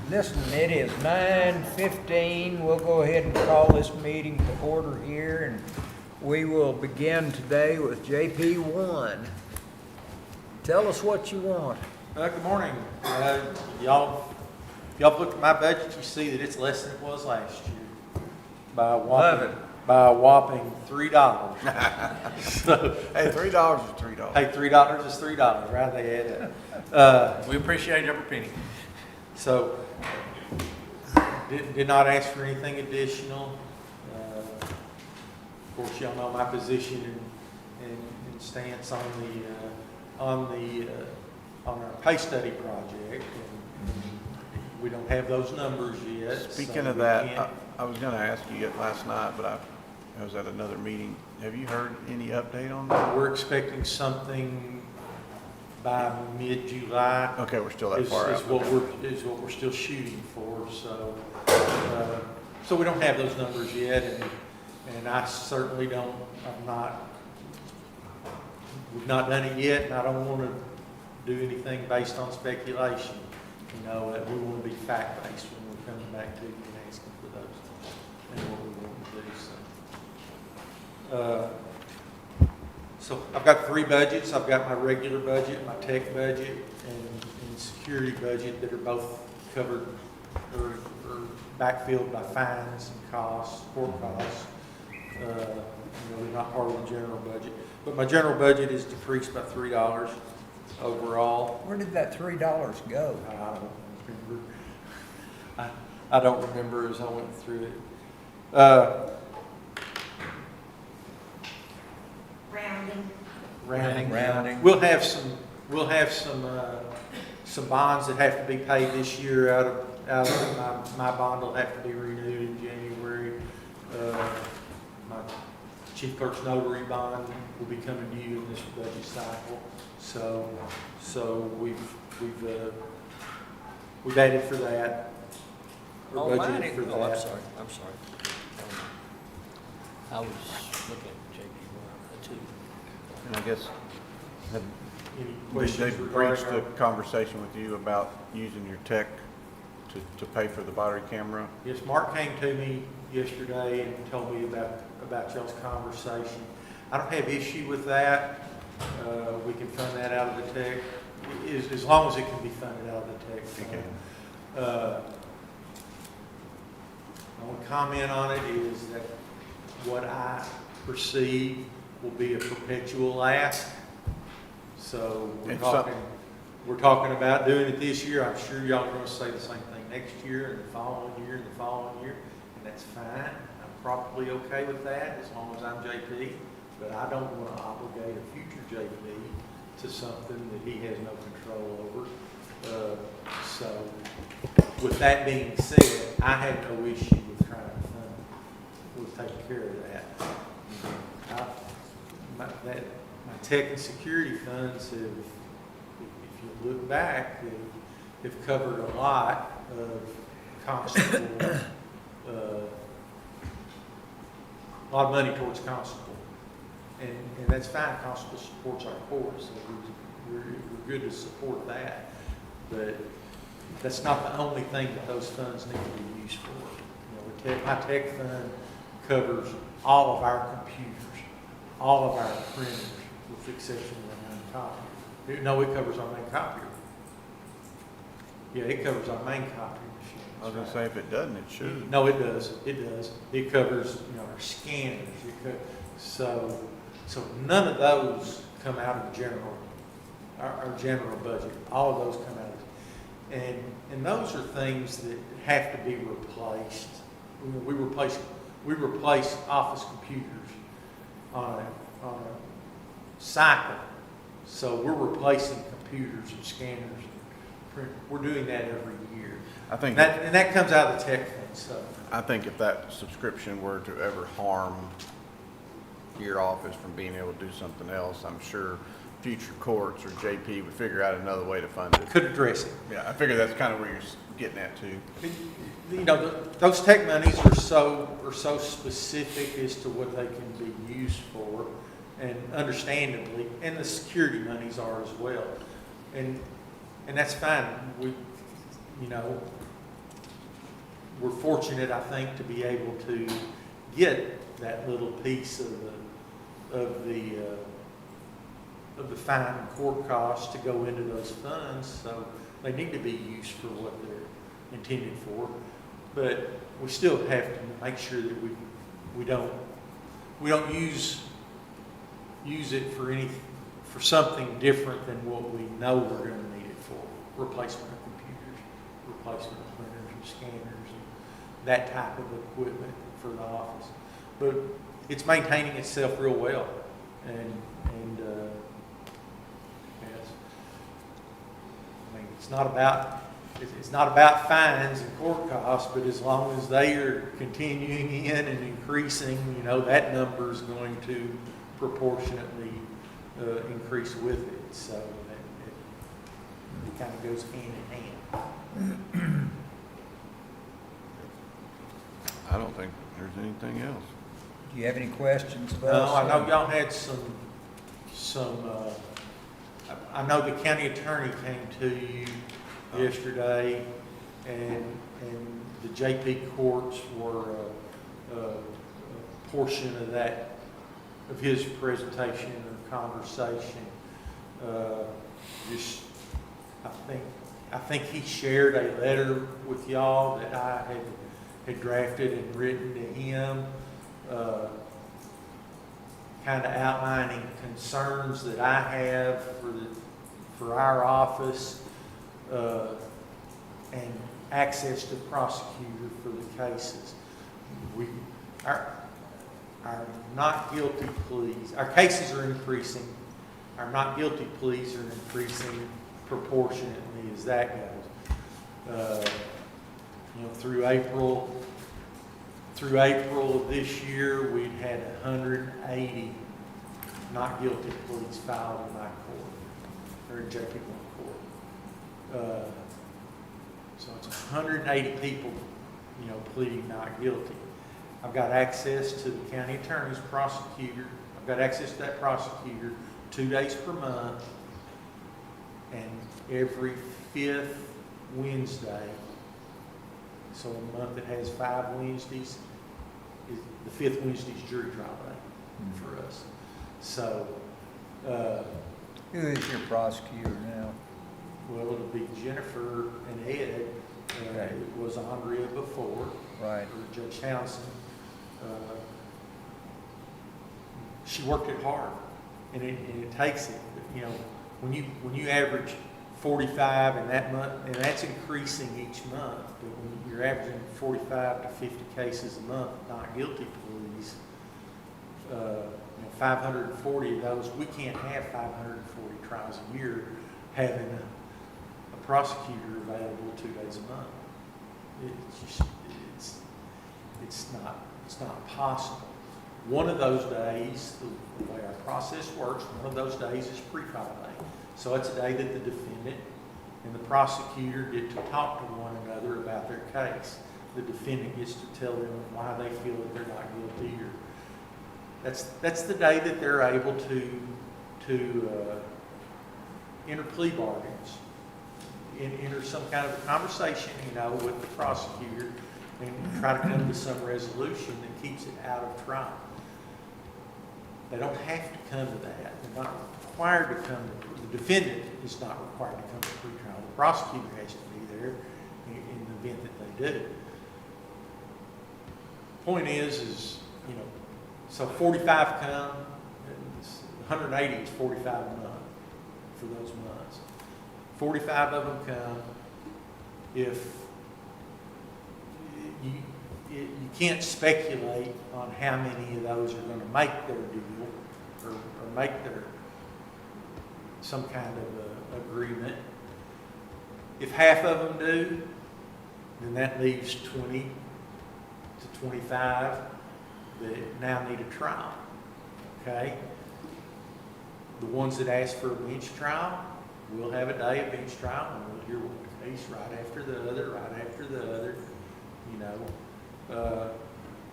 Listen, it is 9:15. We'll go ahead and call this meeting to order here, and we will begin today with JP1. Tell us what you want. Good morning. Y'all look at my budget, you see that it's less than it was last year. By a whopping, by a whopping $3. So, Hey, $3 is $3. hey, $3 is $3, right? They add up. We appreciate every penny. So, did not ask for anything additional. Of course, y'all know my position and stance on our pay study project. And we don't have those numbers yet. Speaking so of that, I was going to ask you last night, but I was at another meeting. Have you heard any update on that? we're expecting something by mid-July. Okay, we're still that far Is out. what we're still shooting for. So we don't have those numbers yet, and I certainly don't. We've not done it yet, and I don't want to do anything based on speculation. You know, that we want to be fact-based when we're coming back to you and asking for those and what we want to do. So I've got three budgets. I've got my regular budget, my tech budget, and security budget that are both covered or backfilled by fines and costs, court costs. They're not part of the general budget. But my general budget is decreased by $3 overall. Where did that $3 go? I don't remember. I don't remember as I went through it. Rounding. We'll have some bonds that have to be paid this year out of my bond will have to be renewed in January. My chief clerk's notary bond will be coming due in this budget cycle. So we've added for that. We're budgeted for that. Oh, I'm sorry. I was looking at JP1, too. And I guess, Any did they questions breach regarding the conversation with you about using your tech to pay for the body camera? Yes, Mark came to me yesterday and told me about y'all's conversation. I don't have issue with that. We can fund that out of the tech, as long as it can be funded out of the tech fund. Okay. My only comment on it is that what I perceive will be a perpetual ask. So we're talking about doing it this year. I'm sure y'all are going to say the same thing next year and the following year and the following year, and that's fine. I'm probably okay with that as long as I'm JP, but I don't want to obligate a future JP to something that he has no control over. So with that being said, I have no issue with trying to fund it. We'll take care of that. My tech and security funds have, if you look back, have covered a lot of constable, a lot of money towards constable. And that's fine, constable supports our courts, so we're good to support that. But that's not the only thing that those funds need to be used for. My tech fund covers all of our computers, all of our printers, with the exception of our main copier. No, it covers our main copier. Yeah, it covers our main copy machine. I was going to say, if it doesn't, it should. No, it does. It does. It covers, our scanners. So none of those come out of the our general budget. All of those come out of, and those are things that have to be replaced. We replace office computers on a cycle. So we're replacing computers and scanners and printers. We're doing that every year. I think And that comes out of the tech fund. So I think if that subscription were to ever harm your office from being able to do something else, I'm sure future courts or JP would figure out another way to fund it. could address it. Yeah, I figure that's kind of where you're getting at too. Those tech monies are so specific as to what they can be used for, and understandably, and the security monies are as well, and that's fine. we're fortunate, I think, to be able to get that little piece of the fine and court costs to go into those funds, so they need to be used for what they're intended for. But we still have to make sure that we don't use it for something different than what we know we're going to need it for. Replacement of computers, replacement of printers and scanners, and that type of equipment for the office. But it's maintaining itself real well, and yes. I mean, it's not about fines and court costs, but as long as they are continuing in and increasing, that number is going to proportionately increase with it. So it kind of goes hand in hand. I don't think there's anything else. Do you have any questions of No, us? I know y'all had I know the county attorney came to you yesterday, and the JP courts were a portion of his presentation or conversation. I think he shared a letter with y'all that I had drafted and written to him, kind of outlining concerns that I have for our office, and access to prosecutor for the cases. Our not guilty pleas, our cases are increasing. Our not guilty pleas are increasing proportionately as that goes. Through April of this year, we'd had 180 not guilty pleas filed in my court, or in JP1 court. So it's 180 people, pleading not guilty. I've got access to the county attorney's prosecutor. I've got access to that prosecutor 2 days per month, and every 5th Wednesday. So a month that has 5 Wednesdays, the 5th Wednesday's jury trial day for us. So, Who is your prosecutor now? well, it'll be Jennifer and Ed. Okay. It was Andrea before, Right. or Judge Townsend. She worked it hard, and it takes it. When you average 45 in that month, and that's increasing each month, but when you're averaging 45 to 50 cases a month, not guilty pleas, 540 of those, we can't have 540 trials a year having a prosecutor available 2 days a month. It's not possible. One of those days, the way our process works, one of those days is pre-trial day. So it's a day that the defendant and the prosecutor get to talk to one another about their case. The defendant gets to tell them why they feel that they're not guilty, or that's the day that they're able to enter plea bargains, enter some kind of a conversation, with the prosecutor, and try to come to some resolution that keeps it out of trial. They don't have to come to that. They're not required to come. The defendant is not required to come to pretrial. The prosecutor has to be there in the event that they do. Point is, so 45 come, 180 is 45 a month for those months. 45 of them come. If you can't speculate on how many of those are going to make their deal or make their some kind of agreement. If half of them do, then that leaves 20 to 25 that now need a trial. Okay? The ones that ask for a bench trial, we'll have a day of bench trial, and we'll hear one case right after the other, right after the other. By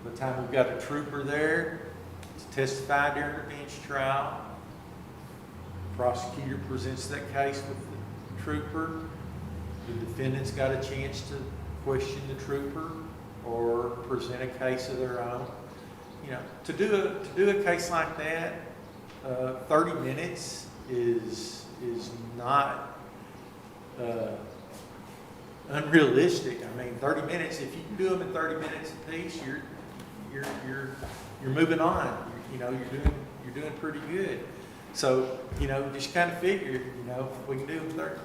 the time we've got a trooper there to testify during the bench trial, the prosecutor presents that case with the trooper. The defendant's got a chance to question the trooper or present a case of their own. You know, to do a case like that, 30 minutes is not unrealistic. I mean, 30 minutes. If you can do them in 30 minutes apiece, you're moving on. You know, you're doing pretty good. So, you know, just kind of figure, you know, if we can do 30,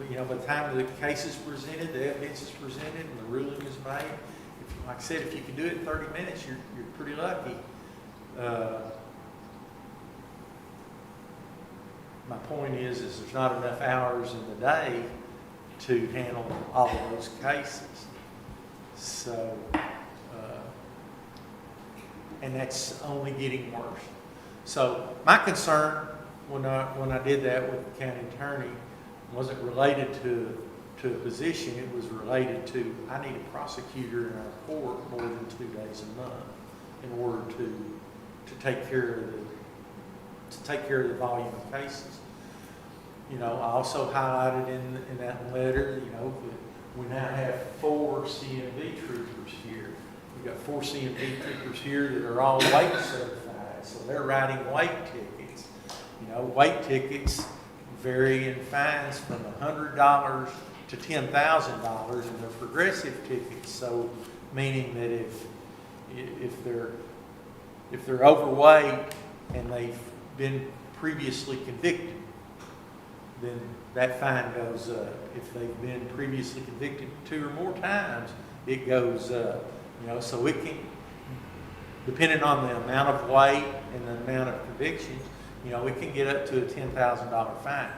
you know, by the time the case is presented, the evidence is presented, and the ruling is made, if, like I said, if you can do it in 30 minutes, you're pretty lucky. My point is there's not enough hours in the day to handle all of those cases. So, and that's only getting worse. So my concern when I did that with the county attorney wasn't related to a position. It was related to, I need a prosecutor in our court more than 2 days a month in order to take care of the volume of cases. You know, I also highlighted in that letter, you know, we now have 4 CMV troopers here. We've got 4 CMV troopers here that are all weight certified, so they're writing weight tickets. You know, weight tickets vary in fines from $100 to $10,000, and they're progressive tickets. So, meaning that if they're overweight and they've been previously convicted, then that fine goes up. If they've been previously convicted 2 or more times, it goes up. You know, so it can, depending on the amount of weight and the amount of convictions, you know, it can get up to a $10,000 fine.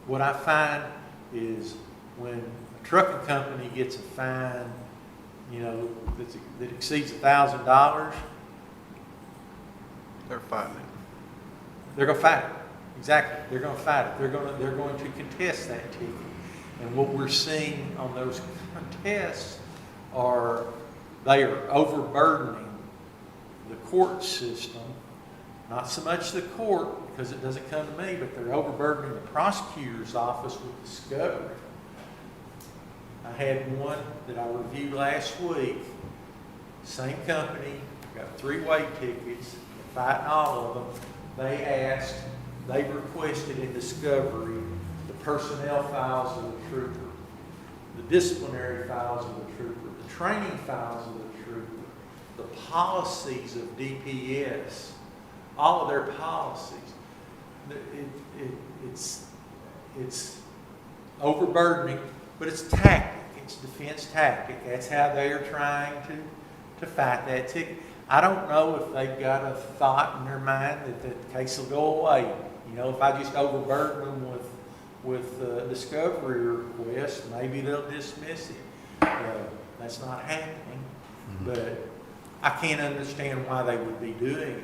What I find is when a trucking company gets a fine, you know, that exceeds $1,000, They're fighting it. they're going to fight it. Exactly. They're going to fight it. They're going to contest that ticket. And what we're seeing on those contests are they are overburdening the court system. Not so much the court, because it doesn't come to me, but they're overburdening the prosecutor's office with discovery. I had one that I reviewed last week. Same company, got 3 weight tickets, fighting all of them. They requested in discovery the personnel files of the trooper, the disciplinary files of the trooper, the training files of the trooper, the policies of DPS, all of their policies. It's overburdening, but it's tactic. It's defense tactic. That's how they are trying to fight that ticket. I don't know if they've got a thought in their mind that the case will go away. You know, if I just overburden them with discovery requests, maybe they'll dismiss it. That's not happening, but I can't understand why they would be doing that.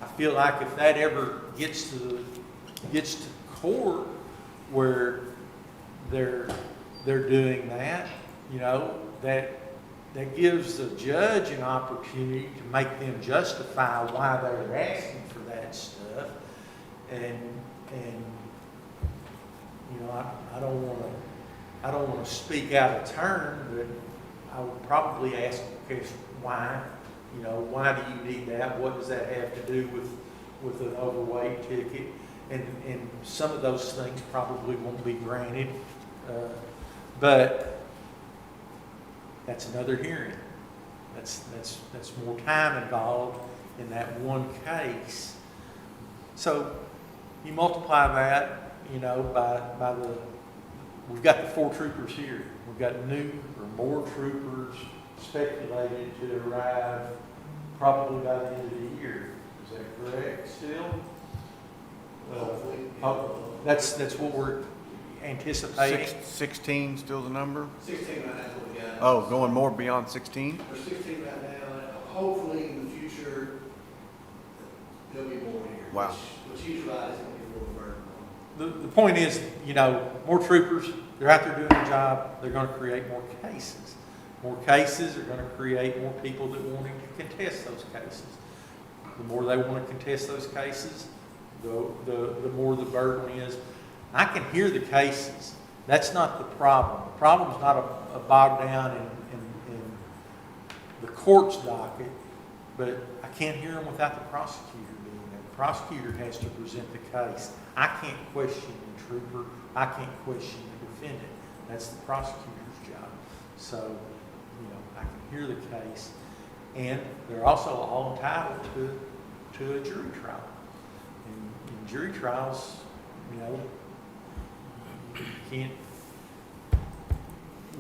I feel like if that ever gets to court where they're doing that, you know, that gives the judge an opportunity to make them justify why they're asking for that stuff, and you know, I don't want to speak out of turn, but I would probably ask, okay, why? You know, why do you need that? What does that have to do with an overweight ticket? And some of those things probably won't be granted, but that's another hearing. That's more time involved in that one case. So you multiply that, you know, by we've got the 4 troopers here. We've got new or more troopers speculated to arrive probably by the end of the year. Is that correct still? That's what we're anticipating. 16 still the number? 16 right now is what we got. Oh, going more beyond 16? There's 16 right now. Hopefully in the future, there'll be more here. Wow. Which he's right, is going to be more burden. The point is, you know, more troopers, they're out there doing their job, they're going to create more cases. More cases are going to create more people that want to contest those cases. The more they want to contest those cases, the more the burden is. I can hear the cases. That's not the problem. The problem's not a bogged down in the court's docket, but I can't hear them without the prosecutor being there. The prosecutor has to present the case. I can't question the trooper. I can't question the defendant. That's the prosecutor's job. So, you know, I can hear the case. And they're also all entitled to a jury trial. In jury trials, you know, you can't,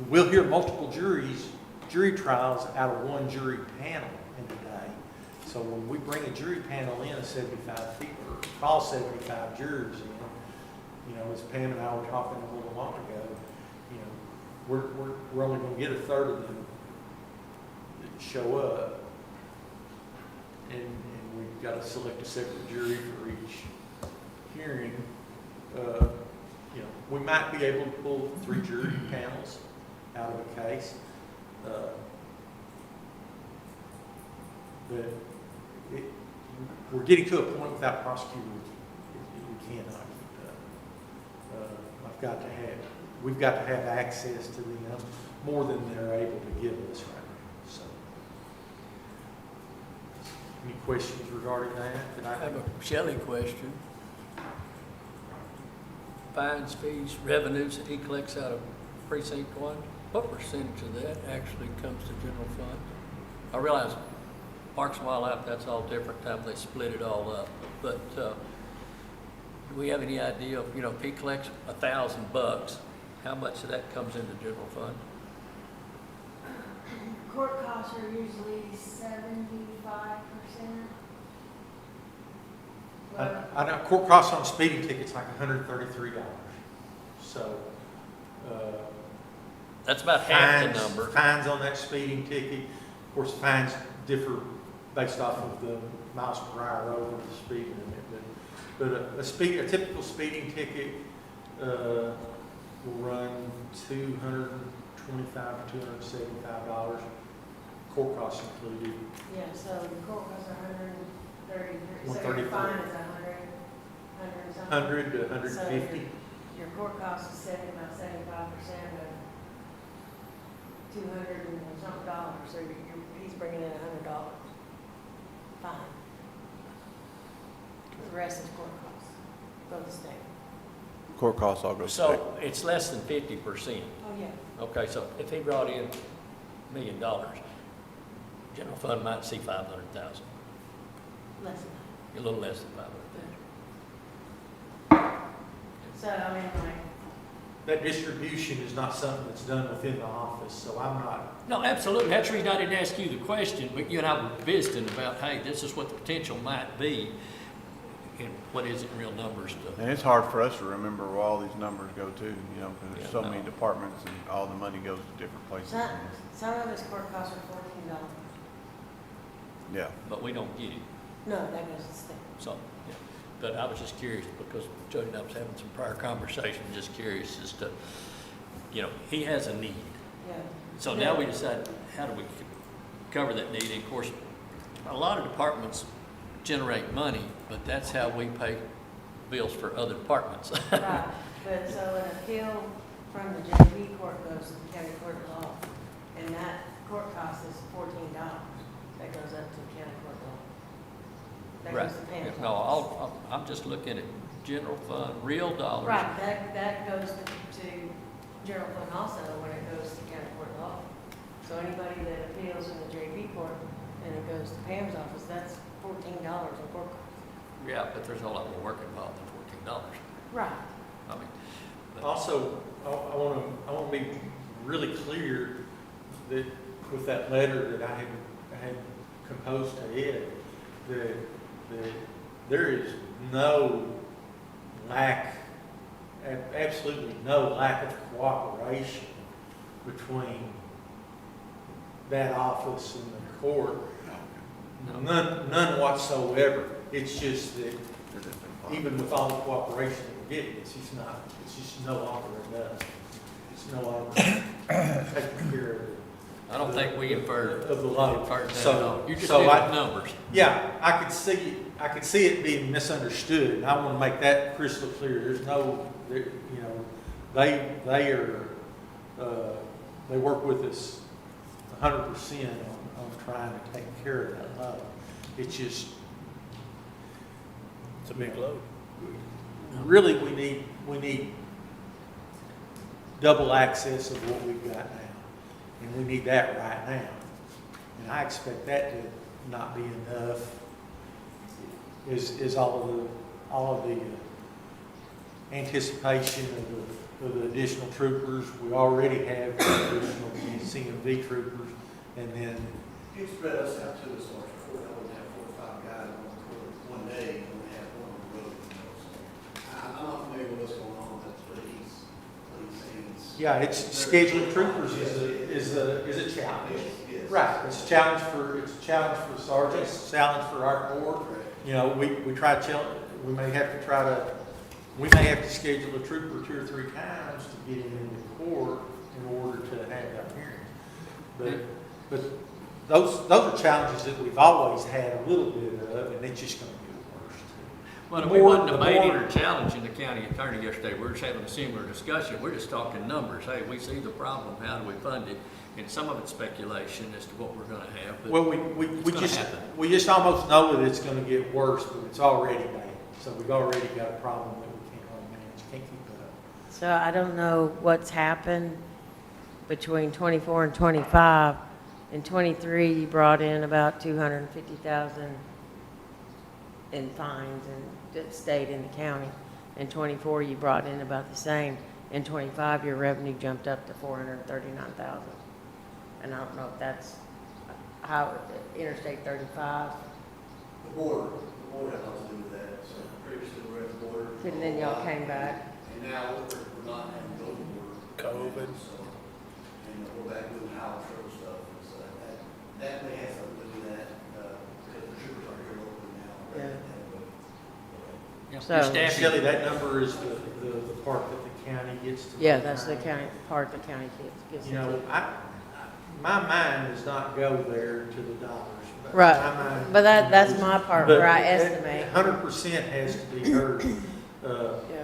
we'll hear multiple jury trials out of one jury panel in a day. So when we bring a jury panel in of 75 people, or call 75 jurors in, you know, as Pam and I were talking a little while ago, you know, we're only going to get a third of them that show up, and we've got to select a separate jury for each hearing. You know, we might be able to pull 3 jury panels out of a case, but we're getting to a point without prosecutor, we cannot keep up. We've got to have access to them more than they're able to give us right now. So, any questions regarding that? I have a Shelley question. Fines, fees, revenues that he collects out of precinct 1, what percentage of that actually comes to general fund? I realize Parks and Wildlife, that's all different time, they split it all up. But do we have any idea of, you know, if he collects $1,000, how much of that comes into general fund? Court costs are usually 75%. I know court costs on speeding tickets like $133. So, That's about half the fines, number. fines on that speeding ticket. Of course, fines differ based off of the miles per hour over the speed limit. But a typical speeding ticket will run $225 to $275. Court costs included. Yeah, so the court costs are 130, so 133. your fine is 100 something. 100 to 150. So your court cost is about 75% of 200 and something dollars, so he's bringing in $100. Fine. The rest is court costs, go to the state. Court costs all go to state. So it's less than 50%. Oh, yeah. Okay, so if he brought in $1 million, general fund might see 500,000, Less than a little less than 500,000. that. So, I mean, like, That distribution is not something that's done within the office, so I'm not. No, absolutely. That's the reason I didn't ask you the question, but you and I were visiting about, hey, this is what the potential might be, and what is it in real numbers to. And it's hard for us to remember where all these numbers go to, you know, because there's Yeah, so no. many departments and all the money goes to different places. some of his court costs are $14. Yeah. But we don't get it, No, that goes to the state. so, yeah. But I was just curious, because Jody and I was having some prior conversations, just curious as to, you know, he has a need. Yeah. So now we decide, how do we cover that need? And of course, a lot of departments generate money, but that's how we pay bills for other departments. Right, but so an appeal from the JP court goes to the county court of law, and that court cost is $14. That goes up to the county court of law. That Right. goes to Pam's No, office. I'm just looking at general fund, real dollars. Right, that goes to general fund also when it goes to county court of law. So anybody that appeals in the JP court and it goes to Pam's office, that's $14 in court costs. Yeah, but there's a whole lot more work involved than $14. Right. I mean, but- Also, I want to be really clear that with that letter that I had composed to Ed, that there is no lack, absolutely no lack of cooperation between that office and the court. None whatsoever. It's just that even with all the cooperation that we're getting, it's just no longer enough. It's no longer taking care of I don't think we inferred Of the load. inferred that So- at all. You just so did I- the numbers. Yeah, I could see it being misunderstood, and I want to make that crystal clear. There's no, you know, they are, they work with us 100% on trying to take care of that load. It's just, It's a big load. really, we need double access of what we've got now, and we need that right now. And I expect that to not be enough. Is all of the anticipation of the additional troopers. We already have additional CMV troopers, and then It spread us out too, as far as I wouldn't have 4 or 5 guys one day, and we have one on the road, you know, so. I'm not familiar with what's going on, but police scenes. yeah, it's scheduling troopers is a challenge. Yes. Right, it's a challenge for sergeants, it's a challenge for our corps. You know, we try to we may have to schedule a trooper 2 or 3 times to get him into court in order to have that hearing. But those are challenges that we've always had a little bit of, and it's just gonna get worse too. Well, The we more- wasn't the debating more- or challenging the county attorney yesterday. We were just having a similar discussion. We're just talking numbers. Hey, we see the problem. How do we fund it? And some of it's speculation as to what we're gonna have. But Well, it's gonna happen. we just almost know that it's gonna get worse, but it's already bad. So we've already got a problem that we can't really manage, can't keep up. So I don't know what's happened between 24 and 25. In 23, you brought in about 250,000 in fines and that stayed in the county. In 24, you brought in about the same. In 25, your revenue jumped up to 439,000. And I don't know if that's how, Interstate 35, The border had a lot to do with that, so previously we were at the border. and then y'all came back. And now we're not having to go to the border. COVID. So, and we're back doing highway patrol stuff, and so that may have something to do with that, because the troopers are here locally now. Yeah. Yeah, So- your staffing- Shelley, that number is the part that the county gets to. Yeah, that's the county, part the county gets. You know, my mind does not go there to the dollars. but Right. my mind But that's goes- my part but where I estimate. 100% has to be heard.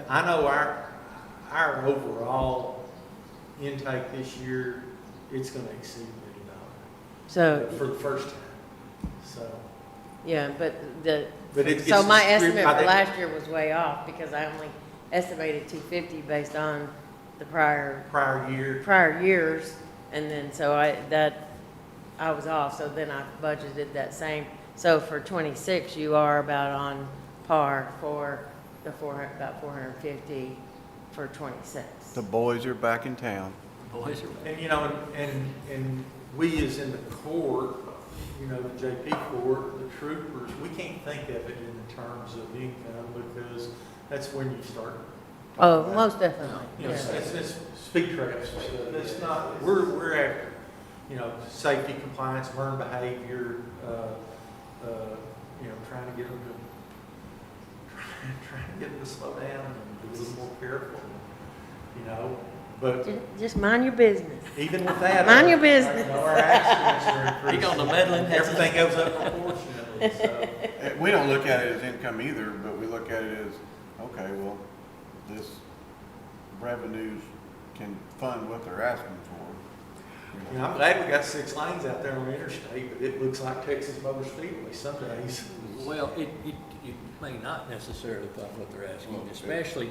I know our overall intake this year, it's gonna exceed $1 So, million for the first time, so. yeah, but But it so gets my distributed estimate by for the- last year was way off because I only estimated 250 based on the prior Prior year, years. And then, so I was off, so then I budgeted that same. So for 26, you are about on par for the about 450 for 26. The boys are back in town. Boys are. and you know, and we as in the court, you know, the JP court, the troopers, we can't think of it in terms of income because that's when you start. Oh, talking about, most definitely, You know, yeah. it's speed traps and stuff. It's not, we're after, you know, safety, compliance, learned behavior, you know, trying to get them to slow down and be a little more careful, you know, but Just mind your business. even with that. Mind your business. Our accidents are increasing. He got the meddling heads. Everything goes up proportionately, so. We don't look at it as income either, but we look at it as, okay, well, this revenues can fund what they're asking for. You know, I'm glad we got 6 lanes out there on the interstate, but it looks like Texas Motor Speedway some days. Well, it may not necessarily fund what they're asking, especially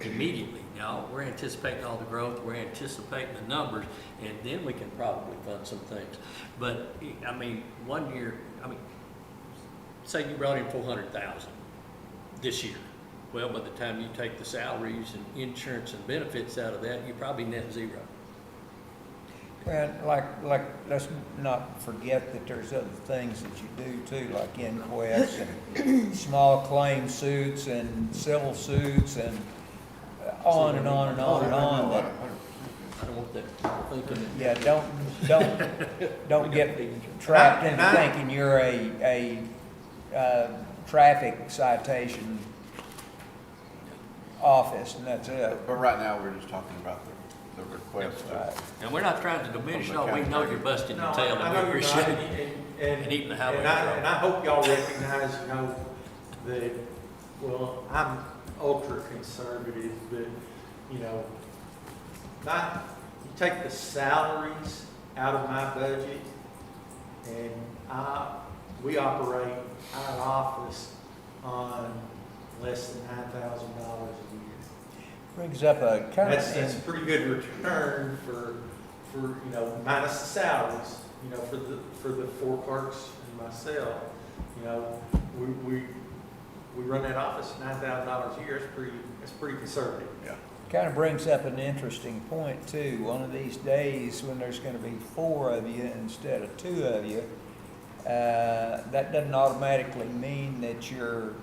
immediately. Now, we're anticipating all the growth, we're anticipating the numbers, and then we can probably fund some things. But, I mean, one year, say you brought in 400,000 this year. Well, by the time you take the salaries and insurance and benefits out of that, you're probably net zero. And like, let's not forget that there's other things that you do too, like inquests and small claim suits and civil suits and on and on and on and on. That, I don't want that thinking. yeah, don't get trapped into thinking you're a traffic citation office and that's it. But right now, we're just talking about the request. Right. And we're not trying to diminish, all we know you're busting your No, tail, I and know we you're appreciate not, it. and And eating the highway and I patrol. hope y'all recognize, that, well, I'm ultra conservative, but, you take the salaries out of my budget, and we operate our office on less than $9,000 a year. Brings up a kind That's a of, pretty good return for, minus the salaries, for the four clerks and myself. We run that office at $9,000 a year. That's pretty conservative. Yeah. kind of brings up an interesting point too. One of these days when there's gonna be 4 of you instead of 2 of you, that doesn't automatically mean that your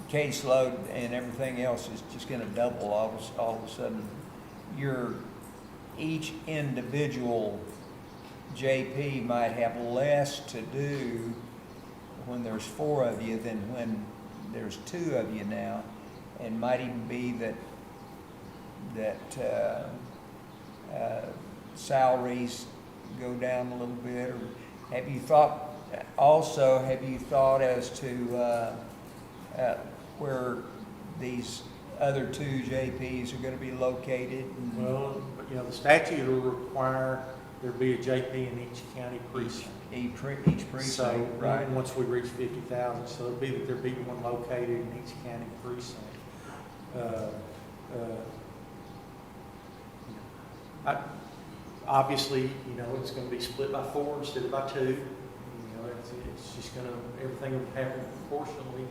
caseload and everything else is just gonna double all of a sudden. Each individual JP might have less to do when there's 4 of you than when there's 2 of you now. And might even be that salaries go down a little bit, or have you thought as to where these other 2 JPs are gonna be located? And Well, the statute will require there be a JP in each county precinct. each precinct, So, right? once we reach 50,000, so it'll be that there be one located in each county precinct. Obviously, it's gonna be split by 4 instead of by 2. It's just everything will happen proportionally.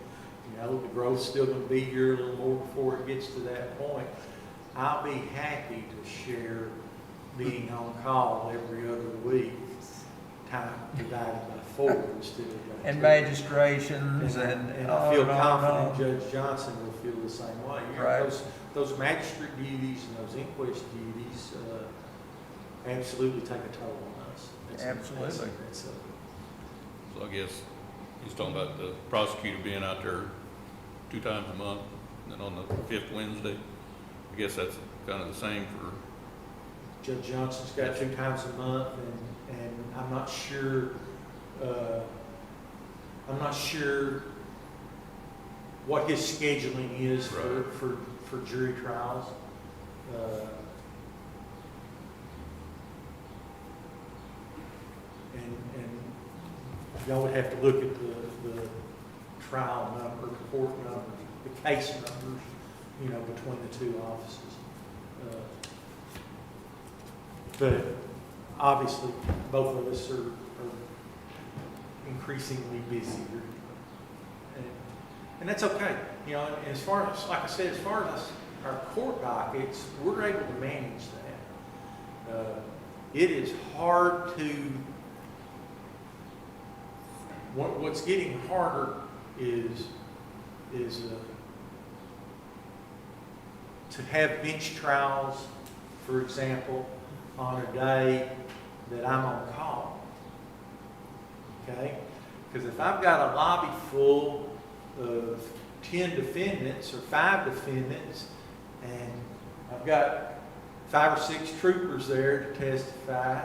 The growth's still gonna be here a little more before it gets to that point. I'll be happy to share being on call every other week, time divided by 4 instead of by And 2. magistrations And on I feel and on and on. confident Judge Johnson will feel the same way. Right. Those magistrate duties and those inquest duties absolutely take a toll on us. Absolutely. So I guess he's talking about the prosecutor being out there 2 times a month, and then on the 5th Wednesday. I guess that's kind of the same for, Judge Johnson's got 2 times a month, and I'm not sure what his scheduling is Right. for jury trials. And y'all would have to look at the trial number, the court numbers, the case numbers, between the 2 offices. But obviously, both of us are increasingly busier. And that's okay. And as far as, like I said, as far as our court dockets, we're able to manage that. It is hard to, what's getting harder is to have bench trials, for example, on a day that I'm on call. Okay? Because if I've got a lobby full of 10 defendants or 5 defendants, and I've got 5 or 6 troopers there to testify,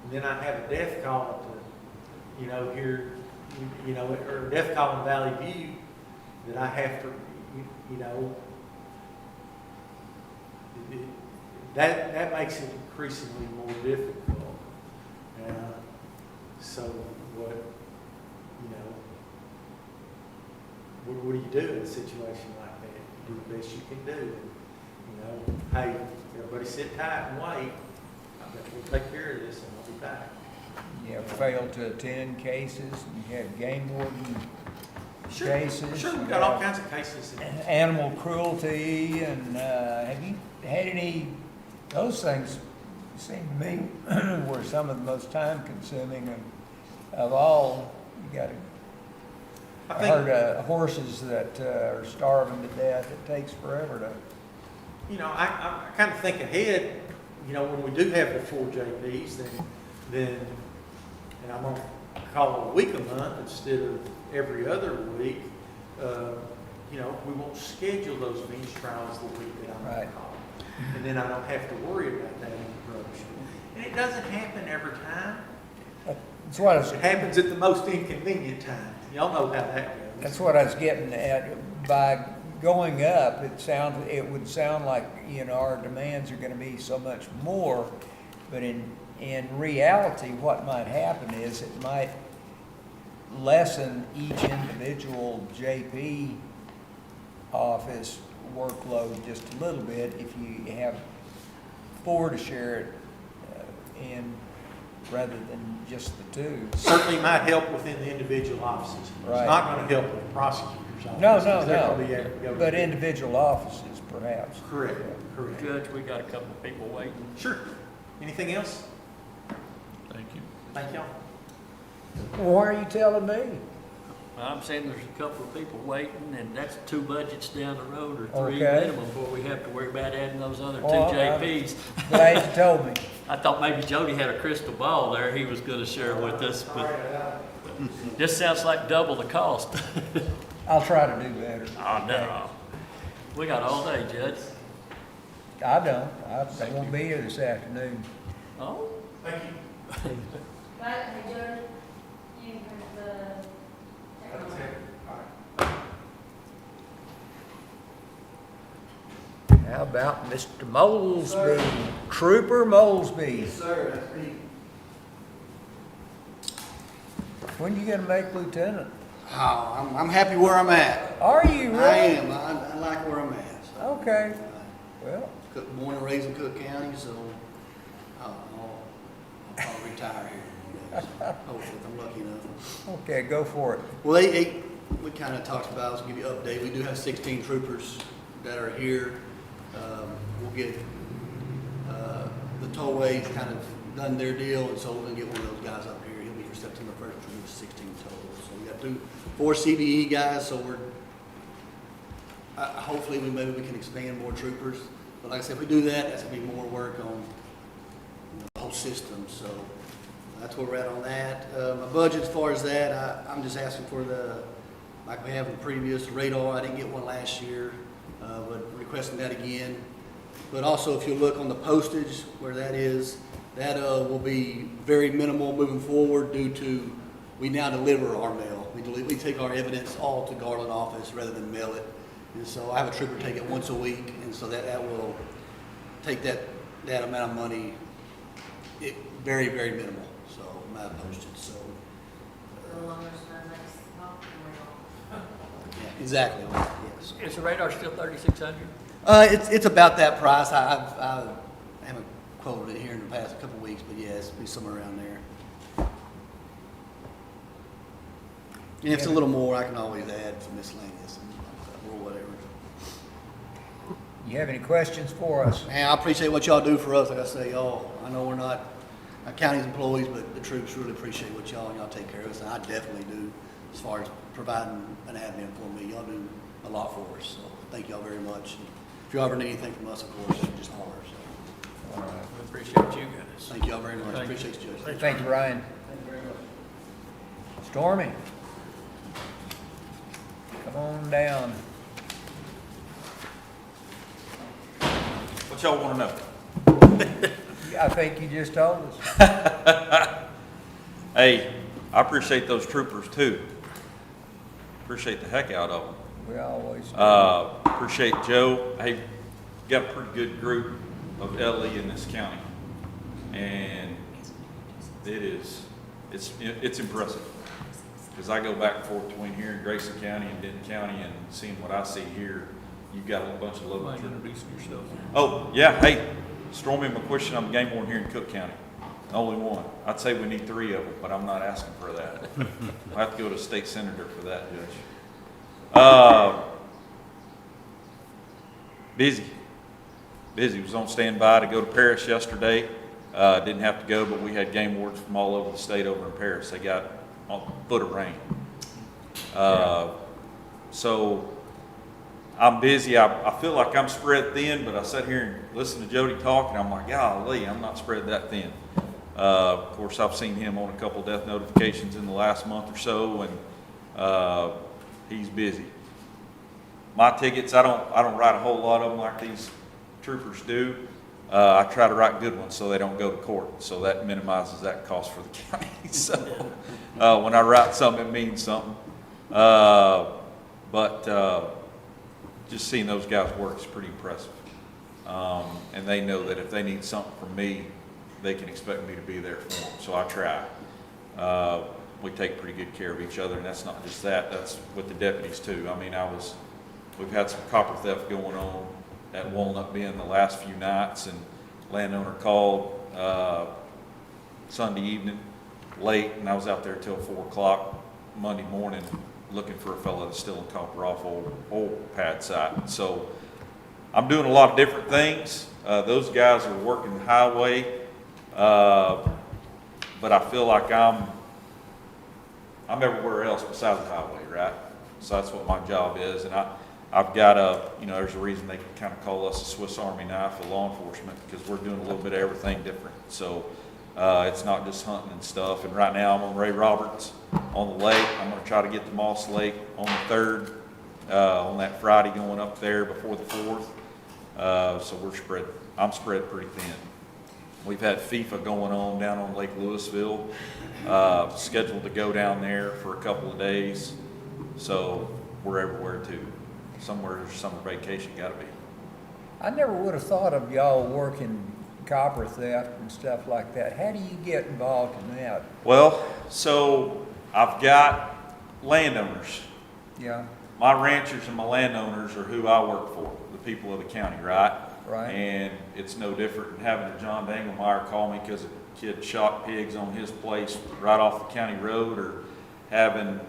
and then I have a death call here, or a death call in Valley View that I have to, that makes it increasingly more difficult. So what do you do in a situation like that? You do the best you can do. Hey, everybody sit tight and wait. We'll take care of this and I'll be back. You have failed to attend cases, and you have game warden cases. Sure, you we've got all have kinds of cases. animal cruelty, and have you had any, those things seem to me were some of the most time consuming of all. You got I a think, herd of horses that are starving to death. It takes forever to. I kind of think ahead, when we do have the 4 JPs, then and I'm going to call a week a month instead of every other week, we won't schedule those bench trials the week that I'm on Right. call. and then I don't have to worry about that interruption. And it doesn't happen every time. That's what I was, It happens at the most inconvenient time. Y'all know how that goes. that's what I was getting at. By going up, it would sound like, you know, our demands are gonna be so much more. But in reality, what might happen is it might lessen each individual JP office workload just a little bit if you have 4 to share it in rather than just the 2. Certainly might help within the individual offices. Right. It's not gonna help with the prosecutor's office. No, 'cause they're gonna be no, able to go but to- individual offices perhaps. Correct, correct. Judge, we got a couple of people waiting. Sure. Anything else? Thank you. Thank y'all. Well, why are you telling me? I'm saying there's a couple of people waiting, and that's 2 budgets down the road, or 3 Okay. minimum, before we have to worry about adding those other 2 Well, JPs. Glad you told me. I thought maybe Jody had a crystal ball there he was gonna share with us, but this sounds like double the cost. I'll try to do better. Oh, no. We got all day, Judge. I don't. I won't be here this afternoon. Oh, Thank you. Right, hey, George, you have the. How about Mr. Molesby? Trooper Molesby. Yes, sir, that's me. When you gonna make lieutenant? Oh, I'm happy where I'm at. Are you really? I am. I like where I'm at. So. Okay. Well, Born and raised in Cooke County, so I'll probably retire here. Hopefully, if I'm lucky enough. okay, go for it. Well, we kind of talked about, I'll give you an update. We do have 16 troopers that are here. We'll get the tollways kind of done their deal, and so we're going to get one of those guys up here. He'll be here September 1st. We'll do 16 total. So we got 4 CBE guys, so we're hopefully maybe we can expand more troopers. But like I said, if we do that, that's going to be more work on the whole system. So that's where we're at on that. My budget, as far as that, I'm just asking for like we have in the previous radar. I didn't get one last year, but requesting that again. But also, if you look on the postage where that is, that will be very minimal moving forward due to we now deliver our mail. We take our evidence all to Garland office rather than mail it. And so I have a trooper take it once a week, and so that will take that amount of money, very, very minimal, so amount of postage, so. The longer than next month, Yeah, exactly, yes. is the radar still 3,600? It's about that price. I haven't quoted it here in the past couple of weeks, but yeah, it's be somewhere around there. And if it's a little more, I can always add some miscellaneous or whatever. You have any questions for us? Man, I appreciate what y'all do for us. Like I say, y'all, I know we're not county's employees, but the troops really appreciate what y'all take care of us. And I definitely do as far as providing an admin for me. Y'all do a lot for us, so thank y'all very much. And if you ever need anything from us, of course, just holler. So All right. We appreciate you guys. thank y'all very much. Thank you. Appreciate you, Judge. Thank you, Ryan. Thank you very much. Stormy. Come on down. What y'all want to know? I think you just told us. Hey, I appreciate those troopers too. Appreciate the heck out of them. We always do. Appreciate Joe. Hey, got a pretty good group of LE in this county. And it's impressive. Because I go back and forth between here in Grayson County and Denton County and seeing what I see here, you've got a bunch of local Mind troopers. introducing yourself? Oh, yeah, hey, Stormy McQuistion, I'm the game warden here in Cooke County. Only one. I'd say we need 3 of them, but I'm not asking for that. I have to go to state senator for that, Judge. Busy. Was on standby to go to Paris yesterday. Didn't have to go, but we had game wardens from all over the state over in Paris. They got a foot of rain. So I'm busy. I feel like I'm spread thin, but I sat here and listened to Jody talk, and I'm like, golly, I'm not spread that thin. Of course, I've seen him on a couple death notifications in the last month or so, and he's busy. My tickets, I don't write a whole lot of them like these troopers do, I try to write good ones so they don't go to court. So that minimizes that cost for the county. So when I write something, it means something. But just seeing those guys work is pretty impressive. And they know that if they need something from me, they can expect me to be there for them. So I try. We take pretty good care of each other, and that's not just that. That's with the deputies too. I mean, we've had some copper theft going on at Walnut Bend the last few nights, and landowner called Sunday evening late, and I was out there till 4 o'clock Monday morning looking for a fellow that's still in copper off old pad site. So I'm doing a lot of different things. Those guys are working the highway, but I feel like I'm everywhere else besides the highway, right? So that's what my job is, and I've got there's a reason they kind of call us a Swiss Army knife of law enforcement, because we're doing a little bit of everything different. So it's not just hunting and stuff. And right now I'm on Ray Roberts on the lake. I'm going to try to get to Moss Lake on the 3rd, on that Friday going up there before the 4th. So I'm spread pretty thin. We've had FIFA going on down on Lake Louisville, scheduled to go down there for a couple of days. So we're everywhere too. Somewhere there's summer vacation got to be. I never would have thought of y'all working copper theft and stuff like that. How do you get involved in that? Well, so I've got landowners. Yeah, My ranchers and my landowners are who I work for, the people of the county, right? right. And it's no different than having a John Dangelmeyer call me because a kid shot pigs on his place right off the county road, or having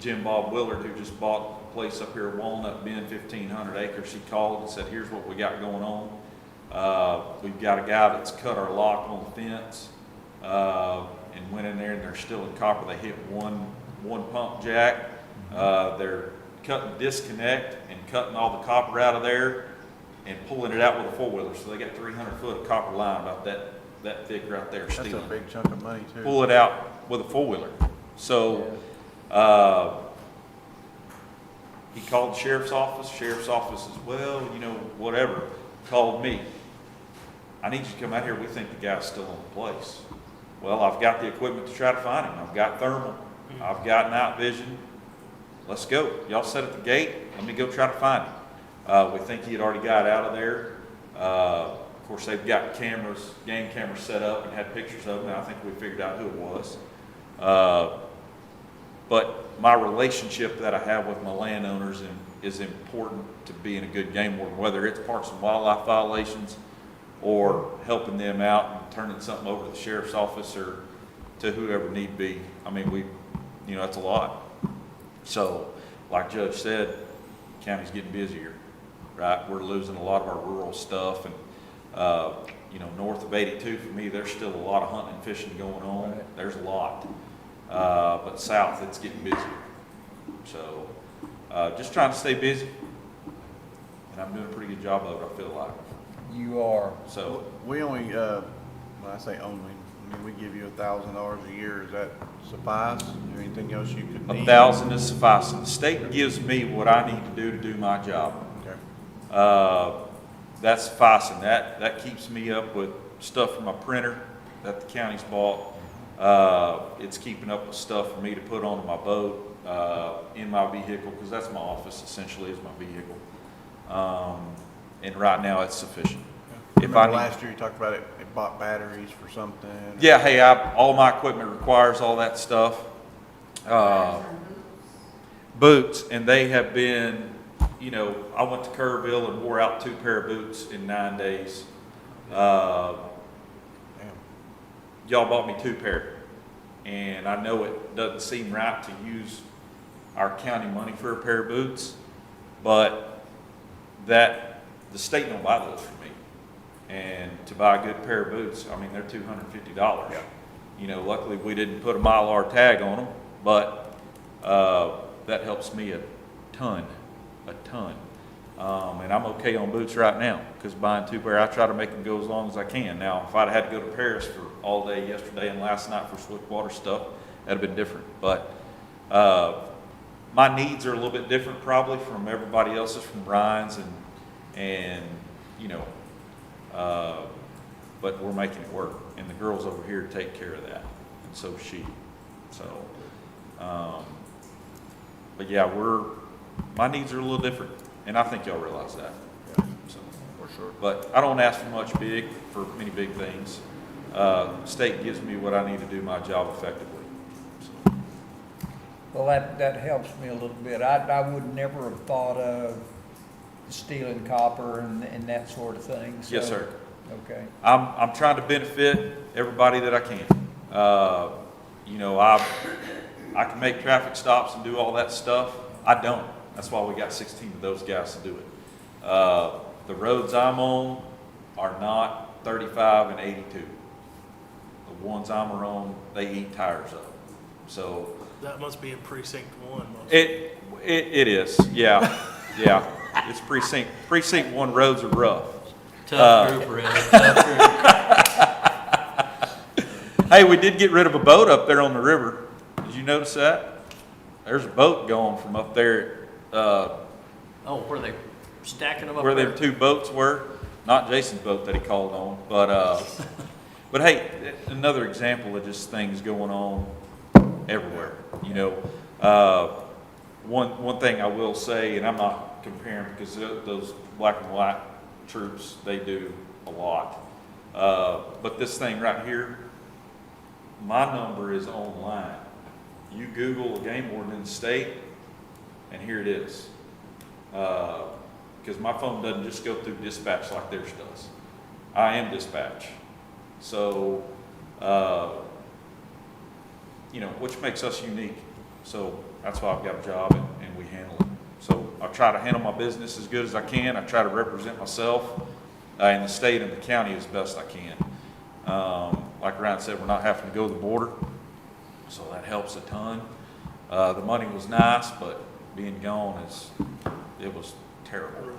Jim Bob Willard, who just bought a place up here at Walnut Bend, 1,500 acres. He called and said, here's what we got going on. We've got a guy that's cut our lock on the fence, and went in there, and they're still in copper. They hit one pump jack. They're cutting disconnect and cutting all the copper out of there and pulling it out with a 4-wheeler. So they got 300 foot of copper line about that thick right there. That's a stealing. big chunk of money too. Pull it out with a 4-wheeler. So he called the sheriff's office. Sheriff's office says, well, whatever. Called me. I need you to come out here. We think the guy's still in the place. Well, I've got the equipment to try to find him. I've got thermal. I've got night vision. Let's go. Y'all set at the gate. Let me go try to find him. We think he had already got out of there. Of course, they've got cameras, game cameras set up and had pictures of him. I think we figured out who it was. But my relationship that I have with my landowners is important to being a good game warden, whether it's parks and wildlife violations or helping them out and turning something over to the sheriff's office or to whoever need be. I mean, that's a lot. So, like Judge said, county's getting busier, right? We're losing a lot of our rural stuff, and north of 82 for me, there's still a lot of hunting and fishing going on. Right. There's a lot, but south it's getting busier. So, just trying to stay busy, and I'm doing a pretty good job of it. I feel like. You are. So, We only, when I say only, we give you $1,000 a year. Does that suffice? Is there anything else you could need? 1,000 is sufficing. The state gives me what I need to do my job. Okay. That's sufficing. That keeps me up with stuff from my printer that the county's bought. It's keeping up with stuff for me to put onto my boat, in my vehicle, because that's my office essentially, is my vehicle. And right now it's sufficient. If I Remember need, last year you talked about it bought batteries for something? yeah, hey, all my equipment requires all that stuff. Boots, and they have been, I went to Kerrville and wore out 2 pair of boots in 9 days. Damn. Y'all bought me 2 pair, and I know it doesn't seem right to use our county money for a pair of boots, but the state don't buy those for me. And to buy a good pair of boots, I mean, they're $250. Yeah. Luckily we didn't put a Mylar tag on them, but that helps me a ton. And I'm okay on boots right now, because buying 2 pair, I try to make them go as long as I can. Now, if I'd had to go to Paris for all day yesterday and last night for swiftwater stuff, that'd have been different. But my needs are a little bit different probably from everybody else's, from Brian's, and but we're making it work. And the girls over here take care of that, and so is she. So, but yeah, my needs are a little different, and I think y'all realize that. So, For sure. but I don't ask for much for many big things. State gives me what I need to do my job effectively. So, Well, that helps me a little bit. I would never have thought of stealing copper and that sort of thing. So, yes, sir. Okay. I'm trying to benefit everybody that I can. You know, I can make traffic stops and do all that stuff. I don't. That's why we got 16 of those guys to do it. The roads I'm on are not 35 and 82. The ones I'm on, they eat tires up. So That must be in precinct 1. it is, yeah, yeah. It's precinct 1 roads are rough. Tough group, Red, tough group. Hey, we did get rid of a boat up there on the river. Did you notice that? There's a boat going from up there, Oh, where they stacking them up where there? them 2 boats were. Not Jason's boat that he called on, but hey, another example of just things going on everywhere. You know, one thing I will say, and I'm not comparing because those black and white troops, they do a lot. But this thing right here, my number is online. You Google a game warden in the state, and here it is. Because my phone doesn't just go through dispatch like theirs does. I am dispatch. So, you know, which makes us unique. So that's why I've got a job and we handle it. So I try to handle my business as good as I can. I try to represent myself in the state and the county as best I can. Like Ryan said, we're not having to go to the border, so that helps a ton. The money was nice, but being gone it was terrible.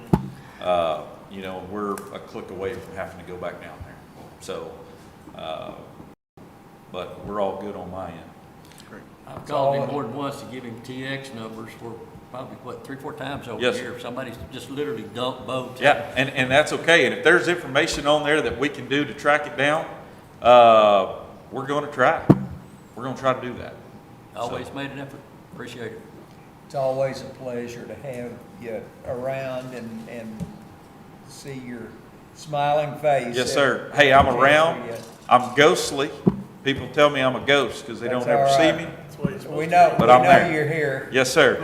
You know, we're a click away from having to go back down there. So, but we're all good on my end. I've called him more than once to give him TX numbers for probably, 3-4 times over Yes, the year. Somebody's just literally dumped boats. Yeah, and that's okay. And if there's information on there that we can do to track it down, we're going to try. We're going to try to do that. Always made an effort. Appreciate it. It's always a pleasure to have you around and see your smiling face. Yes, sir. Hey, I'm around. Yes. I'm ghostly. People tell me I'm a ghost because they don't That's ever all see right. me. That's what you're supposed We to know, do. But we I'm know there. you're here. Yes, sir.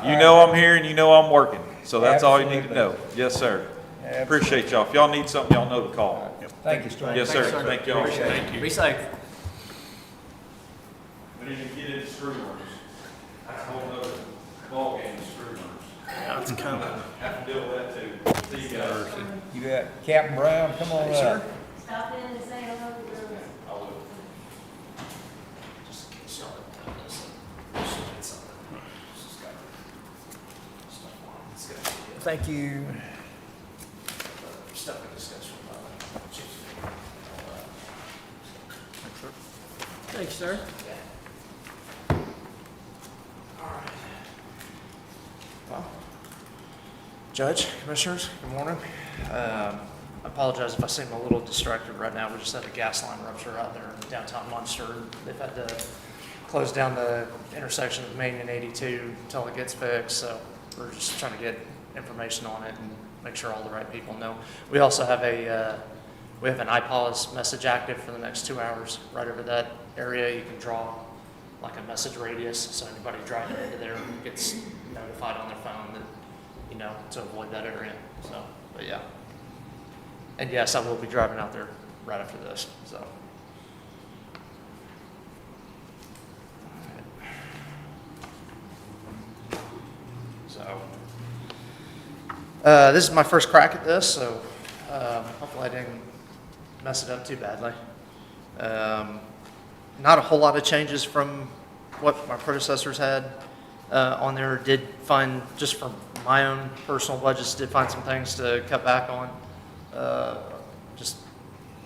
You know I'm here and you know I'm working. So that's all you need to know. Yes, sir. Appreciate y'all. If y'all need something, y'all know to call. Thank you, Storm. Yes, sir. Thank y'all. Appreciate it. Be safe. We need to get into screw runners. That's a whole other ballgame, screw runners. Yeah, it's coming. Have to deal with that too. See you guys. You got Captain Brown, come on up. Stop in and say hello to the I will. Thank you. Thanks, sir. Judge, Commissioners, good morning. I apologize if I seem a little distracted right now. We just had a gas line rupture out there in downtown Munster. They've had to close down the intersection of Main and 82 until it gets fixed, so we're just trying to get information on it and make sure all the right people know. We also have we have an iPause message active for the next 2 hours right over that area. You can draw like a message radius, so anybody driving into there gets notified on their phone that, you know, to avoid that area. So, but yeah. And yes, I will be driving out there right after this, so. So, this is my first crack at this, so hopefully I didn't mess it up too badly. Not a whole lot of changes from what my predecessors had on there. Did find, just from my own personal budgets, did find some things to cut back on, just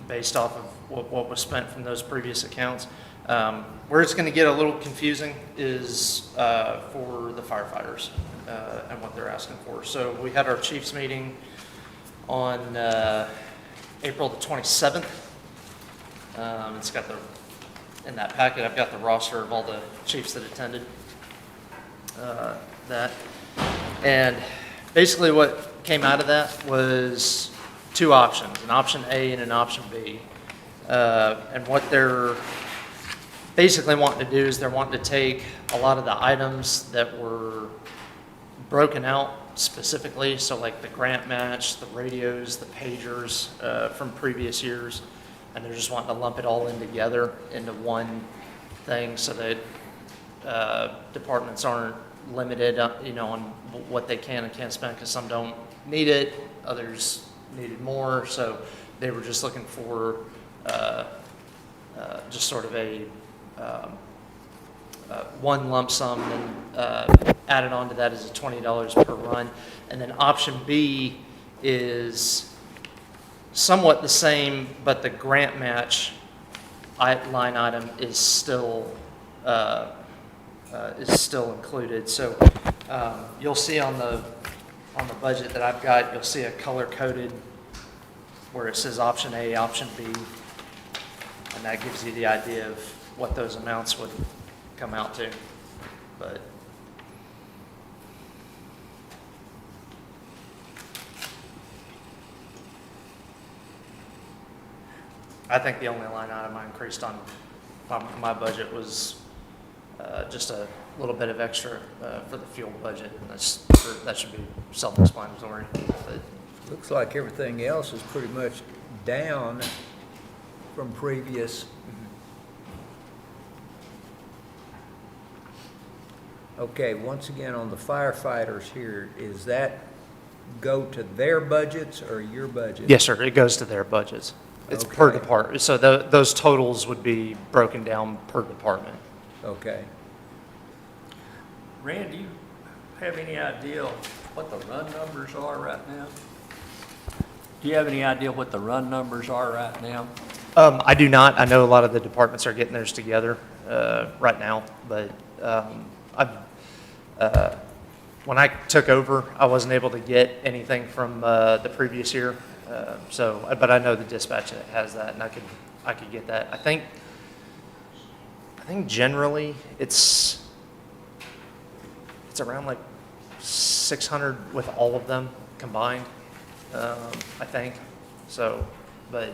based off of what was spent from those previous accounts. Where it's going to get a little confusing is for the firefighters and what they're asking for. So we had our chiefs meeting on April the 27th. It's got in that packet, I've got the roster of all the chiefs that attended that. And basically what came out of that was two options, an option A and an option B. And what they're basically wanting to do is they're wanting to take a lot of the items that were broken out specifically, so like the grant match, the radios, the pagers from previous years, and they're just wanting to lump it all in together into one thing so that departments aren't limited, on what they can and can't spend, because some don't need it, others needed more, so they were just looking for just sort of a one lump sum, and added on to that is a $20 per run. And then option B is somewhat the same, but the grant match line item is still included. So you'll see on the budget that I've got, you'll see a color-coded where it says option A, option B, and that gives you the idea of what those amounts would come out to. But I think the only line item I increased on my budget was just a little bit of extra for the fuel budget, and that should be self-explanatory. But Looks like everything else is pretty much down from previous. Okay, once again, on the firefighters here, is that go to their budgets or your budget? yes, sir, it goes to their budgets. It's per Okay. department, so those totals would be broken down per department. Okay. Rand, do you have any idea what the run numbers are right now? Do you have any idea what the run numbers are right now? I do not. I know a lot of the departments are getting theirs together right now, but when I took over, I wasn't able to get anything from the previous year. But I know the dispatch has that, and I could get that. I think generally it's around like 600 with all of them combined. I think so, but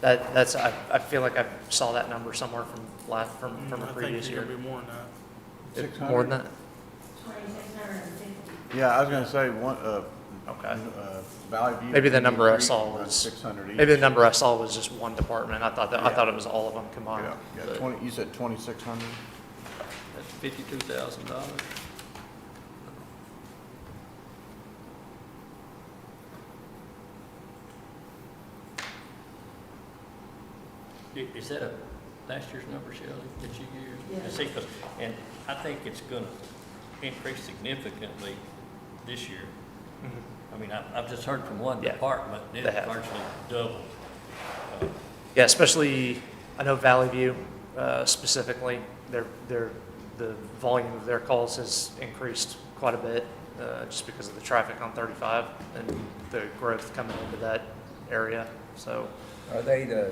that's I feel like I saw that number somewhere from a previous year. I think it's gonna be more than that. It's more than that. 2,650. Yeah, I was gonna say, one, Okay. Valley View. Maybe the number I Street saw runs was 600 each. maybe the number I saw was just one department. I thought Yeah. it was all of them combined. Yeah, But- 20, you said 2,600? That's $52,000. Is that last year's number, Shelley, that you used? Yeah. See, 'cause- and I think it's gonna increase significantly this year. I mean, I've just heard from one Yeah, department, they it have. virtually doubled. Yeah, especially, I know Valley View specifically, the volume of their calls has increased quite a bit just because of the traffic on 35 and the growth coming into that area. So, Are they the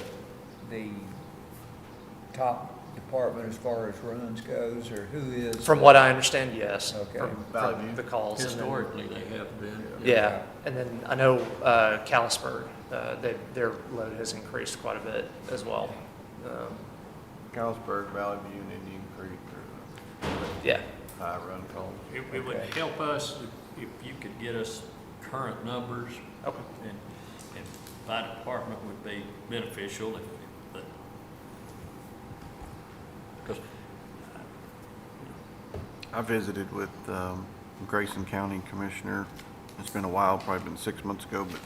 top department as far as runs goes, or who is? from what I understand, yes. Okay. From Valley View? the calls. and then- Historically, they have been. Yeah, and then I know Callisburg, their load has increased quite a bit as well. Carlsberg, Valley View, and Indian Creek are Yeah, the high run calls. It would Okay. help us if you could get us current numbers, okay. and by department would be beneficial, but, because, I visited with Grayson County Commissioner, it's been a while, probably been 6 months ago, but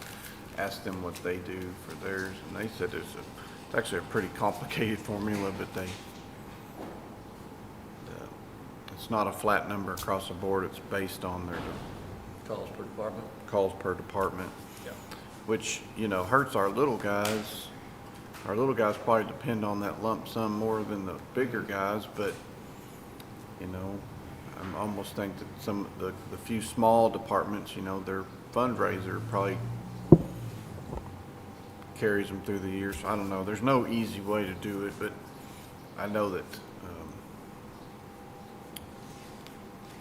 asked them what they do for theirs, and they said it's actually a pretty complicated formula, but it's not a flat number across the board, it's based on their calls per department. calls per department, Yeah. which, hurts our little guys. Our little guys probably depend on that lump sum more than the bigger guys, but, I almost think that some, the few small departments, their fundraiser probably carries them through the year. So I don't know. There's no easy way to do it, but I know that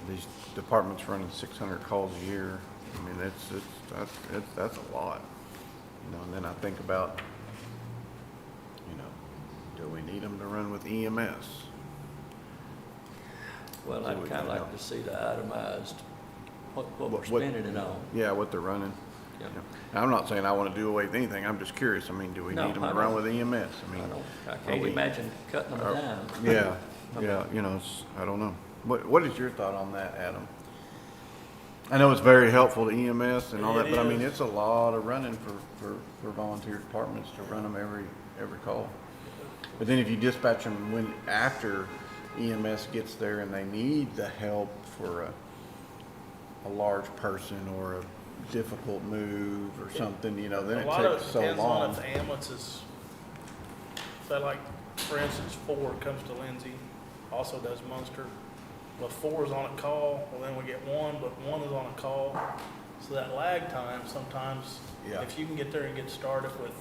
these departments running 600 calls a year. I mean, that's a lot. You know, and then I think about, you know, do we need them to run with EMS? Well, So I'd we kind can of help. like to see the itemized, what we're What- spending it on. Yeah, what they're running. Yeah. Yeah. Now, I'm not saying I want to do away with anything. I'm just curious. I mean, do we No, need them I to run don't. with EMS? I I mean, can't we- imagine cutting them are- down. yeah, yeah, you know, I don't know. What is your thought on that, Adam? I know it's very helpful to EMS and all that, It but I mean, is. it's a lot of running for volunteer departments to run them every call. But then if you dispatch them after EMS gets there and they need the help for a large person or a difficult move or something, you know, then A it lot of takes it so depends on long. if the ambulance is, say like, for instance, 4 comes to Lindsay, also does Munster. Well, 4 is on a call, well, then we get 1, but 1 is on a call. So that lag time, sometimes, Yeah. if you can get there and get started with,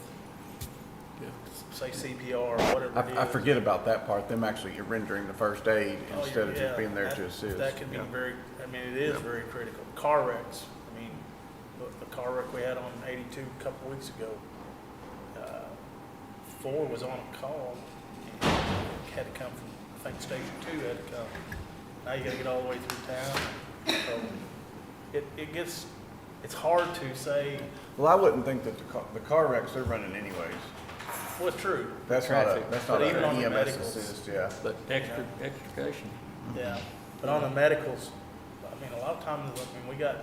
Yeah. say CPR or whatever it is. I forget about that part, them actually rendering the first aid Oh, instead of yeah, just being there that- to assist. That can be Yeah. very, I mean, it is Yeah. very critical. Car wrecks, I mean, the car wreck we had on 82 a couple weeks ago, 4 was on a call, and had to come from, I think, Station 2 had to come. Now you gotta get all the way through town, so it gets, it's hard to say, Well, I wouldn't think that the car wrecks, they're running anyways. well, it's true, That's not Traffic. that's not But even on an the EMS medicals. assist, yeah. But extrication. yeah. But on the medicals, I mean, a lot of times, I mean, we got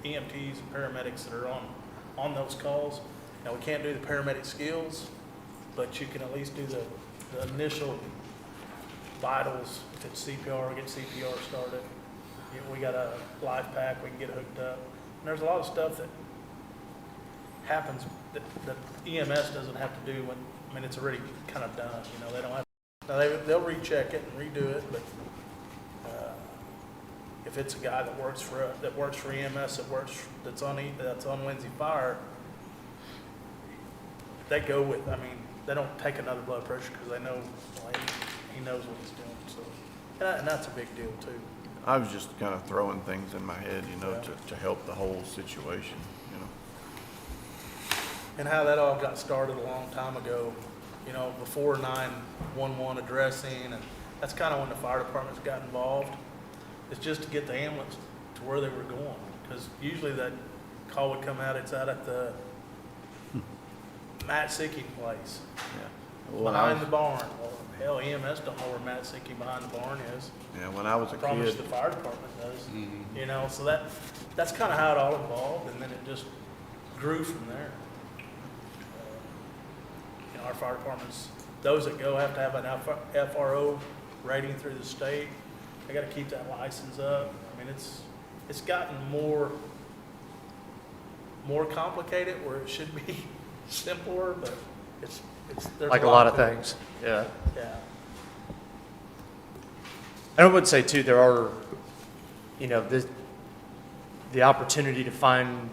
EMTs and paramedics that are on those calls. Now, we can't do the paramedic skills, but you can at least do the initial vitals. If it's CPR, get CPR started. We got a life pack, we can get hooked up. And there's a lot of stuff that happens that EMS doesn't have to do when, I mean, it's already kind of done, you know, they don't have, now they'll recheck it and redo it, but if it's a guy that works for EMS, that's on Lindsay Fire, they go with, I mean, they don't take another blood pressure because they know, well, he knows what he's doing, so, and that's a big deal too. I was just kind of throwing things in my head, you know, Yeah. to help the whole situation, you know. And how that all got started a long time ago, you know, before 911 addressing, and that's kind of when the fire departments got involved. It's just to get the ambulance to where they were going, because usually that call would come out, it's out at the Matt Sicky place, Yeah. When I behind was, the barn. Well, hell, EMS don't know where Matt Sicky behind the barn is. yeah, when I was I a promise kid, the fire department does. You know, so that's kind of how it all evolved, and then it just grew from there. You know, our fire departments, those that go have to have an FRO rating through the state. They got to keep that license up. I mean, it's gotten more complicated where it should be simpler, but it's there's Like a lot of to it. things, yeah. Yeah. And I would say too, there are, you know, the opportunity to find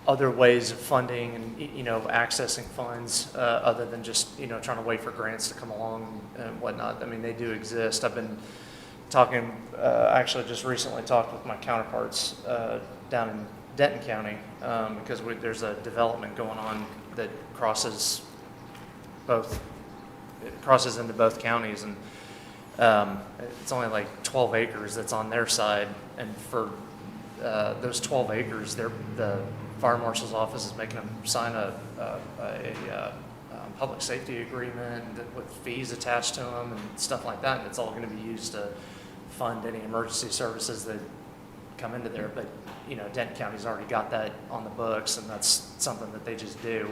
other ways of funding and, you know, accessing funds, other than just, you know, trying to wait for grants to come along and whatnot. I mean, they do exist. I've been talking, actually just recently talked with my counterparts, down in Denton County, because there's a development going on that crosses into both counties, and it's only like 12 acres that's on their side, and for those 12 acres, the fire marshal's office is making them sign a public safety agreement with fees attached to them and stuff like that, and it's all going to be used to fund any emergency services that come into there. But you know, Denton County's already got that on the books, and that's something that they just do.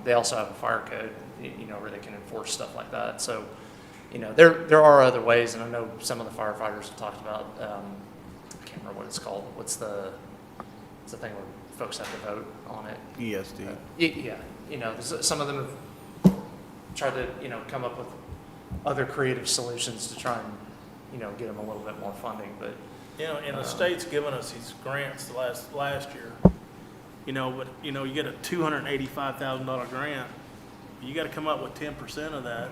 They also have a fire code, you know, where they can enforce stuff like that. So, you know, there are other ways, and I know some of the firefighters have talked about. I can't remember what it's called. What's the thing where folks have to vote on it? ESD. Yeah, you know, some of them have tried to, you know, come up with other creative solutions to try and, you know, get them a little bit more funding. But You know, and the state's given us these grants the last year, but, you get a $285,000 grant, you gotta come up with 10% of that.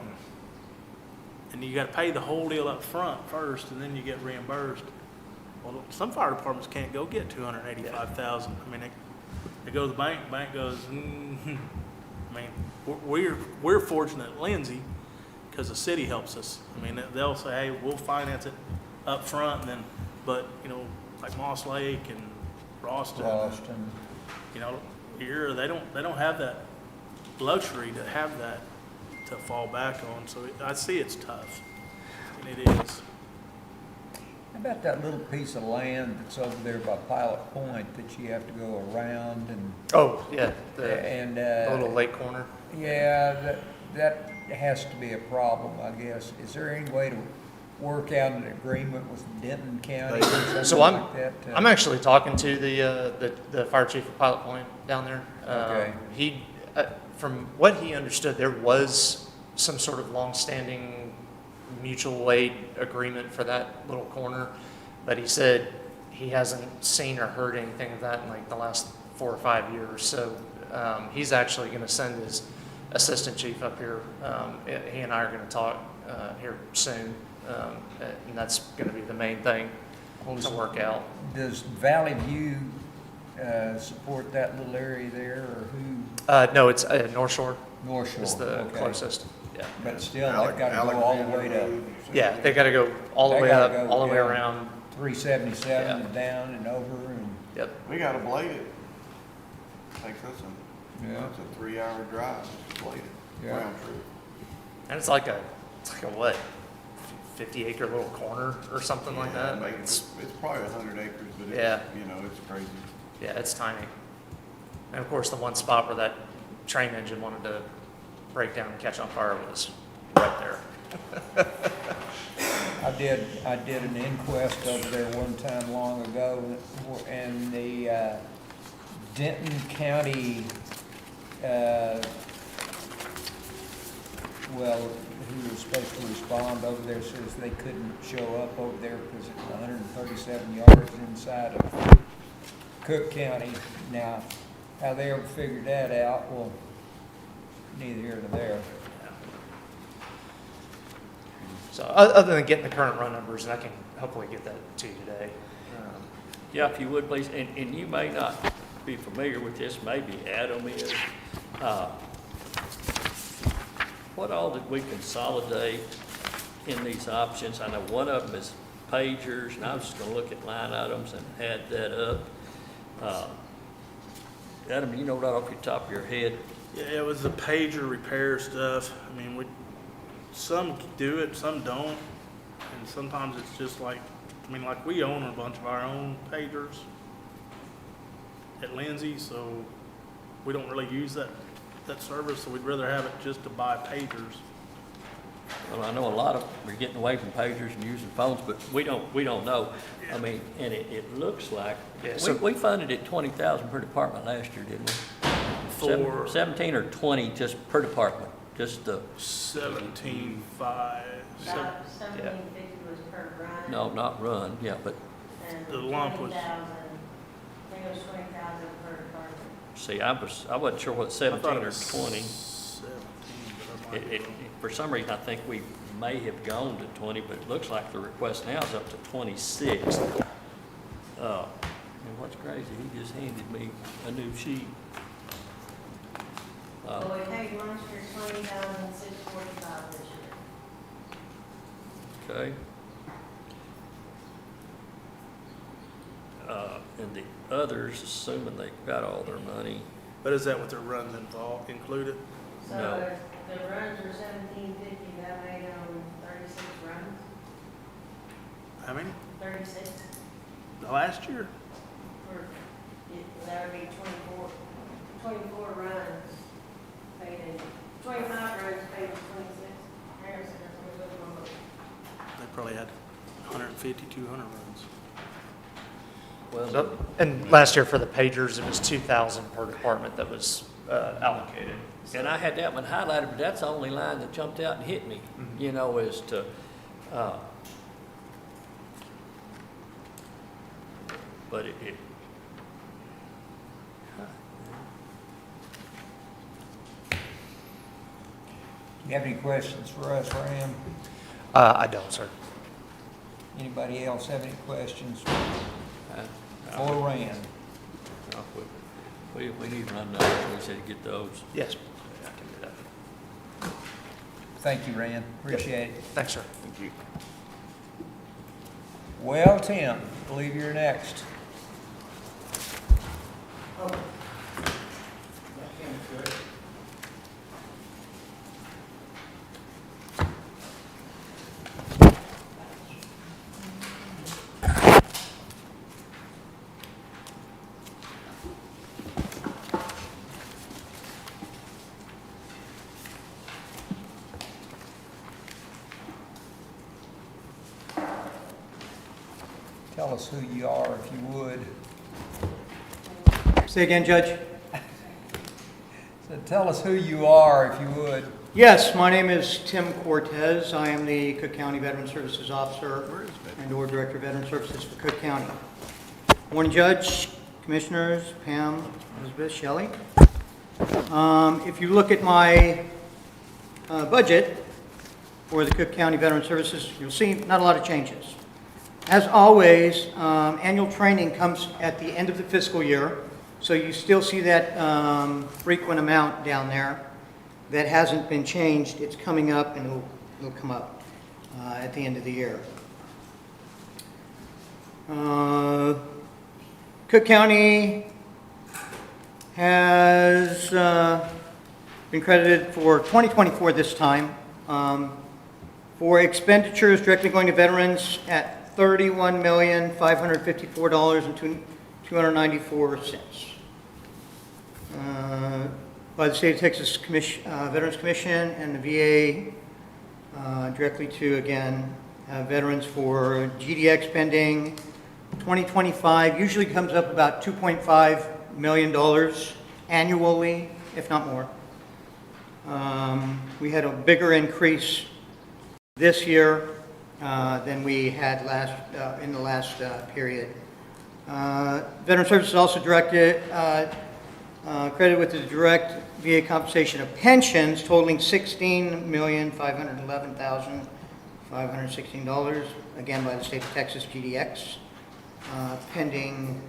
And you gotta pay the whole deal up front first, and then you get reimbursed. Well, some fire departments can't go get 285,000. I mean, they go to the bank goes, I mean, we're fortunate at Lindsay, because the city helps us. I mean, they'll say, hey, we'll finance it up front, and then, but, like Moss Lake and Ralston. Here, they don't have that luxury to have that to fall back on, so I see it's tough, and it is. How about that little piece of land that's over there by Pilot Point that you have to go around and? Oh, yeah, the And, little lake corner. yeah, that has to be a problem, I guess. Is there any way to work out an agreement with Denton County or something So like that? I'm actually talking to the fire chief of Pilot Point down there. Okay. He, from what he understood, there was some sort of longstanding mutual aid agreement for that little corner, but he said he hasn't seen or heard anything of that in like the last 4 or 5 years. So he's actually going to send his assistant chief up here. He and I are going to talk here soon, and that's going to be the main thing to work out. Does Valley View support that little area there, or who? No, it's North Shore North Shore? is the Okay. closest. Yeah. But still, they've got to go all the way to Yeah, they got to go all the They way gotta up, go, all the way yeah. around. 377 Yeah. and down and over and, Yep. We gotta blade it. Takes us Yeah. it's a 3-hour drive, to blade it, Yeah. round trip. And it's like a what, 50-acre little corner or something like Yeah, that. Like it's probably 100 acres, but it's, Yeah. it's crazy. yeah, it's tiny. And of course, the one spot where that train engine wanted to break down and catch on fire was right there. I did an inquest over there one time long ago, and the Denton County, who was supposed to respond over there says they couldn't show up over there because it's 137 yards inside of Cooke County. Now, how they ever figured that out, well, neither here nor there. So other than getting the current run numbers, and I can hopefully get that to you today. Yeah, if you would, please, and you may not be familiar with this, maybe Adam is. What all did we consolidate in these options? I know one of them is pagers, and I was just gonna look at line items and add that up. Adam, you know right off your top of your head? Yeah, it was the pager repair stuff. I mean, some do it, some don't. And sometimes it's just like, like we own a bunch of our own pagers at Lindsay, so we don't really use that service, so we'd rather have it just to buy pagers. Well, I know a lot of, we're getting away from pagers and using phones, but we don't know. I mean, and it looks like, Yeah, so- we funded it 20,000 per department last year, didn't we? For 17 or 20 just per department, just the, 17.5. About 1750 was per run. no, not run, yeah, but And The lump was- 20,000, I think it was 20,000 per department. see, I wasn't sure what I 17 thought it or was 17, 20. but I might be wrong. For some reason, I think we may have gone to 20, but it looks like the request now is up to 26. And what's crazy, he just handed me a new sheet. Well, we paid last year 20,645 this year. Okay. And the others, assuming they've got all their money, But is that what their runs included? So No. if the runs are 1750, that made them 36 runs, How many? 36 Last year? that would be 24 runs paid in, 25 runs paid in 26. Harrison, that's what we're looking for. They probably had 150, 200 runs. well, So, and last year for the pagers, it was 2,000 per department that was allocated. and I had that one highlighted, but that's the only line that jumped out and hit me, as to, but You have any questions for us, Ram? I don't, sir. Anybody else have any questions Uh, for Rand? no, we need to run those, we said get those. Yes, I can do that. Thank you, Rand. Appreciate it. Thanks, sir. Thank you. Well, Tim, I believe you're next. Tell us who you are, if you would. Say again, Judge? So tell us who you are, if you would. Yes, my name is Tim Cortez. I am the Cooke County Veteran Services Officer and/or Director of Veteran Services for Cooke County. Morning, Judge, Commissioners, Pam, Elizabeth, Shelley. If you look at my budget for the Cooke County Veteran Services, you'll see not a lot of changes. As always, annual training comes at the end of the fiscal year, so you still see that frequent amount down there. That hasn't been changed. It's coming up, and it'll come up at the end of the year. Cooke County has been credited for 2024 this time for expenditures directly going to veterans at $31,554,294. By the State of Texas Veterans Commission and the VA directly to, again, veterans for GDX spending. 2025 usually comes up about $2.5 million annually, if not more. We had a bigger increase this year than we had in the last period. Veteran Services also directed credited with the direct VA compensation of pensions totaling $16,511,516, again by the state of Texas GDX, pending.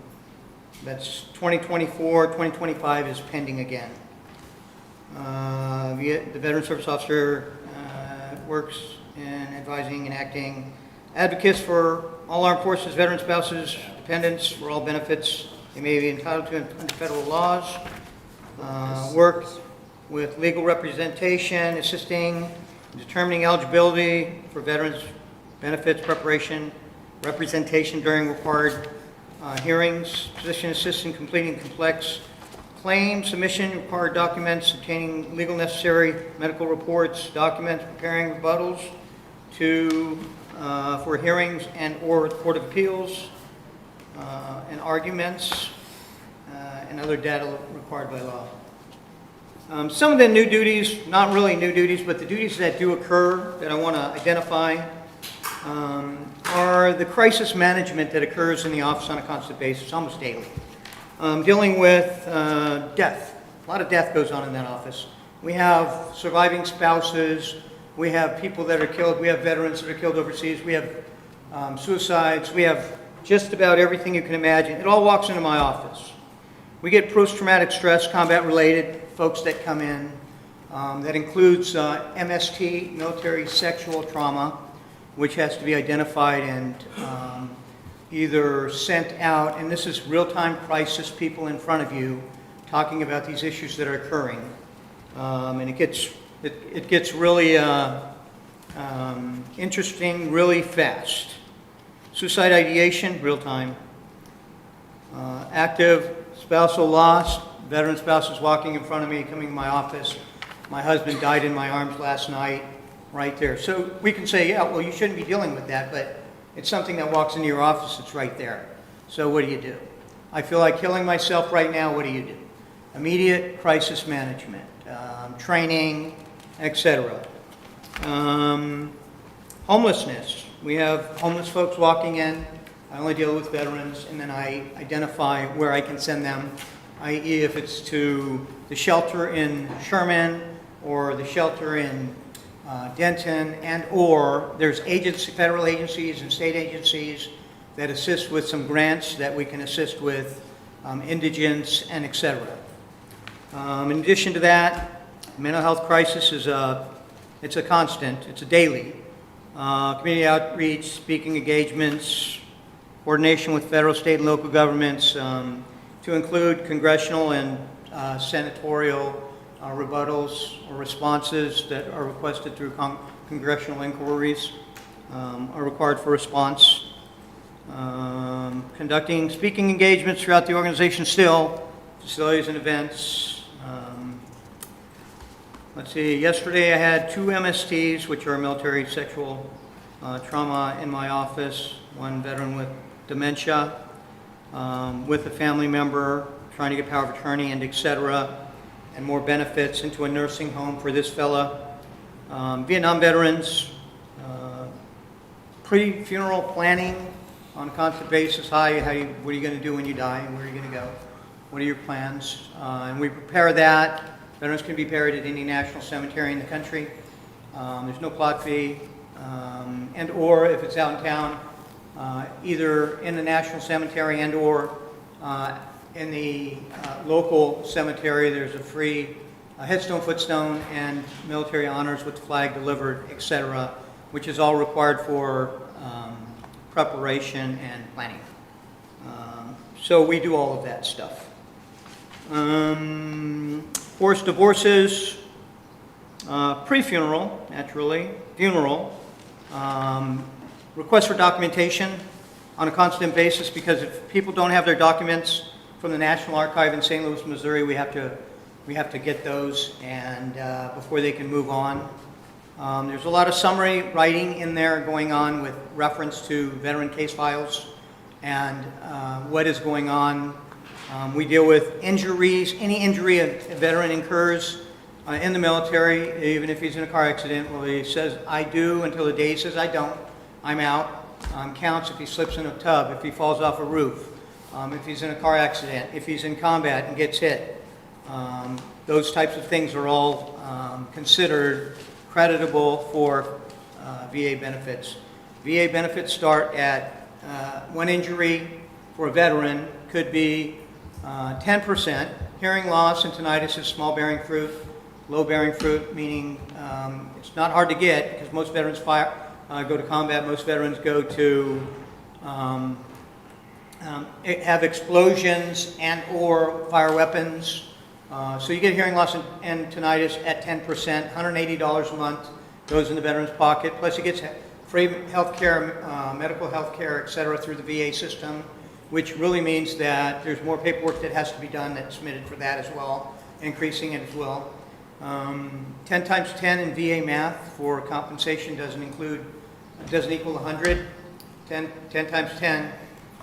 That's 2024, 2025 is pending again. The Veteran Service Officer works in advising and acting advocates for all armed forces, veteran spouses, dependents for all benefits they may be entitled to under federal laws. Work with legal representation, assisting in determining eligibility for veterans benefits, representation during required hearings, physician assistant completing complex claims, submission, required documents, obtaining legal necessary medical reports, documents, preparing rebuttals for hearings and/or Court of Appeals, and arguments, and other data required by law. Some of the new duties, not really new duties, but the duties that do occur that I want to identify are the crisis management that occurs in the office on a constant basis, almost daily. Dealing with death. A lot of death goes on in that office. We have surviving spouses. We have people that are killed. We have veterans that are killed overseas. We have suicides. We have just about everything you can imagine. It all walks into my office. We get post-traumatic stress, combat-related folks that come in. That includes MST, military sexual trauma, which has to be identified and either sent out, and this is real-time crisis people in front of you talking about these issues that are occurring. And it gets really interesting really fast. Suicide ideation, real-time. Active spousal loss, veteran spouses walking in front of me, coming to my office. My husband died in my arms last night, right there. So we can say, yeah, well, you shouldn't be dealing with that, but it's something that walks into your office, it's right there. So what do you do? I feel like killing myself right now, what do you do? Immediate crisis management, training, etc. Homelessness. We have homeless folks walking in. I only deal with veterans, and then I identify where I can send them, i.e. if it's to the shelter in Sherman or the shelter in Denton, and/or there's agency, federal agencies and state agencies that assist with some grants that we can assist with indigents and et cetera. In addition to that, mental health crisis is it's a constant, it's a daily. Community outreach, speaking engagements, coordination with federal, state, and local governments, to include congressional and senatorial rebuttals or responses that are requested through congressional inquiries are required for response. Conducting speaking engagements throughout the organization still, facilities and events. Let's see, yesterday I had 2 MSTs, which are military sexual trauma, in my office. One veteran with dementia, with a family member, trying to get power of attorney and et cetera, and more benefits into a nursing home for this fella. Vietnam veterans, pre-funeral planning on a constant basis. What are you going to do when you die? Where are you going to go? What are your plans? And we prepare that. Veterans can be buried at any national cemetery in the country. There's no plot fee. And or if it's out in town, either in the national cemetery and or in the local cemetery, there's a free headstone, footstone, and military honors with the flag delivered, etc., which is all required for preparation and planning. So we do all of that stuff. Forced divorces, pre-funeral, naturally, funeral, requests for documentation on a constant basis, because if people don't have their documents from the National Archive in St. Louis, Missouri, we have to get those and before they can move on. There's a lot of summary writing in there going on with reference to veteran case files and what is going on. We deal with injuries, any injury a veteran incurs in the military, even if he's in a car accident. Well, he says, I do, until the day he says, I don't, I'm out. Counts if he slips in a tub, if he falls off a roof, if he's in a car accident, if he's in combat and gets hit. Those types of things are all considered creditable for VA benefits. VA benefits start at one injury for a veteran could be 10%. Hearing loss and tinnitus is small bearing fruit. Low bearing fruit, meaning it's not hard to get, because most veterans go to combat. Most veterans go to have explosions and or fire weapons. So you get hearing loss and tinnitus at 10%, $180 a month goes in the veteran's pocket. Plus he gets free health care, medical health care, et cetera, through the VA system, which really means that there's more paperwork that has to be done that's submitted for that as well, increasing it as well. 10 times 10 in VA math for compensation doesn't equal 100. 10 times 10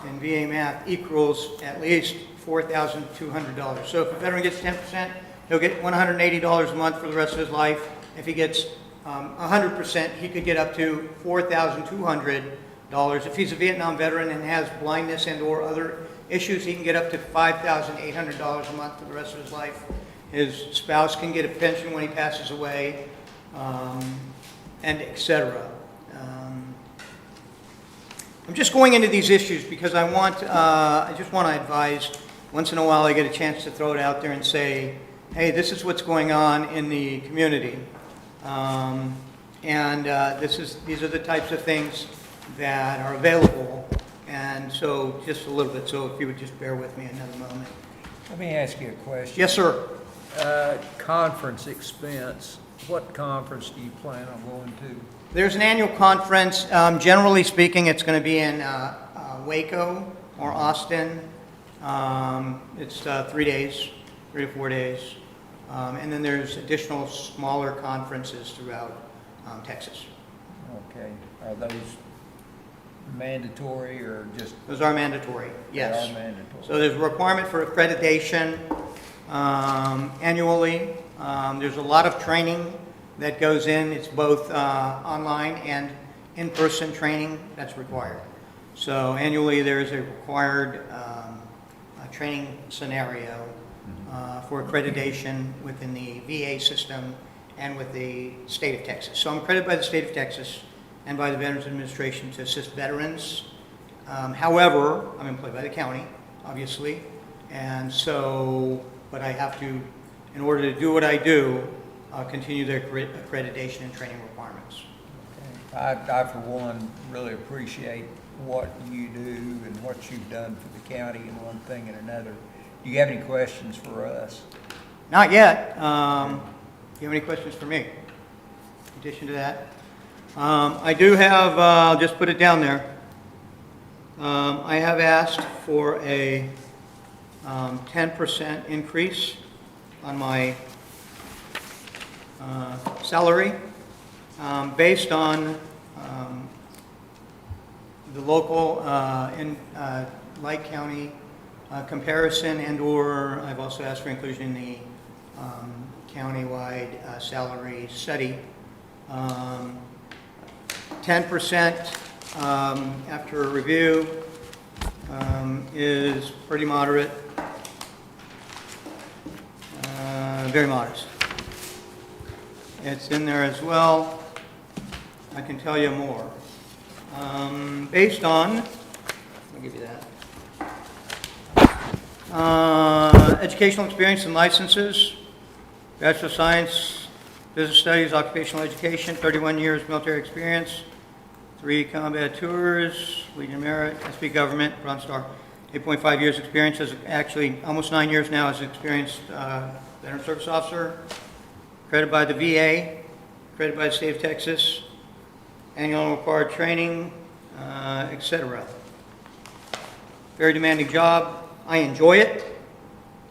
in VA math equals at least $4,200. So if a veteran gets 10%, he'll get $180 a month for the rest of his life. If he gets 100%, he could get up to $4,200. If he's a Vietnam veteran and has blindness and or other issues, he can get up to $5,800 a month for the rest of his life. His spouse can get a pension when he passes away, and etc. I'm just going into these issues because I just want to advise. Once in a while I get a chance to throw it out there and say, hey, this is what's going on in the community. These are the types of things that are available. And so just a little bit, so if you would just bear with me another moment. Let me ask you a question. Yes, sir. Conference expense, what conference do you plan on going to? There's an annual conference. Generally speaking, it's going to be in Waco or Austin. It's 3 days, 3 to 4 days. And then there's additional smaller conferences throughout Texas. Okay. Are those mandatory or just? Those are mandatory, yes. They are mandatory. So there's a requirement for accreditation annually. There's a lot of training that goes in. It's both online and in-person training that's required. So annually there's a required training scenario for accreditation within the VA system and with the state of Texas. So I'm accredited by the state of Texas and by the Veterans Administration to assist veterans. However, I'm employed by the county, obviously, and so, but I have to, in order to do what I do, continue the accreditation and training requirements. I, for one, really appreciate what you do and what you've done for the county and one thing and another. Do you have any questions for us? Not yet. Do you have any questions for me? In addition to that? I do have, I'll just put it down there. I have asked for a 10% increase on my salary based on the local in Lake County comparison, and/or I've also asked for inclusion in the countywide salary study. 10% after a review is pretty moderate, very modest. It's in there as well. I can tell you more. Based on, I'll give you that. Educational experience and licenses, Bachelor of Science, Business Studies, Occupational Education, 31 years military experience, 3 combat tours, Legion of Merit, SB Government, Bronze Star, 8.5 years experience, as actually almost 9 years now as an experienced veteran service officer, accredited by the VA, accredited by the state of Texas, annual required training, etc. Very demanding job. I enjoy it.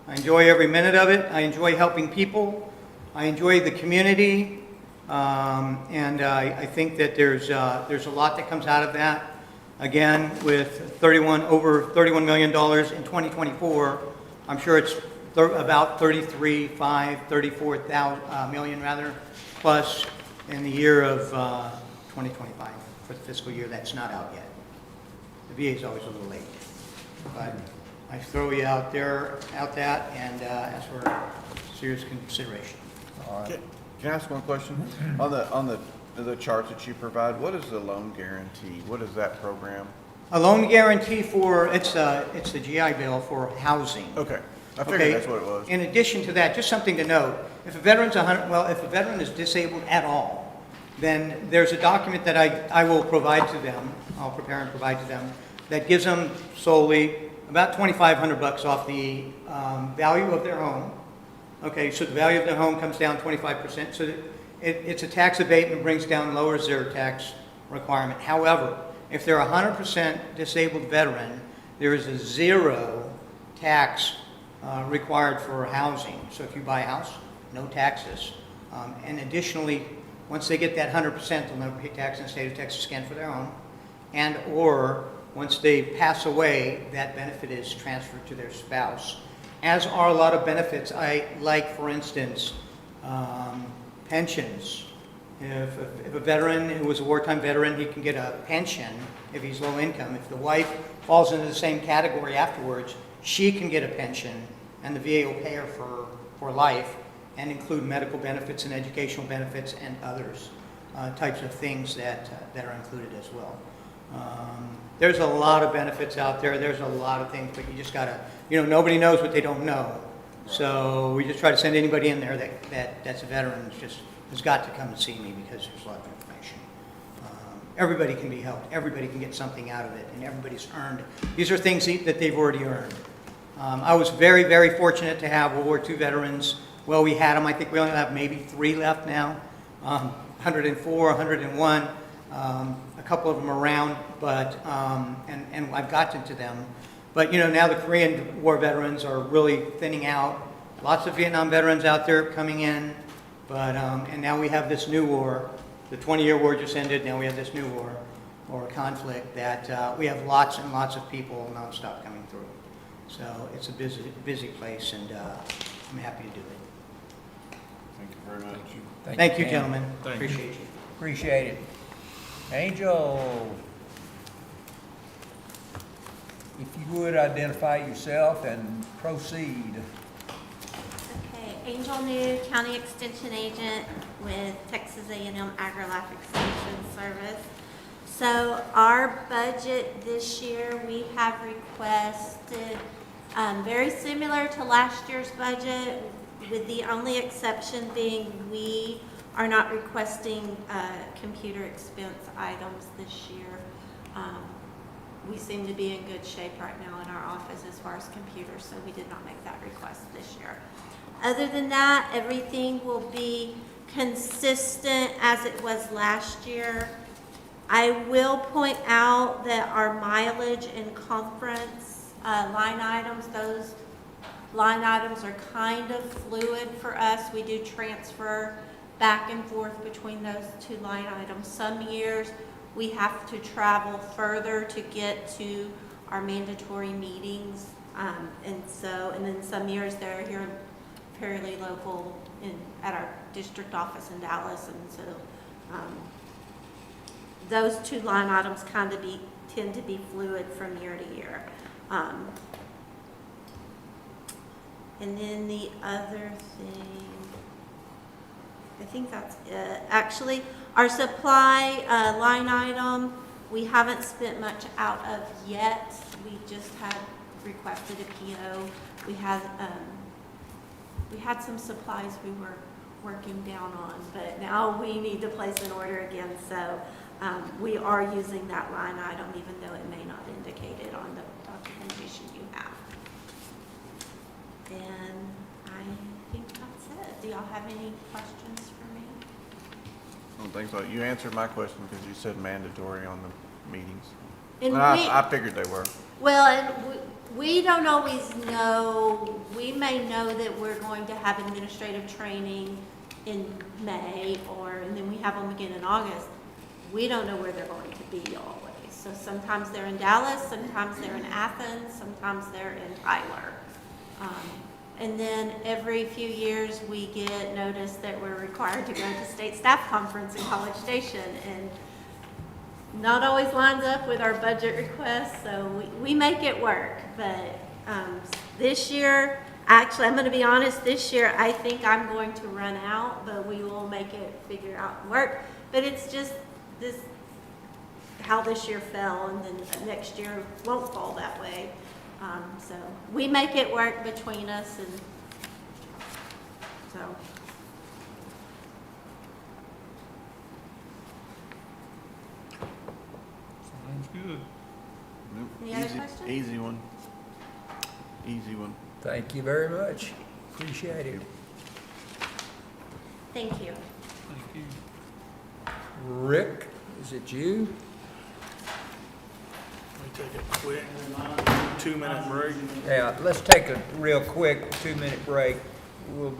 I enjoy every minute of it. I enjoy helping people. I enjoy the community. And I think that there's a lot that comes out of that. Again, with over $31 million in 2024, I'm sure it's about 34 million rather, plus in the year of 2025 for the fiscal year that's not out yet. The VA is always a little late, but I throw you out that and ask for serious consideration. All right. Can I ask one question? On the charts that you provide, what is the loan guarantee? What is that program? A loan guarantee for, it's the GI Bill for housing. Okay, I figured that's what it was. In addition to that, just something to note, if a veteran is disabled at all, then there's a document that I will provide to them, I'll prepare and provide to them, that gives them solely about $2,500 off the value of their home. Okay, so the value of their home comes down 25%, so that it's a tax abatement, brings down, lowers their tax requirement. However, if they're a 100% disabled veteran, there is a 0 tax required for housing. So if you buy a house, no taxes. And additionally, once they get that 100%, they'll never pay tax in the state of Texas again for their own. And or once they pass away, that benefit is transferred to their spouse. As are a lot of benefits. For instance, pensions. If a veteran who was a wartime veteran, he can get a pension if he's low income. If the wife falls into the same category afterwards, she can get a pension, and the VA will pay her for life and include medical benefits and educational benefits and others types of things that are included as well. There's a lot of benefits out there. There's a lot of things, but you just gotta, nobody knows what they don't know. So we just try to send anybody in there that's a veteran has got to come and see me, because there's a lot of information. Everybody can be helped. Everybody can get something out of it, and everybody's earned. These are things that they've already earned. I was very, very fortunate to have World War II veterans. Well, we had them. I think we only have maybe 3 left now. 104, 101. A couple of them around, but and I've gotten to them. But now the Korean War veterans are really thinning out. Lots of Vietnam veterans out there coming in, but and now we have this new war. The 20-year war just ended. Now we have this new war or conflict that we have lots and lots of people nonstop coming through. So it's a busy place, and I'm happy to do it. Thank you very much. Thank you, Ken. gentlemen. Thank you. Appreciate you. Appreciate it. Angel, if you would identify yourself and proceed. Okay, Angel New, County Extension Agent with Texas A&M AgriLife Extension Service. So our budget this year, we have requested, very similar to last year's budget, with the only exception being we are not requesting computer expense items this year. We seem to be in good shape right now in our office as far as computers, so we did not make that request this year. Other than that, everything will be consistent as it was last year. I will point out that our mileage and conference line items, those line items are kind of fluid for us. We do transfer back and forth between those two line items. Some years we have to travel further to get to our mandatory meetings. And then some years they're here fairly local at our district office in Dallas. And so those two line items tend to be fluid from year to year. And then the other thing, I think that's it. Actually, our supply line item, we haven't spent much out of yet. We just had requested a PO. We had some supplies we were working down on, but now we need to place an order again. So we are using that line item, even though it may not indicate it on the documentation you have. And I think that's it. Do y'all have any questions for me? I don't think so. You answered my question because you said mandatory on the meetings. And I figured they were. well, and we don't always know. We may know that we're going to have administrative training in May, and then we have them again in August. We don't know where they're going to be always. So sometimes they're in Dallas, sometimes they're in Athens, sometimes they're in Tyler. And then every few years we get notice that we're required to go to state staff conference in College Station, and not always lines up with our budget requests, so we make it work. But this year, actually, I'm going to be honest, this year I think I'm going to run out, but we will make it figure out and work. But it's just how this year fell, and then next year won't fall that way. So we make it work between us, and so. Sounds good. Nope. Any other questions? Easy one. Easy one. Thank you very much. Appreciate it. Thank you. Thank you. Rick, is it you? Let me take a quick 2-minute break. Yeah, let's take a real quick 2-minute break. We'll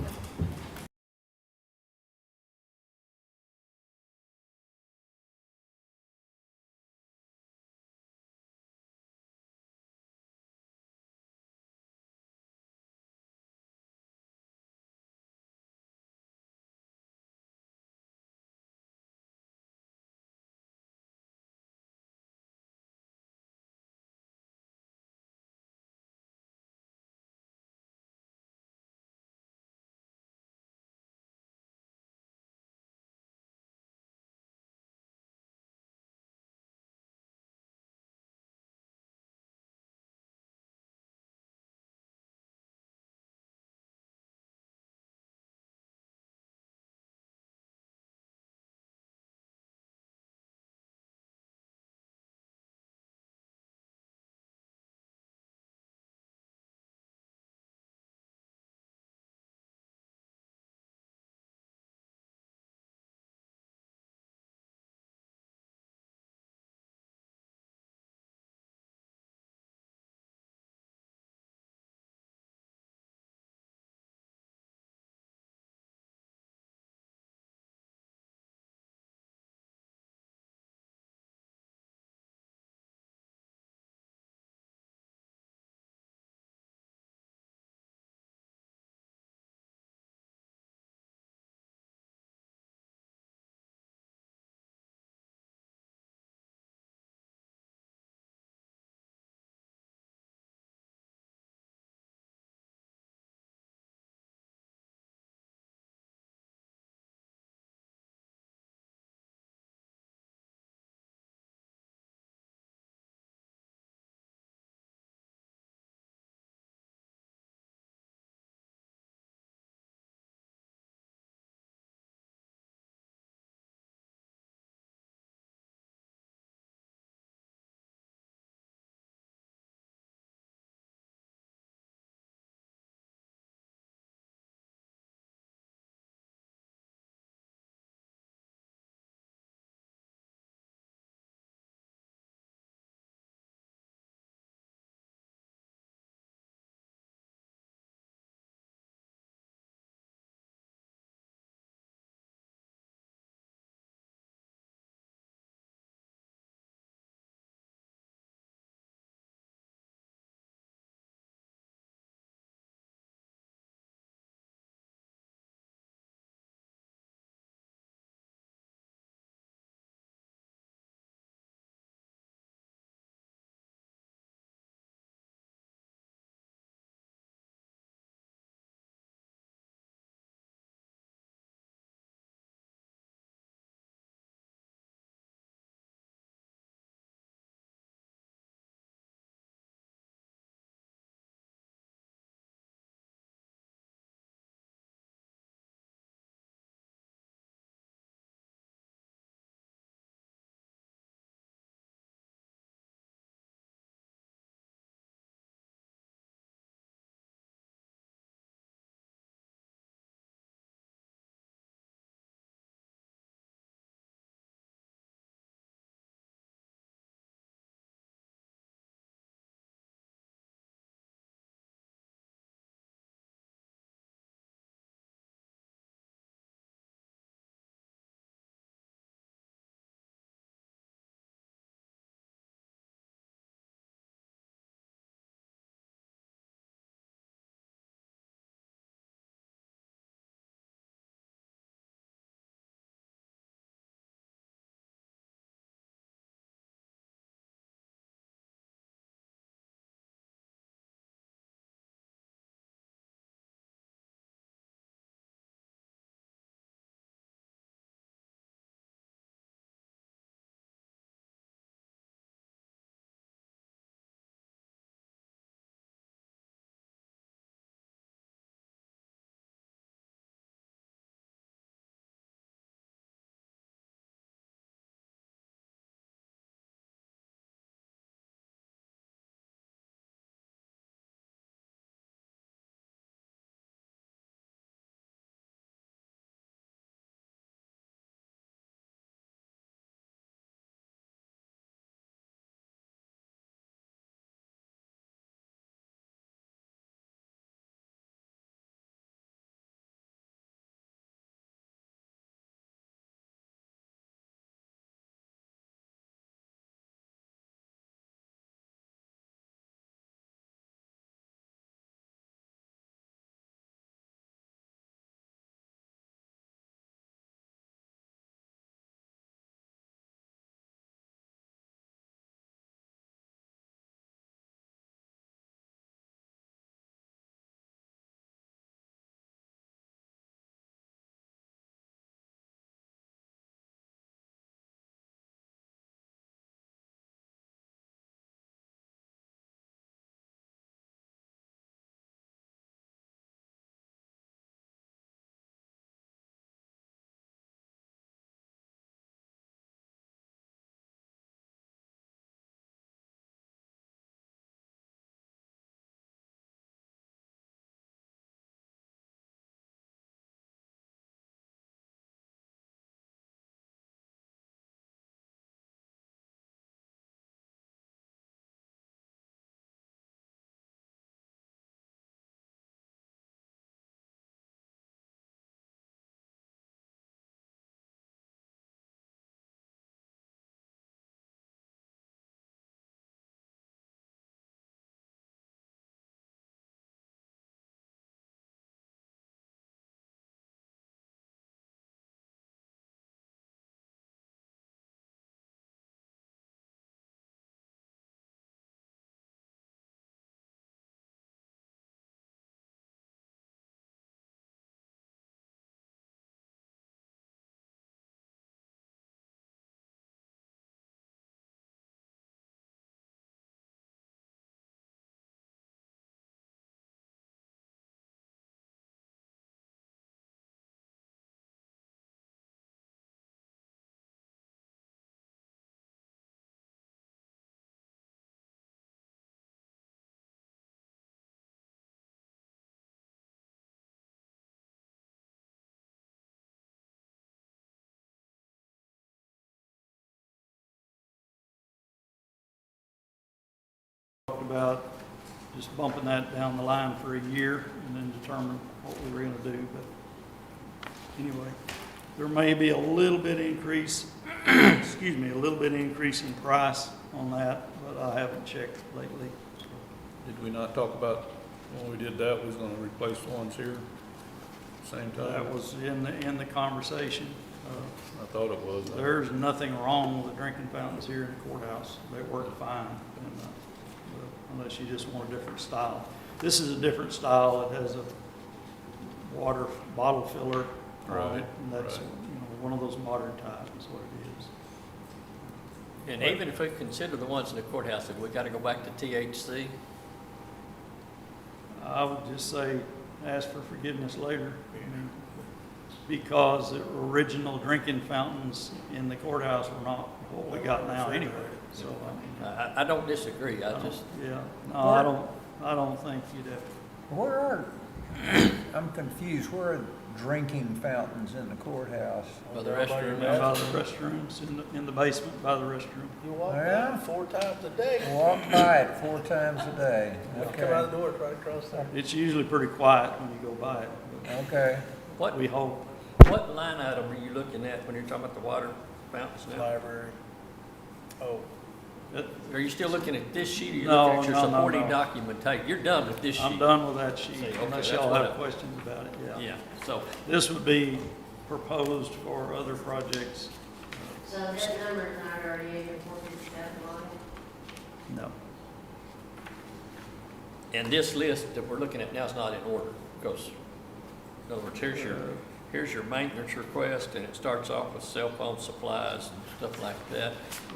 about just bumping that down the line for a year and then determine what we were gonna do, but anyway, there may be a little bit increase, excuse me, a little bit increase in price on that, but I haven't checked lately. Did we not talk about, when we did that, we was gonna replace the ones here, same time? That was in the conversation. I thought it was. There's nothing wrong with the drinking fountains here in the courthouse. They work fine, and, unless you just want a different style. This is a different style. It has a water bottle filler on it, and that's, Right. one of those modern types is what it is. And even if we consider the ones in the courthouse, have we got to go back to THC? I would just say, ask for forgiveness later. I mean, because the original drinking fountains in the courthouse were not what we got now anyway. So, I mean, I don't disagree, I just, yeah, no, I don't think you'd have to. Where are, I'm confused, where are drinking fountains in the courthouse? by the restroom. By the restrooms, in the basement by the restroom. You walk Yeah. by 4 times a day. Walk by it 4 times a day. Come out Okay, the door, it's right across there. It's usually pretty quiet when you go by it, okay. What, but we hope. what line item are you looking at when you're talking about the water fountains now? Library. Oh, Are you still looking at this sheet, or you're No, looking at your no, no, supporting no. documentation? You're done with this sheet? I'm done with that sheet, See, okay, unless that's y'all what have I- questions about it, yeah. Yeah, so, This would be proposed for other projects, So that number's not already in your 457 line? no. and this list that we're looking at now is not in order, because, in other words, here's your maintenance request, and it starts off with cell phone supplies and stuff like that.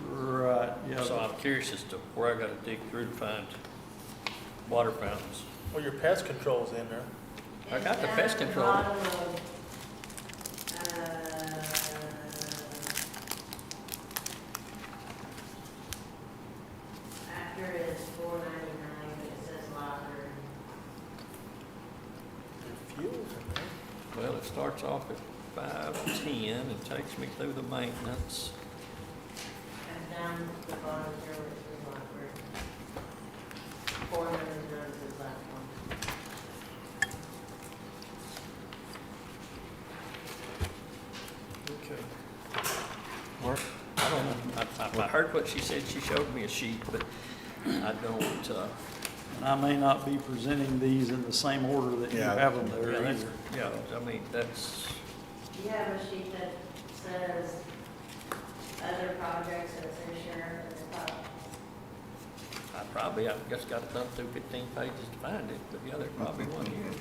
Right, yeah. So I'm curious as to where I gotta dig through to find water fountains. well, your pest control's in there. I got the It's pest down at control. bottom of, after it's $4.99, it says library. Your fuel's in there. Well, it starts off at 510 and takes me through the maintenance. And down at the bottom here where it says library. 499 is the last one. Okay. I don't know, I heard what she said, she showed me a sheet, but I don't, And I may not be presenting these in the same order that you Yeah. have them there yeah, that's, either. yeah, I mean, that's, You have a sheet that says other projects and it says sheriff at the top. I've just got to thumb through 15 pages to find it, but yeah, there's probably one here.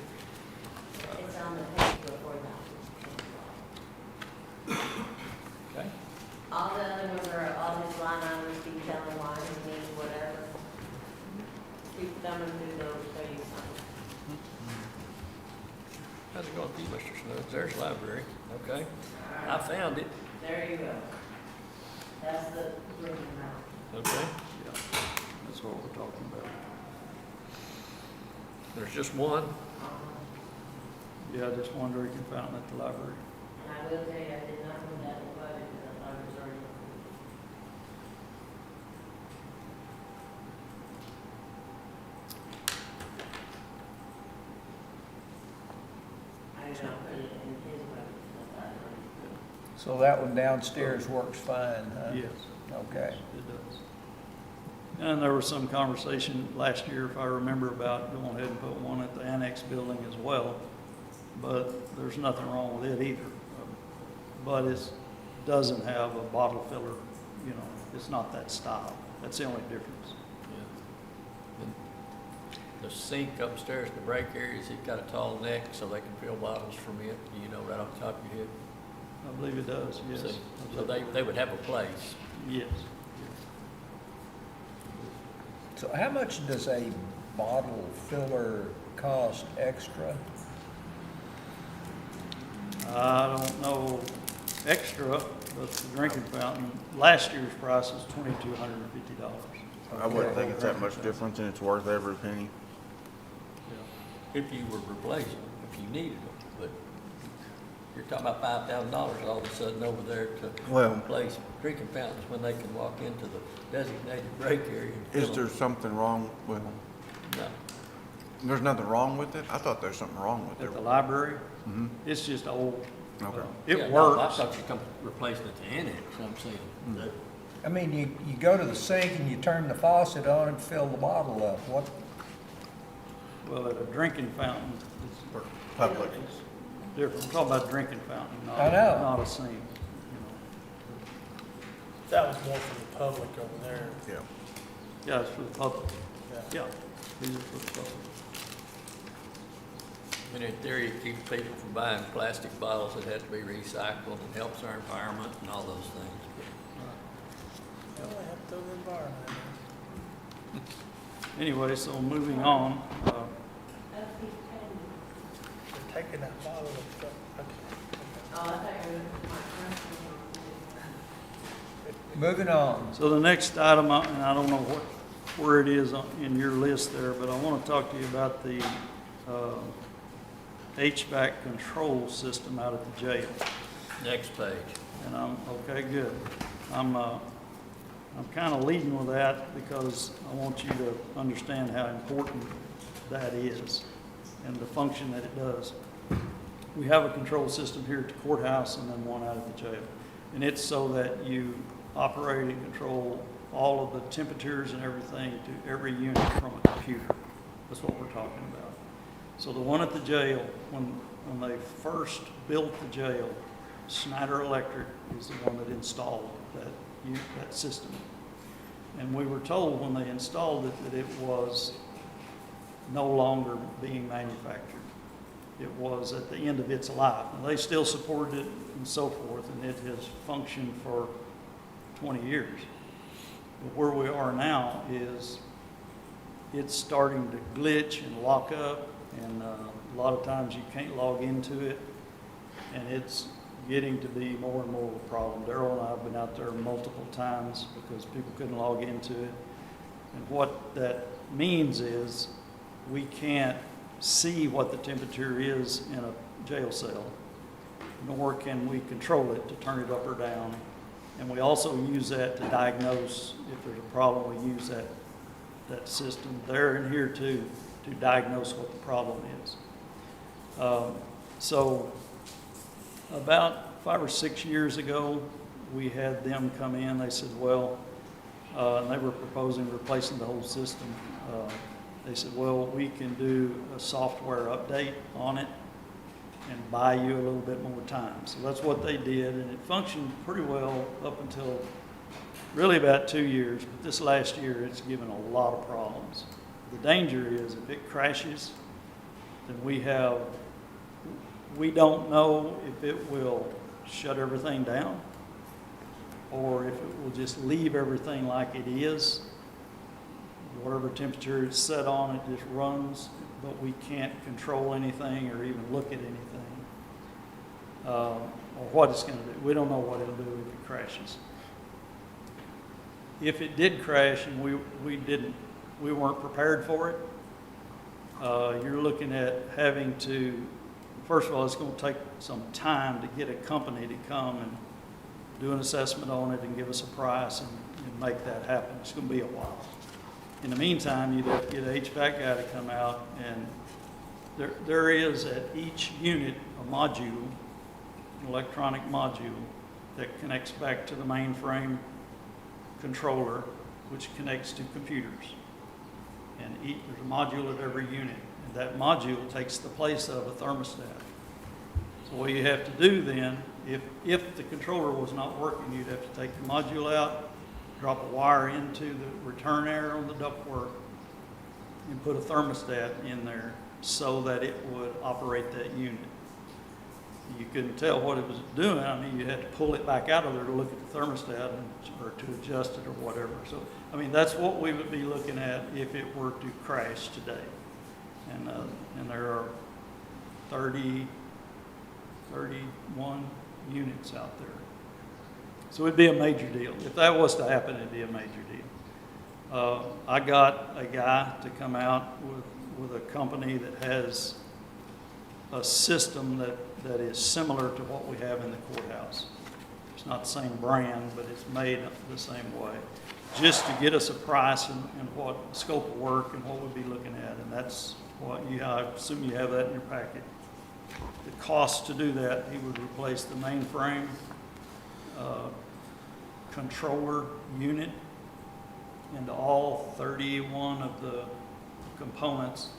It's on the page before that. Okay, All the other ones are, all these line items, detailing why it means whatever. Keep thumbing through those, so you something. how's it going with you, Mr. Snoods? There's library, okay. I found it, There you go. That's the drinking amount. okay. Yeah, that's what we're talking about. There's just one. Yeah, just one drinking fountain at the library. And I will tell you, I did not put that in the budget because I thought it was already. I did not put it in his budget because I thought it already. So that one downstairs works fine, huh? Yes, Okay. it does. And there was some conversation last year, if I remember, about going ahead and put one at the annex building as well, but there's nothing wrong with it either. But it doesn't have a bottle filler, it's not that style. That's the only difference. Yeah. The sink upstairs in the break areas, it's got a tall neck so they can fill bottles from it, you know, right off the top of your head. I believe it does, yes. See, so they would have a place. Yes. So how much does a bottle filler cost extra? I don't know extra, but the drinking fountain, last year's price was $2,250. I wouldn't think it's that much difference, and it's worth every penny. If you were replacing, if you needed them, but you're talking about $5,000 all of a sudden over there to Well- replace drinking fountains when they can walk into the designated break area. and fill Is there them. something wrong with, No. there's nothing wrong with it? I thought there's something wrong with At it. the library, Mhm. it's just old. Okay. Yeah, It no, I works. thought you come replacing it to annex, I'm saying. that- I mean, you go to the sink and you turn the faucet on and fill the bottle up. What, Well, at a drinking fountain, For public. it's different. I'm talking about a drinking fountain, I know. not a sink. That was more for the public over there. Yeah. Yeah, it's for the public. Yeah. Yeah, these are for the public. And in theory, it keeps people from buying plastic bottles that have to be recycled and helps our environment and all those things. Well, they have to throw the environment in there. Anyway, so moving on, They're taking that bottle of stuff. Okay. Oh, I thought you were. moving on. so the next item, and I don't know where it is in your list there, but I want to talk to you about the HVAC control system out at the jail. Next page. And okay, good. I'm kind of leading with that because I want you to understand how important that is and the function that it does. We have a control system here at the courthouse and then one out at the jail. And it's so that you operate and control all of the temperatures and everything to every unit from a computer. That's what we're talking about. So the one at the jail, when they first built the jail, Snyder Electric is the one that installed that system. And we were told when they installed it that it was no longer being manufactured. It was at the end of its life. And they still supported it and so forth, and it has functioned for 20 years. But where we are now is it's starting to glitch and lock up, and a lot of times you can't log into it, and it's getting to be more and more of a problem. Daryl and I have been out there multiple times because people couldn't log into it. And what that means is we can't see what the temperature is in a jail cell, nor can we control it to turn it up or down. And we also use that to diagnose if there's a problem. We use that system there and here too to diagnose what the problem is. So about 5 or 6 years ago, we had them come in. They said, well, and they were proposing replacing the whole system. They said, well, we can do a software update on it and buy you a little bit more time. So that's what they did, and it functioned pretty well up until really about 2 years. But this last year, it's given a lot of problems. The danger is if it crashes, then we don't know if it will shut everything down or if it will just leave everything like it is. Whatever temperature it's set on, it just runs, but we can't control anything or even look at anything, or what it's going to do. We don't know what it'll do if it crashes. If it did crash and we weren't prepared for it, you're looking at having to, first of all, it's going to take some time to get a company to come and do an assessment on it and give us a price and make that happen. It's going to be a while. In the meantime, you'd have to get an HVAC guy to come out, and there is at each unit a module, an electronic module that connects back to the mainframe controller, which connects to computers. And there's a module at every unit, and that module takes the place of a thermostat. So what you have to do then, if the controller was not working, you'd have to take the module out, drop a wire into the return air on the ductwork, and put a thermostat in there so that it would operate that unit. You couldn't tell what it was doing. I mean, you had to pull it back out of there to look at the thermostat or to adjust it or whatever. So, I mean, that's what we would be looking at if it were to crash today. And there are 31 units out there. So it'd be a major deal. If that was to happen, it'd be a major deal. I got a guy to come out with a company that has a system that is similar to what we have in the courthouse. It's not the same brand, but it's made the same way, just to get us a price and what scope of work and what we'd be looking at. And that's what I assume you have that in your packet. The cost to do that, he would replace the mainframe, controller unit, and all 31 of the components.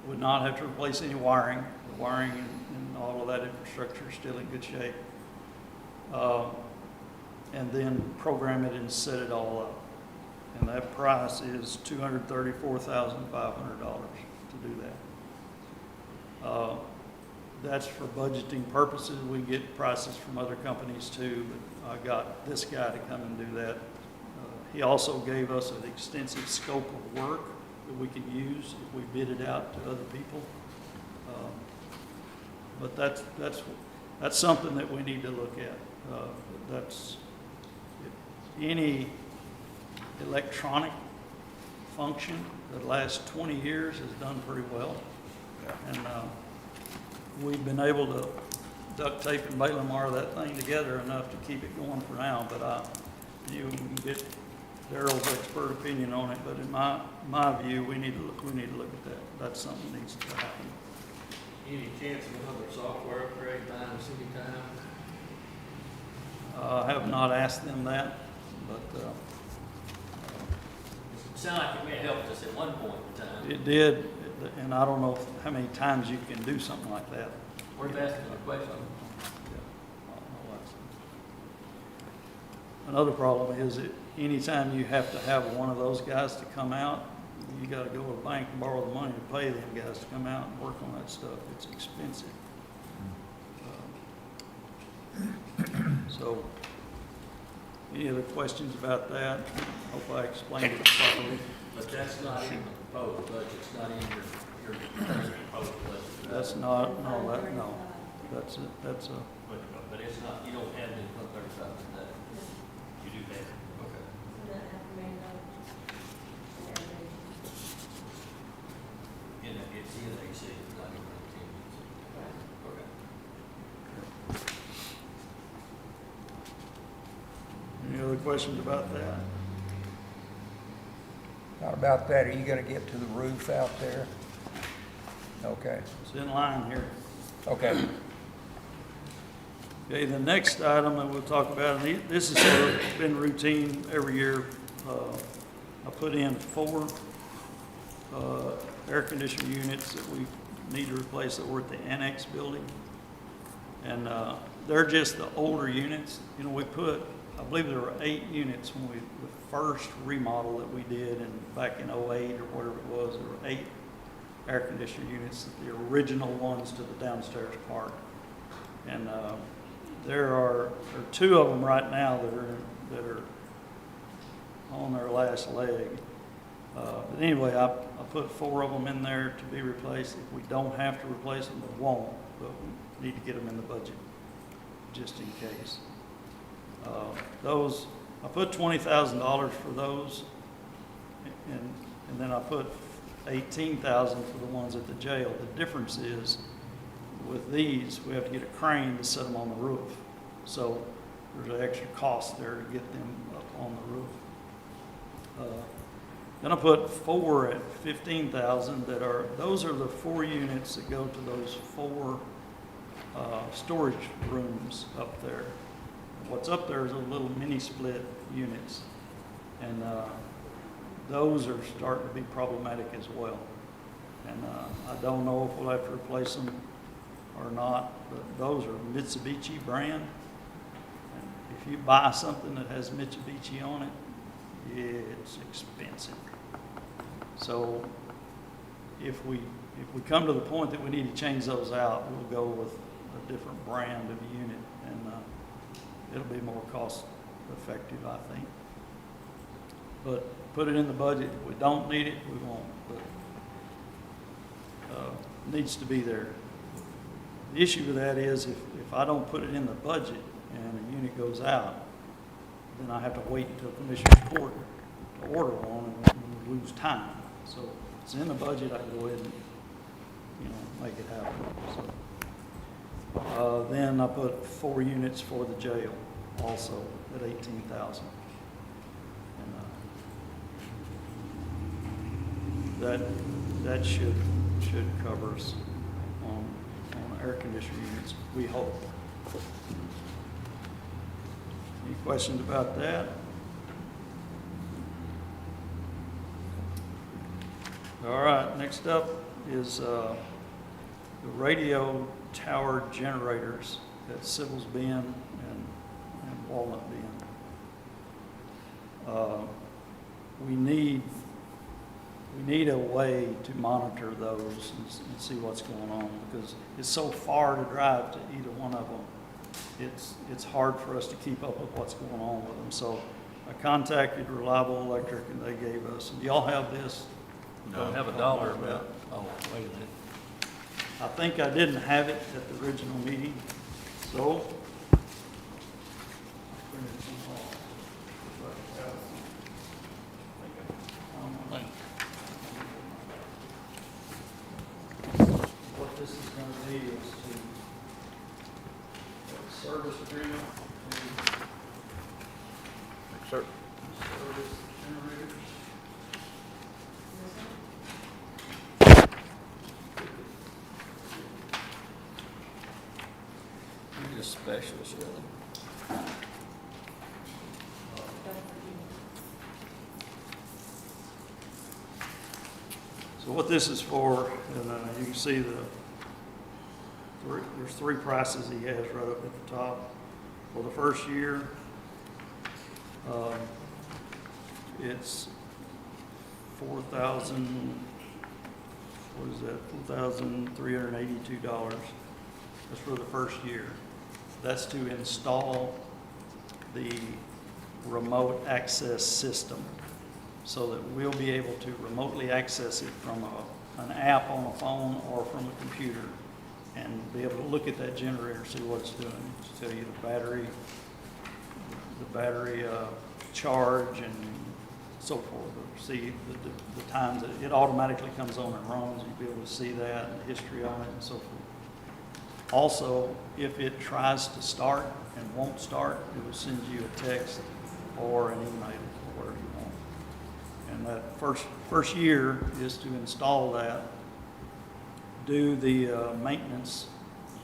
Would not have to replace any wiring. The wiring and all of that infrastructure is still in good shape. And then program it and set it all up. And that price is $234,500 to do that. That's for budgeting purposes. We get prices from other companies too, but I got this guy to come and do that. He also gave us an extensive scope of work that we could use if we bid it out to other people. But that's something that we need to look at. That's any electronic function that the last 20 years has done pretty well. And we've been able to duct tape and baling wire that thing together enough to keep it going for now. But you can get Daryl's expert opinion on it. But in my view, we need to look at that. That's something that needs to happen. Any chance of another software upgrade by the city time? I have not asked them that, but It sounded like it may have helped us at one point in time. it did. And I don't know how many times you can do something like that. Worth asking the question. Another problem is that anytime you have to have one of those guys to come out, you gotta go to the bank and borrow the money to pay them guys to come out and work on that stuff. It's expensive. So, any other questions about that? Hope I explained it properly. But that's not in the proposed budget, it's not in your current proposed budget. That's not, no, that's a, But it's not, you don't have any fund 35 today. You do have, okay. It's in AC, not in contingency. Okay. any other questions about that? How about that? Are you gonna get to the roof out there? Okay, It's in line here. okay. Okay, the next item that we'll talk about, and this has sort of been routine every year. I put in 4 air conditioner units that we need to replace that were at the annex building. And they're just the older units. You know, I believe there were 8 units when the first remodel that we did back in '08 or whatever it was. There were 8 air conditioner units, the original ones to the downstairs part. And there are 2 of them right now that are on their last leg. But anyway, I put 4 of them in there to be replaced. If we don't have to replace them, we won't, but we need to get them in the budget just in case. Those, I put $20,000 for those, and then I put $18,000 for the ones at the jail. The difference is, with these, we have to get a crane to set them on the roof. So there's an extra cost there to get them up on the roof. Then I put 4 at $15,000 those are the 4 units that go to those 4 storage rooms up there. What's up there is a little mini split units. And those are starting to be problematic as well. And I don't know if we'll have to replace them or not, but those are Mitsubishi brand. And if you buy something that has Mitsubishi on it, it's expensive. So if we come to the point that we need to change those out, we'll go with a different brand of unit, and it'll be more cost effective, I think. But put it in the budget. If we don't need it, we won't. But needs to be there. The issue with that is if I don't put it in the budget and a unit goes out, then I have to wait until Commissioner's Court to order one, and we lose time. So if it's in the budget, I can go ahead and, make it happen. So Then I put 4 units for the jail also at 18,000. And that should cover us on air conditioner units, we hope. Any questions about that? All right, next up is the radio tower generators at Sybil's Bend and Walnut Bend. We need a way to monitor those and see what's going on, because it's so far to drive to either one of them. It's hard for us to keep up with what's going on with them. So I contacted Reliable Electric and they gave us, and do y'all have this? Don't have a dollar amount. Oh, wait a minute. I think I didn't have it at the original meeting, so. What this is going to be is to service agreement between service generators. You're just specialist, really. So what this is for, and you can see there's 3 prices he has right up at the top. For the first year, it's $4,382. That's for the first year. That's to install the remote access system, so that we'll be able to remotely access it from an app on a phone or from a computer, and be able to look at that generator, see what it's doing, tell you the battery charge and so forth. See the times that it automatically comes on and runs, you'll be able to see that and the history on it and so forth. Also, if it tries to start and won't start, it will send you a text or an email or whatever you want. And that first year is to install that, do the maintenance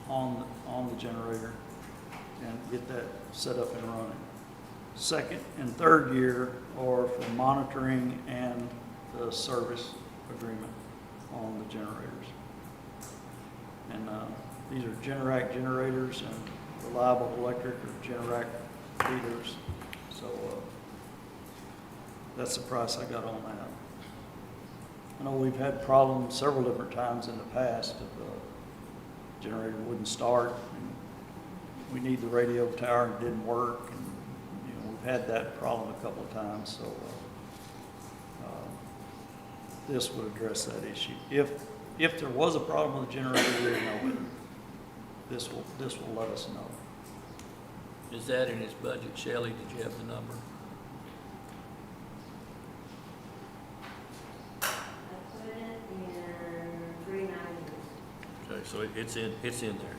on the generator, and get that set up and running. Second and third year are for monitoring and the service agreement on the generators. And these are Generac generators, and Reliable Electric or Generac feeders. So that's the price I got on that. I know we've had problems several different times in the past if the generator wouldn't start, and we need the radio tower and it didn't work, and we've had that problem a couple of times. So this would address that issue. If there was a problem with the generator, we would know it. This will let us know. Is that in his budget, Shelley? Did you have the number? I put it in 390. Okay, so it's in there.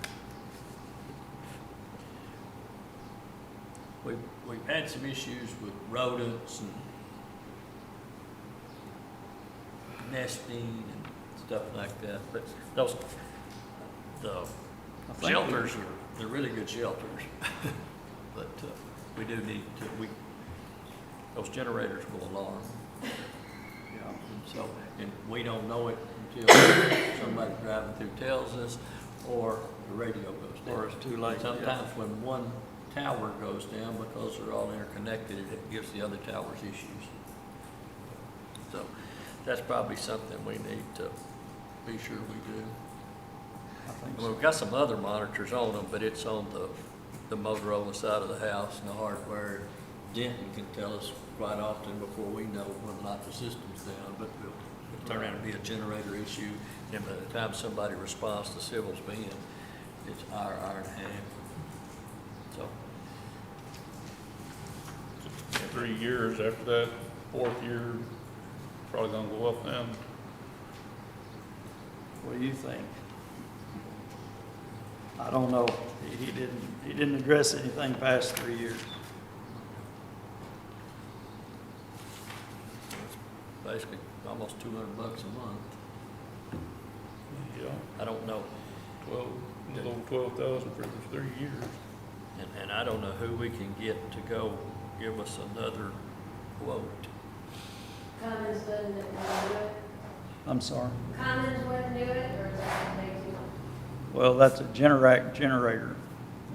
We've had some issues with rodents and nesting and stuff like that, but the shelters they're really good shelters. But we do need to, those generators will alarm. Yeah. And we don't know it until somebody driving through tells us, or the radio goes down. Or it's too late, And sometimes when one tower goes down, because they're all interconnected, it gives the other towers issues. So that's probably something we need to be sure we do. I think Well, so. we've got some other monitors on them, but it's on the Motorola side of the house and the hardware. Denton can tell us quite often before we know whether or not the system's down, but it'll turn out to be a generator issue. And by the time somebody responds to Sybil's Bend, it's hour and a half. So, 3 years after that, 4th year, probably gonna go up then. What do you think? I don't know. He didn't address anything past 3 years. Basically, almost $200 a month. Yeah, I don't know. 12, a little over 12,000 for the 3 years. And I don't know who we can get to go give us another quote. Cummins doesn't do it? I'm sorry. Cummins wouldn't do it, or is that way too much? Well, that's a Generac generator.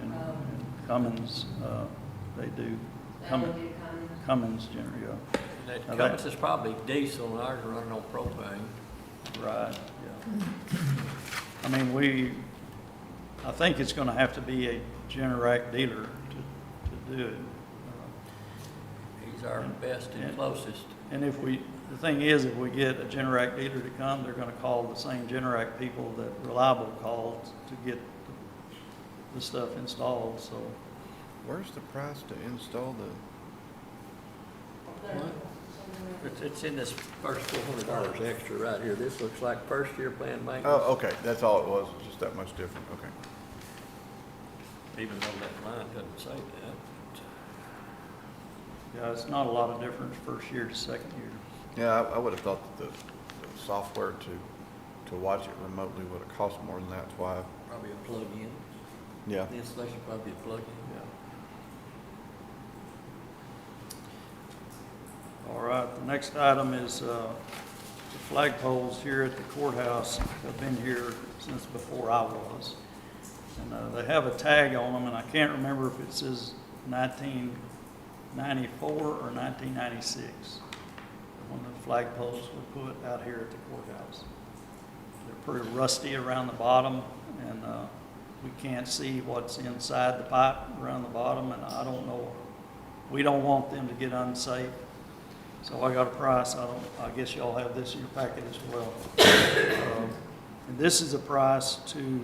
And Oh. Cummins, they do. That would do Cummins. Cummins generator, That Now Cummins is probably diesel and ours are running on propane. right, yeah. I mean, I think it's gonna have to be a Generac dealer to do it. He's our best and Yeah. closest. And the thing is, if we get a Generac dealer to come, they're gonna call the same Generac people that Reliable called to get the stuff installed, so. Where's the price to install the, It's in this first $400 extra right here. This looks like first year plan maintenance. oh, okay, that's all it was, just that much different, okay. Even though that line doesn't say that. Yeah, it's not a lot of difference first year to second year. Yeah, I would have thought that the software to watch it remotely would have cost more than that, that's why, Probably a plug-in. yeah. The installation probably a plug-in. All right, the next item is the flagpoles here at the courthouse have been here since before I was. And they have a tag on them, and I can't remember if it says 1994 or 1996, when the flagpoles were put out here at the courthouse. They're pretty rusty around the bottom, and we can't see what's inside the pipe around the bottom, and I don't know, we don't want them to get unsafe. So I got a price, I guess y'all have this in your packet as well. And this is a price to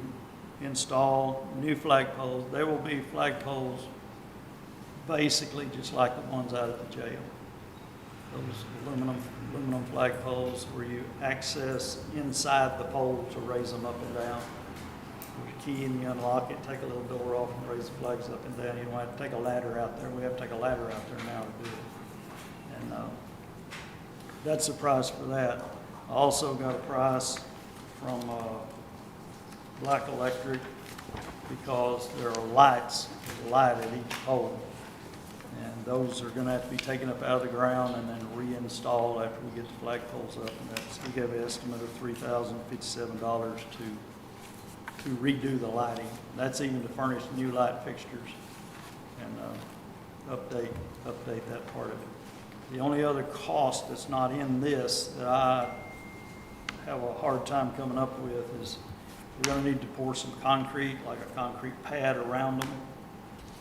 install new flagpoles. There will be flagpoles basically just like the ones out at the jail. Those aluminum flagpoles where you access inside the pole to raise them up and down. There's a key and you unlock it, take a little door off and raise the flags up and down. You don't have to take a ladder out there. We have to take a ladder out there now to do it. And that's the price for that. I also got a price from Black Electric because there are lights, there's a light at each pole. And those are gonna have to be taken up out of the ground and then reinstalled after we get the flagpoles up. And that's, we gave an estimate of $3,057 to redo the lighting. That's even to furnish new light fixtures and update that part of it. The only other cost that's not in this that I have a hard time coming up with is we're gonna need to pour some concrete, like a concrete pad around them.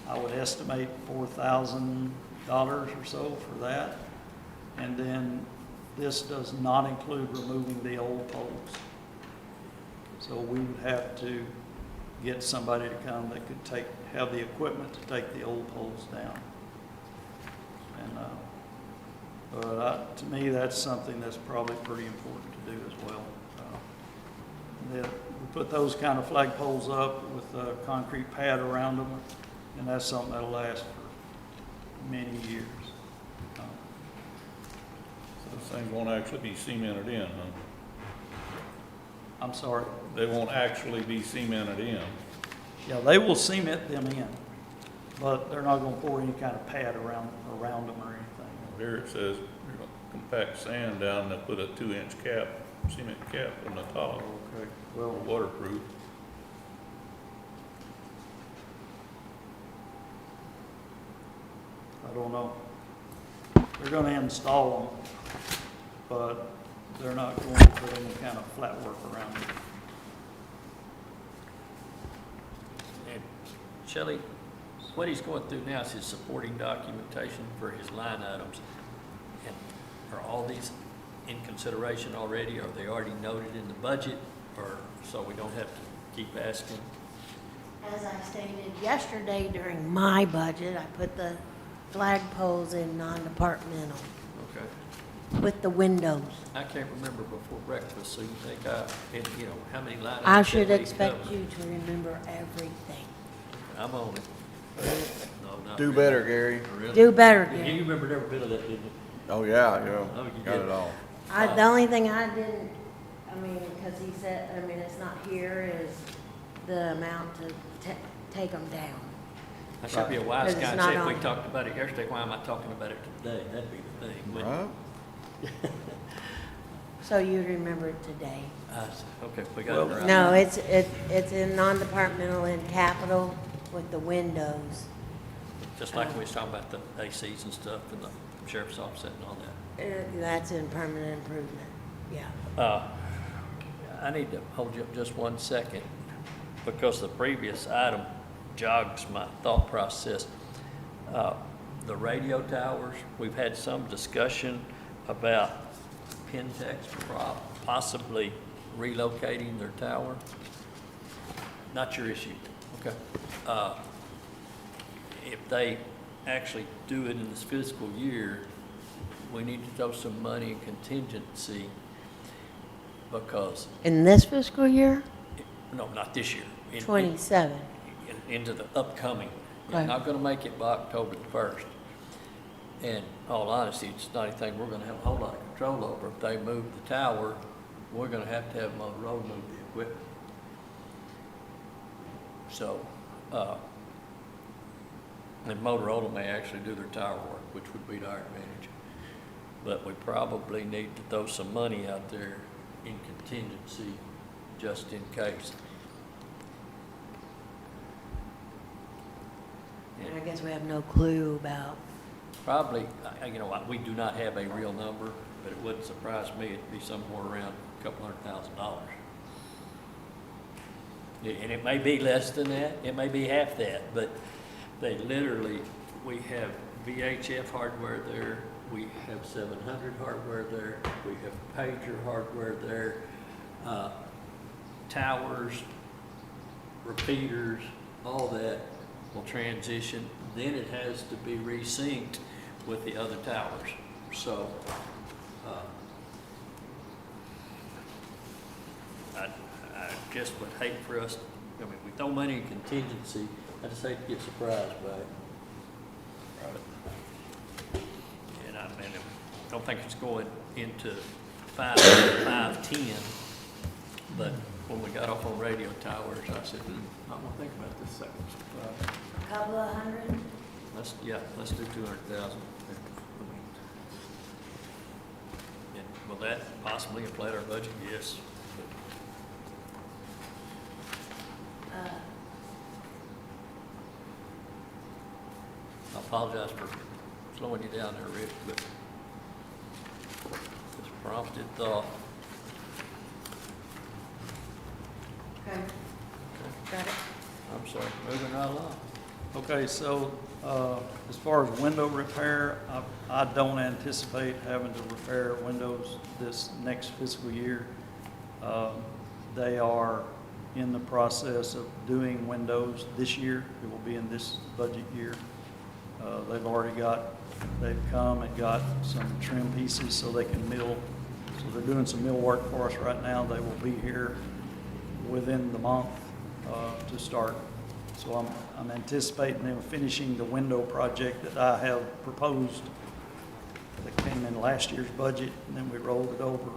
I would estimate $4,000 or so for that. And then this does not include removing the old poles. So we would have to get somebody to come that could have the equipment to take the old poles down. And, but to me, that's something that's probably pretty important to do as well. We put those kind of flagpoles up with a concrete pad around them, and that's something that'll last for many years. Those things won't actually be cemented in, huh? I'm sorry. They won't actually be cemented in. Yeah, they will cement them in, but they're not gonna pour any kind of pad around them or anything. Here it says, you're gonna compact sand down and put a 2-inch cap, cement cap on the top, Okay, or well, waterproof. I don't know. They're gonna install them, but they're not going to put any kind of flat work around it. And Shelley, what he's going through now is his supporting documentation for his line items. And are all these in consideration already? Are they already noted in the budget? Or so we don't have to keep asking? As I stated yesterday during my budget, I put the flagpoles in non-departmental. Okay. with the windows. I can't remember before breakfast, so you think how many line items? I should that we expect covered? you to remember everything. I'm on it. No, not Do really. better, Gary. Really? Do better, You Gary. remembered every bit of that, didn't you? Oh, yeah, Oh, you got did. it all. The only thing I didn't, because he said, it's not here, is the amount to take them down. I should be a wise Because guy it's and not say, if we on. talked about it yesterday, why am I talking about it today? That'd be the thing, wouldn't it? Right? So you remember it today. Okay, we got it right. No, it's in non-departmental in capital with the windows. Just like we was talking about the ACs and stuff and the sheriff's offset and all that. That's in permanent improvement, yeah. I need to hold you up just 1 second because the previous item jogs my thought process. The radio towers, we've had some discussion about Pentex possibly relocating their tower. Not your issue, okay? If they actually do it in this fiscal year, we need to throw some money in contingency because, In this fiscal year, no, not this year. 27. Into the upcoming. You're Right. not gonna make it by October the 1st. And all honesty, it's not anything we're gonna have a whole lot of control over. If they move the tower, we're gonna have Motorola move the equipment. So, and Motorola may actually do their tower work, which would be to our advantage. But we probably need to throw some money out there in contingency, just in case. And I guess we have no clue about, Probably, we do not have a real number, but it wouldn't surprise me, it'd be somewhere around a couple $100,000. And it may be less than that, it may be half that, but they literally, we have VHF hardware there, we have 700 hardware there, we have pager hardware there, towers, repeaters, all that will transition. Then it has to be resynced with the other towers. So, I just would hate for us, we throw money in contingency, I just hate to get surprised by it. And I don't think it's going into 510, but when we got off on radio towers, I said, I'm gonna think about this second. a couple of hundred? Let's do 200,000. And will that possibly inflate our budget? Yes. I apologize for slowing you down there, Rick, but it's prompted thought. Okay, got it. I'm sorry, moving right along. Okay, so as far as window repair, I don't anticipate having to repair windows this next fiscal year. They are in the process of doing windows this year. It will be in this budget year. They've come and got some trim pieces so they can mill. So they're doing some mill work for us right now. They will be here within the month to start. So I'm anticipating them finishing the window project that I have proposed that came in last year's budget, and then we rolled it over.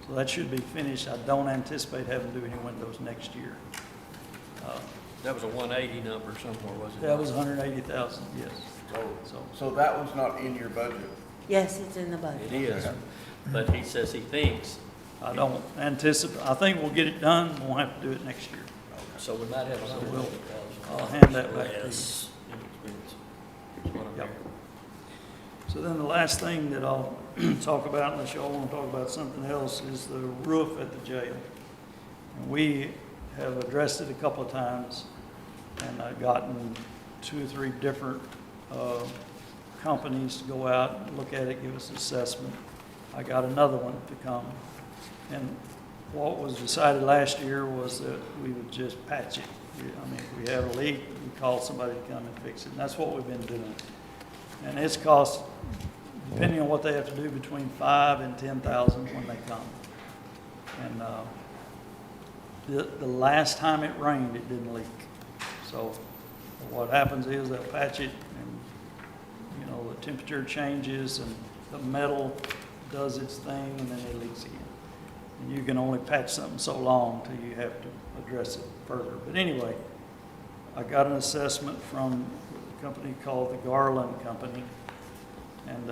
So that should be finished. I don't anticipate having to do any windows next year. That was a 180 number somewhere, wasn't it? That was 180,000, yes. So that was not in your budget? Yes, it's in the budget. It is, but he says he thinks, I don't anticipate, I think we'll get it done. We'll have to do it next year. so we might have So $180,000 I'll hand that back to you. less in expense. That's what I'm Yep. hearing. So then the last thing that I'll talk about, unless y'all want to talk about something else, is the roof at the jail. And we have addressed it a couple of times, and I've gotten 2 or 3 different companies to go out and look at it, give us an assessment. I got another one to come. And what was decided last year was that we would just patch it. If we have a leak, we call somebody to come and fix it, and that's what we've been doing. And it's cost depending on what they have to do, between 5 and 10,000 when they come. And the last time it rained, it didn't leak. So what happens is they'll patch it, and you know, the temperature changes and the metal does its thing, and then it leaks again. And you can only patch something so long till you have to address it further. But anyway, I got an assessment from a company called the Garland Company, and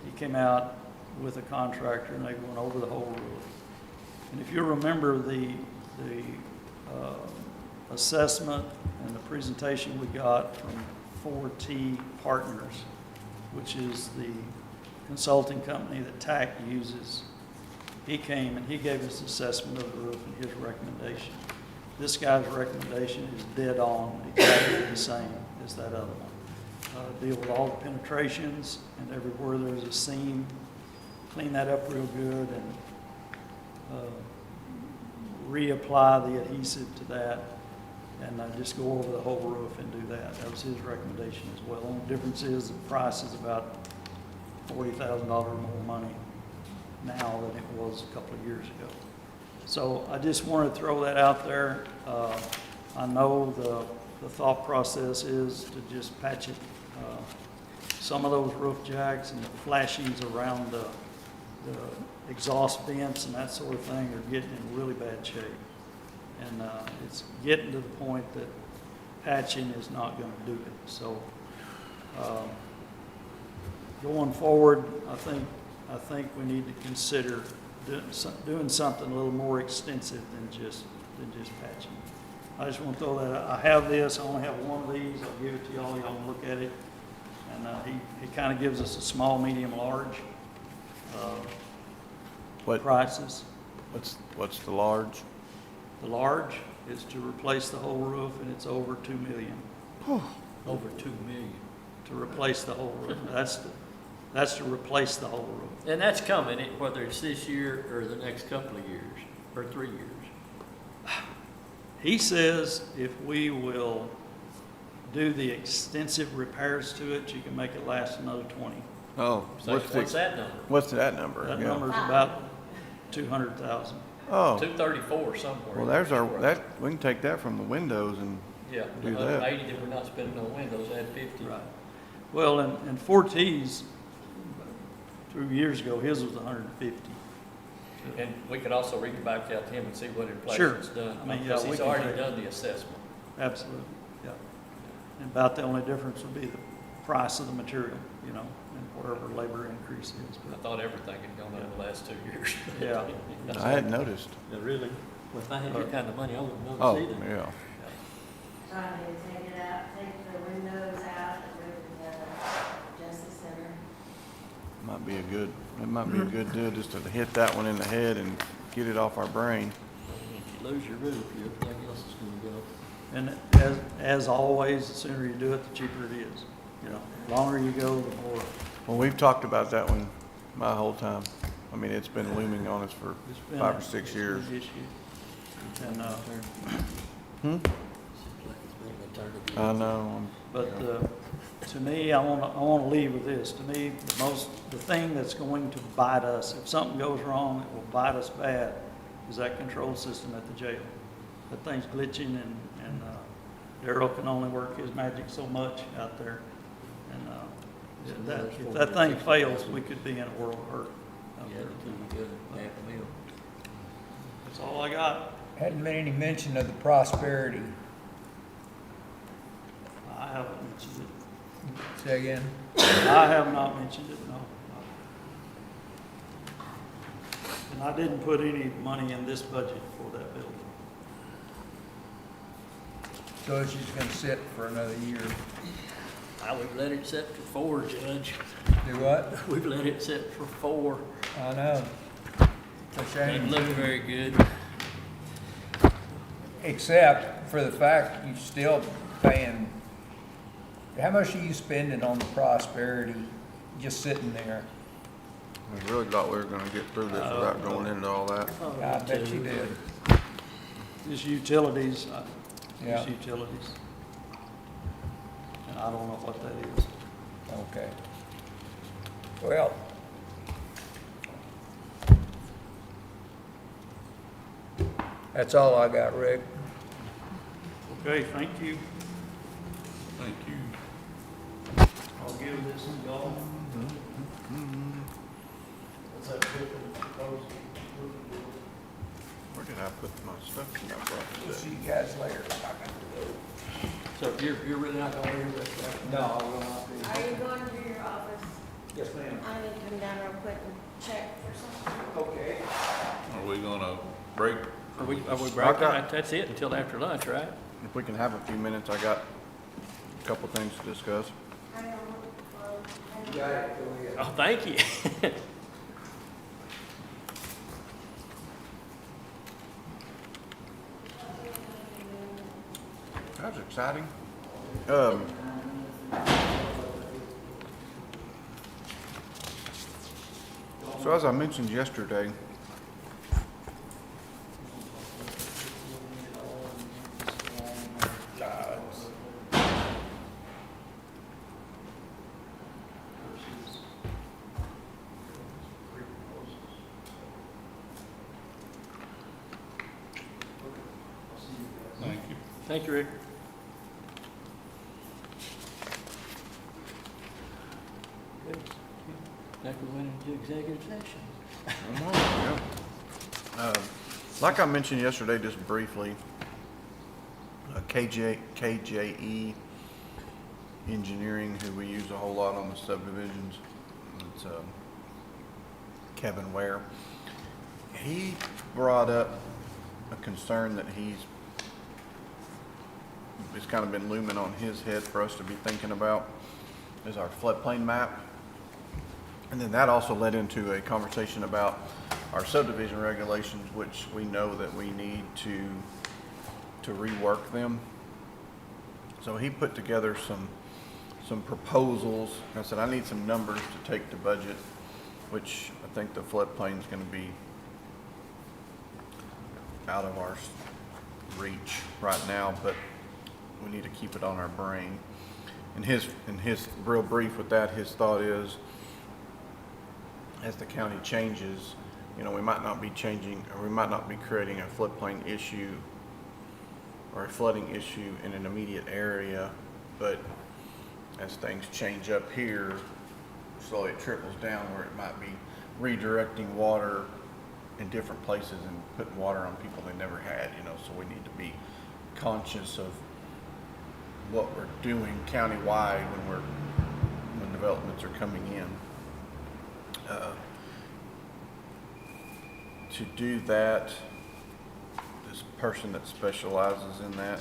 he came out with a contractor, and they went over the whole roof. And if you remember the assessment and the presentation we got from 4T Partners, which is the consulting company that TAC uses, he came and he gave us an assessment of the roof and his recommendation. This guy's recommendation is dead on, exactly the same as that other one. Deal with all the penetrations, and everywhere there's a seam, clean that up real good, and reapply the adhesive to that, and just go over the whole roof and do that. That was his recommendation as well. The only difference is the price is about $40,000 more money now than it was a couple of years ago. So I just wanted to throw that out there. I know the thought process is to just patch it. Some of those roof jacks and the flashings around the exhaust vents and that sort of thing are getting in really bad shape. And it's getting to the point that patching is not going to do it. So going forward, I think we need to consider doing something a little more extensive than just patching. I just want to throw that out. I have this. I only have one of these. I'll give it to y'all. Y'all can look at it. And he kind of gives us a small, medium, large prices. What's the large? The large is to replace the whole roof, and it's over $2 million. Over 2 million. To replace the whole roof. That's to replace the whole roof. And that's coming, whether it's this year or the next couple of years, or 3 years. He says if we will do the extensive repairs to it, you can make it last another 20. Oh, So what's that number? what's that number? That Yeah. number's about 200,000. Oh, 234 somewhere. well, there's we can take that from the windows and Yeah, the do that. 180 that we're not spending on windows, add 50. Right. Well, and 4T's, 2 years ago, his was 150. And we could also reach back out to him and see what Sure. inflation's done. I mean, yeah, Because we he's can already take- done the assessment. Absolutely, yeah. And about the only difference would be the price of the material, you know, and whatever labor increase is. I thought everything had gone up the last 2 years. Yeah. I hadn't noticed. Really? Well, if I had your kind of money, I wouldn't Oh, notice either. yeah. Trying to take it out, take the windows out and move the Justice Center. It might be a good deal just to hit that one in the head and get it off our brain. If you lose your roof, everything else is gonna go. And as always, the sooner you do it, the cheaper it is. You know, the longer you go, the more. Well, we've talked about that one my whole time. I mean, it's been looming on us for It's been 5 or a- 6 it's been years. an issue. And, Hmm? Seems like it's been an eternity. I know. but to me, I want to leave with this. To me, the thing that's going to bite us, if something goes wrong, it will bite us bad, is that control system at the jail. That thing's glitching, and Daryl can only work his magic so much out there. And if that thing fails, we could be in a world of hurt out Yeah, there. the two good, $500,000. That's all I got. Hadn't been any mention of the prosperity. I haven't mentioned it. Say again? I have not mentioned it, no. And I didn't put any money in this budget for that building. So it's just gonna sit for another year. I would let it sit for 4, Judge. Do what? We've let it sit for 4. I know. It's a shame. Doesn't look very good. Except for the fact you're still paying, how much are you spending on the prosperity just sitting there? I really thought we were gonna get through this without going into all that. I bet you did. Just utilities, Yeah. just utilities. And I don't know what that is. Okay. Well, that's all I got, Rick. Okay, thank you. Thank you. I'll give this to y'all. What's that proposal? Where did I put my stuff that I brought We'll today? see you guys later. So you're really not gonna hear this? No, I will not be. Are you going to your office? Yes, ma'am. I need to come down real quick and check for something. Okay. Are we gonna break? Are we I breaking? got- That's it until after lunch, right? If we can have a few minutes, I got a couple things to discuss. Hang on, You got it, go ahead. Oh, thank you. That was exciting. So as I mentioned yesterday, Thank you. Thank you, Rick. Good. That we went into executive session. like I mentioned yesterday, just briefly, KJE Engineering, who we use a whole lot on the subdivisions, it's Kevin Ware. He brought up a concern that it's kind of been looming on his head for us to be thinking about, is our floodplain map. And then that also led into a conversation about our subdivision regulations, which we know that we need to rework them. So he put together some proposals. I said, I need some numbers to take to budget, which I think the floodplain is going to be out of our reach right now, but we need to keep it on our brain. And his real brief with that, his thought is, as the county changes, we might not be changing, or we might not be creating a floodplain issue or a flooding issue in an immediate area, but as things change up here, slowly it trickles down where it might be redirecting water in different places and putting water on people they never had, so we need to be conscious of what we're doing countywide when developments are coming in. To do that, this person that specializes in that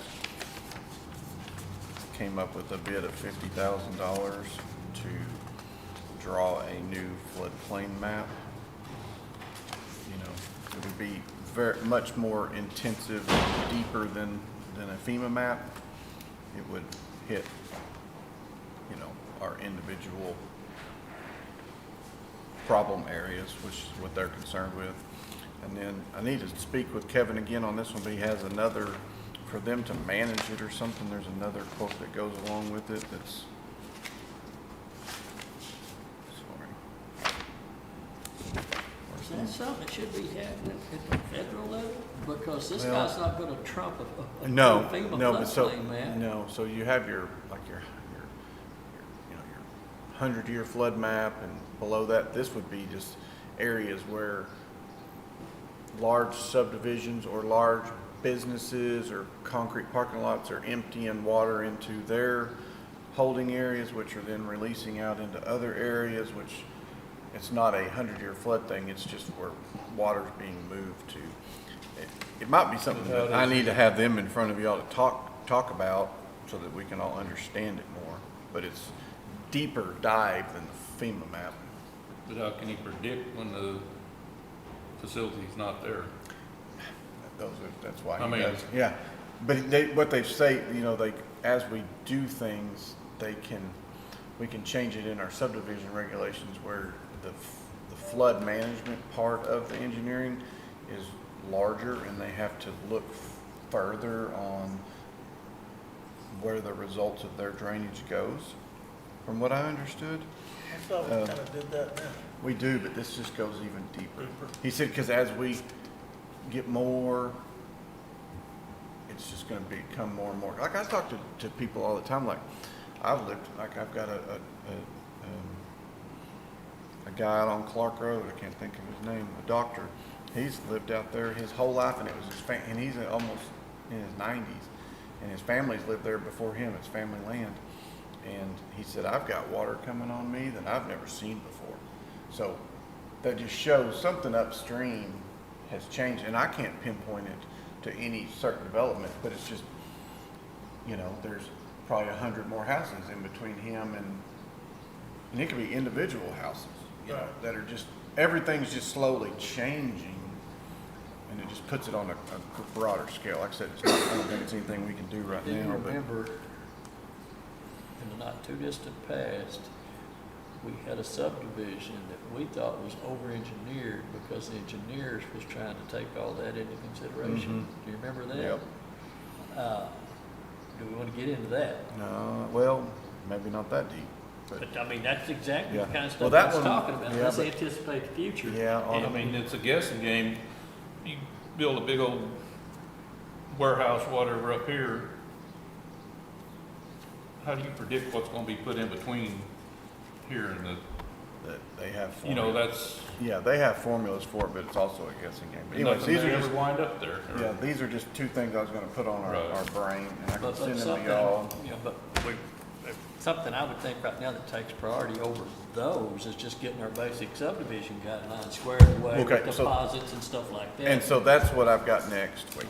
came up with a bid of $50,000 to draw a new floodplain map. It would be very much more intensive, deeper than a FEMA map. It would hit, our individual problem areas, which is what they're concerned with. And then I need to speak with Kevin again on this one, but he has another, for them to manage it or something, there's another quote that goes along with it that's, Is that something that should be happening at the federal level? Because this Well, guy's not gonna trump a no, FEMA but so, floodplain map. no, so you have your 100-year flood map, and below that, this would be just areas where large subdivisions or large businesses or concrete parking lots are emptying water into their holding areas, which are then releasing out into other areas, which it's not a 100-year flood thing, it's just where water's being moved to. It might be something that I need to have them in front of y'all to talk about so that we can all understand it more, but it's deeper dive than the FEMA map. But how can he predict when the facility's not there? That's why I he mean- does. Yeah, but what they say, as we do things, we can change it in our subdivision regulations where the flood management part of the engineering is larger, and they have to look further on where the results of their drainage goes, from what I understood. thought we kind of did that now. We do, but this just goes even deeper. Deeper. He said, because as we get more, it's just gonna become more and more. Like, I talk to people all the time, like, I've got a guy out on Clark Road, I can't think of his name, a doctor. He's lived out there his whole life, and it was his and he's almost in his 90s, and his family's lived there before him. It's family land. And he said, I've got water coming on me that I've never seen before. So that just shows something upstream has changed, and I can't pinpoint it to any certain development, but it's just, you know, there's probably 100 more houses in between him and it could be individual houses, you know, Right. that are just, everything's just slowly changing, and it just puts it on a broader scale. Like I said, it's not, I don't think it's anything we can do right Do you now, but remember, in the not too distant past, we had a subdivision that we thought was over-engineered because the engineers was trying to take all that into consideration. Do you remember that? Yep. Do we want to get into that? no, well, maybe not that deep, but But I mean, that's exactly the Yeah. kind of Well, stuff that I was one- talking about. yeah, Let's but- anticipate the future. yeah, I mean, it's a guessing game. You build a big old warehouse, whatever, up here. How do you predict what's gonna be put in between here and the, that they have. you know, formulas. that's, Yeah, they have formulas for it, but it's also a guessing game. But anyways, nothing these may are ever just, wind up there. or- yeah, these are just two things I was gonna put on Right. our brain, and I can But send them to something, y'all. you know, but something I would think right now that takes priority over those is just getting our basic subdivision guidelines squared away Okay, with so- deposits and stuff like that. And so that's what I've got next week.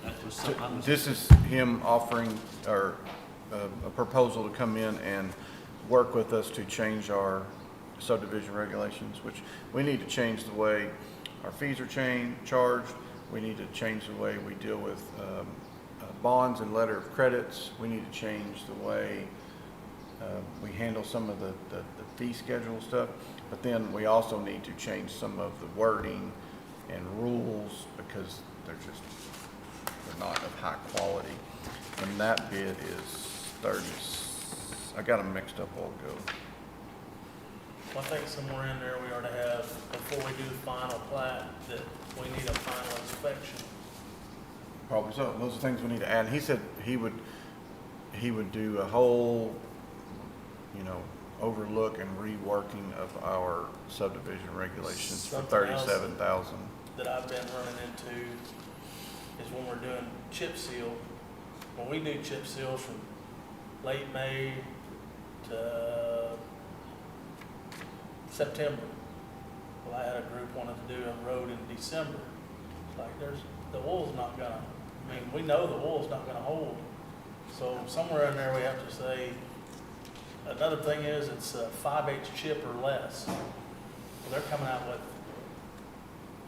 That was something I was. This is him offering, or a proposal to come in and work with us to change our subdivision regulations, which we need to change the way our fees are charged. We need to change the way we deal with bonds and letter of credits. We need to change the way we handle some of the fee schedule stuff. But then we also need to change some of the wording and rules because they're not of high quality. And that bid is 30, I got them mixed up all ago. Well, I think somewhere in there we ought to have, before we do the final plat, that we need a final inspection. Probably so. Those are things we need to add. He said he would do a whole, you know, overlook and reworking of our subdivision regulations for Something else. $37,000. That I've been running into is when we're doing chip seal. When we do chip seals from late May to September. Well, I had a group wanted to do a road in December. It's like the oil's not gonna, I mean, we know the oil's not gonna hold. So somewhere in there we have to say, another thing is it's a 5/8 chip or less. Well, they're coming out with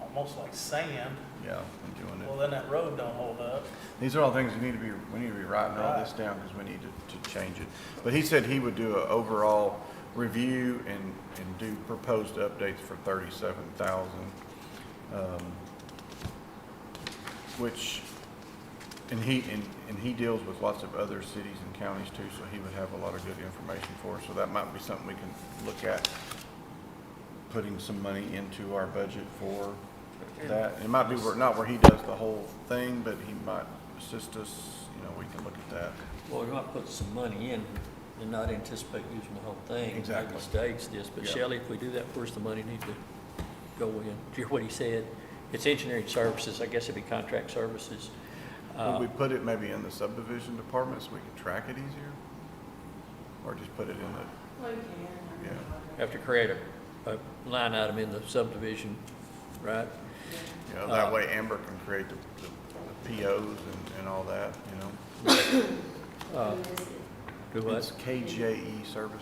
almost like sand. Yeah, I'm doing Well, it. then that road don't hold up. These are all things we need to be writing all this down because we need to change it. But he said he would do an overall review and do proposed updates for 37,000. Which, and he deals with lots of other cities and counties too, so he would have a lot of good information for us. So that might be something we can look at, putting some money into our budget for that. It might be not where he does the whole thing, but he might assist us, you know, we can look at that. Well, we might put some money in and not anticipate using the whole thing. Exactly. Maybe stage this, but Yeah. Shelley, if we do that, where's the money need to go in? Do you hear what he said? It's engineering services, I guess it'd be contract services. Would we put it maybe in the subdivision department so we can track it easier? Or just put it in the, Well, you can. Yeah. Have to create a line item in the subdivision, right? you know, that way Amber can create the POs and all that, you know? Do what? It's KJE Services,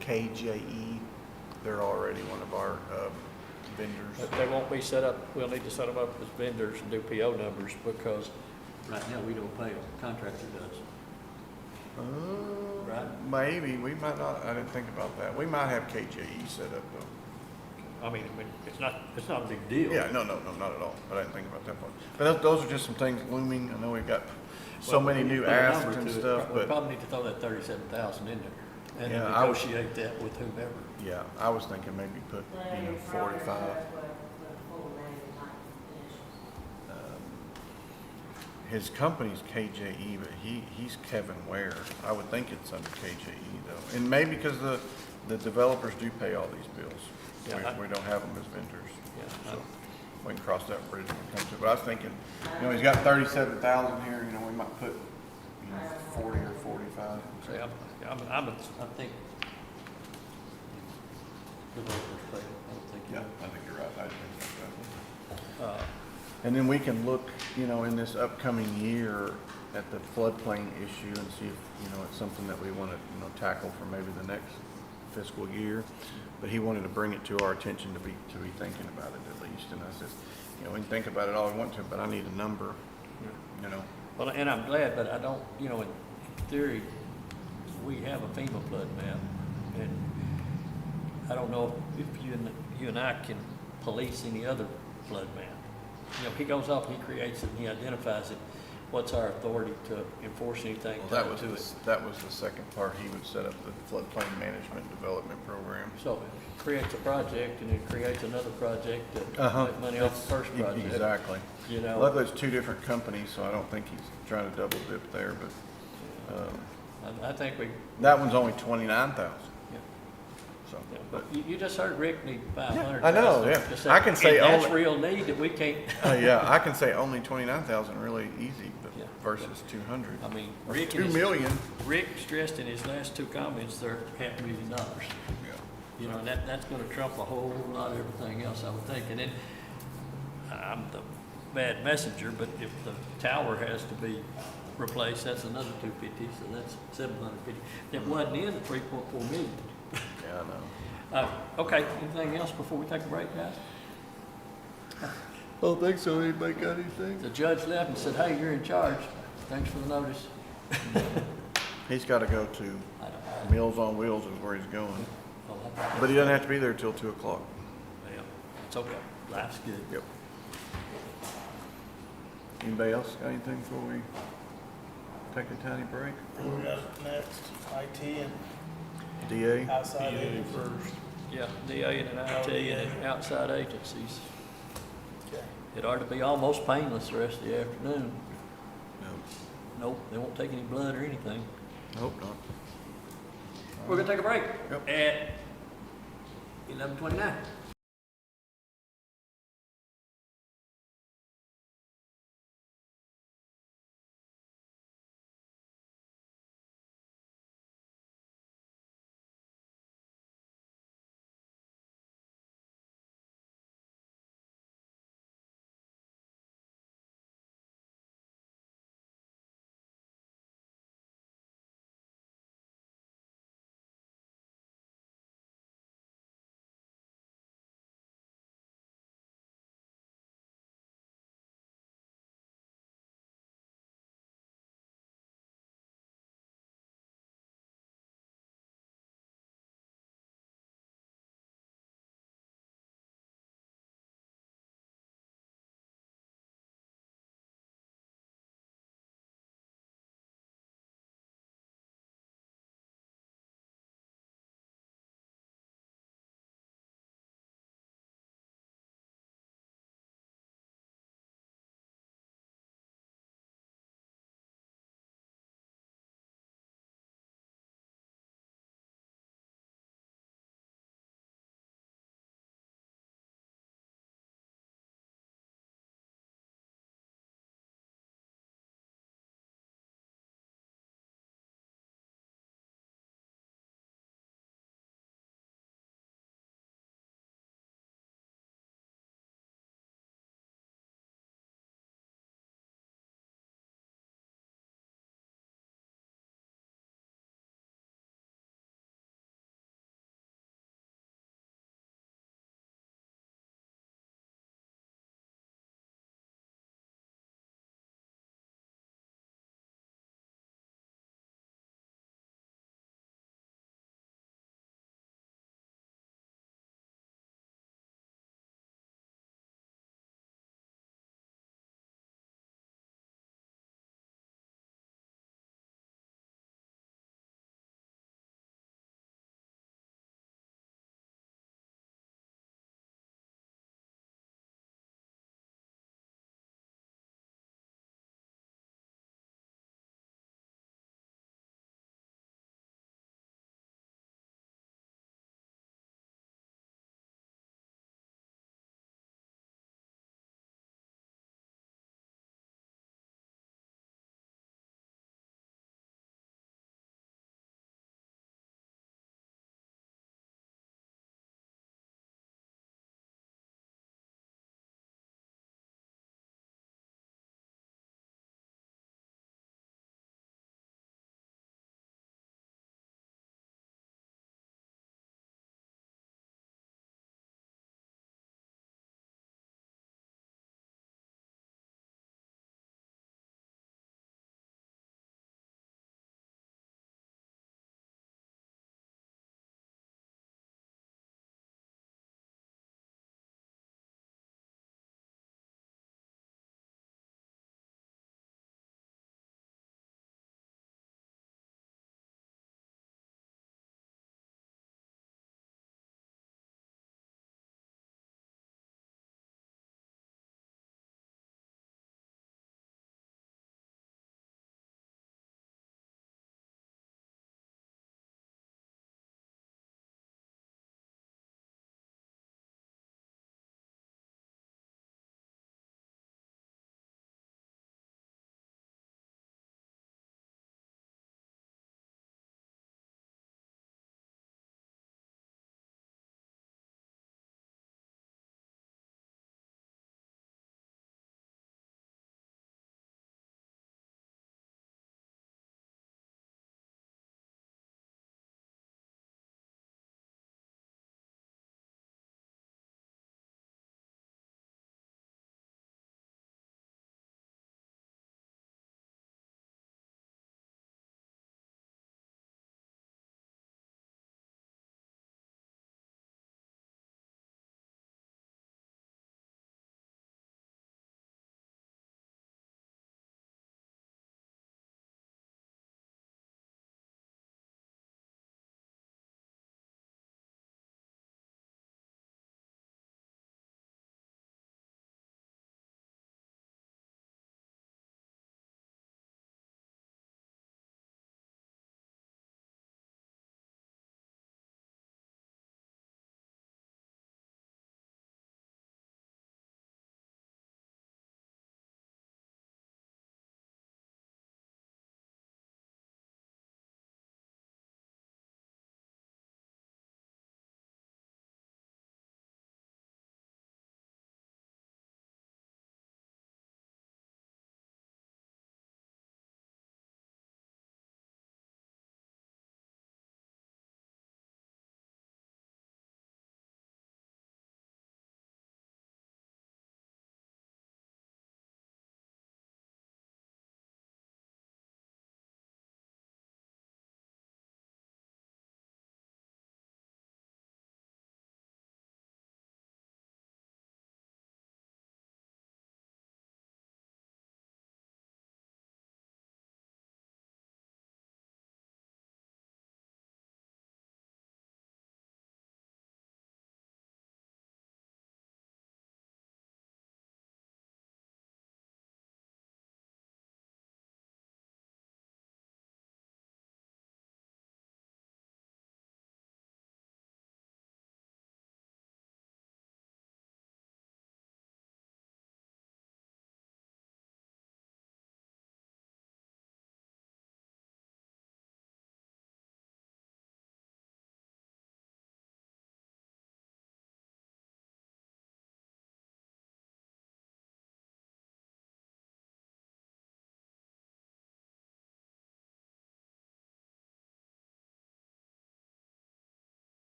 KJE. They're already one of our vendors. But they won't be set up, we'll need to set them up as vendors and do PO numbers because right now we don't pay them, contractor does. Right. Maybe, we might not, I didn't think about that. We might have KJE set up though. I mean, it's not a big deal. Yeah, no, not at all. I didn't think about that part. But those are just some things looming. I know we've got so Well, many we new put a asks number and to it. stuff, We but probably need to throw that 37,000 in there and then Yeah, I would- negotiate that with whomever. yeah, I was thinking maybe put, Well, you're 45. probably with full name, not initials. His company's KJE, but he's Kevin Ware. I would think it's under KJE though. And maybe because the developers do pay all these bills. Yeah, We don't have them as vendors. Yeah, So we can cross that bridge when it comes to it. But I was thinking, he's got 37,000 here, we might put, 40 or 45. See, I think developers pay. I don't think you Yeah, do. I think you're right. I think so. Uh, And then we can look, in this upcoming year at the floodplain issue and see if, it's something that we want to, tackle for maybe the next fiscal year. But he wanted to bring it to our attention to be thinking about it at least. And I said, we can think about it all we want to, but I need a number, Well, and I'm glad, but I don't, in theory, we have a FEMA flood map, and I don't know if you and I can police any other flood map. He goes off and he creates it and he identifies it. What's our authority to enforce anything Well, tied to it? that was the second part. He would set up the floodplain management development program. So it creates a project and it creates another project that Uh-huh. make money off the first project. Exactly. You Luckily, it's two different companies, so I don't think he's trying to double dip there, but, I think we, that one's only 29,000, yeah, so. yeah, but you just heard Rick need 500. I know, yeah. I can say and that's only- real need that we can't. Yeah, I can say only 29,000 really easy, but Yeah. versus 200. I mean, Rick. 2 million. Rick stressed in his last two comments there, $500,000. Yeah. And that's gonna trump a whole lot of everything else, I would think. And then, I'm the bad messenger, but if the tower has to be replaced, that's another 250, so that's 750. That wasn't in the 3.4 million. Yeah, I know. Okay, anything else before we take a break, guys? I don't think so. Anybody got anything? The judge left and said, hey, you're in charge. Thanks for the notice. He's got to go to I don't know. Meals on Wheels is where he's going. Oh, I- But he doesn't have to be there till 2 o'clock. Well, it's okay. Life's good. Yep. Anybody else got anything before we take a tiny break? We got next, IT and DA? outside aid first. Yeah, DA and an IT and outside agencies. Okay. It ought to be almost painless the rest of the afternoon. Nope. Nope, they won't take any blood or anything. Hope not. We're gonna take a break Yep. at 11:29.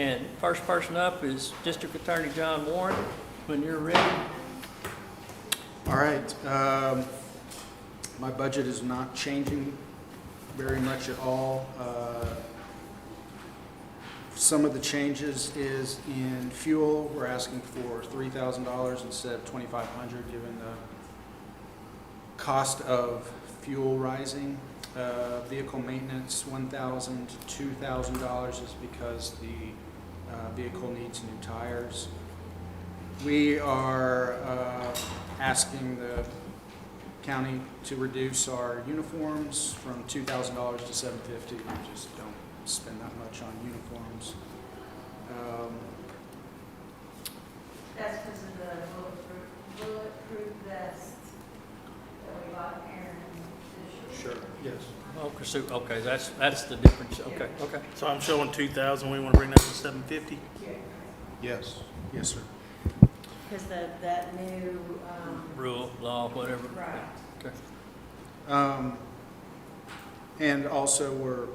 And first person up is District Attorney John Warren. When you're ready. All right, my budget is not changing very much at all. Some of the changes is in fuel. We're asking for $3,000 instead of $2,500, given the cost of fuel rising. Vehicle maintenance, $1,000 to $2,000 is because the vehicle needs new tires. We are asking the county to reduce our uniforms from $2,000 to $750. We just don't spend that much on uniforms. That's because of the bulletproof vest that we bought Aaron this year. Sure, yes. Okay, that's the difference. Okay, okay. So I'm showing 2,000, we want to bring that to 750? Yes, yes, sir. Because that new, Rule, law, whatever. right. Okay. And also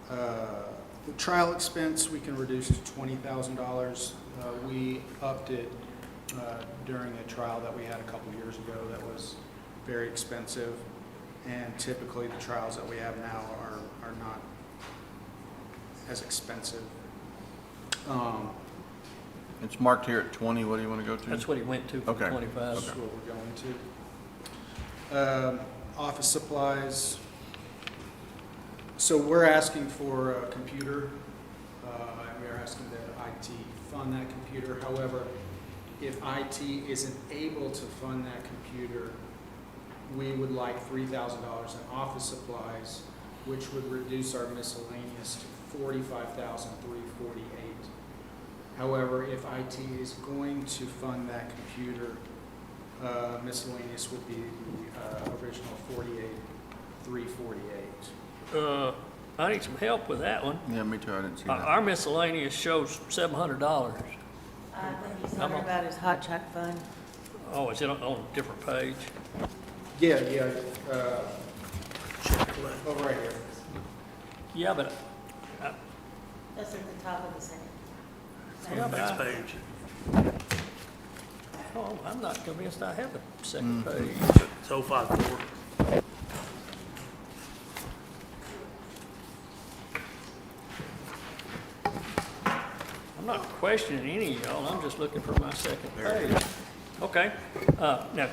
the trial expense, we can reduce to $20,000. We upped it during a trial that we had a couple years ago that was very expensive. And typically the trials that we have now are not as expensive. It's marked here at 20. What do you want to go to? That's what he went to for Okay. 25. That's what we're going to. Office supplies. So we're asking for a computer, and we are asking that IT fund that computer. However, if IT isn't able to fund that computer, we would like $3,000 in office supplies, which would reduce our miscellaneous to $45,348. However, if IT is going to fund that computer, miscellaneous would be the original $48,348. I need some help with that one. Yeah, me too. I didn't see that. Our miscellaneous shows $700. I think he's talking about his hot check fund. Oh, is it on a different page? Yeah, oh, right here. Yeah, but, That's at the top of the second. yeah, but Next I, page. oh, I'm not convinced I have a second page. It's 054. I'm not questioning any of y'all, I'm just looking for my second page. Okay, now,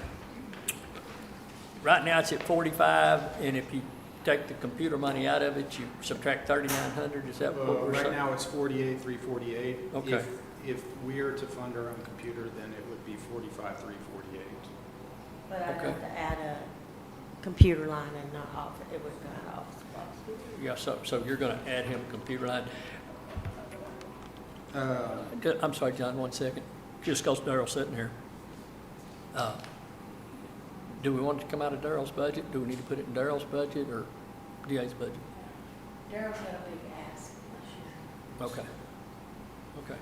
right now it's at 45, and if you take the computer money out of it, you subtract 3,900, is that what we're Right saying? now, it's $48,348. Okay. If we are to fund our own computer, then it would be $45,348. But I'd Okay. have to add a computer line and not office, it would go out office supplies. Yeah, so you're gonna add him a computer line. I'm sorry, John, 1 second. Just because Daryl's sitting here. Do we want it to come out of Daryl's budget? Do we need to put it in Daryl's budget or DA's budget? Daryl's got a big ask this year. Okay. Okay.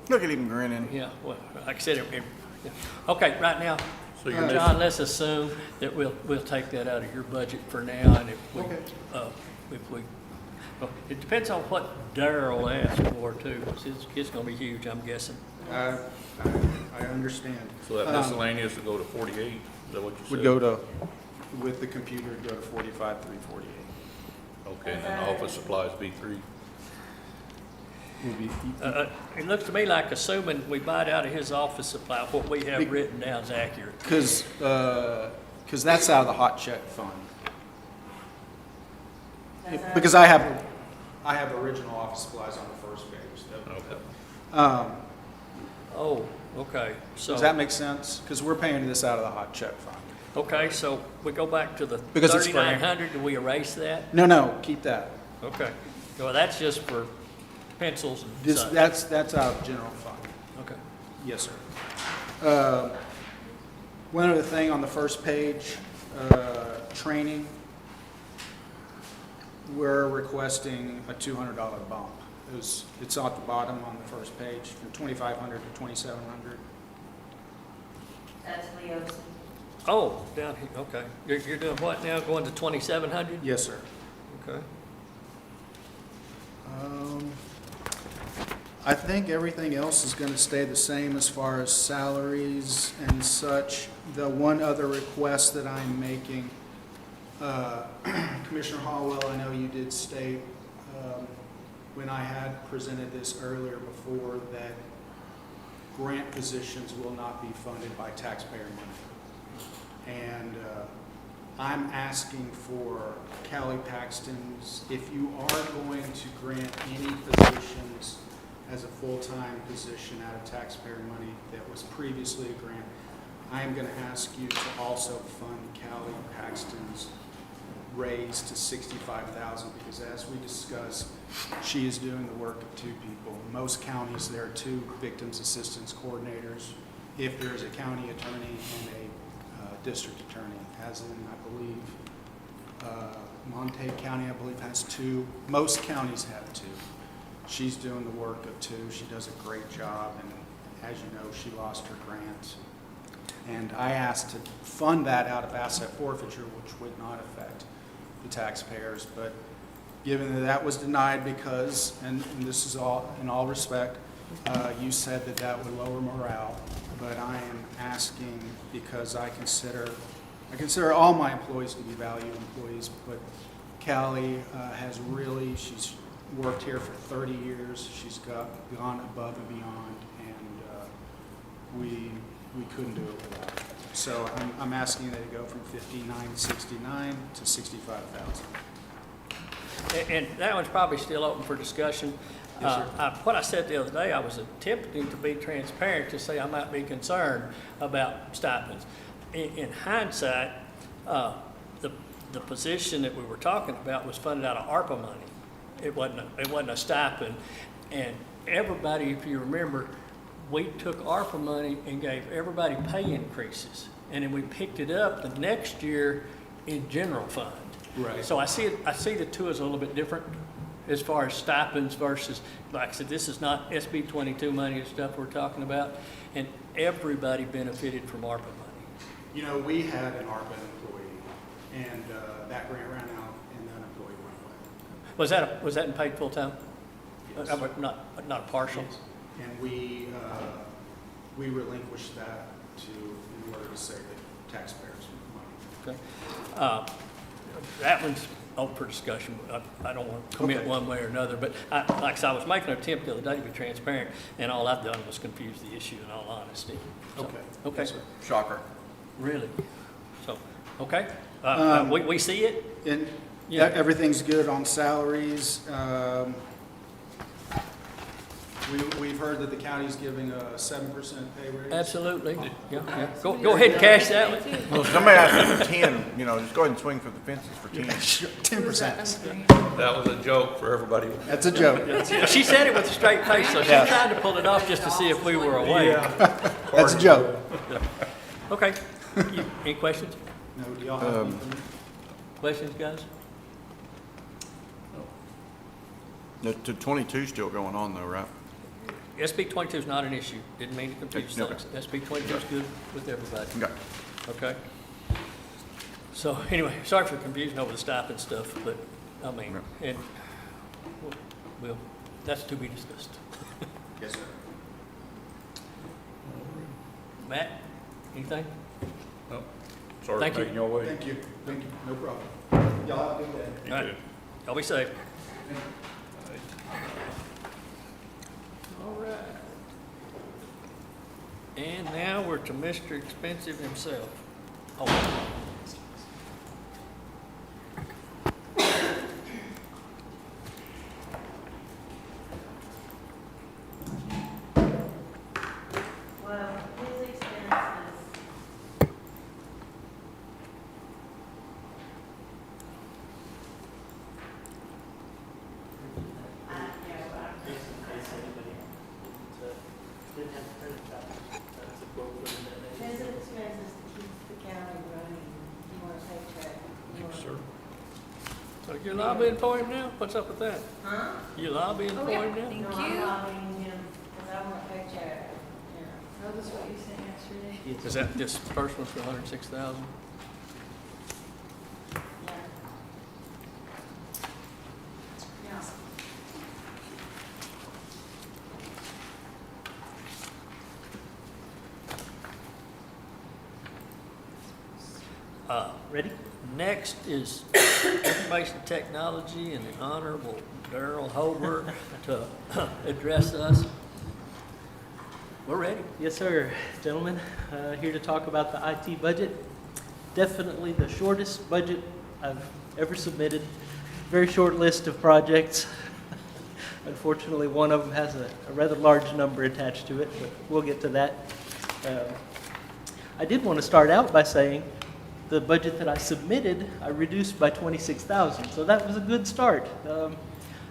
Look at him grinning. Yeah, well, like I said, yeah. Okay, right now, So you're John, let's assume that we'll take that out of your budget for now, and if we, well, it depends on what Daryl asked for too, 'cause it's gonna be huge, I'm guessing. I understand. So that miscellaneous would go to 48, is that what you said? Would go to, with the computer, go to $45,348. Okay, and then the office supplies be 3. Would be, It looks to me like assuming we buy it out of his office supply, what we have written down is accurate. because that's out of the hot check fund. Because I have original office supplies on the first page. Okay. Oh, okay, so. Does that make sense? Because we're paying this out of the hot check fund. Okay, so we go back to the Because it's for- 3,900, do we erase that? No, keep that. Okay, well, that's just for pencils and This, such. that's out of general fund. Okay, Yes, sir. One other thing on the first page, training. We're requesting a $200 bump. It's at the bottom on the first page, from 2,500 to 2,700. That's Leo's. oh, down here, okay. You're doing what now, going to 2,700? Yes, sir. Okay. I think everything else is going to stay the same as far as salaries and such. The one other request that I'm making, Commissioner Hallwell, I know you did state when I had presented this earlier before that grant positions will not be funded by taxpayer money. And I'm asking for Callie Paxton's, if you are going to grant any positions as a full-time position out of taxpayer money that was previously a grant, I am going to ask you to also fund Callie Paxton's raise to $65,000 because as we discussed, she is doing the work of two people. Most counties, there are two victims assistance coordinators. If there is a county attorney and a district attorney, as in, I believe, Montague County, I believe, has two. Most counties have two. She's doing the work of two. She does a great job, and as you know, she lost her grant. And I asked to fund that out of asset forfeiture, which would not affect the taxpayers. But given that that was denied because, and this is all in all respect, you said that that would lower morale. But I am asking because I consider all my employees to be valued employees, but Callie has really, she's worked here for 30 years. She's gone above and beyond, and we couldn't do it without her. So I'm asking that it go from $59,69 to $65,000. And that one's probably still open for discussion. Yes, sir. What I said the other day, I was attempting to be transparent to say I might be concerned about stipends. In hindsight, the position that we were talking about was funded out of ARPA money. It wasn't a stipend. And everybody, if you remember, we took ARPA money and gave everybody pay increases. And then we picked it up the next year in general fund. Right. So I see the two as a little bit different as far as stipends versus, like I said, this is not SB 22 money and stuff we're talking about. And everybody benefited from ARPA money. You know, we had an ARPA employee, and that grant ran out, and that employee went away. Was that in paid full time? Yes. Not a partial? Yes. And we relinquished that in order to save the taxpayers money. Okay. That one's open for discussion. I don't want to commit Okay. one way or another, but like I said, I was making an attempt the other day to be transparent, and all I've done was confuse the issue in all honesty. So, Okay. Okay. Yes, sir. Shocker. Really? So, okay. We see it? And Yeah. everything's good on salaries. We've heard that the county's giving a 7% pay raise. Absolutely. Yeah. Go ahead and cash that one. Well, somebody asked for 10, just go ahead and swing for the fences for 10. 10%. That was a joke for everybody. That's a joke. She said it with a straight face, so she's trying to pull it off just to see if we were awake. That's a joke. Okay. Any questions? No, do y'all have anything? Questions, guys? The 22 still going on though, right? SB 22 is not an issue. Didn't mean to confuse Okay. things. SB 22 is good with everybody. Okay. Okay? So anyway, sorry for the confusion over the stipend stuff, but I mean, and that's to be discussed. Yes, sir. Matt, anything? No. Sorry Thank for you. taking your way. Thank you. No problem. Y'all have a good day. You All right. too. Y'all be safe. All right. And now we're to Mr. Expensive himself. Oh. Well, his expenses, his expenses keeps the county running. You want a paycheck? You want- Sir. So you're lobbying for him now? What's up with that? Huh? You lobbying for him now? No, I'm lobbying him because I want a paycheck. Yeah. That was what you said yesterday. Is that this first one for 106,000? Yeah. Ready? Next is information technology and the Honorable Darrell Holbert to address us. We're ready. Yes, sir, gentlemen. Here to talk about the IT budget. Definitely the shortest budget I've ever submitted. Very short list of projects. Unfortunately, one of them has a rather large number attached to it, but we'll get to that. I did want to start out by saying the budget that I submitted, I reduced by $26,000, so that was a good start.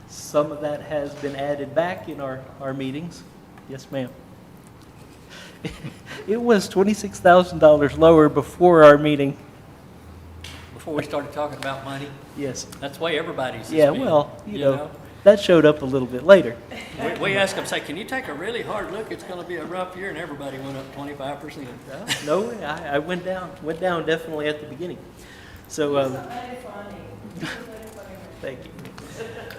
Some of that has been added back in our meetings. Yes, ma'am. It was $26,000 lower before our meeting. Before we started talking about money, Yes. that's the way everybody's. Yeah, been, well, you know, that showed up a little bit later. We asked them, say, can you take a really hard look? It's going to be a rough year, and everybody went up 25%. No, I went down definitely at the beginning. So, thank you.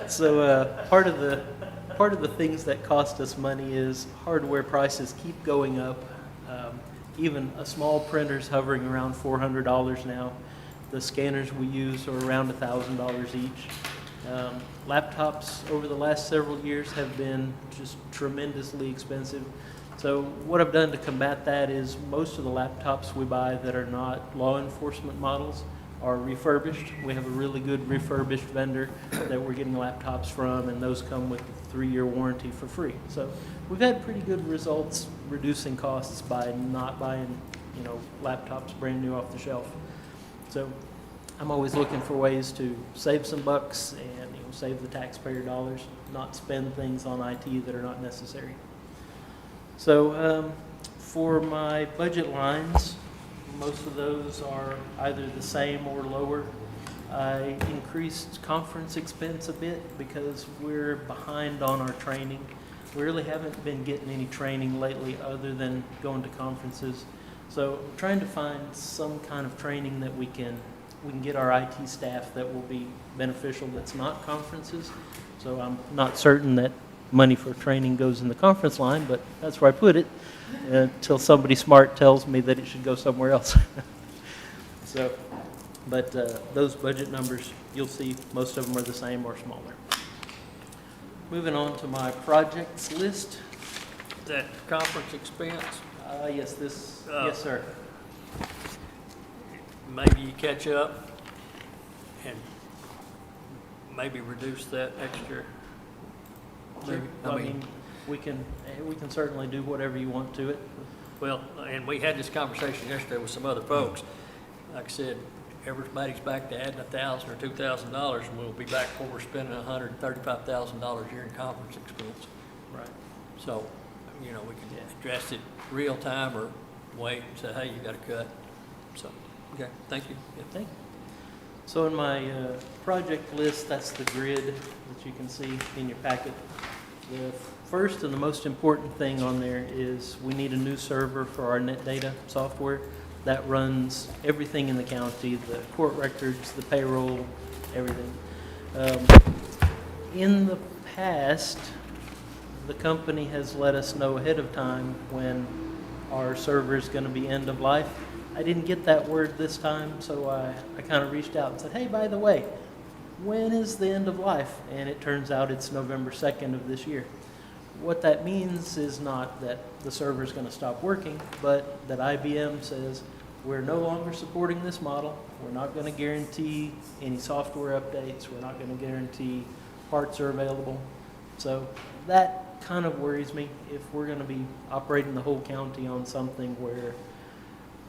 So, part of the things that cost us money is hardware prices keep going up. Even a small printer's hovering around $400 now. The scanners we use are around $1,000 each. Laptops over the last several years have been just tremendously expensive. So what I've done to combat that is most of the laptops we buy that are not law enforcement models are refurbished. We have a really good refurbished vendor that we're getting laptops from, and those come with a 3-year warranty for free. So we've had pretty good results reducing costs by not buying, laptops brand new off the shelf. So I'm always looking for ways to save some bucks and save the taxpayer dollars, not spend things on IT that are not necessary. So for my budget lines, most of those are either the same or lower. I increased conference expense a bit because we're behind on our training. We really haven't been getting any training lately other than going to conferences. So I'm trying to find some kind of training that we can get our IT staff that will be beneficial that's not conferences. So I'm not certain that money for training goes in the conference line, but that's where I put it until somebody smart tells me that it should go somewhere else. So, but those budget numbers, you'll see most of them are the same or smaller. Moving on to my projects list. That conference expense, Yes, yes, sir. maybe you catch up and maybe reduce that extra. Sure. I mean, we can certainly do whatever you want to it. well, and we had this conversation yesterday with some other folks. Like I said, everybody's back to adding $1,000 or $2,000, and we'll be back where we're spending $135,000 a year in conference expense. Right. So, we can address it real time or wait and say, hey, you got to cut. So, okay, thank you. Yeah, thank you. So in my project list, that's the grid that you can see in your packet. The first and the most important thing on there is we need a new server for our net data software that runs everything in the county, the court records, the payroll, everything. In the past, the company has let us know ahead of time when our server is going to be end of life. I didn't get that word this time, so I kind of reached out and said, hey, by the way, when is the end of life? And it turns out it's November 2nd of this year. What that means is not that the server is going to stop working, but that IBM says, we're no longer supporting this model. We're not going to guarantee any software updates. We're not going to guarantee parts are available. So that kind of worries me. If we're going to be operating the whole county on something where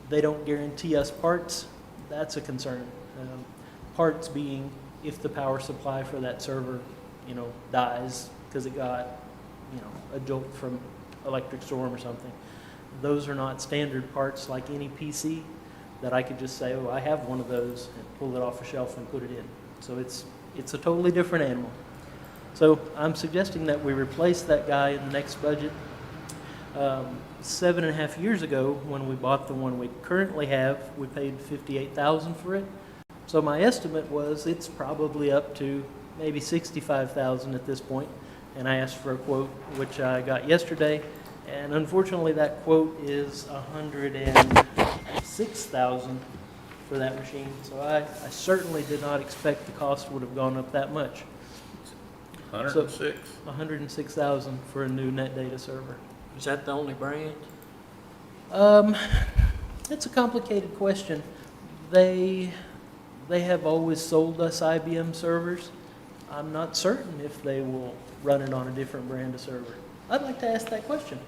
they don't guarantee us parts, that's a concern. Parts being if the power supply for that server, dies because it got, a jolt from electric storm or something. Those are not standard parts like any PC that I could just say, oh, I have one of those and pull it off a shelf and put it in. So it's a totally different animal. So I'm suggesting that we replace that guy in the next budget. 7.5 years ago, when we bought the one we currently have, we paid $58,000 for it. So my estimate was it's probably up to maybe $65,000 at this point. And I asked for a quote, which I got yesterday. And unfortunately, that quote is $106,000 for that machine. So I certainly did not expect the cost would have gone up that much. 106. 106,000 for a new net data server. Is that the only brand? It's a complicated question. They have always sold us IBM servers. I'm not certain if they will run it on a different brand of server. I'd like to ask that question.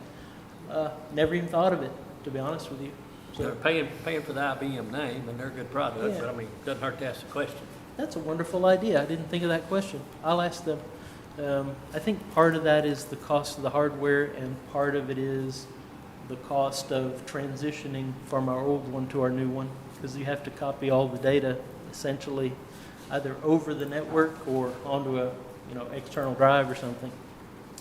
Never even thought of it, to be honest with you. They're paying for the IBM name, and they're a good product, Yeah. but I mean, doesn't hurt to ask the question. That's a wonderful idea. I didn't think of that question. I'll ask them. I think part of that is the cost of the hardware, and part of it is the cost of transitioning from our old one to our new one, because you have to copy all the data essentially either over the network or onto a external drive or something.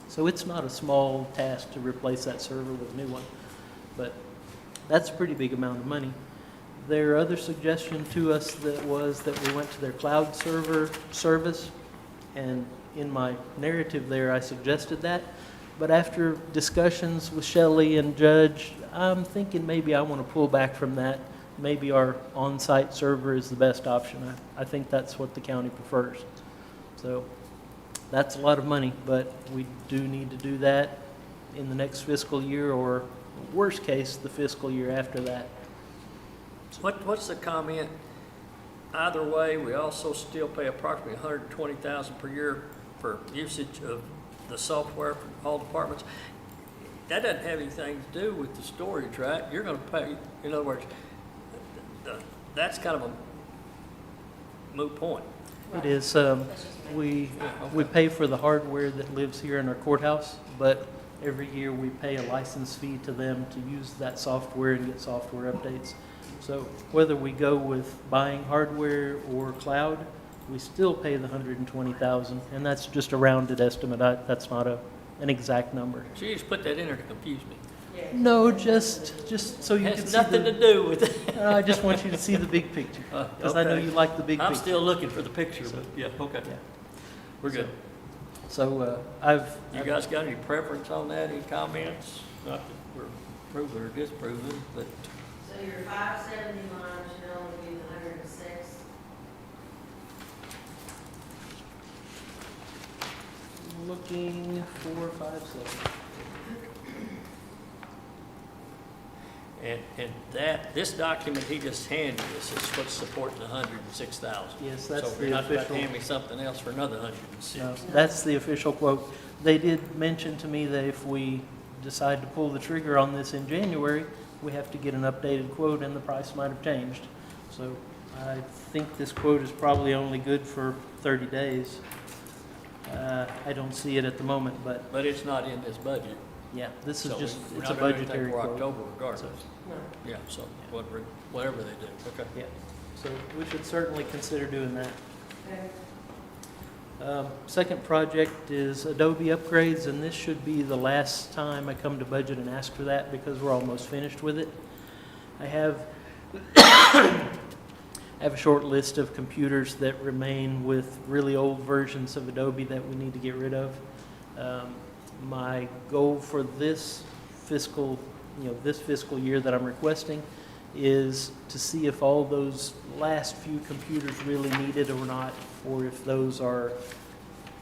So it's not a small task to replace that server with a new one, but that's a pretty big amount of money. Their other suggestion to us that we went to their cloud server service, and in my narrative there I suggested that, but after discussions with Shelley and Judge, I'm thinking maybe I want to pull back from that. Maybe our on-site server is the best option. I think that's what the county prefers. So that's a lot of money, but we do need to do that in the next fiscal year, or worst case, the fiscal year after that. What's the comment? Either way, we also still pay approximately $120,000 per year for usage of the software for all departments. That doesn't have anything to do with the storage, right? You're going to pay, in other words, that's kind of a moot point. It is, we pay for the hardware that lives here in our courthouse, but every year we pay a license fee to them to use that software and get software updates. So whether we go with buying hardware or cloud, we still pay the $120,000, and that's just a rounded estimate. That's not an exact number. So you just put that in there to confuse me. No, just so you It can has see nothing to do with it. I just want you to see the big picture, because I know Okay. you like the big I'm picture. still looking for the picture, but yeah, okay. Yeah. We're good. So You guys got any preference on that, any comments? Not that we're approving or disapproving, but So your 570 line should only be the 106. looking 4, 5, 7. And this document he just handed us is what's supporting the 106,000. Yes, that's So the you're not about to official. hand me something else for another 106. No, that's the official quote. They did mention to me that if we decide to pull the trigger on this in January, we have to get an updated quote, and the price might have changed. So I think this quote is probably only good for 30 days. I don't see it at the moment, but But it's not in this budget. yeah, this is So just, we're it's a not doing anything budgetary for quote. October regardless. No. Yeah, so whatever they do, okay. Yeah, so we should certainly consider doing that. Okay. Second project is Adobe upgrades, and this should be the last time I come to budget and ask for that, because we're almost finished with it. I have a short list of computers that remain with really old versions of Adobe that we need to get rid of. My goal for this fiscal year that I'm requesting is to see if all those last few computers really need it or not, or if those are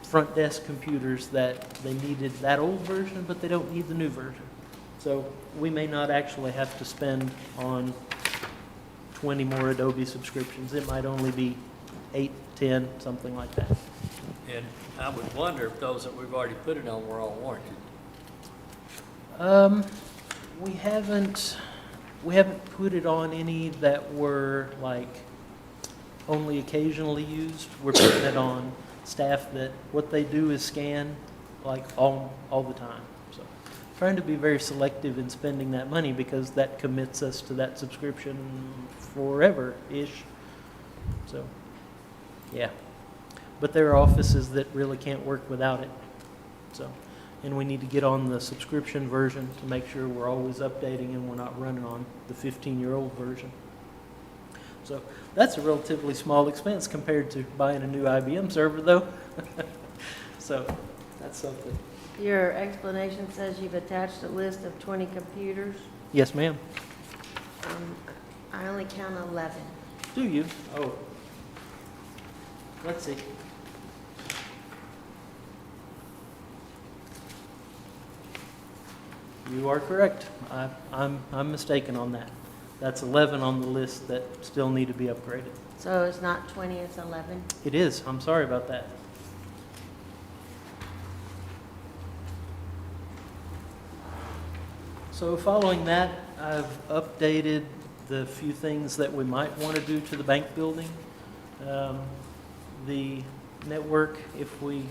front desk computers that they needed that old version, but they don't need the new version. So we may not actually have to spend on 20 more Adobe subscriptions. It might only be 8, 10, something like that. And I would wonder if those that we've already put it on were all warranted. We haven't put it on any that were like only occasionally used. We're putting it on staff that what they do is scan like all the time. So trying to be very selective in spending that money, because that commits us to that subscription forever-ish. So, yeah. But there are offices that really can't work without it. So, and we need to get on the subscription version to make sure we're always updating and we're not running on the 15-year-old version. So that's a relatively small expense compared to buying a new IBM server, though. So that's something. Your explanation says you've attached a list of 20 computers. Yes, ma'am. I only count 11. Do you? Oh. Let's see. You are correct. I'm mistaken on that. That's 11 on the list that still need to be upgraded. So it's not 20, it's 11? It is. I'm sorry about that. So following that, I've updated the few things that we might want to do to the bank building. The network, if we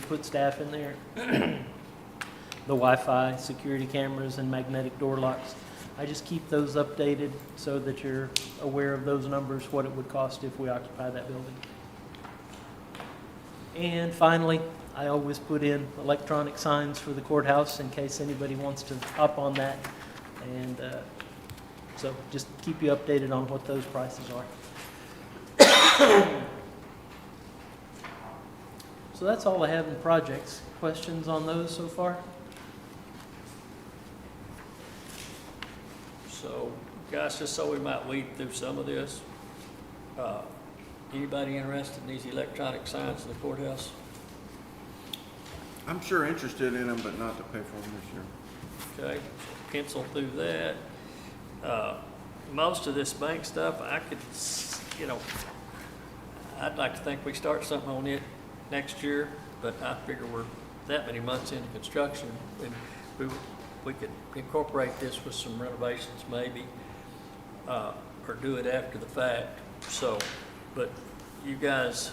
put staff in there, the Wi-Fi, security cameras, and magnetic door locks. I just keep those updated so that you're aware of those numbers, what it would cost if we occupy that building. And finally, I always put in electronic signs for the courthouse in case anybody wants to hop on that. And so just keep you updated on what those prices are. So that's all I have in projects. Questions on those so far? So, guys, just so we might weed through some of this, anybody interested in these electronic signs in the courthouse? I'm sure interested in them, but not to pay for them this year. Okay, pencil through that. Most of this bank stuff, I could, I'd like to think we start something on it next year, but I figure we're that many months into construction, and we could incorporate this with some renovations maybe, or do it after the fact. So, but you guys,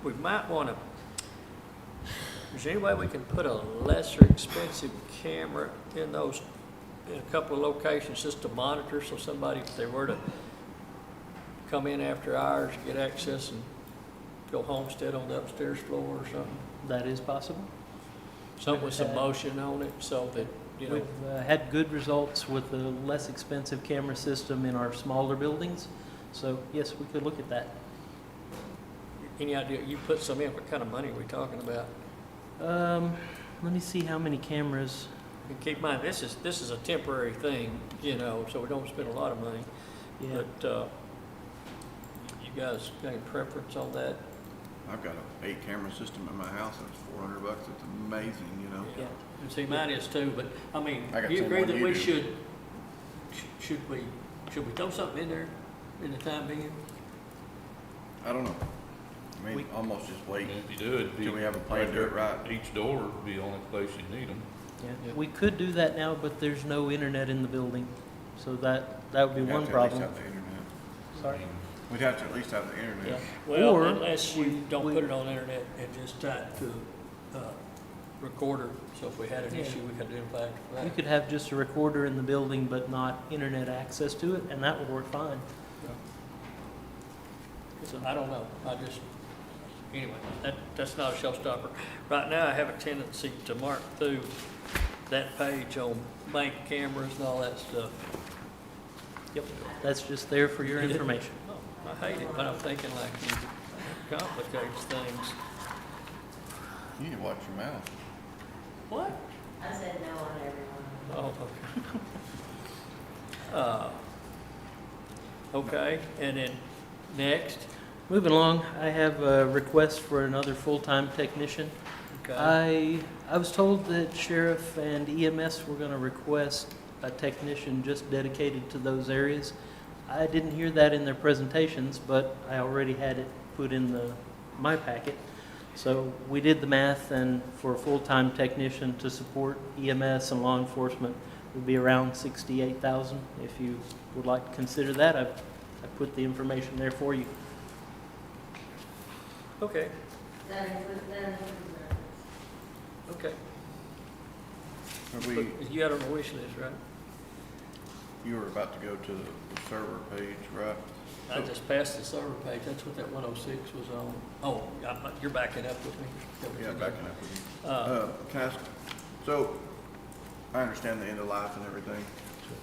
we might want to, is there any way we can put a lesser expensive camera in those, in a couple of locations just to monitor, so somebody, if they were to come in after hours, get access and go homestead on the upstairs floor or something? That is possible. Something with some motion on it so that, We've had good results with the less expensive camera system in our smaller buildings. So yes, we could look at that. Any idea, you put some in, what kind of money are we talking about? Let me see how many cameras. And keep in mind, this is a temporary thing, so we don't spend a lot of money. Yeah. But, you guys got any preference on that? I've got an 8-camera system in my house, and it's $400. It's amazing, you know? Yeah. And see, mine is too, but, I mean, I got do you 10 agree more that than we you do. should we throw something in there in the time being? I don't know. I mean, almost just wait. And if you do it, it'd be Till we have a plan to do it right. Each door would be the only place you need them. Yeah. We could do that now, but there's no internet in the building. So that would be We'd have one to at least problem. have the internet. Sorry. We'd have to at least have the internet. Yeah. Well, Or unless you we- don't we- put it on the internet and just tie it to a recorder, so if we had an Yeah. issue, we could identify it for You that. could have just a recorder in the building, but not internet access to it, and that would work fine. So I don't know, anyway, that's not a showstopper. Right now, I have a tendency to mark through that page on bank cameras and all that stuff. Yep. That's just there for your information. Oh, I hate it, but I'm thinking like it complicates things. You need to watch your mouth. What? I said no on everyone. Oh, okay. Okay, and then next, Moving along, I have a request for another full-time technician. okay. I was told that sheriff and EMS were going to request a technician just dedicated to those areas. I didn't hear that in their presentations, but I already had it put in my packet. So we did the math, and for a full-time technician to support EMS and law enforcement would be around $68,000. If you would like to consider that, I put the information there for you. Okay, That includes okay. Have But we, you got it on the wish list, right? you were about to go to the server page, right? I just passed the server page, that's what that 106 was on. Oh, you're backing up with me? Yeah, backing up with you. Uh, Can I ask, so, I understand the end of life and everything,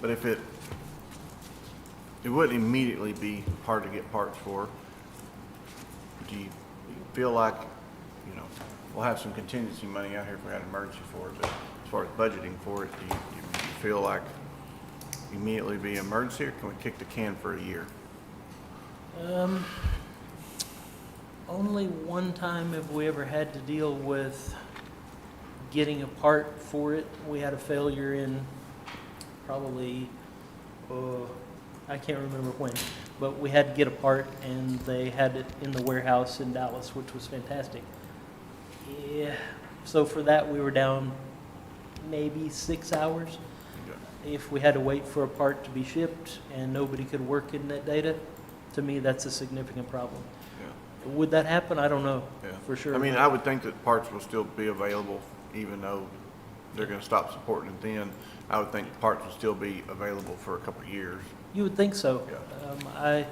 but if it wouldn't immediately be hard to get parts for, do you feel like, we'll have some contingency money out here if we had an emergency for it, but as far as budgeting for it, do you feel feel like immediately be emergency, or can we kick the can for a year? Only one time have we ever had to deal with getting a part for it. We had a failure in probably, I can't remember when, but we had to get a part and they had it in the warehouse in Dallas, which was fantastic. Yeah, so for that we were down maybe 6 hours. If we had to wait for a part to be shipped and nobody could work in that data, to me, that's a significant problem. Yeah. Would that happen? I don't know, Yeah. for sure. I mean, I would think that parts will still be available, even though they're gonna stop supporting it then. I would think parts will still be available for a couple of years. You would think so. Yeah.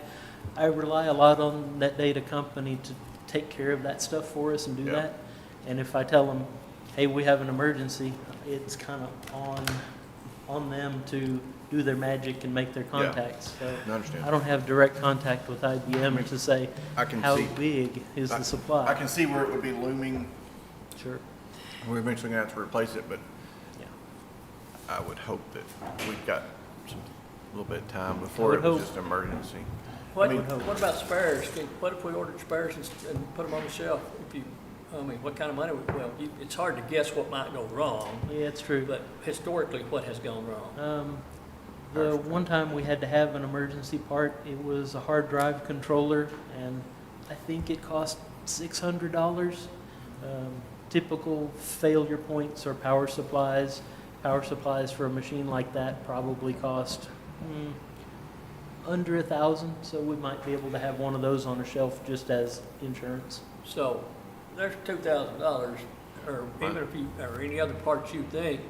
I rely a lot on that data company to take care of that stuff for us and do Yeah. that. And if I tell them, hey, we have an emergency, it's kind of on them to do their magic and make their contacts. So I understand. I don't have direct contact with IBM to say, I can how see- big is the supply? I can see where it would be looming. Sure. We're eventually gonna have to replace it, but Yeah. I would hope that we've got a little bit of time before would it was hope. just an emergency. What, I mean- what about spares? What if we ordered spares and put them on the shelf? What kind of money, it's hard to guess what might go wrong, Yeah, it's true. but historically, what has gone wrong? The one time we had to have an emergency part, it was a hard drive controller, and I think it cost $600. Typical failure points are power supplies. Power supplies for a machine like that probably cost under $1,000, so we might be able to have one of those on a shelf just as insurance. So, there's $2,000, or even if you, or any other parts you think,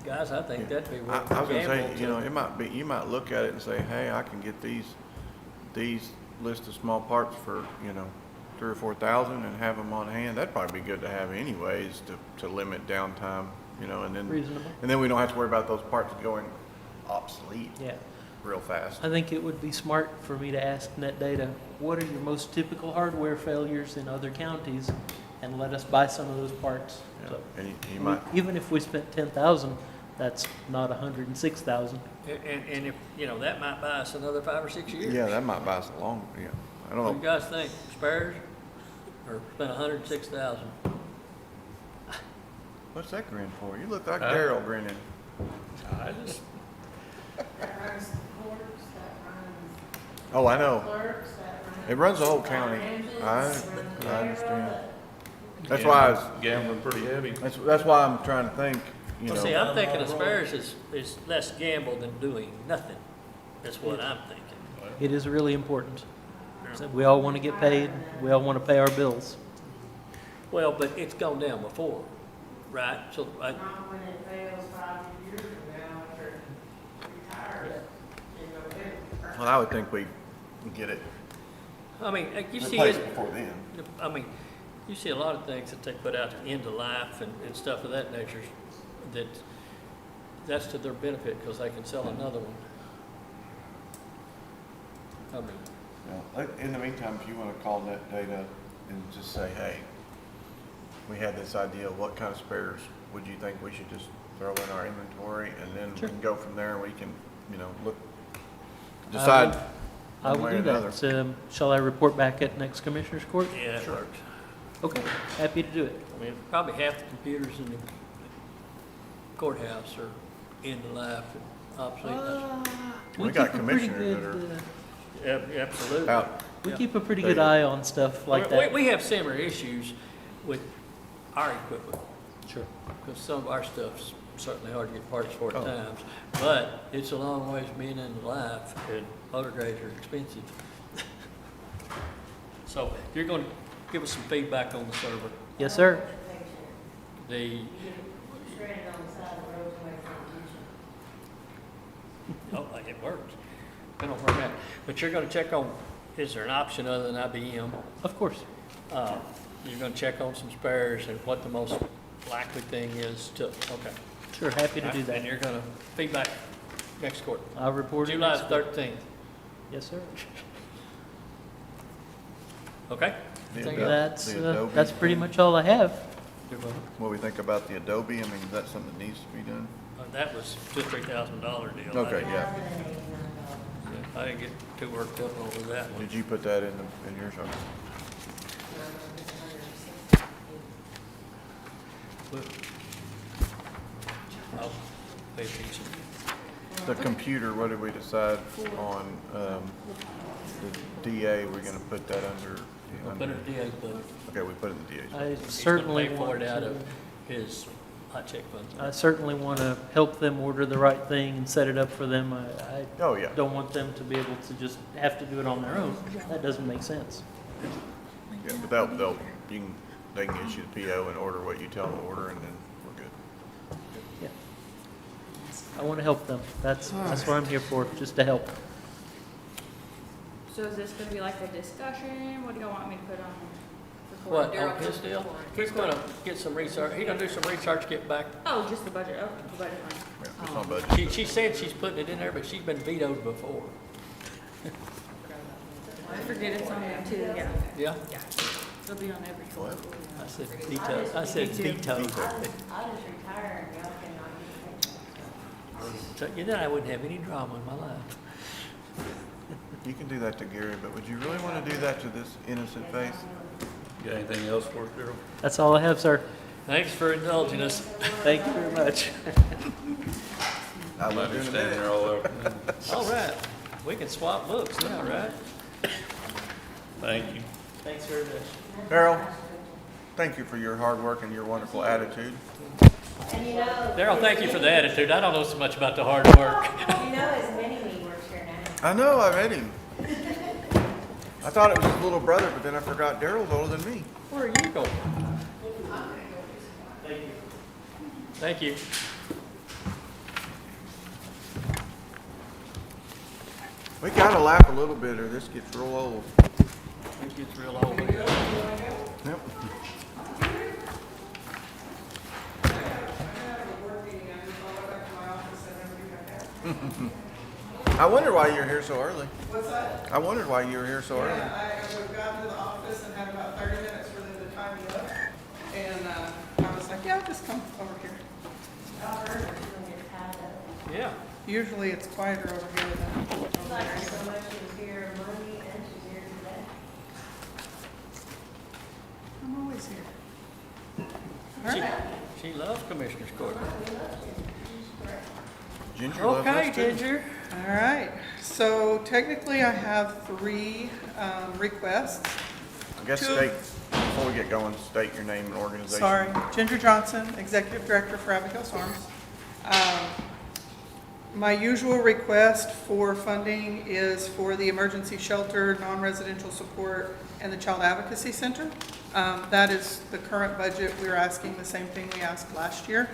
guys, I think that'd be I worth was a gonna say, gamble you know, to. it might be, you might look at it and say, hey, I can get these list of small parts for, you know, 3,000 or 4,000 and have them on hand. That'd probably be good to have anyways, to limit downtime, you know, and then. Reasonable. And then we don't have to worry about those parts going obsolete Yeah. real fast. I think it would be smart for me to ask NetData, what are your most typical hardware failures in other counties? And let us buy some of those parts. Yeah. So And you might, even if we spent 10,000, that's not 106,000. And if, that might buy us another 5 or 6 years. yeah, that might buy us a long, yeah. I What do don't you know. guys think, spares, or spend 106,000? What's that grin for? You look like Daryl grinning. I just, That runs the courts, that runs Oh, I know. clerks, that runs. It runs the whole county. ambulance, I runs the understand. railroad. That's why I was, gambling pretty heavy. that's why I'm trying to think, you Well, know. see, I'm thinking of spares is less gamble than doing nothing. That's what I'm thinking. It is really important. So we all want to get paid. We all want to pay our bills. Well, but it's gone down before, right? So, Not when it fails 5 years from now after it retires in November. Well, I would think we get it I mean, you see replaced it, before then. I mean, you see a lot of things that they put out to end of life and stuff of that nature, that's to their benefit because they can sell another one. I mean, Yeah. In the meantime, if you want to call that data and just say, hey, we had this idea, what kind of spares would you think we should just throw in our inventory? And then we can go from there and we can, look, decide I one will way or do another. that. Shall I report back at next Commissioners Court? yeah, it works. Okay, happy to do it. I mean, probably half the computers in the courthouse are end of life and obsolete. We got keep a pretty commissioners good, Absolutely. Out. we Yeah. keep a pretty There good you go. eye on stuff like that. We have similar issues with our equipment. Sure. Because some of our stuff's certainly hard to get parts for at Oh. times, but it's a long ways being in the life, and motor grades are expensive. So you're going to give us some feedback on the server. Yes, sir. The, You get stranded on the side of the road away from the it works. Depending on where I'm at. But you're going to check on, is there an option other than IBM? Of course. You're going to check on some spares and what the most likely thing is to, okay. Sure, happy to do And that. you're going to feedback next court. I'll report it. July next week. 13th, Yes, sir. okay? The Think Adobe- That's, the Adobe that's pretty much all I have. What we think about the Adobe, I mean, is that something that needs to be done? That was $2,000-3,000 deal. Okay, yeah. I didn't get too worked up over that one. Did you put that in yours? Okay. But I'll pay attention. The computer, what did we decide on, the DA, we're gonna put that under? I'll put it in DA's budget. Okay, we put it in the DA's. I He's gonna certainly pay for want it out to, of his hot check funds. I certainly want to help them order the right thing and set it up for them. I Oh, yeah. don't want them to be able to just have to do it on their own. That doesn't make sense. Yeah, but they can issue the PO and order what you tell them to order, and then we're good. Yeah. I want to help them. That's what I'm here for, just to help. So is this gonna be like a discussion? What do y'all want me to put on? What, on his deal? He's gonna get some research, he's gonna do some research, get back. Oh, just the budget, oh, the budget line. Yeah, it's on budget. She said she's putting it in there, but she's been vetoed before. I forget it's on there too, yeah. Yeah? Yeah. It'll be on every one. I said veto, I said veto. I'll just retire and y'all cannot get paid. So, you know, I wouldn't have any drama in my life. You can do that to Gary, but would you really want to do that to this innocent face? Got anything else for us, Darrell? That's all I have, sir. Thanks for indulging us. Thank you very much. I Might love be doing standing there it. all afternoon. All right, we can swap books now, right? Thank you. Thanks very much. Darrell, thank you for your hard work and your wonderful attitude. And you know, Daryl, thank you for the attitude. I don't know so much about the hard work. you know his mini-me works here now. I know, I met him. I thought it was his little brother, but then I forgot Darrell's older than me. Where are you going? Thank you. We gotta laugh a little bit or this gets real old. It gets real old. Yep. I wonder why you're here so early. What's that? I wondered why you were here so early. I got to the office and had about 30 minutes for them to time me up. And I was like, yeah, I'll just come over here. Yeah. Usually it's quieter over here than over Like there. so much she was here Monday and she's here today. I'm always here. All She, right. she loves Commissioner's Court. Ginger loves Okay, us too. Ginger. All right. So technically I have 3 requests. I guess Two- state, before we get going, state your name and organization. Sorry, Ginger Johnson, Executive Director for Abigail Farms. My usual request for funding is for the emergency shelter, non-residential support, and the Child Advocacy Center. That is the current budget. We're asking the same thing we asked last year.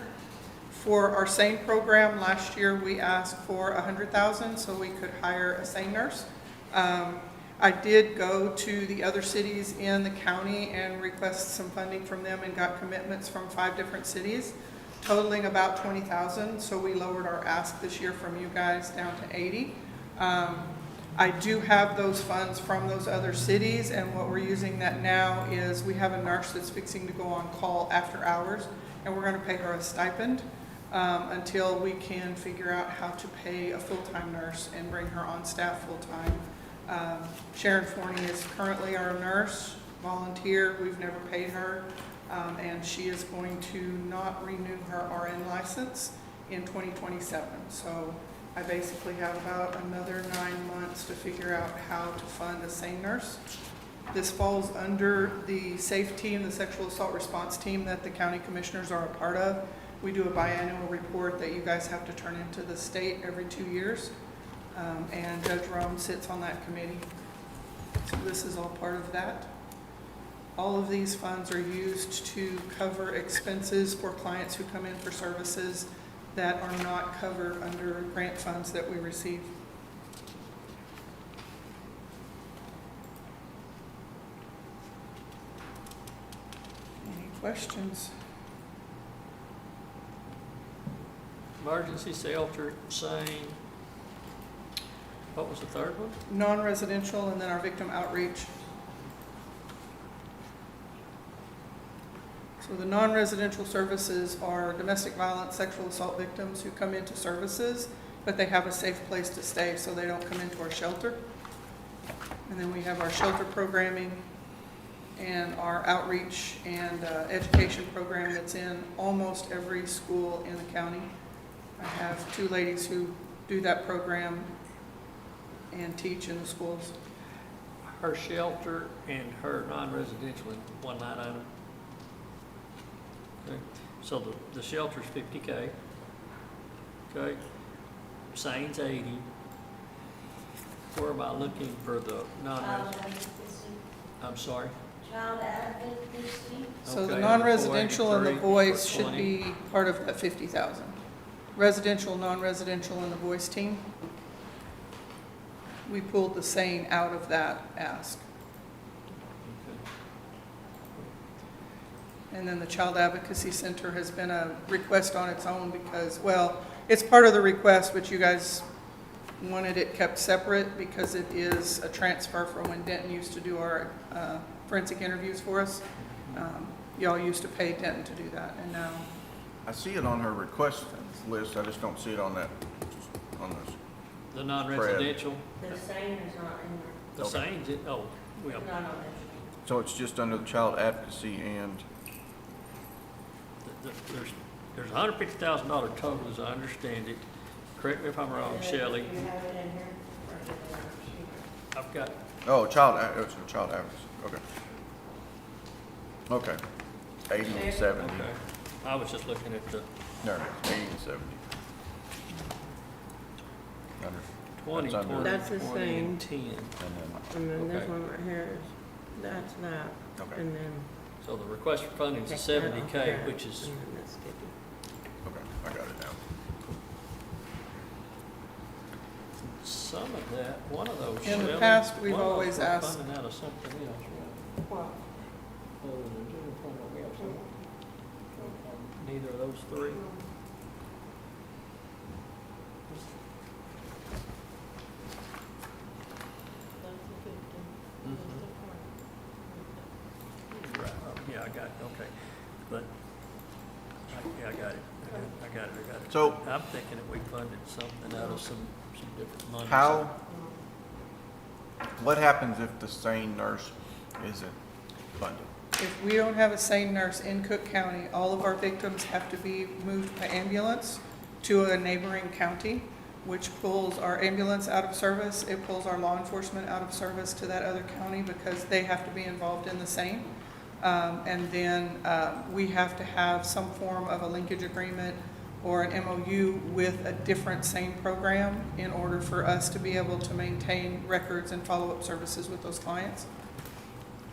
For our SANE program, last year we asked for $100,000 so we could hire a SANE nurse. I did go to the other cities in the county and request some funding from them and got commitments from 5 different cities, totaling about $20,000. So we lowered our ask this year from you guys down to $80,000. I do have those funds from those other cities, and what we're using that now is we have a nurse that's fixing to go on call after hours, and we're going to pay her a stipend until we can figure out how to pay a full-time nurse and bring her on staff full-time. Sharon Forney is currently our nurse, volunteer. We've never paid her, and she is going to not renew her RN license in 2027. So I basically have about another 9 months to figure out how to fund a SANE nurse. This falls under the SAFE team, the sexual assault response team that the county commissioners are a part of. We do a biannual report that you guys have to turn into the state every 2 years. And Judge Rome sits on that committee. So this is all part of that. All of these funds are used to cover expenses for clients who come in for services that are not covered under grant funds that we receive. Any questions? Emergency shelter, SANE. What was the third one? Non-residential, and then our victim outreach. So the non-residential services are domestic violence, sexual assault victims who come into services, but they have a safe place to stay, so they don't come into our shelter. And then we have our shelter programming and our outreach and education program that's in almost every school in the county. I have 2 ladies who do that program and teach in the schools. Her shelter and her non-residential in one line item. Okay, so the shelter's 50K. Okay, Sane's 80. Where am I looking for the non-residential? I'm sorry? Child advocacy. So the Okay, non-residential and the 483 voice for should 20. be part of that 50,000. Residential, non-residential, and the voice team. We pulled the same out of that ask. Okay. And then the Child Advocacy Center has been a request on its own because, well, it's part of the request, but you guys wanted it kept separate because it is a transfer from when Denton used to do our forensic interviews for us. Y'all used to pay Denton to do that, and now, I see it on her request list, I just don't see it on that, on this. The non-residential, The same is not in the Sane's, oh, there, well, not on there. So it's just under the child advocacy and, there's $150,000 total, as I understand it. Correct me if I'm wrong, Shelley. You have it in here? Or is it in our sheet? I've got, it's a child advocacy, okay. Okay, 80 and 70. okay, I was just looking at the No, 80 and 70. Under, 20, That's under- 20, That's the 20, same. and 10. And then this Okay. one right here is, that's that. Okay. And then. So the request for funding is take that off 70K, there, which is, and then that's 50. Okay, I got it now. some of that, one of those. in the Shelley, past, we've one of those always we're asked, Funding out of something else, right? What? Other than general fund, don't we have some? Neither of those three? Right, yeah, I got it, okay, but, yeah, I got it, I got it. So- I'm thinking that we funded something out of some different money. How, what happens if the sane nurse isn't funded? if we don't have a SANE nurse in Cooke County, all of our victims have to be moved by ambulance to a neighboring county, which pulls our ambulance out of service. It pulls our law enforcement out of service to that other county because they have to be involved in the same. And then we have to have some form of a linkage agreement or an MOU with a different SANE program in order for us to be able to maintain records and follow-up services with those clients.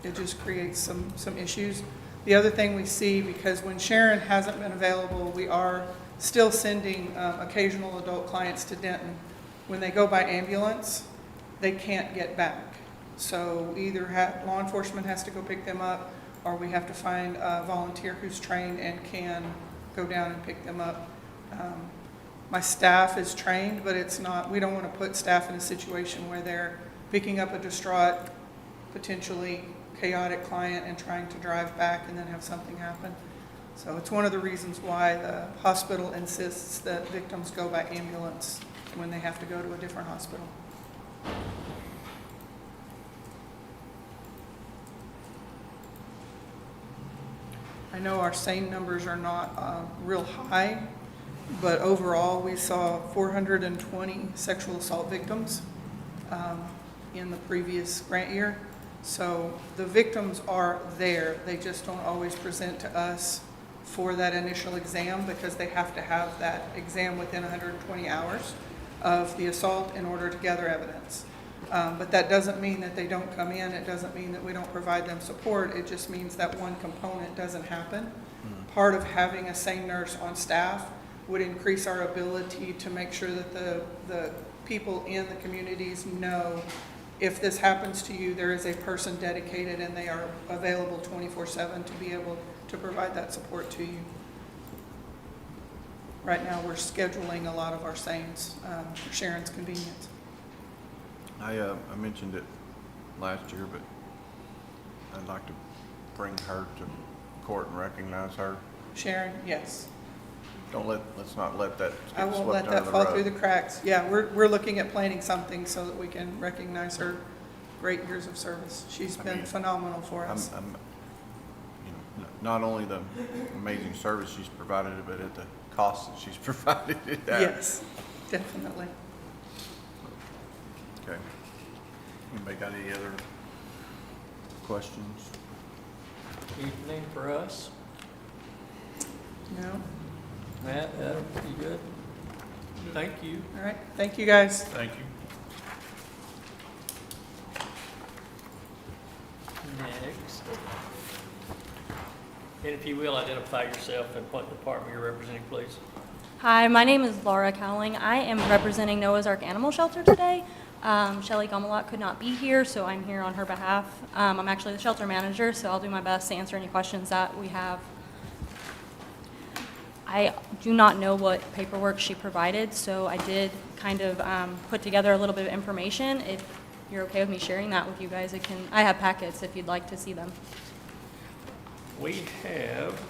It just creates some issues. The other thing we see, because when Sharon hasn't been available, we are still sending occasional adult clients to Denton. When they go by ambulance, they can't get back. So either law enforcement has to go pick them up, or we have to find a volunteer who's trained and can go down and pick them up. My staff is trained, but it's not, we don't want to put staff in a situation where they're picking up a distraught, potentially chaotic client and trying to drive back and then have something happen. So it's one of the reasons why the hospital insists that victims go by ambulance when they have to go to a different hospital. I know our SANE numbers are not real high, but overall, we saw 420 sexual assault victims in the previous grant year. So the victims are there. They just don't always present to us for that initial exam because they have to have that exam within 120 hours of the assault in order to gather evidence. But that doesn't mean that they don't come in. It doesn't mean that we don't provide them support. It just means that one component doesn't happen. Part of having a SANE nurse on staff would increase our ability to make sure that the people in the communities know if this happens to you, there is a person dedicated and they are available 24/7 to be able to provide that support to you. Right now, we're scheduling a lot of our SANEs for Sharon's convenience. I mentioned it last year, but I'd like to bring her to court and recognize her. Sharon, yes. Let's not let that I get won't let swept under that the fall through the rug. cracks. Yeah, we're looking at planning something so that we can recognize her great years of service. She's been phenomenal for us. Not only the amazing service she's provided, but at the cost that she's provided it at. Yes, definitely. Okay. Anybody got any other questions? Anything for us? No? Matt, Adam, you good? Thank you. All right, thank you, guys. Thank you. Next. And if you will, identify yourself and what department you're representing, please. Hi, my name is Laura Cowling. I am representing Noah's Ark Animal Shelter today. Shelley Gomalot could not be here, so I'm here on her behalf. I'm actually the shelter manager, so I'll do my best to answer any questions that we have. I do not know what paperwork she provided, so I did kind of put together a little bit of information. If you're okay with me sharing that with you guys, I have packets if you'd like to see them. We have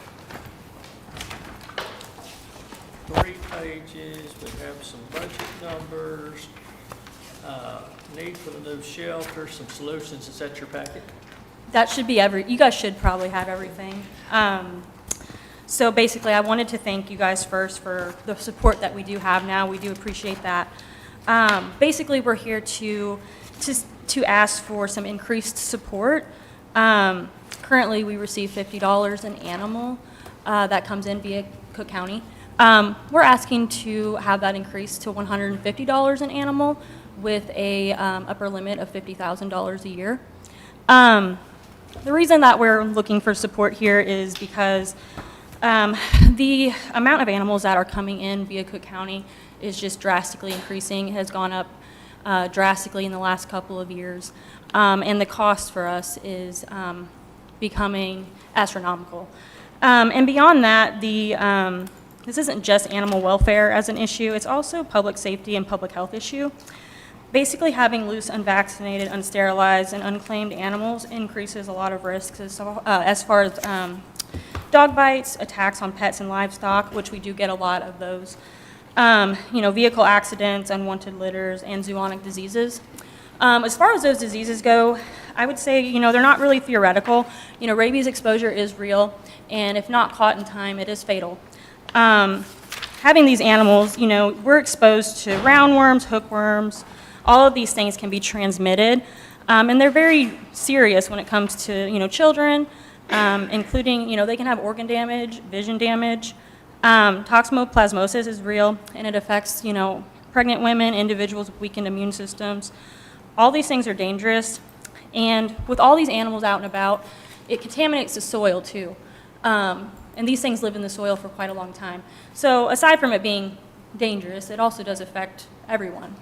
3 pages, we have some budget numbers, need for the new shelter, some solutions. Is that your packet? That should be you guys should probably have everything. So basically, I wanted to thank you guys first for the support that we do have now. We do appreciate that. Basically, we're here to ask for some increased support. Currently, we receive $50 an animal that comes in via Cooke County. We're asking to have that increased to $150 an animal with a upper limit of $50,000 a year. The reason that we're looking for support here is because the amount of animals that are coming in via Cooke County is just drastically increasing. It has gone up drastically in the last couple of years. And the cost for us is becoming astronomical. And beyond that, this isn't just animal welfare as an issue, it's also public safety and public health issue. Basically, having loose, unvaccinated, unsterilized, and unclaimed animals increases a lot of risks as far as dog bites, attacks on pets and livestock, which we do get a lot of those, vehicle accidents, unwanted litters, and zoonotic diseases. As far as those diseases go, I would say, they're not really theoretical. Rabies exposure is real, and if not caught in time, it is fatal. Having these animals, we're exposed to roundworms, hookworms. All of these things can be transmitted, and they're very serious when it comes to, children, including, they can have organ damage, vision damage. Toxoplasmosis is real, and it affects, pregnant women, individuals with weakened immune systems. All these things are dangerous, and with all these animals out and about, it contaminates the soil too. And these things live in the soil for quite a long time. So aside from it being dangerous, it also does affect everyone.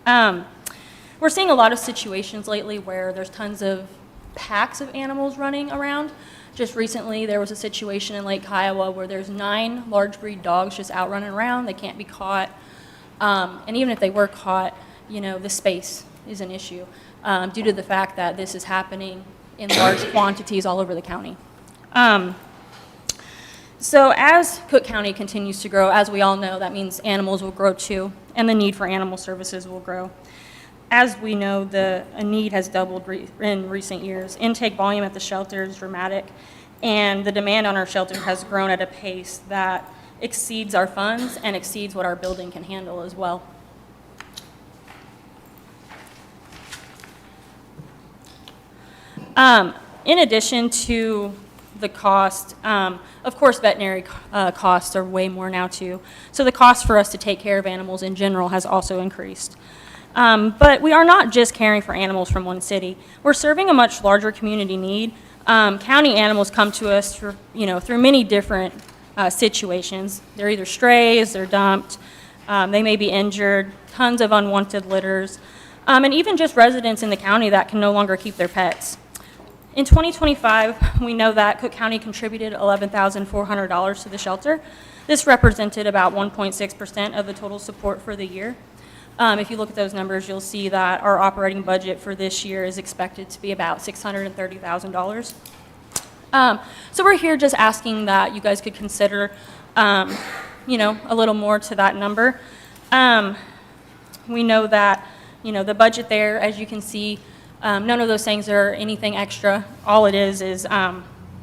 We're seeing a lot of situations lately where there's tons of packs of animals running around. Just recently, there was a situation in Lake Kiowa where there's 9 large breed dogs just out running around. They can't be caught. And even if they were caught, the space is an issue due to the fact that this is happening in large quantities all over the county. So as Cooke County continues to grow, as we all know, that means animals will grow too, and the need for animal services will grow. As we know, a need has doubled in recent years. Intake volume at the shelter is dramatic, and the demand on our shelter has grown at a pace that exceeds our funds and exceeds what our building can handle as well. In addition to the cost, of course, veterinary costs are way more now too. So the cost for us to take care of animals in general has also increased. But we are not just caring for animals from one city. We're serving a much larger community need. County animals come to us through many different situations. They're either strays, they're dumped, they may be injured, tons of unwanted litters, and even just residents in the county that can no longer keep their pets. In 2025, we know that Cooke County contributed $11,400 to the shelter. This represented about 1.6% of the total support for the year. If you look at those numbers, you'll see that our operating budget for this year is expected to be about $630,000. So we're here just asking that you guys could consider, you know, a little more to that number. We know that, you know, the budget there, as you can see, none of those things are anything extra. All it is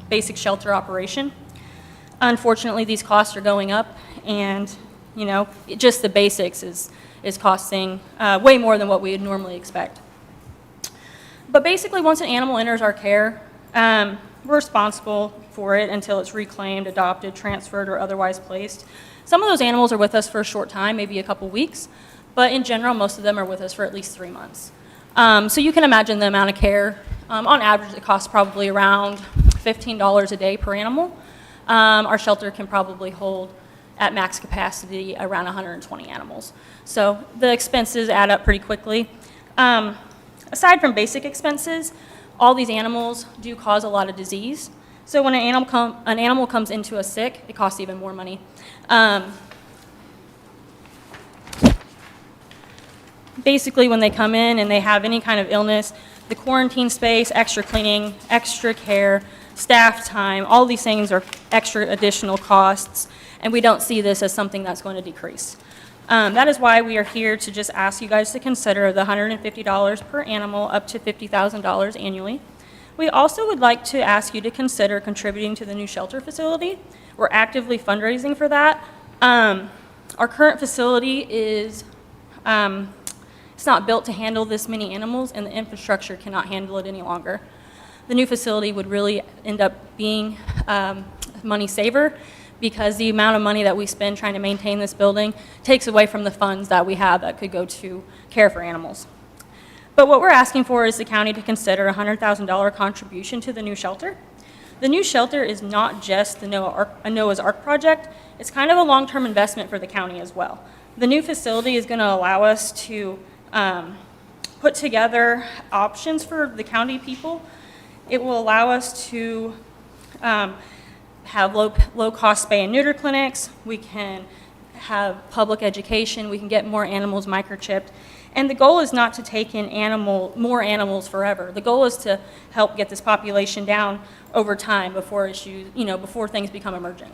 basic shelter operation. Unfortunately, these costs are going up, and, you know, just the basics is costing way more than what we would normally expect. But basically, once an animal enters our care, we're responsible for it until it's reclaimed, adopted, transferred, or otherwise placed. Some of those animals are with us for a short time, maybe a couple weeks, but in general, most of them are with us for at least 3 months. So you can imagine the amount of care. On average, it costs probably around $15 a day per animal. Our shelter can probably hold, at max capacity, around 120 animals. So the expenses add up pretty quickly. Aside from basic expenses, all these animals do cause a lot of disease. So when an animal comes into us sick, it costs even more money. Basically, when they come in and they have any kind of illness, the quarantine space, extra cleaning, extra care, staff time, all these things are extra additional costs, and we don't see this as something that's going to decrease. That is why we are here to just ask you guys to consider the $150 per animal up to $50,000 annually. We also would like to ask you to consider contributing to the new shelter facility. We're actively fundraising for that. Our current facility is, it's not built to handle this many animals, and the infrastructure cannot handle it any longer. The new facility would really end up being a money saver, because the amount of money that we spend trying to maintain this building takes away from the funds that we have that could go to care for animals. But what we're asking for is the county to consider a $100,000 contribution to the new shelter. The new shelter is not just the Noah's Ark project, it's kind of a long-term investment for the county as well. The new facility is going to allow us to put together options for the county people. It will allow us to have low-cost spay and neuter clinics. We can have public education. We can get more animals microchipped. And the goal is not to take in more animals forever. The goal is to help get this population down over time before things become emergent.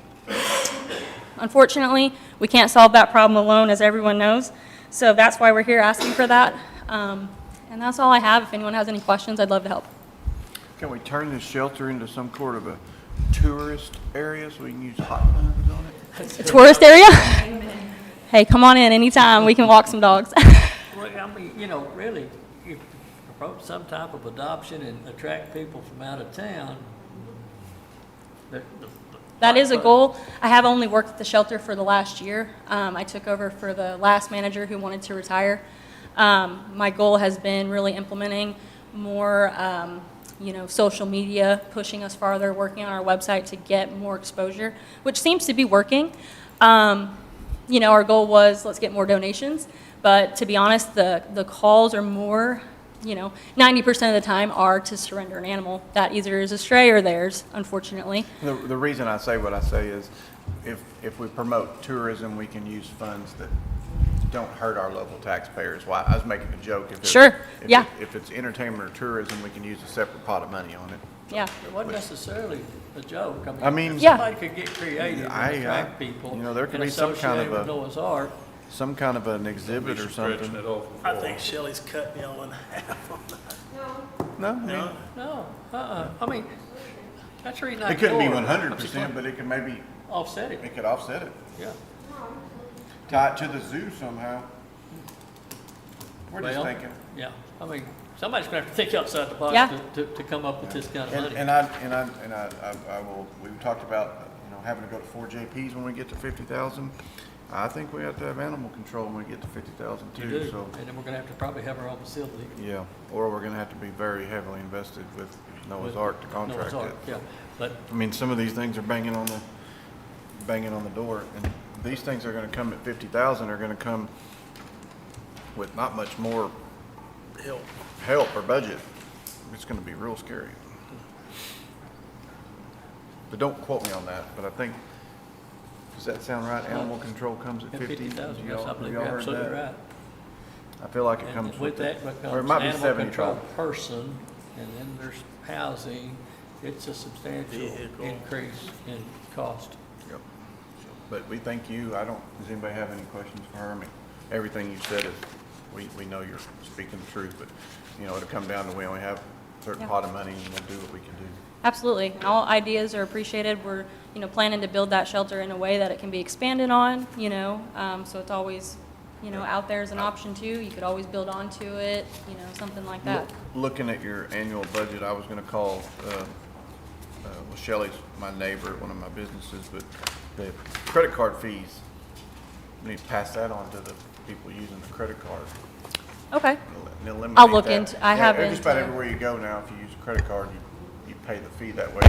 Unfortunately, we can't solve that problem alone, as everyone knows. So that's why we're here asking for that. And that's all I have. If anyone has any questions, I'd love to help. Can we turn this shelter into some sort of a tourist area so we can use hot buns on it? A tourist area? Hey, come on in anytime. We can walk some dogs. Well, I mean, you know, really, if you approach some type of adoption and attract people from out of town, That is a goal. I have only worked at the shelter for the last year. I took over for the last manager who wanted to retire. My goal has been really implementing more social media, pushing us farther, working on our website to get more exposure, which seems to be working. Our goal was, let's get more donations, but to be honest, the calls are more, 90% of the time are to surrender an animal that either is a stray or theirs, unfortunately. The reason I say what I say is, if we promote tourism, we can use funds that don't hurt our local taxpayers. Well, I was making a joke. If it's entertainment or tourism, we can use a separate pot of money on it. Yeah. It wasn't necessarily a joke. I mean, somebody could get creative and attract people. There could and be some kind associate with Noah's Ark. some kind of an exhibit or something. I think Shelley's cutting y'all in half on that. No. I mean, that's the reason I It couldn't be ignore 100%, but it could maybe, offset it. it could offset it. Yeah. Tie it to the zoo somehow. We're just Well, thinking. Yeah, I mean, somebody's gonna have to think outside the box Yeah. to come up with this kind of money. And I will, we talked about, having to go to 4 JPs when we get to 50,000. I think we have to have animal control when we get to 50,000 You too, do, so. and then we're gonna have to probably have our own facility. Yeah, or we're gonna have to be very heavily invested with Noah's Ark to contract Noah's Ark, it. yeah, but I mean, some of these things are banging on the door, and these things are gonna come at 50,000, are gonna come with not much more help or budget. It's gonna be real scary. But don't quote me on that, but I think, does that sound right? Animal control comes at 50? 50,000, Y'all- yes, I believe y'all you're heard absolutely that? right. I feel like it And comes with that or it becomes might be animal 75. control person, and then there's housing, It's a substantial Vehicle. increase in cost. Yep. But we thank you. Does anybody have any questions for her? I mean, everything you said is, we know you're speaking the truth, but, you know, it'll come down to we only have a certain Yeah. pot of money and we'll do what we can do. Absolutely. All ideas are appreciated. We're, planning to build that shelter in a way that it can be expanded on, so it's always, out there as an option too. You could always build onto it, something like that. Looking at your annual budget, I was gonna call, well, Shelley's my neighbor at one of my businesses, but the credit card fees, we need to pass that on to the people using the credit card. Okay. And eliminate I'll look that. into- I Yeah, haven't, Just about uh, everywhere you go now, if you use a credit card, you pay the fee that way.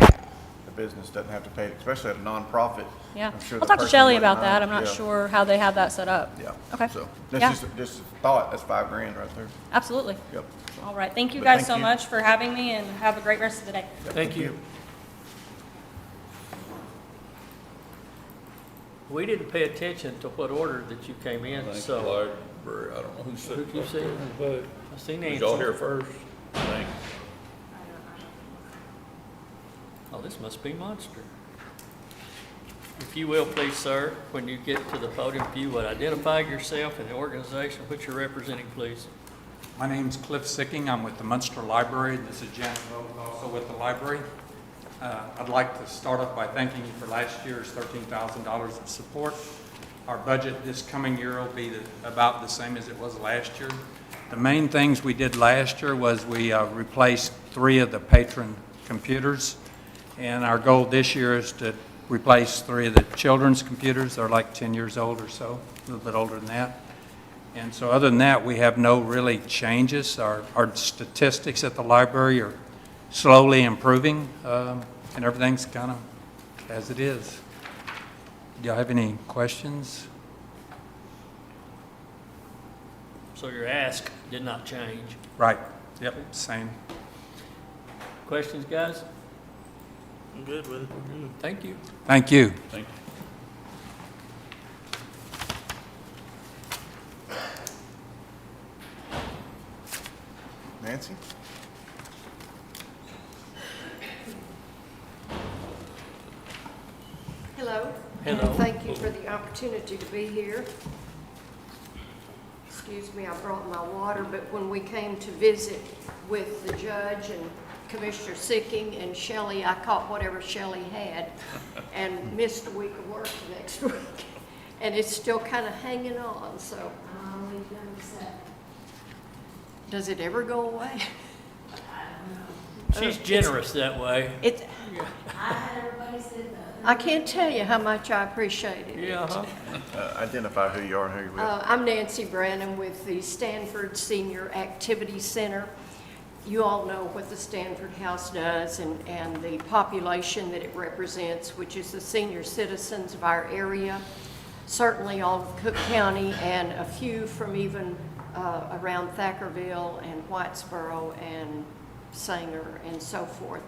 The business doesn't have to pay it, especially at a nonprofit. Yeah. I'm sure I'll the talk to person Shelley wouldn't about that. I'm mind. not Yeah. sure how they have that set up. Yeah. Okay. So, Yeah. that's just a thought, that's $5,000 right there. Absolutely. Yep. All right. Thank you But guys thank so you. much for having me, and have a great rest of the day. Thank you. We didn't pay attention to what order that you came in, Thank so. the library, I don't know who said. Who'd you see? I seen Was Nancy. y'all here first? Thank you. Oh, this must be Monster. If you will, please, sir, when you get to the podium, if you would identify yourself and the organization which you're representing, please. My name's Cliff Sicking. I'm with the Munster Library. This is Janet Rose, also with the library. I'd like to start off by thanking you for last year's $13,000 of support. Our budget this coming year will be about the same as it was last year. The main things we did last year was we replaced 3 of the patron computers, and our goal this year is to replace 3 of the children's computers. They're like 10 years old or so, a little bit older than that. And so other than that, we have no really changes. Our statistics at the library are slowly improving, and everything's kind of as it is. Do y'all have any questions? So your ask did not change. Right. Yep, same. Questions, guys? I'm good with it. Thank you. Thank you. Thank you. Nancy? Hello. Hello. And thank you for the opportunity to be here. Excuse me, I brought my water, but when we came to visit with the judge and Commissioner Sicking and Shelley, I caught whatever Shelley had and missed a week of work next week. And it's still kind of hanging on, so I'll leave them set. Does it ever go away? She's generous that way. It's, I can't tell you how much I appreciate it. Yeah, huh? Identify who you are and who you're with. I'm Nancy Branham with the Stanford Senior Activity Center. You all know what the Stanford House does and the population that it represents, which is the senior citizens of our area, certainly all of Cooke County and a few from even around Thackerville and Whitesboro and Sanger and so forth.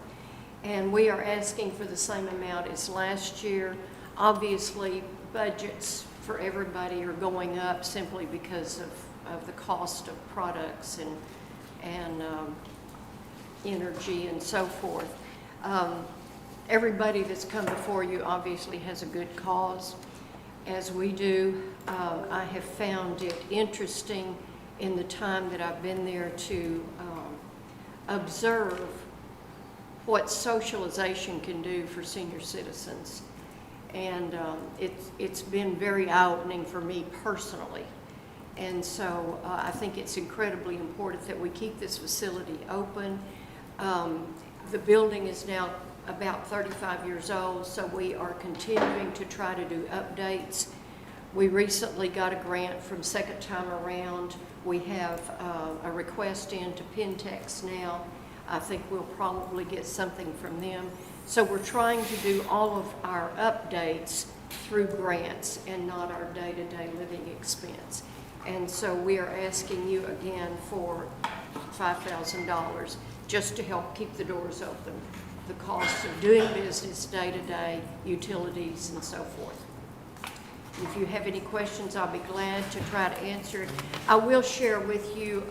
And we are asking for the same amount as last year. Obviously, budgets for everybody are going up simply because of the cost of products and energy and so forth. Everybody that's come before you obviously has a good cause, as we do. I have found it interesting in the time that I've been there to observe what socialization can do for senior citizens. And it's been very eye-opening for me personally. And so I think it's incredibly important that we keep this facility open. The building is now about 35 years old, so we are continuing to try to do updates. We recently got a grant from Second Time Around. We have a request in to Pentex now. I think we'll probably get something from them. So we're trying to do all of our updates through grants and not our day-to-day living expense. And so we are asking you again for $5,000 just to help keep the doors open. The cost of doing business day-to-day, utilities and so forth. If you have any questions, I'll be glad to try to answer it. I will share with you,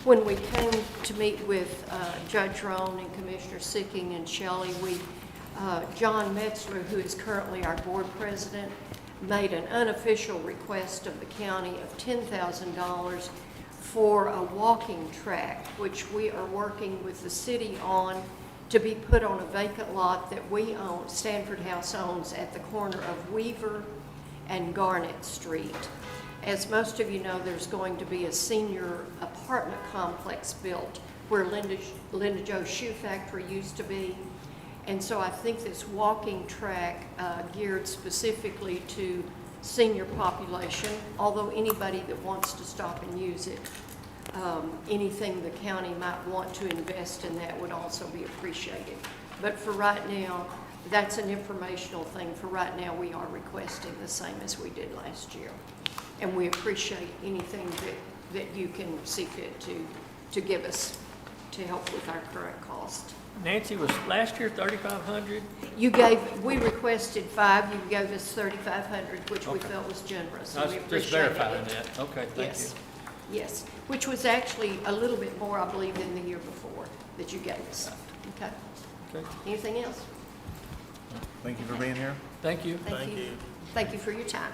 when we came to meet with Judge Rohn and Commissioner Sicking and Shelley, John Metzler, who is currently our board president, made an unofficial request of the county of $10,000 for a walking track, which we are working with the city on to be put on a vacant lot that we own, Stanford House owns, at the corner of Weaver and Garnett Street. As most of you know, there's going to be a senior apartment complex built where Linda Joe's Shoe Factory used to be. And so I think this walking track geared specifically to senior population, although anybody that wants to stop and use it, anything the county might want to invest in that would also be appreciated. But for right now, that's an informational thing. For right now, we are requesting the same as we did last year. And we appreciate anything that you can see fit to give us to help with our current cost. Nancy, was last year 3,500? We requested 5, you gave us 3,500, which we felt was generous. I and was we just appreciated verifying it. that. Okay, thank you. Yes, yes, which was actually a little bit more, I believe, than the year before that you gave us. Okay. Okay. Anything else? Thank you for being here. Thank you. Thank you. Thank you for your time.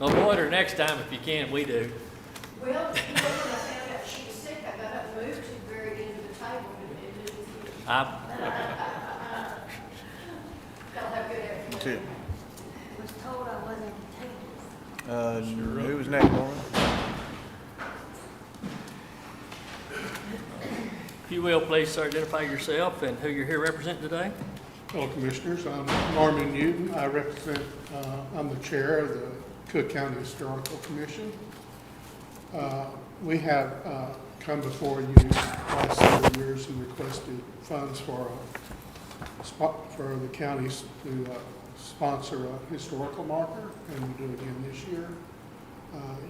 Avoid her next time if you can, we do. Well, you know, when I found out she was sick, I got up and moved to the very end of the table. I Y'all have a good afternoon. You too. Was told I wasn't at the table. Who's next, Norman? If you will, please sir, identify yourself and who you're here representing today. Hello, Commissioners. I'm Norman Newton. I represent, I'm the chair of the Cooke County Historical Commission. We have come before you last several years and requested funds for the counties to sponsor a historical marker, and we do again this year.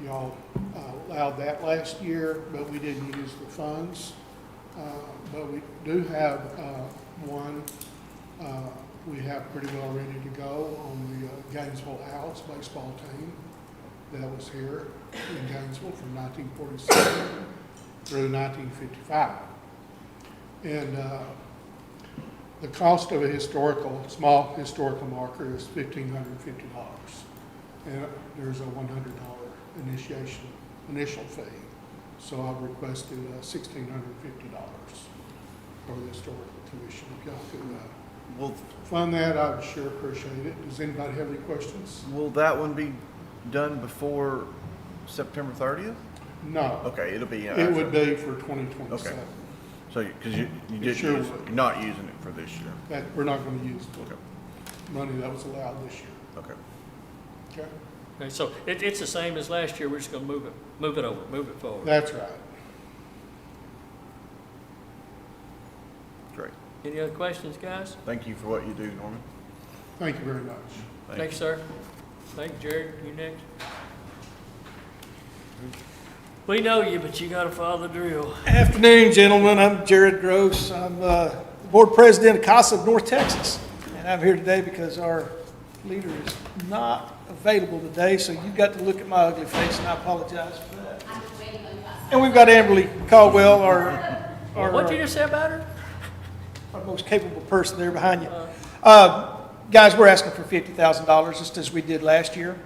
Y'all allowed that last year, but we didn't use the funds. But we do have one. We have pretty well ready to go on the Gainesville Owls baseball team that was here in Gainesville from 1947 through 1955. And the cost of a small historical marker is $1,550. And there's a $100 initial fee. So I've requested $1,650 for the Historical Commission. If y'all could fund that, I would sure appreciate it. Does anybody have any questions? Will that one be done before September 30th? No. Okay, it'll be. It would be for 2027. Okay. So, because you did Sure use it, would. you're not using it for this year. That, we're not going to use the money that was allowed this year. Okay. Okay? Okay, so it's the same as last year. We're just going to move it forward. That's right. Great. Any other questions, guys? Thank you for what you do, Norman. Thank you very much. Thanks, sir. Thank you, Jared. You next. We know you, but you got to follow the drill. Afternoon, gentlemen. I'm Jared Gross. I'm the board president of CASA of North Texas. And I'm here today because our leader is not available today, so you've got to look at my ugly face, and I apologize for that. And we've got Amberly Caldwell, What'd you just say about her? Our most capable person there behind you. Guys, we're asking for $50,000, just as we did last year.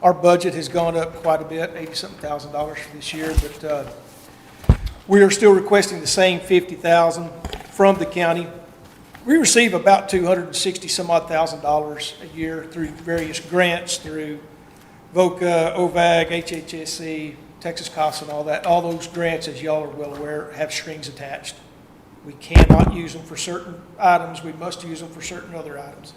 Our budget has gone up quite a bit, $80-something thousand for this year, but we are still requesting the same $50,000 from the county. We receive about $260-some-odd thousand a year through various grants, through VOCA, OVAG, HHSC, Texas CASA, and all that. All those grants, as y'all are well aware, have strings attached. We cannot use them for certain items. We must use them for certain other items.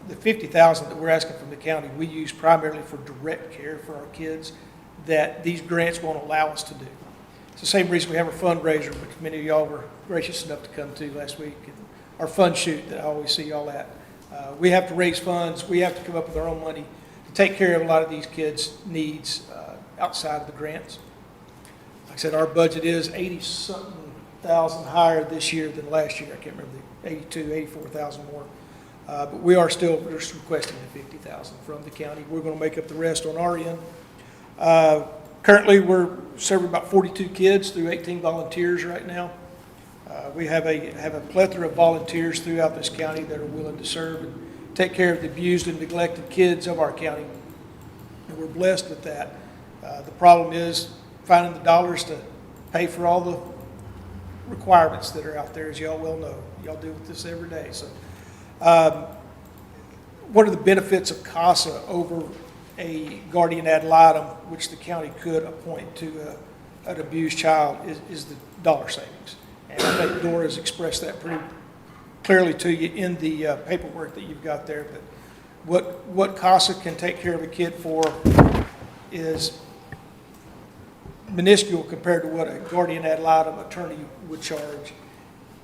The $50,000 that we're asking from the county, we use primarily for direct care for our kids that these grants won't allow us to do. It's the same reason we have our fundraiser, which many of y'all were gracious enough to come to last week, and our fun shoot that I always see y'all at. We have to raise funds. We have to come up with our own money to take care of a lot of these kids' needs outside of the grants. Like I said, our budget is 80-something thousand higher this year than last year. I can't remember, the 82, 84,000 more. But we are still just requesting the 50,000 from the county. We're going to make up the rest on our end. Currently, we're serving about 42 kids through 18 volunteers right now. We have a plethora of volunteers throughout this county that are willing to serve and take care of the abused and neglected kids of our county. And we're blessed with that. The problem is finding the dollars to pay for all the requirements that are out there, as y'all well know. Y'all deal with this every day. So, one of the benefits of CASA over a guardian ad litem, which the county could appoint to an abused child, is the dollar savings. And I think Dora has expressed that pretty clearly to you in the paperwork that you've got there. But what CASA can take care of a kid for is minuscule compared to what a guardian ad litem attorney would charge.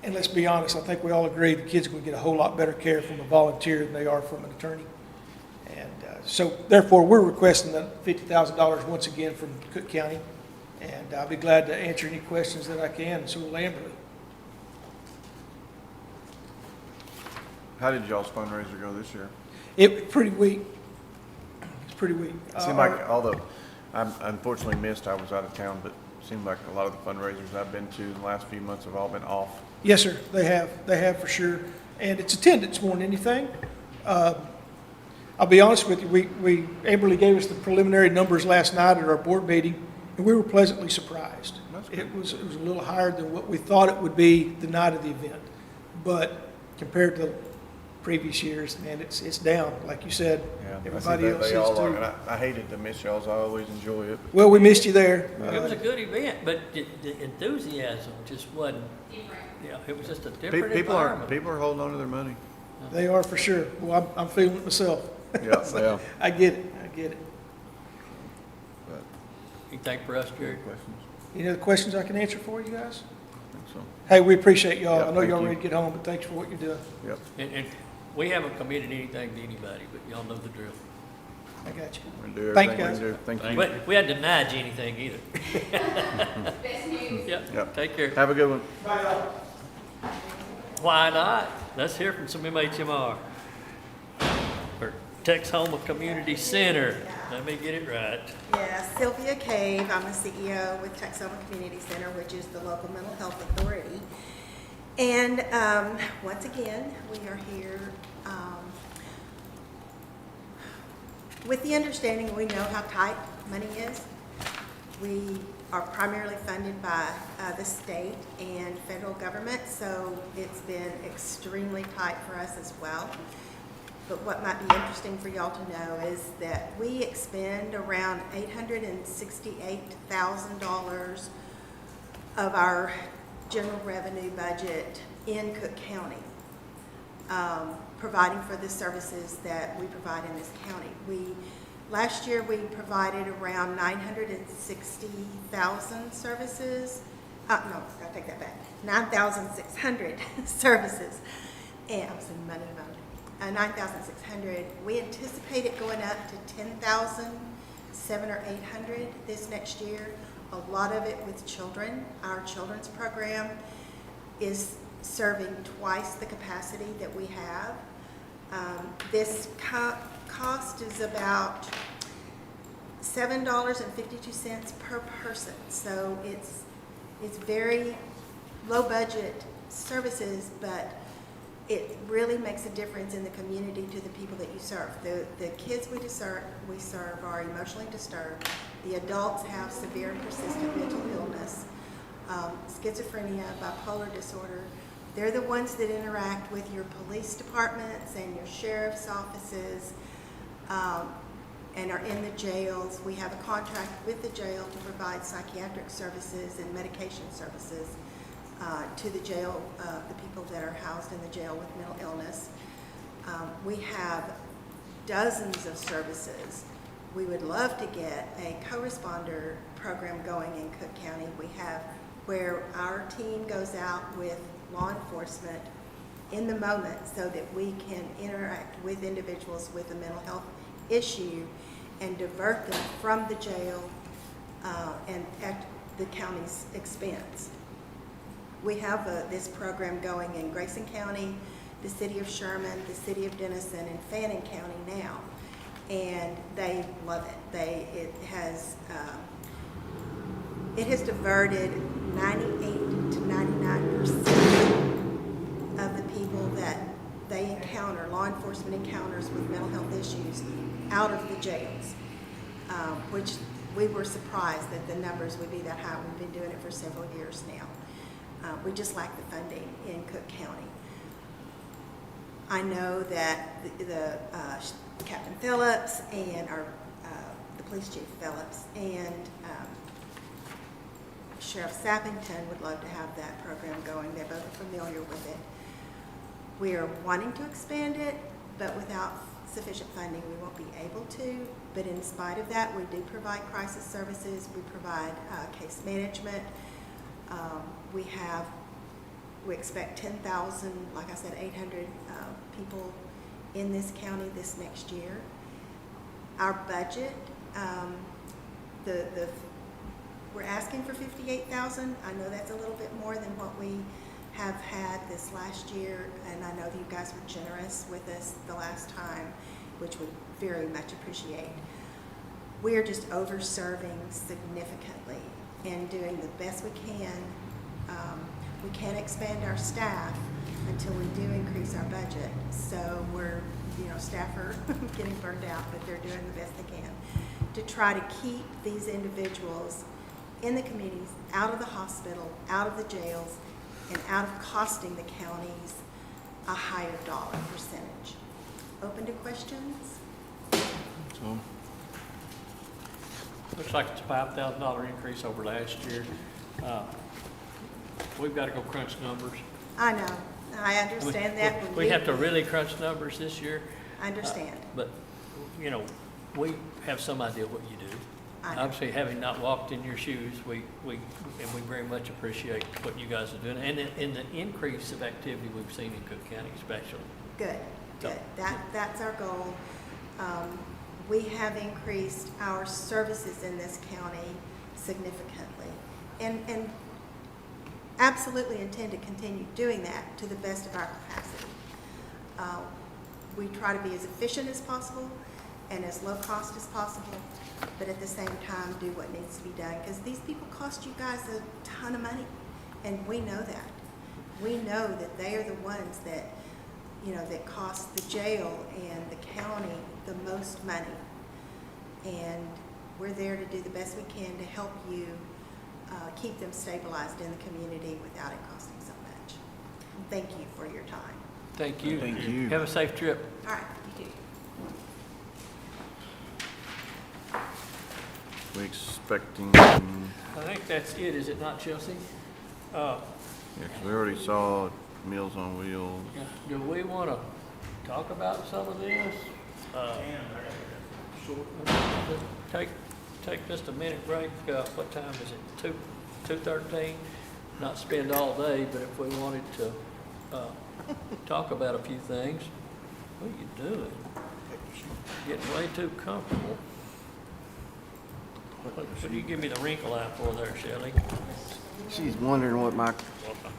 And let's be honest, I think we all agree the kids are going to get a whole lot better care from a volunteer than they are from an attorney. And so therefore, we're requesting that $50,000 once again from Cooke County. And I'll be glad to answer any questions that I can, so will Amberly. How did y'all's fundraiser go this year? It pretty weak. It's pretty weak. It seemed like I unfortunately missed, I was out of town, but it seemed like a lot of the fundraisers I've been to in the last few months have all been off. Yes, sir, they have for sure. And it's attendance more than anything. I'll be honest with you, Amberly gave us the preliminary numbers last night at our board meeting, and we were pleasantly surprised. It was a little higher than what we thought it would be the night of the event. But compared to previous years, man, it's down, like you said. Yeah, Everybody else they is all too. are, and I hated to miss y'all's. I always enjoy it. Well, we missed you there. It was a good event, but the enthusiasm just wasn't, yeah, it was just a different environment. People are holding on to their money. They are for sure. Well, I'm feeling it myself. Yeah, So, yeah. I get it. But Anything for us, Jerry? questions? Any other questions I can answer for you guys? I think so. Hey, we appreciate y'all. Yeah, I know thank y'all you. ready to get home, but thanks for what you're doing. Yep. And we haven't committed anything to anybody, but y'all know the drill. I got you. We're gonna do Thank everything you, we can do. Thank you. But we hadn't denied you anything either. Yep, Yep. take care. Have a good one. Why not? Let's hear from some MHMR. Or Texhoma Community Center. Let me get it right. Yeah, Sylvia Cave, I'm the CEO with Texhoma Community Center, which is the local mental health authority. And once again, we are here with the understanding we know how tight money is. We are primarily funded by the state and federal government, so it's been extremely tight for us as well. But what might be interesting for y'all to know is that we expend around $868,000 of our general revenue budget in Cooke County, providing for the services that we provide in this county. Last year, we provided around 960,000 services. No, I take that back. 9,600 services. And I was in money mode. 9,600. We anticipate it going up to 10,700 or 800 this next year. A lot of it with children. Our children's program is serving twice the capacity that we have. This cost is about $7.52 per person. So it's very low budget services, but it really makes a difference in the community to the people that you serve. The kids we serve are emotionally disturbed. The adults have severe and persistent mental illness, schizophrenia, bipolar disorder. They're the ones that interact with your police departments and your sheriff's offices and are in the jails. We have a contract with the jail to provide psychiatric services and medication services to the jail, the people that are housed in the jail with mental illness. We have dozens of services. We would love to get a co-responder program going in Cooke County. We have where our team goes out with law enforcement in the moment so that we can interact with individuals with a mental health issue and divert them from the jail and at the county's expense. We have this program going in Grayson County, the city of Sherman, the city of Denison, and Fannin County now. And they love it. It has diverted 98 to 99% of the people that they encounter, law enforcement encounters with mental health issues, out of the jails, which we were surprised that the numbers would be that high. We've been doing it for several years now. We just lack the funding in Cooke County. I know that the Captain Phillips and the Police Chief Phillips and Sheriff Sappington would love to have that program going. They're both familiar with it. We are wanting to expand it, but without sufficient funding, we won't be able to. But in spite of that, we do provide crisis services. We provide case management. We expect 10,000, like I said, 800 people in this county this next year. Our budget, we're asking for 58,000. I know that's a little bit more than what we have had this last year, and I know that you guys were generous with us the last time, which we very much appreciate. We are just over-serving significantly and doing the best we can. We can't expand our staff until we do increase our budget. So staff are getting burned out, but they're doing the best they can to try to keep these individuals in the communities, out of the hospital, out of the jails, and out of costing the counties a higher dollar percentage. Open to questions? So, Looks like it's a $5,000 increase over last year. We've got to go crunch numbers. I know. I understand that. When We have to really crunch numbers this year. I understand. But, we have some idea what you do. I know. Obviously, having not walked in your shoes, we very much appreciate what you guys are doing, and in the increase of activity we've seen in Cooke County especially. Good, good. That's our goal. We have increased our services in this county significantly, and absolutely intend to continue doing that to the best of our capacity. We try to be as efficient as possible and as low cost as possible, but at the same time do what needs to be done, because these people cost you guys a ton of money, and we know that. We know that they are the ones that, that cost the jail and the county the most money, and we're there to do the best we can to help you keep them stabilized in the community without it costing so much. Thank you for your time. Thank you. Thank you. Have a safe trip. All right, you too. we expecting, I think that's it, is it not, Chelsea? yeah, 'cause we already saw Meals on Wheels. Do we want to talk about some of this? Take just a minute break. What time is it? 2:13? Not spend all day, but if we wanted to talk about a few things. What are you doing? Getting way too comfortable. What do you give me the wrinkle eye for there, Shelley? She's wondering what my,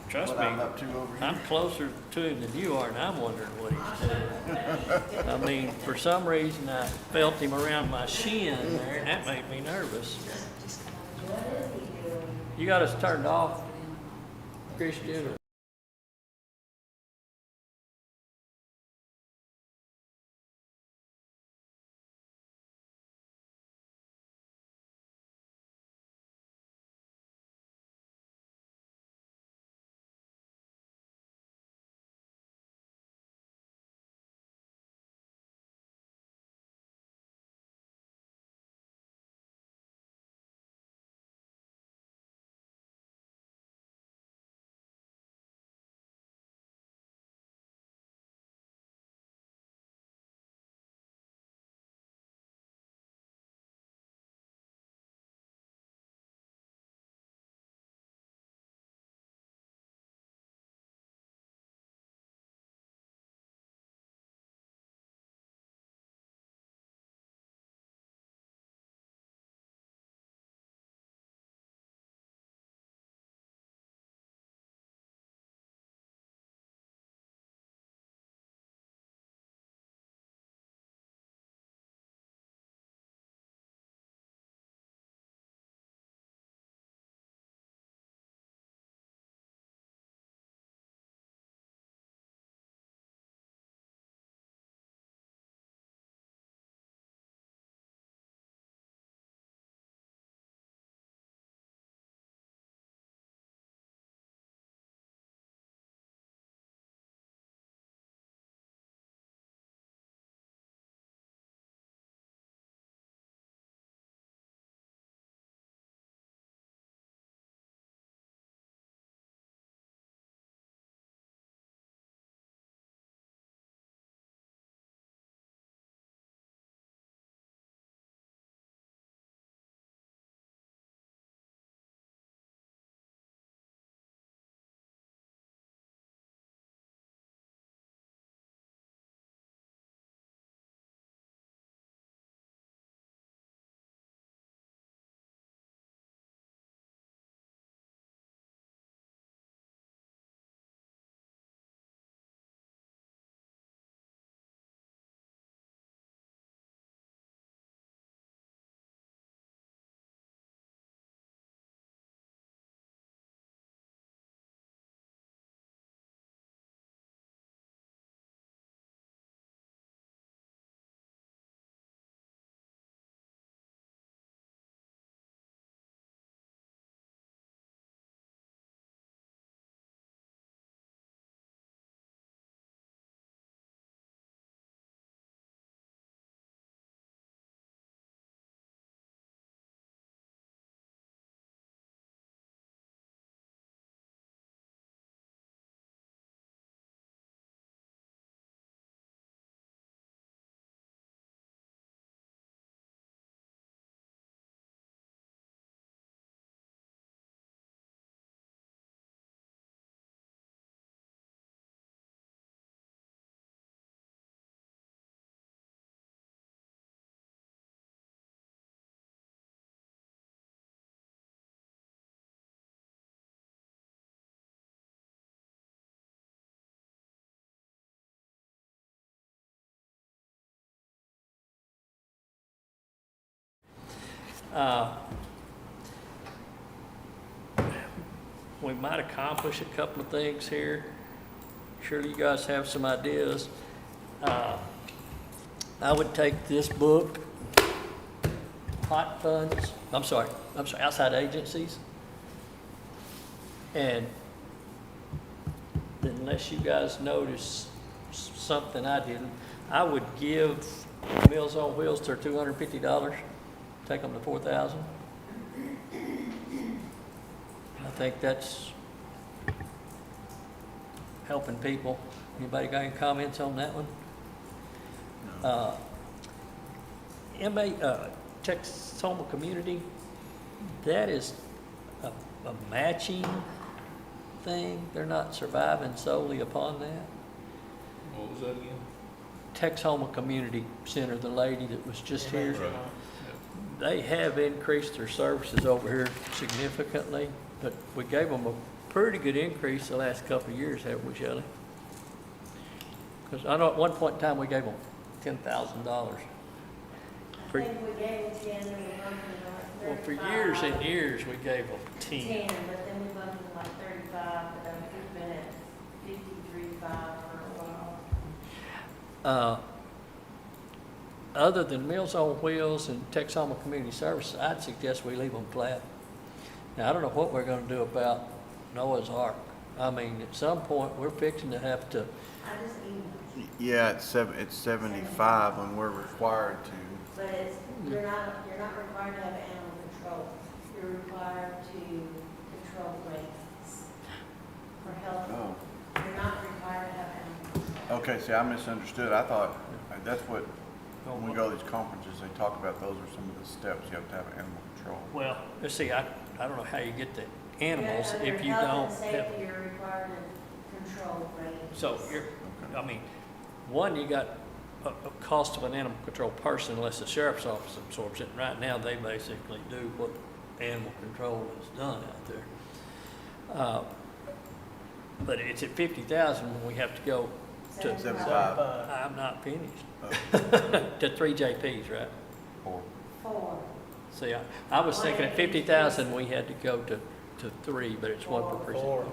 Trust me, I'm up to over here. I'm closer to him than you are, and I'm wondering what he's doing. I mean, for some reason, I felt him around my shin there, and that made me nervous. You got us turned off, Christian, or? We might accomplish a couple of things here. Surely you guys have some ideas. I would take this book, hot funds, I'm sorry, outside agencies. And unless you guys notice something I didn't, I would give Meals on Wheels their $250, take them to $4,000. I think that's helping people. Anybody got any comments on that one? Texoma Community, that is a matching thing. They're not surviving solely upon that. What was that again? Texoma Community Center, the lady that was just here, they have increased their services over here significantly, but we gave them a pretty good increase the last couple of years, haven't we, Shelley? Because I know at one point in time we gave them $10,000. I think we gave them 10 and we bumped them to Well, like for 35. years and years, we gave them 10. 10, but then we bumped them to like 35, but we've been at 53.5 for a while. Other than Meals on Wheels and Texoma Community Services, I'd suggest we leave them flat. Now, I don't know what we're gonna do about Noah's Ark. I mean, at some point, we're fixing to have to, I just emailed. Yeah, it's 75 when we're required to. But it's, you're not required to have animal control. You're required to control rates for health. Oh. You're not required to have animal control. Okay, see, I misunderstood. I thought, that's what, when we go to these conferences, they talk about those are some of the steps you have to have animal control. well, let's see, I don't know how you get the animals Yeah, if you under don't health and have. safety, you're required to control rates. So I mean, one, you got a cost of an animal control person unless the sheriff's office absorbs it. Right now, they basically do what animal control has done out there. But it's at 50,000 when we have to go to. 75. I'm not finished. To 3 JPs, right? 4. 4. See, I was thinking at 50,000, we had to go to 3, but it's 1 per precinct. 4.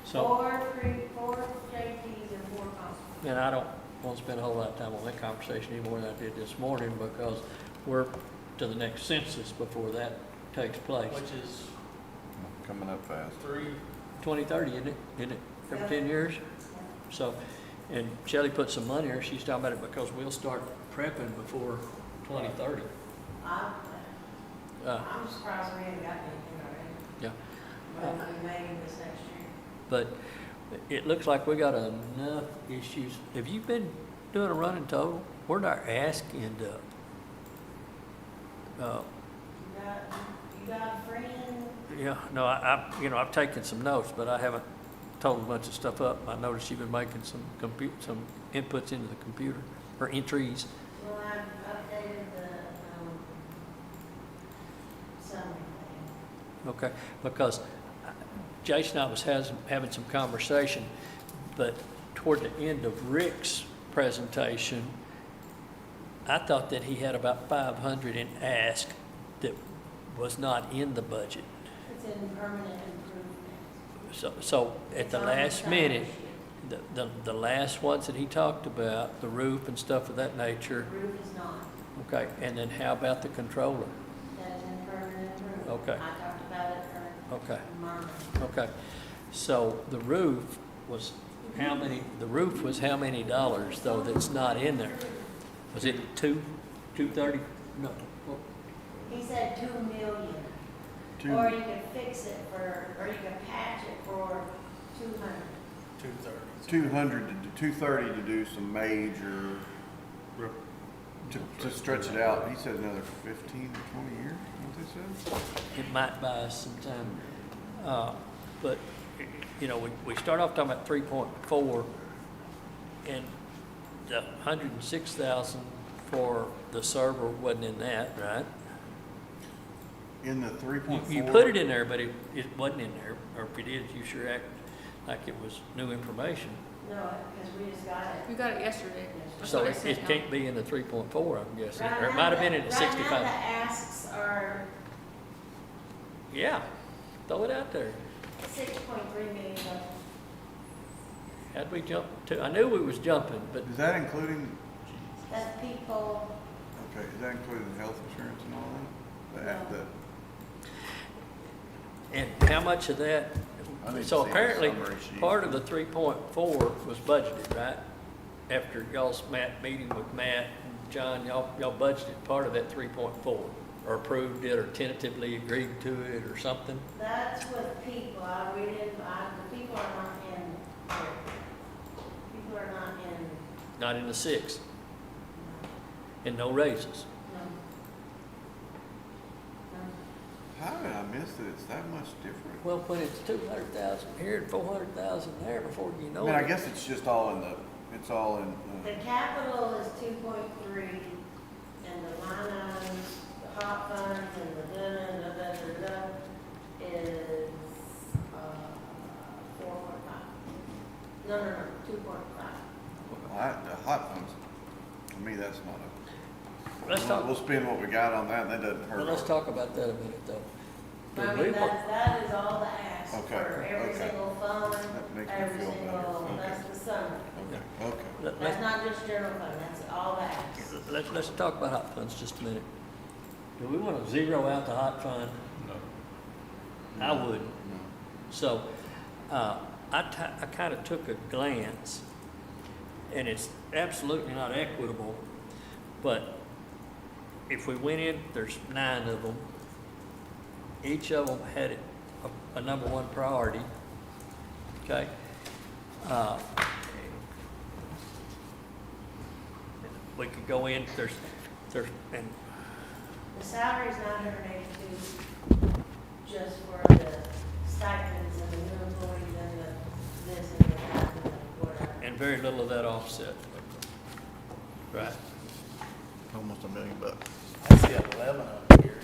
So, 4 JPs and 4 constables. and I don't want to spend a whole lot of time on that conversation any more than I did this morning because we're to the next census before that takes place. Which is Coming up fast. 2030, isn't it? Isn't it every 10 years? So, and Shelley put some money here. She's talking about it because we'll start prepping before 2030. I'm surprised we haven't gotten anything already. Yeah. But we may this next year. But it looks like we got enough issues. Have you been doing a running total? Where'd our ask end up? You got a friend? Yeah, no, I've taken some notes, but I haven't totaled a bunch of stuff up. I noticed you've been making some inputs into the computer, or entries. Well, I've updated the, summary thing. Okay, because Jason and I was having some conversation, but toward the end of Rick's presentation, I thought that he had about 500 in ask that was not in the budget. It's in permanent improvement. So at It's the on last the minute, side. the last ones that he talked about, the roof and stuff of that nature, The roof is not. okay, and then how about the controller? That's in permanent improvement. Okay. I talked about it for Okay. mine. Okay, so the roof was how many dollars though that's not in there? Was it 230? No. He said 2 million. Or you could fix it or you could patch it for 200. 230 to do some major, to stretch it out. He said another 15 or 20 years, what they said? It might buy us some time. But, we start off talking about 3.4 and the 106,000 for the server wasn't in that, right? In the 3.4? You put it in there, but it wasn't in there, or if it is, you sure act like it was new information. No, because we just got it. You got it yesterday. That's So what it sent out. can't be in the 3.4, I'm guessing, Right or it now might have been the- in the Right now, 65. the asks are Yeah, throw it out there. $6.3 million. How'd we jump to, I knew we was jumping, but Is that including, That's people, okay, is that including health insurance and all that? No. and how much of that, I need to so see the apparently, summary sheet. part of the 3.4 was budgeted, right? After y'all's meeting with Matt and John, y'all budgeted part of that 3.4, or approved it, or tentatively agreed to it, or something? that's with people, the people are not in here. People are not in, Not in the 6, and no raises. no. How did I miss that it's that much different? Well, when it's 200,000 here and 400,000 there, before you I know mean, I it. guess it's just all in it's all in, The capital is 2.3, and the line items, the hot funds, and the da-da-da-da-da-da is, 4.5. No, 2.5. the hot funds, to me, that's not a, Let's talk, we'll spend what we got on that, and that doesn't hurt. well, let's talk about that a minute, though. I mean, that is all the ask Okay, for every okay. single fund, That makes me every feel better. single, Okay. that's the summary. Okay. Let- That's not just general fund, that's all the asks. Let's talk about hot funds just a minute. Do we want to zero out the hot fund? No. I wouldn't. So, I kind of took a glance, and it's absolutely not equitable, but if we went in, there's 9 of them. Each of them had a number one priority, okay? We could go in, and The salary's 982, just for the stipends and the new employees and the this and the that and the whatever. and very little of that offset. Right. Almost $1 million. I see 11 of them here.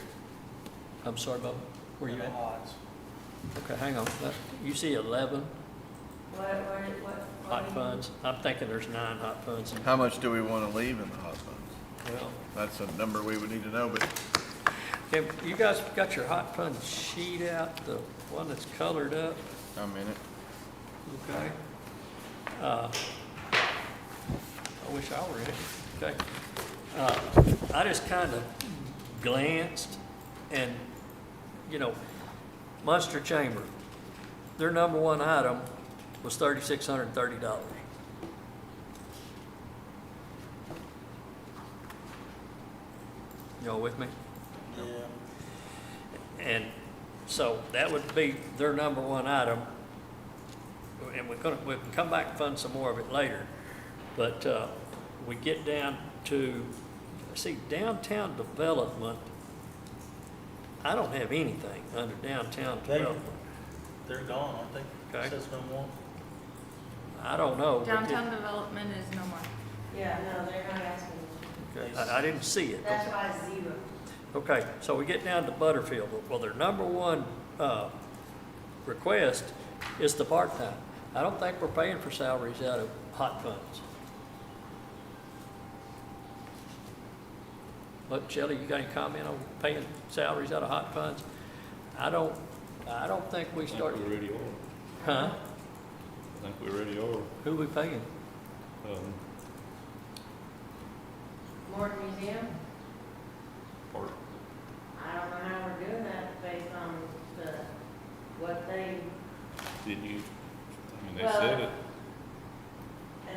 I'm sorry, Bob, where you in the at? odds. Okay, hang on. You see 11 What hot do you- funds? I'm thinking there's 9 hot funds. How much do we want to leave in the hot funds? Well, That's a number we would need to know, but have you guys got your hot fund sheet out, the one that's colored up? I'm in it. Okay. I wish I were in it. Okay. I just kind of glanced and, Munster Chamber, their number one item was $3,630. Y'all with me? Yeah. And so that would be their number one item. And we can come back and fund some more of it later. But we get down to, see, downtown development, I don't have anything under downtown development. They're gone, aren't they? Okay. Says no more. I don't know. but Downtown development is no more. Yeah, no, they're not asking. Okay, I didn't see it. That's why it's 0. Okay, so we get down to Butterfield. Well, their number one request is the part-time. I don't think we're paying for salaries out of hot funds. Look, Shelley, you got any comment on paying salaries out of hot funds? I don't think we I think start. we already are. Huh? I think we already are. Who we paying? Morton Museum, Part, I don't know how we're doing that based on what they, didn't you, they Well, said it.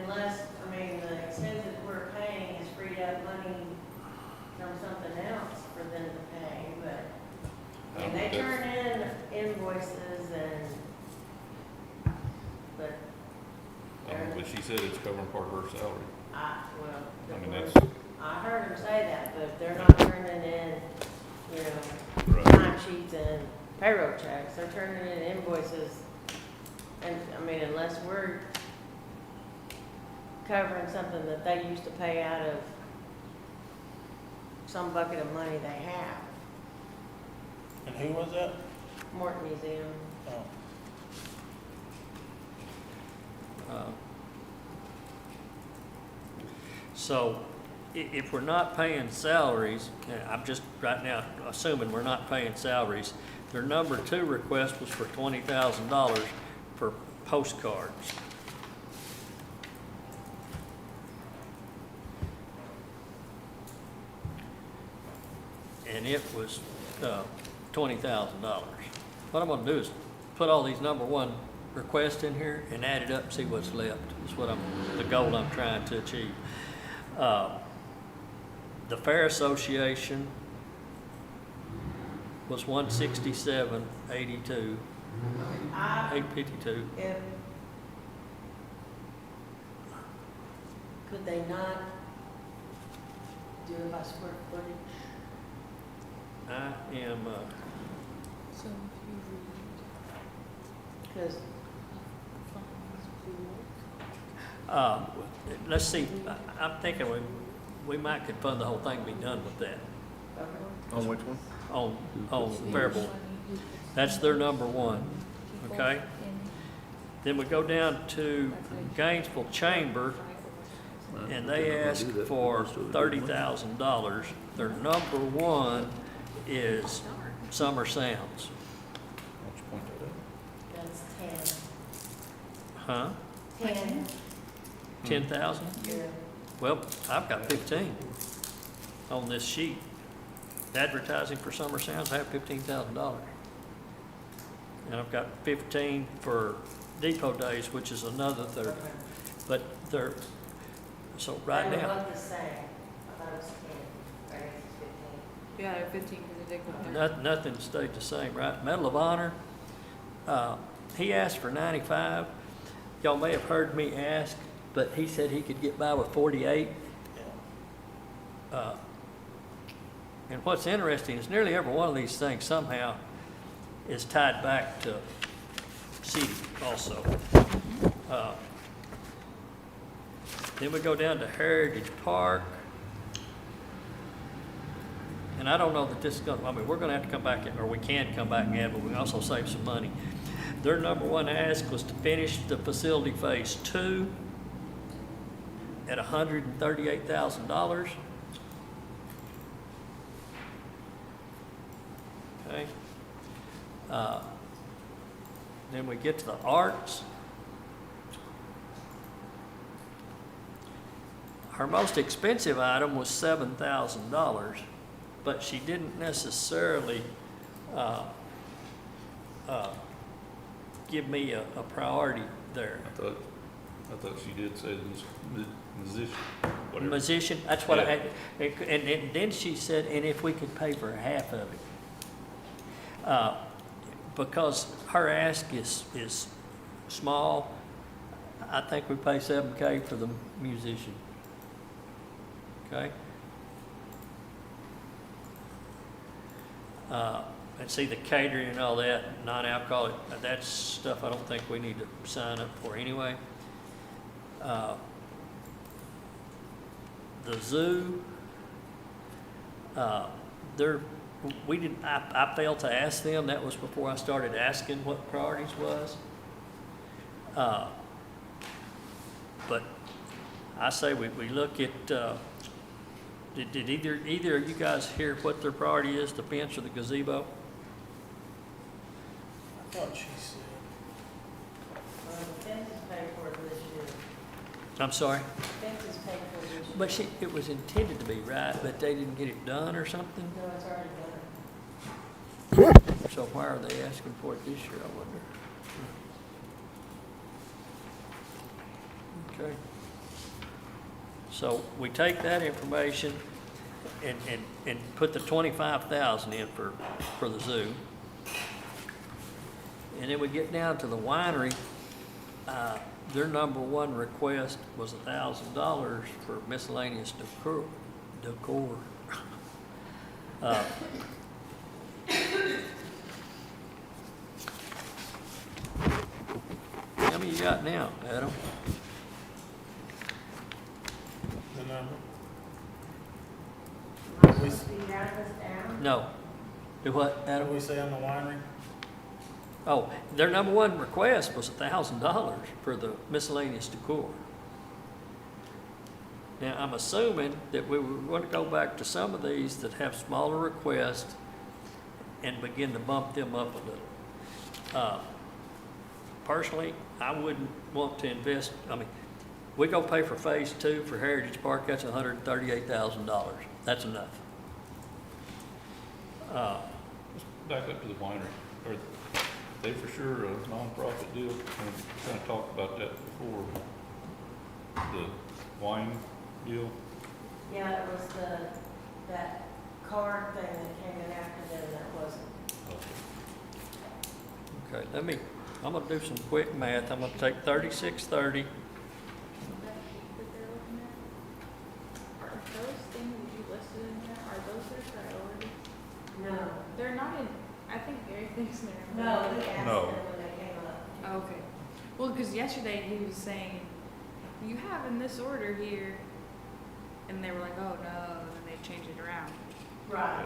unless, the expenses we're paying is freed up money from something else for them to pay, but, I don't they think turn in invoices but But she said it's covering part of her salary. I that's, I heard her say that, but they're not turning in, Right. time sheets and payroll checks, they're turning in invoices. And, unless we're covering something that they used to pay out of some bucket of money they have. And who was that? Morton Museum. Oh. So if we're not paying salaries, I'm just right now assuming we're not paying salaries, their number 2 request was for $20,000 for postcards. And it was $20,000. What I'm gonna do is put all these number 1 requests in here and add it up and see what's left. That's what the goal I'm trying to achieve. The Fair Association was $167.82, $852. Could they not do it by square footage? I am, So if you read. Because. let's see, I'm thinking we might could fund the whole thing, be done with that. On which one? On Fair Board. That's their number 1, okay? Then we go down to Gainesville Chamber, and they ask for $30,000. Their number 1 is Summer Sounds. That's 10. Huh? 10. 10,000? Yeah. Well, I've got 15 on this sheet. Advertising for Summer Sounds, I have $15,000. And I've got 15 for Depot Days, which is another 30. But they're, so right They were now, both the same. I thought it was 10, right? It's 15. Yeah, 15 for the Depot. nothing stayed the same, right? Medal of Honor, he asked for 95. Y'all may have heard me ask, but he said he could get by with 48. And what's interesting is nearly every one of these things somehow is tied back to city also. Then we go down to Heritage Park. And I don't know that this is gonna, I mean, we're gonna have to come back, or we can come back and add, but we can also save some money. Their number 1 ask was to finish the facility phase 2 at $138,000. Okay. Then we get to the arts. Her most expensive item was $7,000, but she didn't necessarily give me a priority there. I thought she did say musician, whatever. Musician, that's what Yeah. I had, and then she said, and if we could pay for half of it. Because her ask is small, I think we pay $7K for the musician. Okay? And see the catering and all that, non-alcoholic, that's stuff I don't think we need to sign up for anyway. The zoo, I failed to ask them, that was before I started asking what priorities was. But I say we look at, did either of you guys hear what their priority is, the bench or the gazebo? I thought she said, Well, the fence is paid for this year. I'm sorry? The fence is paid for this year. But it was intended to be, right, but they didn't get it done or something? No, it's already done. So why are they asking for it this year, I wonder? Okay. So we take that information and put the 25,000 in for the zoo. And then we get down to the winery. Their number 1 request was $1,000 for miscellaneous decor. How many you got now, Adam? the number. Am I supposed to be writing this down? No. Do what, What Adam? did we say on the winery? Oh, their number 1 request was $1,000 for the miscellaneous decor. Now, I'm assuming that we were going to go back to some of these that have smaller requests and begin to bump them up a little. Personally, I wouldn't want to invest, I mean, we go pay for phase 2 for Heritage Park, that's $138,000. That's enough. Back up to the winery. Are they for sure a nonprofit deal? We kind of talked about that before. The wine deal? Yeah, it was that card thing that came in after them that wasn't. Okay, I'm gonna do some quick math. I'm gonna take 3630. Are those things that you listed in there, are those their priority? No. They're not in, I think Gary thinks they're. No, we asked them No. when they came up. Okay. Well, because yesterday he was saying, you have in this order here, and they were like, oh no, and then they changed it around. Right.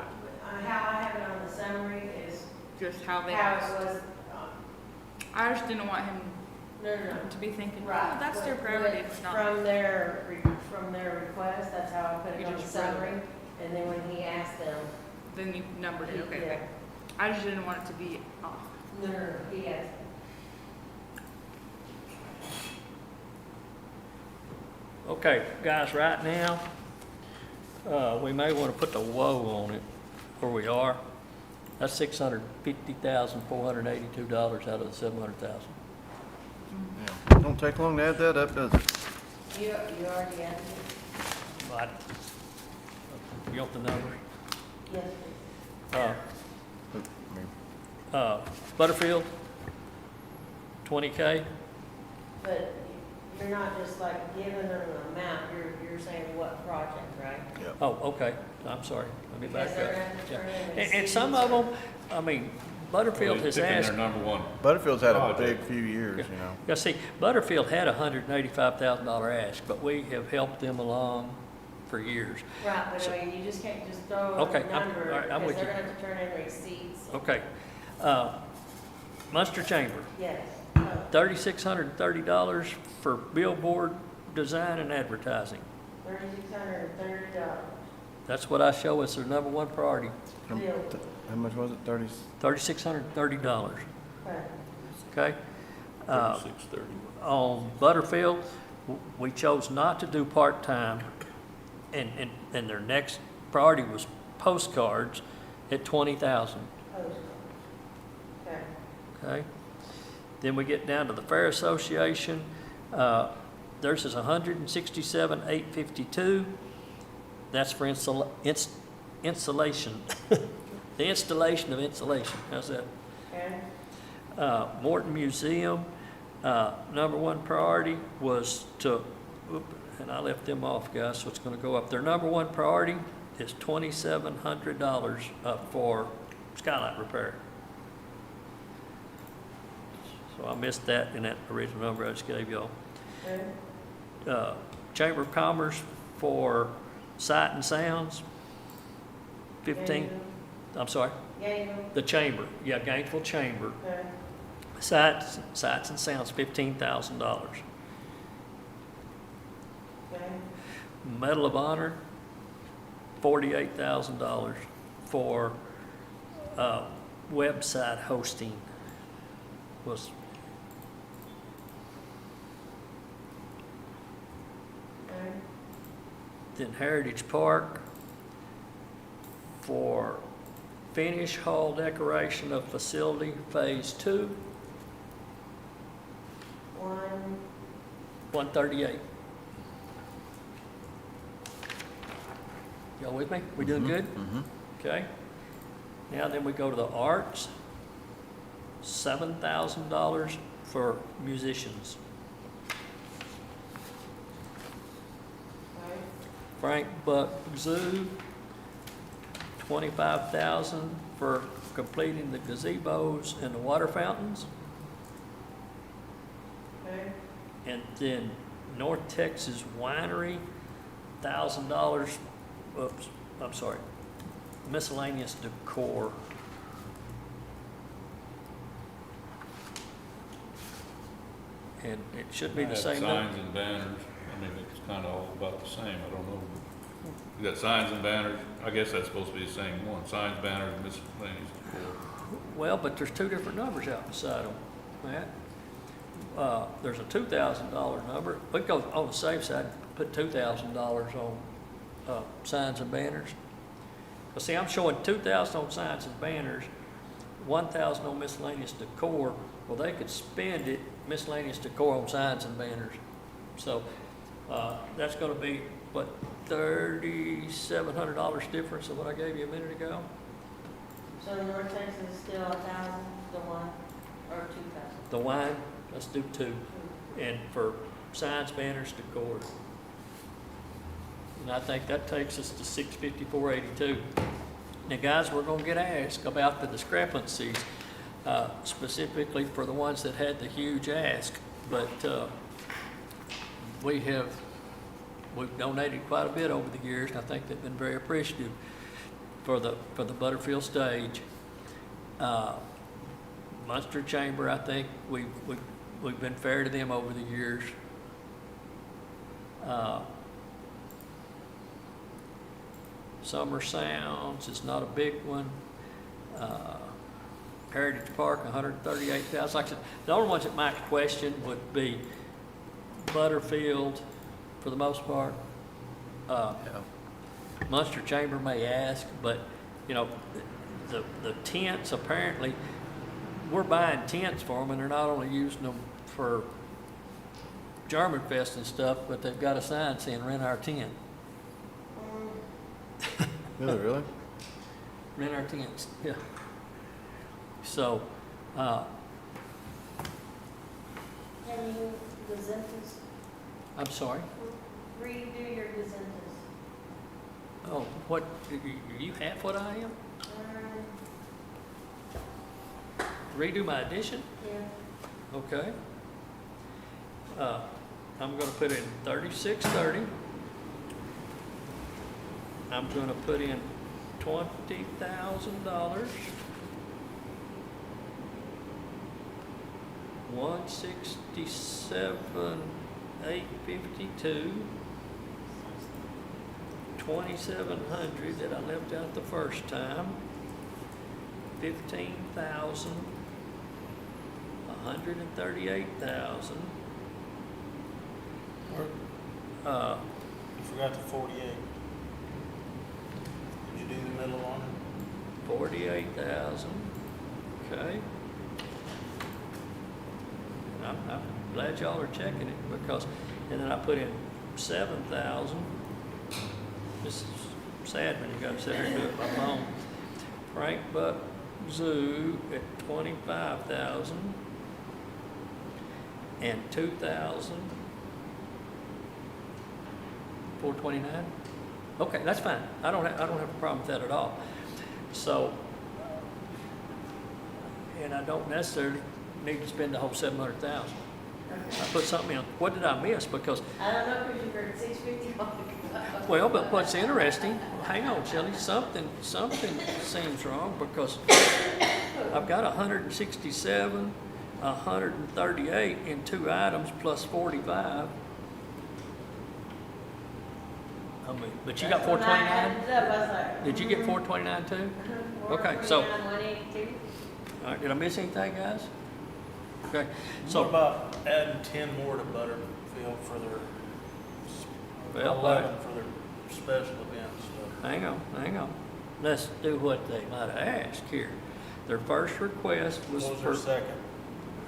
How I have it on the summary is Just how they how asked. it was. I just didn't want him No. to be thinking, Right. oh, that's their But- priority, but it's not. From their request, that's how I put You it on the just wrote it. summary. And then when he asked them, Then you numbered it, okay, Yeah. okay. I just didn't want it to be off. no, he asked. Okay, guys, right now, we may want to put the whoa on it where we are. That's $650,482 out of the $700,000. Yeah. Don't take long to add that up, does it? You already asked me? But, you want the numbers? Yes, Butterfield, 20K. but you're not just like giving them an amount, you're saying what project, right? Oh, okay, I'm sorry, let me back Because they're up. gonna have to Yeah. turn in And some of them, I mean, Butterfield has Picking asked. their number one. Butterfield's had a project. big few years, you know. Yeah, see, Butterfield had a $185,000 ask, but we have helped them along for years. Right, but I mean, you just can't just throw Okay, a I'm- number, all right, I'm because with they're you. gonna have to turn in receipts. Okay. Munster Chamber, Yes. $3,630 for billboard design and advertising. $3,630. That's what I show as their number one priority, How much was it, 30? $3,630, Right. okay? 630. On Butterfield, we chose not to do part-time, and their next priority was postcards at $20,000, Okay. okay? Then we get down to the Fair Association, theirs is $167,852. That's for insulation, the installation of insulation, how's that? Okay. Morton Museum, number one priority was to, and I left them off, guys, so it's gonna go up. Their number one priority is $2,700 for skylight repair. So I missed that in that original number I just gave y'all. Okay. Chamber of Commerce for Sight and Sounds, 15, I'm sorry, Gainesville. the Chamber, yeah, Gainesville Chamber. Okay. Sights and Sounds, $15,000. Okay. Medal of Honor, $48,000 for website hosting was. Okay. Then Heritage Park for finish hall decoration of facility phase 2, $138. Y'all with me? We doing good? Mm-hmm. Okay. Now then we go to the arts, $7,000 for musicians. Okay. Frank Buck Zoo, $25,000 for completing the gazebos and the water fountains. Okay. And then North Texas Winery, $1,000, oops, I'm sorry, miscellaneous decor. And it should be I the had same. signs and banners. I mean, it's kind of all about the same, I don't know. You got signs and banners, I guess that's supposed to be the same one, signs, banners, miscellaneous decor. Well, but there's two different numbers out beside them, Matt. There's a $2,000 number. We go on the safe side, put $2,000 on signs and banners. But see, I'm showing $2,000 on signs and banners, $1,000 on miscellaneous decor. Well, they could spend it miscellaneous decor on signs and banners. So that's going to be what, $3,700 difference of what I gave you a minute ago. So North Texas is still 1,000, the one, or 2,000? The wine, let's do 2. And for signs, banners, decor. And I think that takes us to $654.82. Now, guys, we're going to get asked about the discrepancies, specifically for the ones that had the huge ask. But we've donated quite a bit over the years, and I think they've been very appreciative for the Butterfield stage. Munster Chamber, I think we've been fair to them over the years. Summer Sounds is not a big one. Heritage Park, $138,000. Like I said, the only ones that might question would be Butterfield, for the most part. Munster Chamber may ask, but you know, the tents, apparently, we're buying tents for them, and they're not only using them for German Fest and stuff, but they've got a sign saying rent our tent. Really? Rent our tents, yeah. So, Any gazetas? I'm sorry. Redo your gazetas. Oh, what, are you half what I am? Redo my addition? Yeah. Okay. I'm gonna put in 3630. I'm gonna put in $20,000. 167,852. 2,700 that I left out the first time. 15,000. 138,000. You forgot the 48. Did you do the middle one? 48,000. Okay. And I'm glad y'all are checking it because, and then I put in 7,000. This is sad when you got to sit here and do it by phone. Frank Buck Zoo at 25,000 and 2,000. 429. Okay, that's fine. I don't have a problem with that at all. So, and I don't necessarily need to spend the whole 700,000. I put something in. What did I miss? Because I don't know, because you heard 650. well, but what's interesting? Hang on, Shelley. Something seems wrong because I've got 167, 138 in 2 items plus 45. I mean, but you got 429? Did you get 429 too? Okay, so. 182. All right, did I miss anything, guys? Okay, So so. about adding 10 more to Butterfield for their, Well, 11 for their special events. Hang on. Let's do what they might have asked here. Their first request was What was for. their second?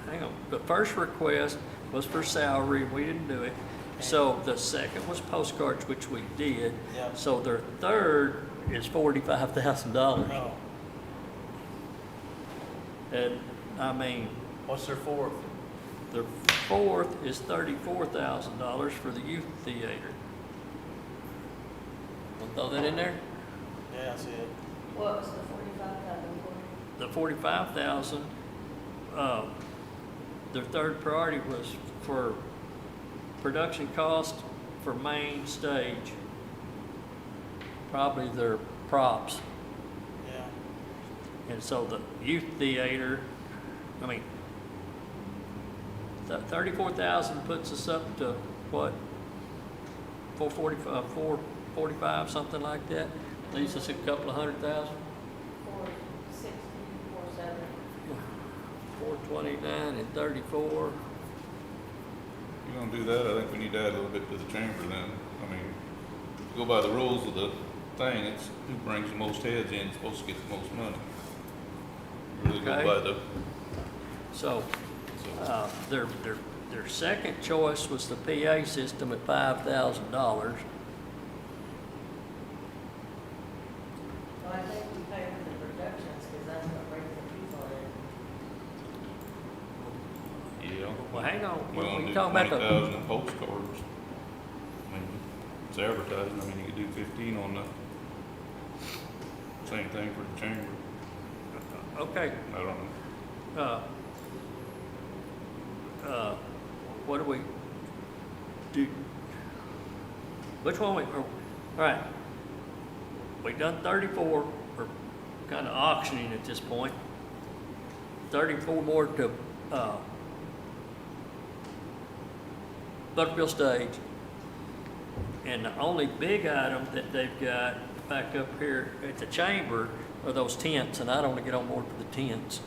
Hang on. The first request was for salary. We didn't do it. So the second was postcards, which we did. Yep. So their third is $45,000. No. And I mean, What's their fourth? the fourth is $34,000 for the youth theater. Want to throw that in there? Yeah, I see it. What was the 45,000 for? The 45,000, their third priority was for production cost for main stage. Probably their props. Yeah. And so the youth theater, I mean, the 34,000 puts us up to what? 445, something like that. Leaves us a couple of $100,000. 460, 470. 429 and 34. If you're gonna do that, I think we need to add a little bit to the chamber then. I mean, go by the rules of the thing, it's who brings the most heads in, supposed to get the most money. Really go Okay. by the, So, their second choice was the PA system at $5,000. Well, I think we pay for the productions, because that's what brings the people in. yeah. Well, hang on, We wanna we do talking about the, 20,000 in postcards. I mean, it's advertising, I mean, you could do 15 on the, same thing for the chamber. okay, I don't know. what do we do? Which one all right, we done 34, we're kind of auctioning at this point. 34 more to, Butterfield Stage. And the only big item that they've got back up here at the chamber are those tents, and I don't want to get on board for the tents.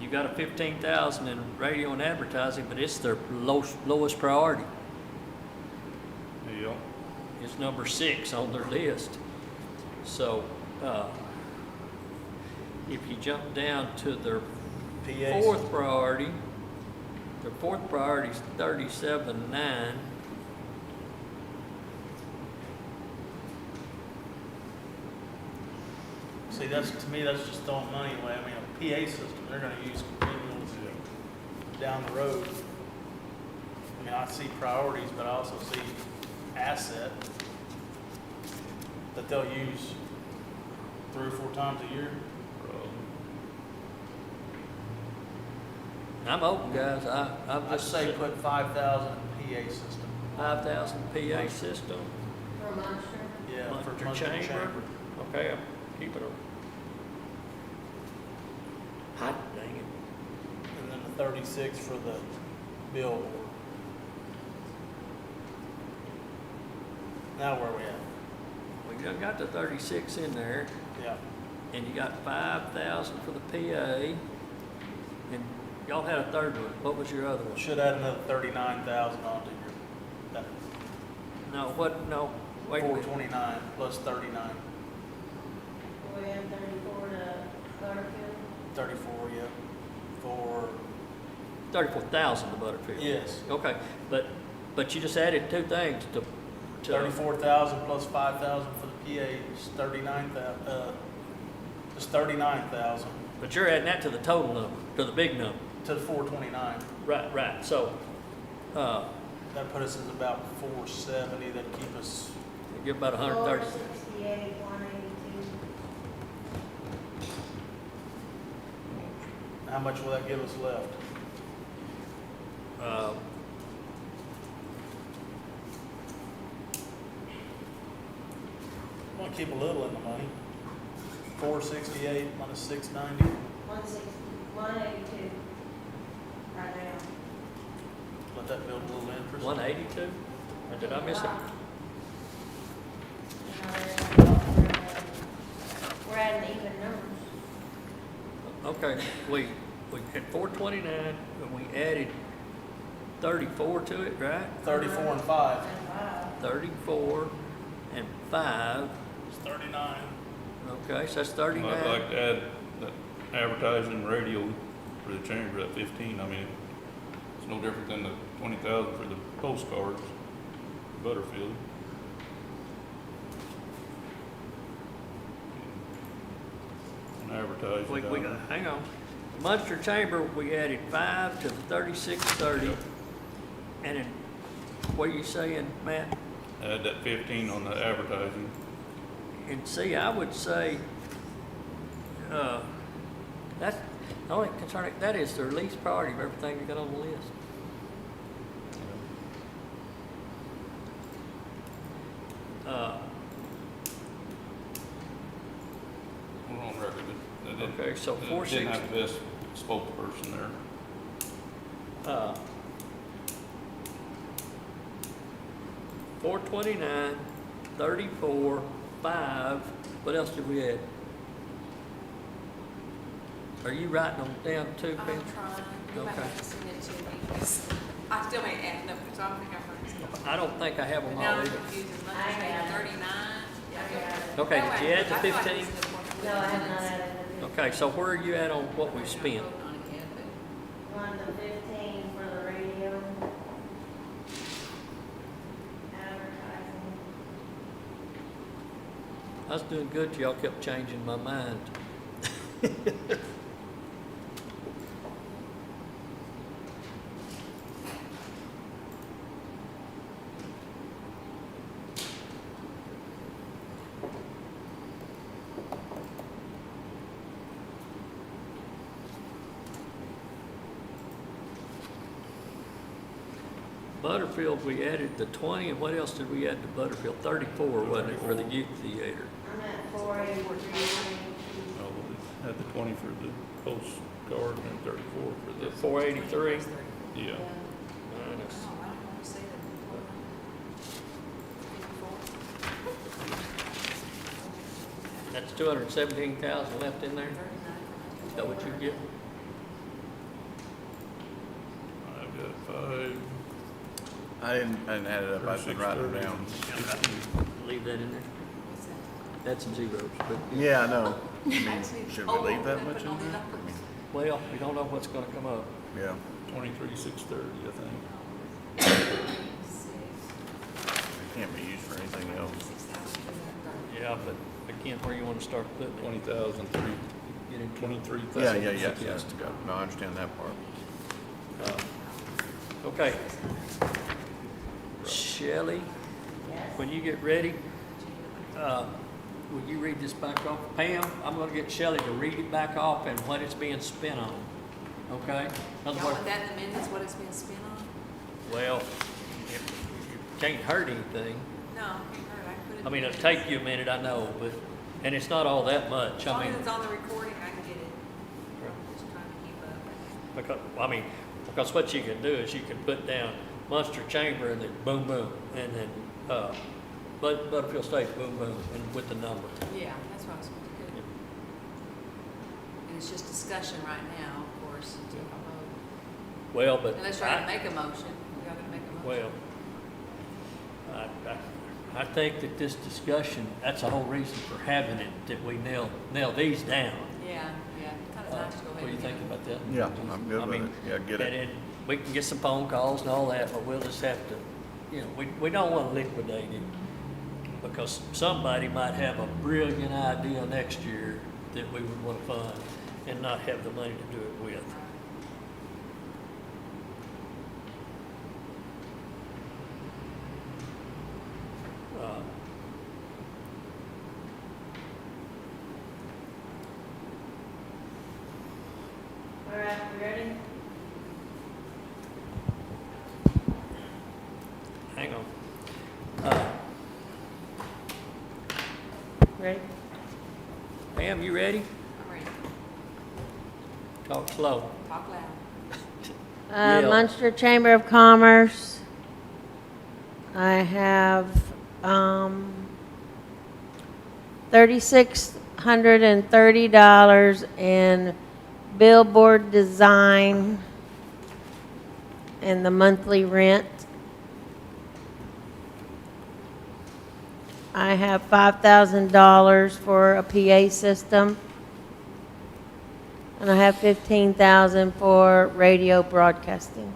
You got a 15,000 in radio and advertising, but it's their lowest priority. Yeah. It's number 6 on their list. So, if you jump down to their PAs. fourth priority, their fourth priority is 37.9. See, that's, to me, that's just throwing money away. I mean, a PA system, they're gonna use continuals down the road. I mean, I see priorities, but I also see asset that they'll use 3 or 4 times a year. I'm open, guys. I've I'd just say said put 5,000 in PA system. 5,000 PA system. For a monster? Yeah, for Munster Munster chamber. Okay, I'll keep it on. Hot dang it. And then the 36 for the billboard. Now where we at? We done got the 36 in there, Yeah. and you got 5,000 for the PA, and y'all had a third one. What was your other one? Should add another 39,000 onto your, that No, what, no, wait a minute. 429 plus 39, We had 34 to Butterfield. 34, yeah, for, 34,000 to Butterfield. yes, Okay, but you just added 2 things to 34,000 plus 5,000 for the PA is 39,000, it's 39,000 But you're adding that to the total number, to the big number. to the 429. Right, so, That put us at about 470, that'd keep us, give about 130. 468, 182. how much will that give us left? I want to keep a little in the money. 468 minus 690. 160, 182 right now. Let that build a little interest. 182? Or did I miss it? We're adding even numbers. Okay, we had 429, and we added 34 to it, right? 34 and 5. 34 and 5. It's 39. Okay, so that's 39. I'd like to add that advertising and radio for the chamber at 15. I mean, it's no different than the 20,000 for the postcards, Butterfield. And advertising. We down got, hang on. Munster Chamber, we added 5 to 3630. And then, what are you saying, Matt? Add that 15 on the advertising. And see, I would say, that's the only concern, that is their least priority of everything they got on the list. We're on record. That didn't- Okay, so that 460. Didn't have the best spokesperson there. 429, 34, 5, what else did we add? Are you writing them down too, I'm Pam? trying, you might Okay. have to send it to me, 'cause I still ain't adding up, so I don't think I'm right. I don't think I have them And all now I'm either. confused, as much as saying 39. Okay, No, did you I- add the I thought it 15? was the 40 No, I have not minutes. added the Okay, so where are you at on what we spent? on the 15 for the radio. Advertising. I was doing good till y'all kept changing my mind. Butterfield, we added the 20, and what else did we add to Butterfield? 34, wasn't it, for the youth theater? I'm at 483. Oh, we had the 20 for the postcard and 34 for The the, 483 yeah. minus, Oh, I don't want to say that. 54. that's 217,000 left in there? Is that what you get? I've got 5, I didn't add it up, I've been writing it down. Leave that in there? That's zeros, but. Yeah, I know. I mean, should we leave that much in there? Well, we don't know what's gonna come up. Yeah. 23,630, I think. It can't be used for anything else. Yeah, but again, where you wanna start putting it? 20,000, Get into 23,000. Yeah, that's to go. No, I understand that part. Okay. Shelley, when you get ready, will you read this back off? Pam, I'm gonna get Shelley to read it back off and what it's being spent on, okay? In other Y'all words, want that in the minutes, what it's been spent on? well, it can't hurt anything. No, I heard, I put it. I mean, it'll take you a minute, I know, but, and it's not all that much, As I long mean. as it's on the recording, I can get it. Just trying to keep up. Because what you can do is you can put down Munster Chamber and then boom, boom, and then, Butterfield State, boom, boom, and with the number. Yeah, that's what I was going to do. And it's just discussion right now, of course, until I vote. Well, but. Unless you're gonna make a motion, you're gonna make a motion. Well, I think that this discussion, that's the whole reason for having it, that we nail these down. Yeah, kind of nice to go ahead. What do you and think get about that? Yeah, I'm good I with mean, it. Yeah, get And it. then we can get some phone calls and all that, but we'll just have to, we don't want to liquidate it because somebody might have a brilliant idea next year that we would want to fund and not have the money to do it with. All right, you ready? Hang on. Ready? Pam, you ready? I'm ready. Talk slow. Talk loud. Yeah. Munster Chamber of Commerce. I have, $3,630 in billboard design and the monthly rent. I have $5,000 for a PA system. And I have $15,000 for radio broadcasting.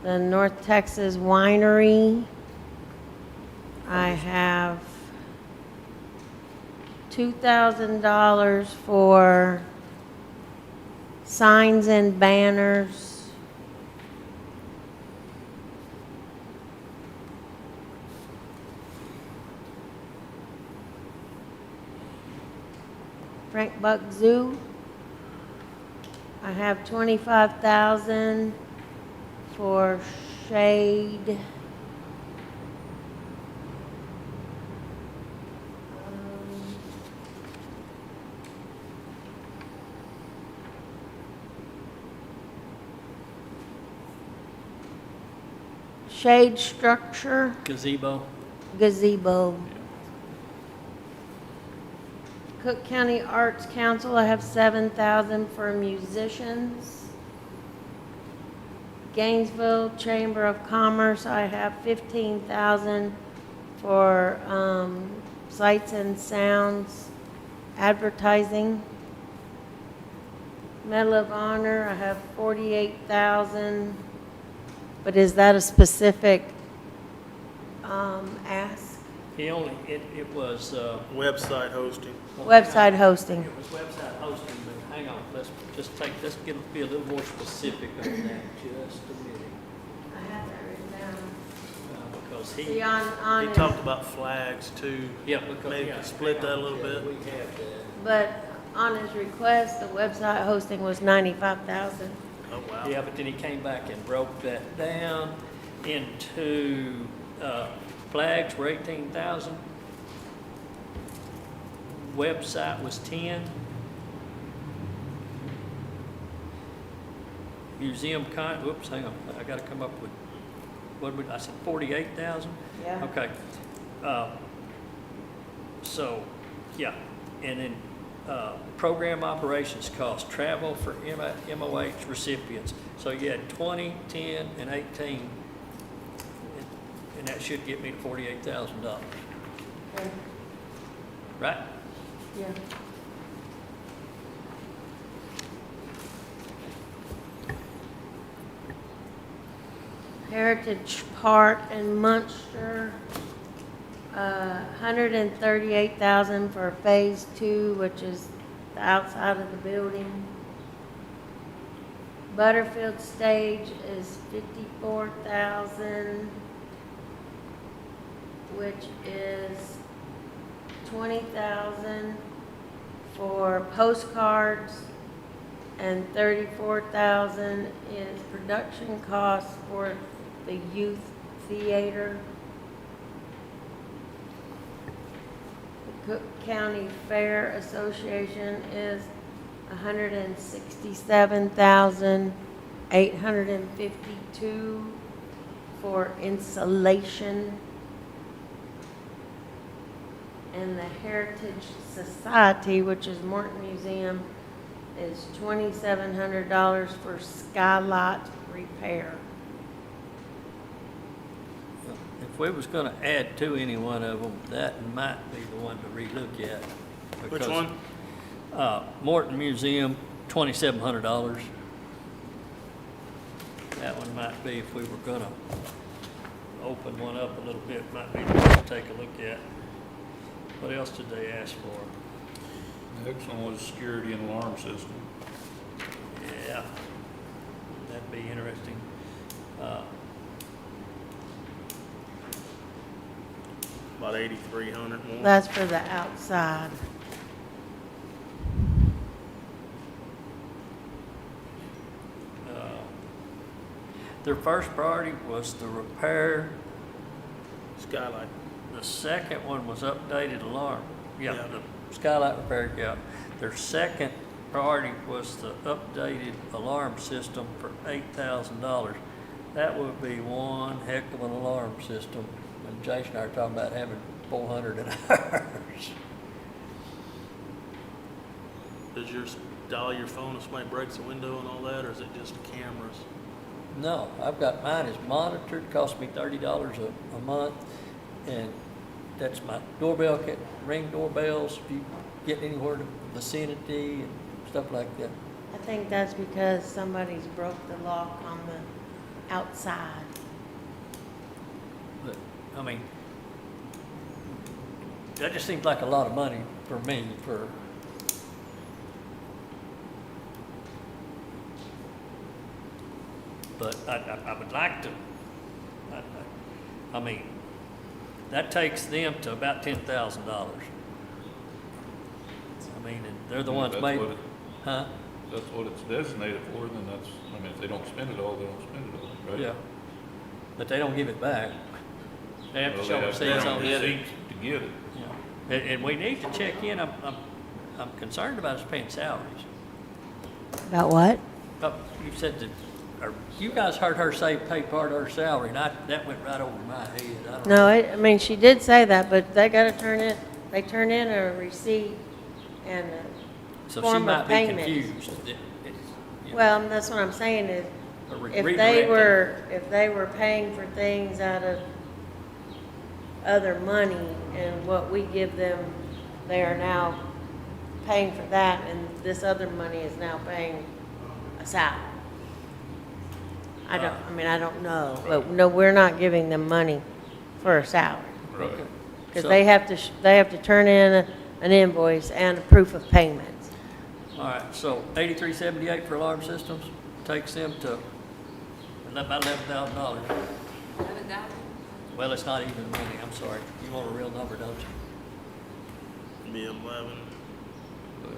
The North Texas Winery, I have $2,000 for signs and banners. Frank Buck Zoo, I have 25,000 for shade. shade structure, Gazebo. gazebo. Cook County Arts Council, I have 7,000 for musicians. Gainesville Chamber of Commerce, I have 15,000 for sights and sounds, advertising. Medal of Honor, I have 48,000, but is that a specific ask? He only, it was, Website hosting. Website hosting. It was website hosting, but hang on, let's be a little more specific on that just a minute. I have that written down. Because See, he, on He his- talked about flags too. yeah, because. Maybe yeah, could split hang that a on, little yeah, bit. We have that. But on his request, the website hosting was 95,000. Oh, wow. Yeah, but then he came back and broke that down into, flags were 18,000. Website was 10. Museum whoops, hang on, I gotta come up with, I said 48,000? Yeah. Okay. So, yeah, and then, program operations cost, travel for MOH recipients. So you had 20, 10, and 18, and that should get me to $48,000, Okay. right? Yeah. Heritage Park in Munster, 138,000 for Phase 2, which is the outside of the building. Butterfield Stage is 54,000, which is 20,000 for postcards, and 34,000 is production costs for the youth theater. The Cook County Fair Association is 167,852 for insulation. And the Heritage Society, which is Morton Museum, is $2,700 for skylight repair. If we was gonna add to any one of them, that might be the one to relook at. Which because, one? Morton Museum, $2,700. That one might be, if we were gonna open one up a little bit, might be the one to take a look at. What else did they ask for? The next one was security and alarm system. Yeah, that'd be interesting. About 8,300 more. That's for the outside. Their first priority was the repair. Skylight. The second one was updated alarm. Yeah, Yeah. the skylight repair, yeah. Their second priority was the updated alarm system for $8,000. That would be one heck of an alarm system. And Jason and I are talking about having 400 in ours. Does yours dial your phone if somebody breaks a window and all that, or is it just cameras? No, I've got, mine is monitored, cost me $30 a month, and that's my doorbell, ring doorbells, if you get anywhere in the vicinity and stuff like that. I think that's because somebody's broke the lock on the outside. But, I mean, that just seems like a lot of money for me, for, but I would like to, I mean, that takes them to about $10,000. I mean, and they're the ones That's made, what it- huh? That's what it's designated for, then that's, I mean, if they don't spend it all, they don't spend it all, right? Yeah. But they don't give it back. They have to Well, show they have receipts on it. receipts to get it. Yeah. And we need to check in, I'm concerned about us paying salaries. About what? Oh, you said that you guys heard her say pay part of her salary, and that went right over my head. I don't No, know. I mean, she did say that, but they gotta they turn in a receipt and a So she form might of be payment. confused. You know, Well, that's what I'm saying is, or if redirecting. they were paying for things out of other money and what we give them, they are now paying for that and this other money is now paying a salary. I don't know, but no, we're not giving them money for a salary. Right. Because So- they have to turn in an invoice and a proof of payment. All right, so 8378 for alarm systems takes them to about $11,000. Well, it's not even money, I'm sorry. You want a real number, don't you? Be 11.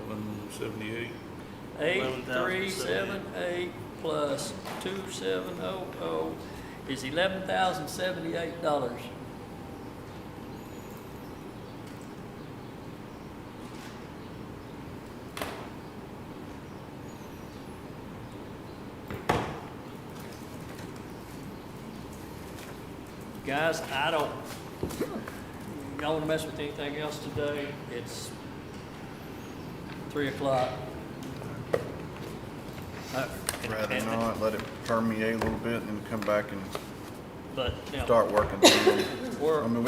1178. 8378 plus 2700 is $11,078. Guys, y'all want to mess with anything else today? It's 3 o'clock. Rather not, let it permeate a little bit and then come back and But now, start working through them. we're, I mean,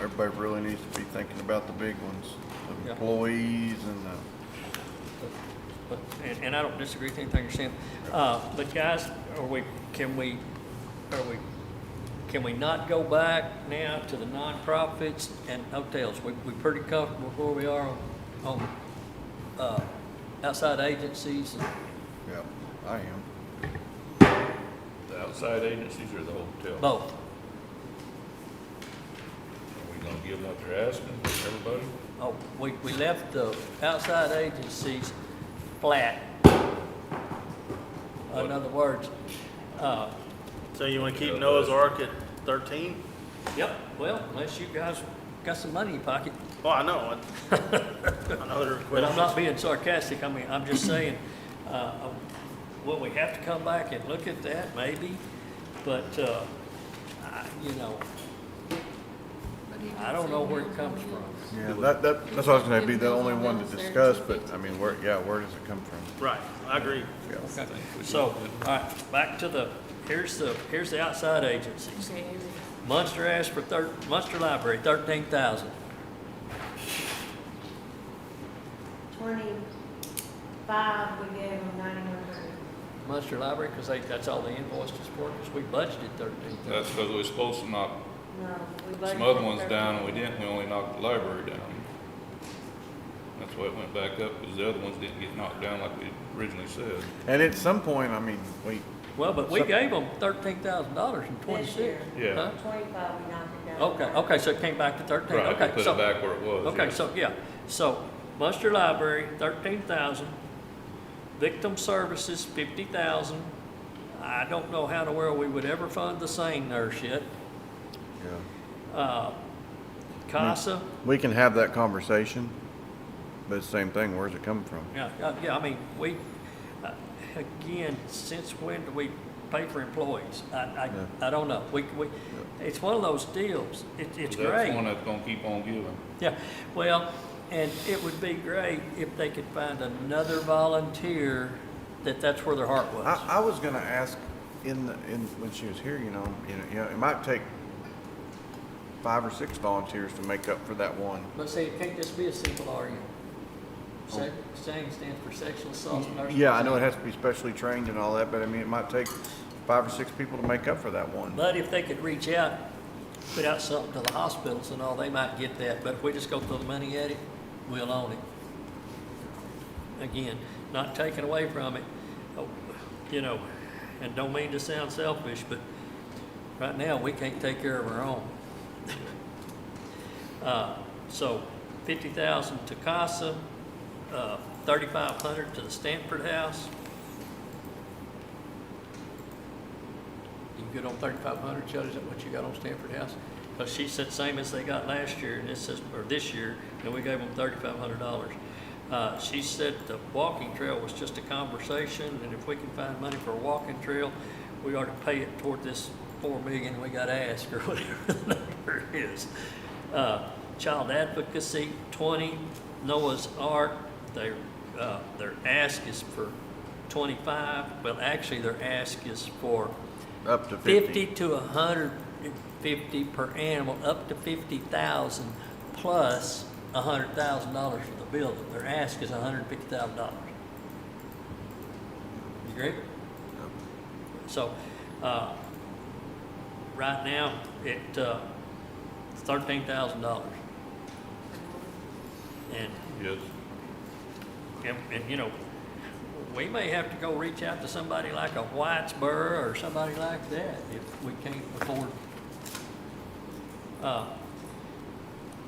everybody really needs to be thinking about the big ones, the Yeah. employees and and I don't disagree with anything you're saying. But guys, can we not go back now to the nonprofits and hotels? We pretty comfortable where we are on outside agencies. yeah, I am. The outside agencies or the hotel? Both. Are we gonna give them what they're asking, everybody? Oh, we left the outside agencies flat. In other words, So you want to keep Noah's Ark at 13? yep, well, unless you guys got some money in your pocket. Well, I know. I know the But I'm request. not being sarcastic, I mean, I'm just saying, will we have to come back and look at that, maybe? But, you know, I don't know where it comes from. Yeah, that's what I was gonna be the only one to discuss, but I mean, where does it come from? Right, I agree. Yeah. Okay, so, all right, back to here's the outside agencies. Munster asked for Munster Library, 13,000. 25, we gave them 9,100. Munster Library, because that's all they invoiced us for, because we budgeted 13,000. That's because we were supposed to knock No, we budgeted. some other ones down, and we didn't, we only knocked the library down. That's why it went back up, because the other ones didn't get knocked down like we originally said. And at some point, I mean, Well, but we gave them $13,000 in This year. 26. Yeah. Huh? 25, we knocked it down. Okay, so it came back to 13. Right, Okay, we put so it back where it was. okay, yes. so Munster Library, 13,000. Victim Services, 50,000. I don't know how in the world we would ever fund the sane nurse yet. yeah. CASA, We can have that conversation, but it's the same thing, where's it coming from? yeah, I mean, again, since when do we pay for employees? I don't know. It's one of those deals. It's That's great. one that's gonna keep on giving. Yeah, well, and it would be great if they could find another volunteer that's where their heart was. I was gonna ask when she was here, you know, it might take 5 or 6 volunteers to make up for that one. But see, it can't just be a simple RN. SANE stands for sexual assault nurse. Yeah, I know it has to be specially trained and all that, but I mean, it might take 5 or 6 people to make up for that one. But if they could reach out, put out something to the hospitals and all, they might get that. But if we just go throw the money at it, we'll own it. Again, not taking away from it, you know, and don't mean to sound selfish, but right now, we can't take care of our own. So 50,000 to CASA, 3,500 to the Stanford House. You good on 3,500, Judge? Is that what you got on Stanford House? Because she said same as they got last year, and this year, and we gave them $3,500. She said the walking trail was just a conversation, and if we can find money for a walking trail, we ought to pay it toward this $4 million we got asked, or whatever the number is. Child advocacy, 20. Noah's Ark, their ask is for 25. Well, actually, their ask is for Up to 50 to 150 per animal, up to 50,000 plus $100,000 for the building. Their ask is $150,000. You agree? So, right now, it's $13,000. And, Yes. and, you know, we may have to go reach out to somebody like a Whitesboro or somebody like that if we can't afford.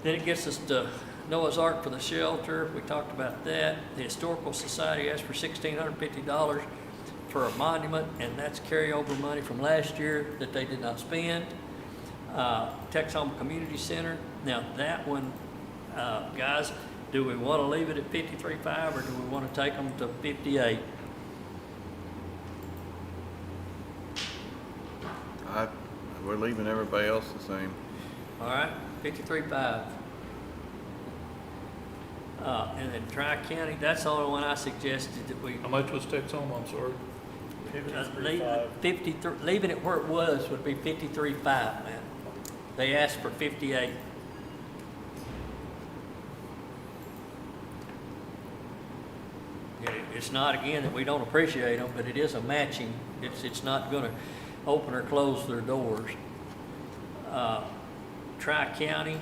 Then it gets us to Noah's Ark for the shelter. We talked about that. The Historical Society asked for $1,650 for a monument, and that's carryover money from last year that they did not spend. Texhoma Community Center. Now that one, guys, do we want to leave it at 53.5 or do we want to take them to 58? We're leaving everybody else the same. All right, 53.5. And then Tri-County, that's the only one I suggested that we. How much was Texhoma, I'm sorry? Leaving it where it was would be 53.5, man. They asked for 58. It's not, again, that we don't appreciate them, but it is a matching. It's not going to open or close their doors. Tri-County,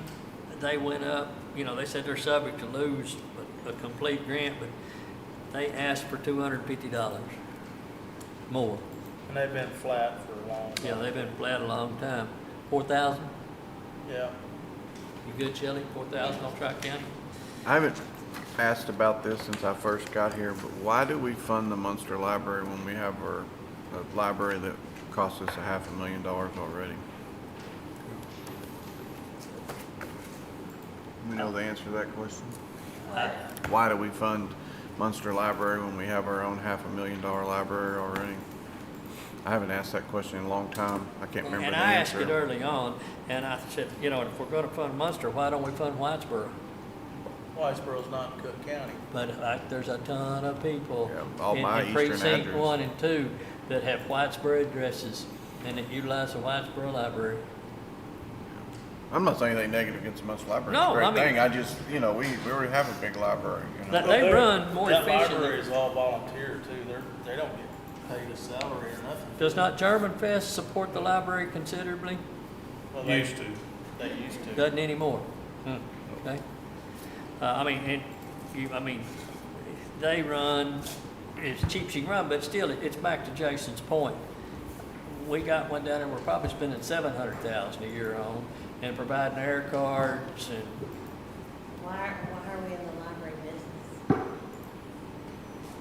they went up, you know, they said they're subject to lose a complete grant, but they asked for $250 more. And they've been flat for a long time. Yeah, they've been flat a long time. 4,000? Yeah. You good, Shelley? 4,000 on Tri-County? I haven't asked about this since I first got here, but why do we fund the Munster Library when we have a library that costs us $500,000 already? We know the answer to that question? Why do we fund Munster Library when we have our own $500,000 library already? I haven't asked that question in a long time. I can't remember And the I asked answer. it early on, and I said, you know, if we're going to fund Munster, why don't we fund Whitesboro? Whitesboro's not in Cooke County. But there's a ton of people all my in eastern precinct address. 1 and 2 that have Whitesboro addresses and that utilize the Whitesboro Library. I'm not saying anything negative against the Munster Library. No, it's a great I mean- thing. I just, you know, we already have a big library. You know? They run more That efficiently. library is all volunteer too. They don't get paid a salary or nothing. Does not German Fest support the library considerably? Well, Used to. They used to. Doesn't anymore. Okay. I mean, they run as cheap as you can run, but still, it's back to Jason's point. We got one down there we're probably spending $700,000 a year on, and providing air cards and. Why are we in the library business?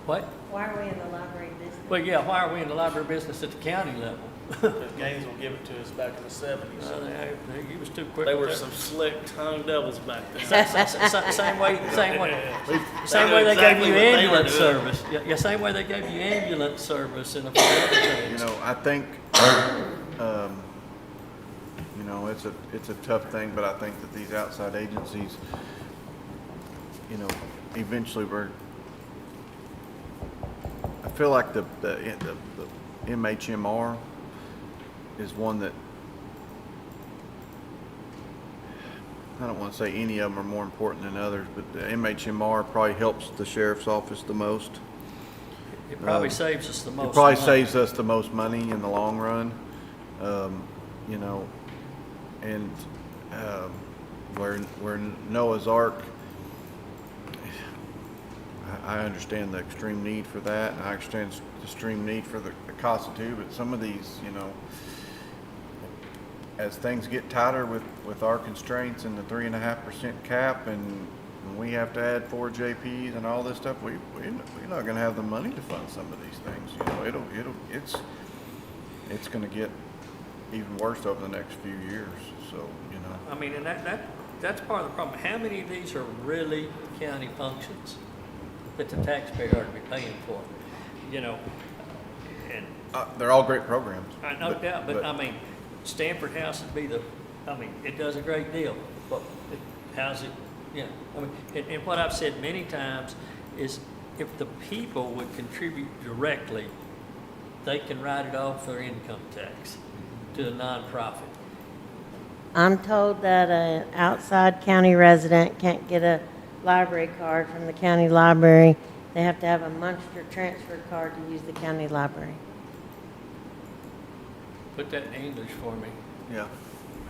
What? Why are we in the library business? Well, yeah, why are we in the library business at the county level? Because Gainesville gave it to us back in the 70s. You was too quick. They with were that. some slick tongue devils back then. Same way they gave you ambulance service. Yeah, same way they gave you ambulance service and a few other things. You know, I think, you know, it's a tough thing, but I think that these outside agencies, you know, eventually I feel like the MHMR is one that, I don't want to say any of them are more important than others, but the MHMR probably helps the sheriff's office the most. It probably saves us the most. It probably money. saves us the most money in the long run, you know, and where Noah's Ark, I understand the extreme need for that, and I understand the extreme need for the CASA too, but some of these, you know, as things get tighter with our constraints and the 3.5% cap, and we have to add 4 JPs and all this stuff, we're not going to have the money to fund some of these things. You know, it's going to get even worse over the next few years. So, you know. I mean, and that's part of the problem. How many of these are really county functions? that the taxpayer ought to be paying for, you know, and They're all great programs. no doubt, but I mean, Stanford House would be it does a great deal, but how's it, you know, I mean, and what I've said many times is if the people would contribute directly, they can write it off their income tax to a nonprofit. I'm told that an outside county resident can't get a library card from the county library. They have to have a Munster transfer card to use the county library. Put that in English for me. Yeah.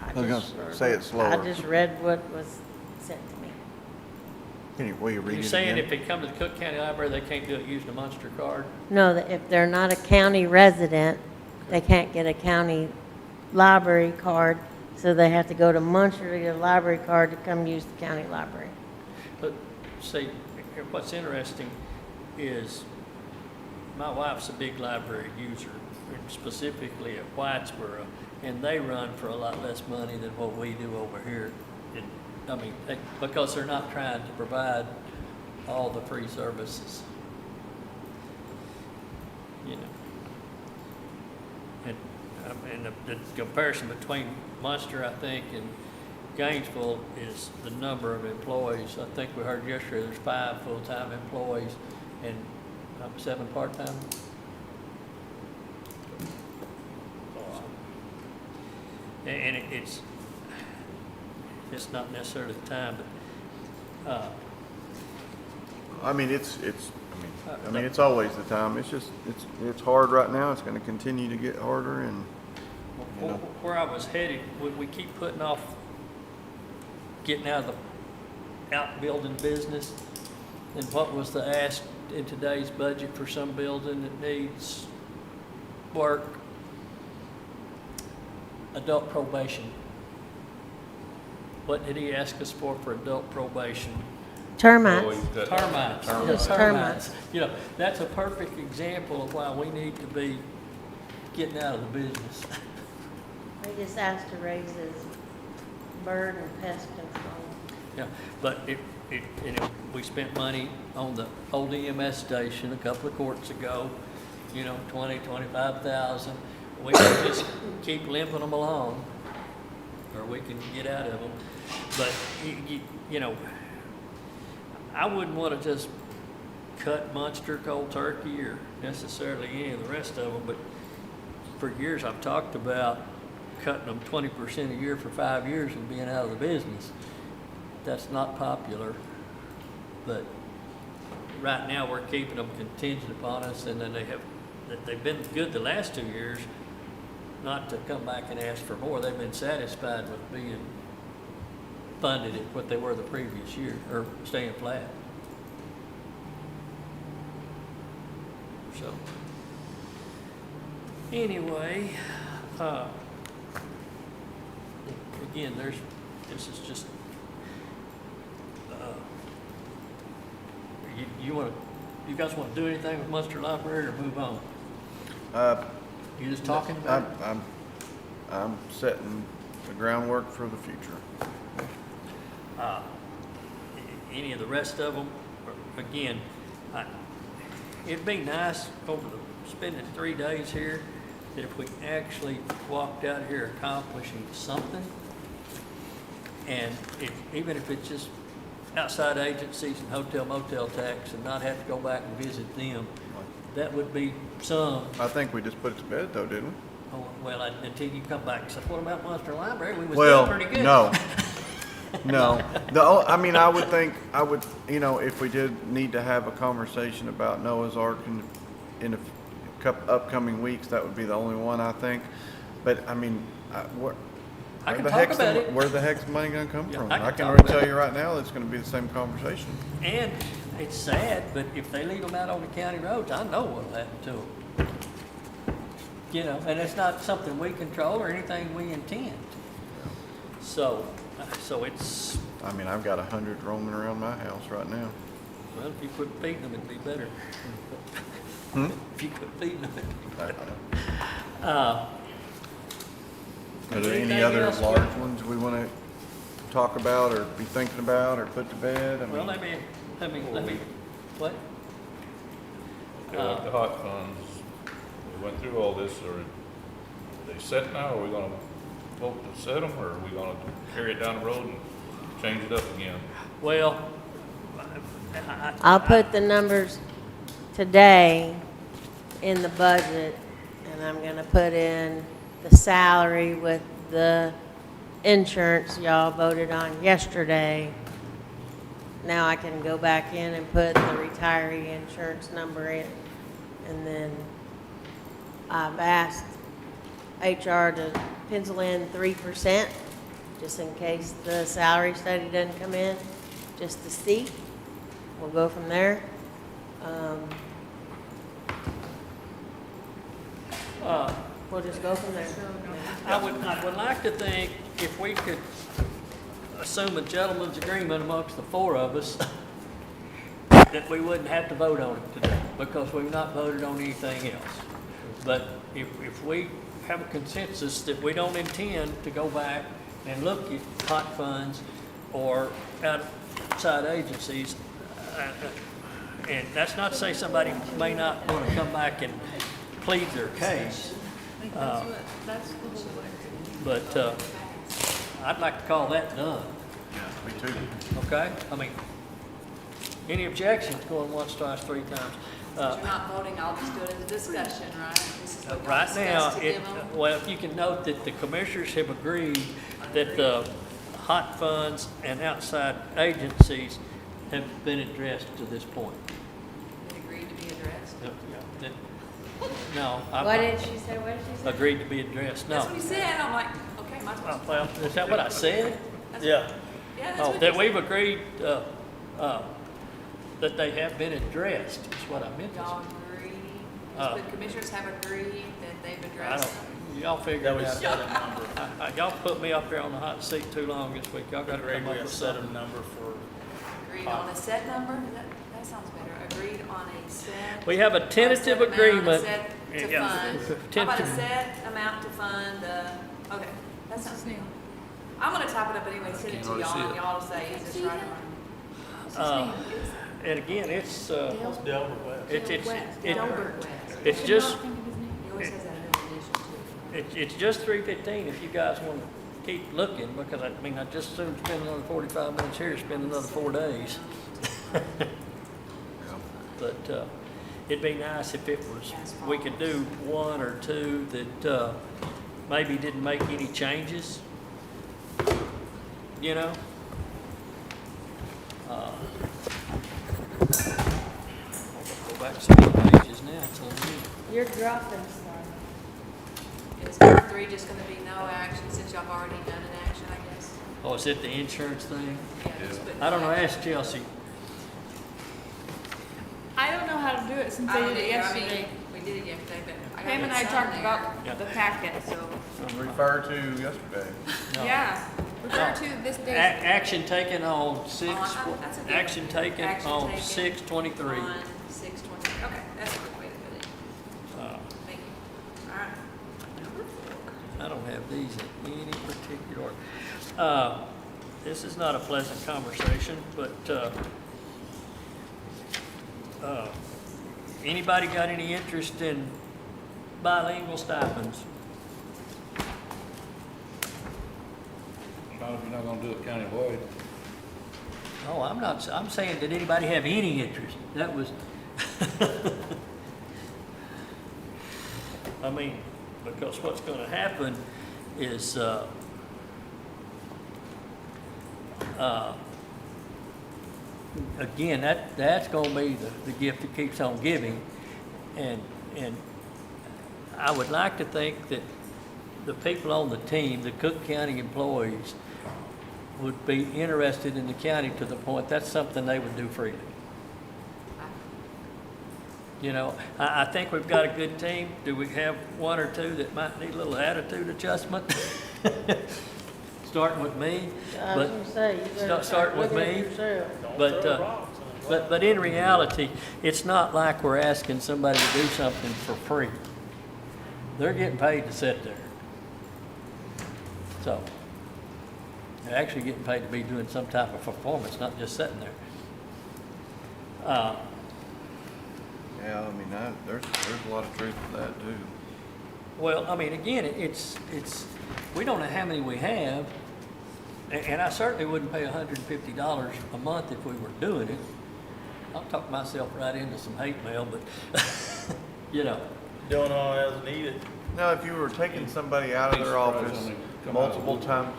I was gonna say it slower. I just read what was sent to me. Will you read You're it saying again? if they come to the Cooke County Library, they can't do it using a Munster card? No, that if they're not a county resident, they can't get a county library card, so they have to go to Munster to get a library card to come use the county library. But see, what's interesting is my wife's a big library user, and specifically at Whitesboro, and they run for a lot less money than what we do over here. I mean, because they're not trying to provide all the free services, you know. And the comparison between Munster, I think, and Gainesville is the number of employees. I think we heard yesterday there's 5 full-time employees and 7 part-time. And it's not necessarily the time, but I mean, it's always the time. It's just, it's hard right now. It's gonna continue to get harder and, you know. where I was headed, we keep putting off getting out of the outbuilding business. And what was the ask in today's budget for some building that needs work? Adult probation. What did he ask us for adult probation? Termites. Termites. Just termites. You know, that's a perfect example of why we need to be getting out of the business. They just asked to raise his bird and pest control. Yeah, but we spent money on the old EMS station a couple of quarters ago, you know, 25,000. We can just keep limping them along, or we can get out of them. But, you know, I wouldn't want to just cut Munster cold turkey or necessarily any of the rest of them, but for years I've talked about cutting them 20% a year for 5 years and being out of the business. That's not popular, but right now we're keeping them contingent upon us, and then they've been good the last 2 years not to come back and ask for more. They've been satisfied with being funded at what they were the previous year, or staying flat. So, anyway, again, this is just, you guys want to do anything with Munster Library or move on? You just talking about it? I'm setting the groundwork for the future. Any of the rest of them, again, it'd be nice spending 3 days here, that if we actually walked out of here accomplishing something, and even if it's just outside agencies and hotel motel tax and not have to go back and visit them, that would be some. I think we just put it to bed though, didn't we? Oh, well, until you come back and say, what about Munster Library? We was Well, doing pretty good. no. No. I mean, I would, you know, if we did need to have a conversation about Noah's Ark in a couple upcoming weeks, that would be the only one, I think. But, I mean, where the heck's the money gonna come from? I can already tell you right now, it's gonna be the same conversation. And it's sad, but if they leave them out on the county roads, I know what'll happen to them. You know, and it's not something we control or anything we intend. So it's. I mean, I've got 100 roaming around my house right now. Well, if you quit feeding them, it'd be better. If you quit feeding them, it'd be better. Are there any Anything other else? large ones we want to talk about or be thinking about or put to bed? I Well, mean, let me, what? Okay, like the hot funds, we went through all this, are they set now, are we gonna vote to set them, or are we gonna carry it down the road and change it up again? Well, I'll put the numbers today in the budget, and I'm gonna put in the salary with the insurance y'all voted on yesterday. Now I can go back in and put the retiree insurance number in, and then I've asked HR to pencil in 3%, just in case the salary study doesn't come in, just to see. We'll go from there. We'll just go from there. I would like to think if we could assume a gentleman's agreement amongst the four of us, that we wouldn't have to vote on it today, because we've not voted on anything else. But if we have a consensus that we don't intend to go back and look at hot funds or outside agencies, and that's not to say somebody may not want to come back and plead their case. That's the whole way. But I'd like to call that done, Yeah, me too. okay? I mean, any objections going once, twice, three times? But you're not voting, I'll just do it as a discussion, right? This is what y'all Right now, discussed to give them. well, if you can note that the commissioners have agreed that the hot funds and outside agencies have been addressed to this point. It agreed to be addressed. No, What did she say? What did she say? agreed to be addressed, no. That's what he said, I'm like, okay, might as well. Well, is that what I said? Yeah. Yeah, that's Oh, what that he we've said. agreed, that they have been addressed, is what I meant to say. Y'all agree, Uh, the commissioners have agreed that they've I addressed don't, them? y'all figure That it we out. set a number. Y'all put me up there on the hot seat too long this week. Y'all gotta Agreed, come we up have with set a something. number for, Agreed on a set number? That sounds better. Agreed on a set. We have a tentative amount, agreement. A set to Yeah. fund. How about a Tentative. set amount to fund, okay, that sounds good. I'm gonna type it up anyway, send it can't to hardly y'all, see and it. y'all will say, is this right or Uh, And again, it's, it's Delbert West. it's just, wrong? He always has that middle initial too. it's just 3:15 if you guys want to keep looking, because I mean, I just soon spend another 45 minutes here, spend another 4 days. But it'd be nice if it was, we could do one or two that maybe didn't make any changes, you know? Go back some more pages now, so You're dropping some. Is number 3 just gonna be no action since y'all have already done an action, I guess? oh, is it the insurance thing? Yeah, just put I don't know, no action. ask Chelsea. I don't know how to do it since I I don't did it either. I mean, yesterday. we did it yesterday, but I got Pam and I some talked there. about Yeah. the packet, so, Refer to yesterday. No. yeah. Refer to this day. Action taken on Oh, that's a good action one. taken Action on taken 6/23. On 6/20, okay, that's a good way to put it. Uh, Thank you. All right. I don't have these in any particular. This is not a pleasant conversation, but anybody got any interest in bilingual stipends? Not if you're not gonna do it countywide. No, I'm not, I'm saying, did anybody have any interest? That was, I mean, because what's gonna happen is, again, that's gonna be the gift that keeps on giving. And I would like to think that the people on the team, the Cooke County employees, would be interested in the county to the point that's something they would do freely. You know, I think we've got a good team. Do we have one or two that might need a little attitude adjustment? Starting with me. I was gonna say, you better Starting with looking at me. yourself. But in reality, it's not like we're asking somebody to do something for free. They're getting paid to sit there. So, they're actually getting paid to be doing some type of performance, not just sitting there. Yeah, I mean, there's a lot of truth to that too. Well, I mean, again, it's, we don't know how many we have, and I certainly wouldn't pay $150 a month if we were doing it. I'll talk myself right into some hate mail, but, you know. Doing all as needed. Now, if you were taking somebody out of their office multiple times,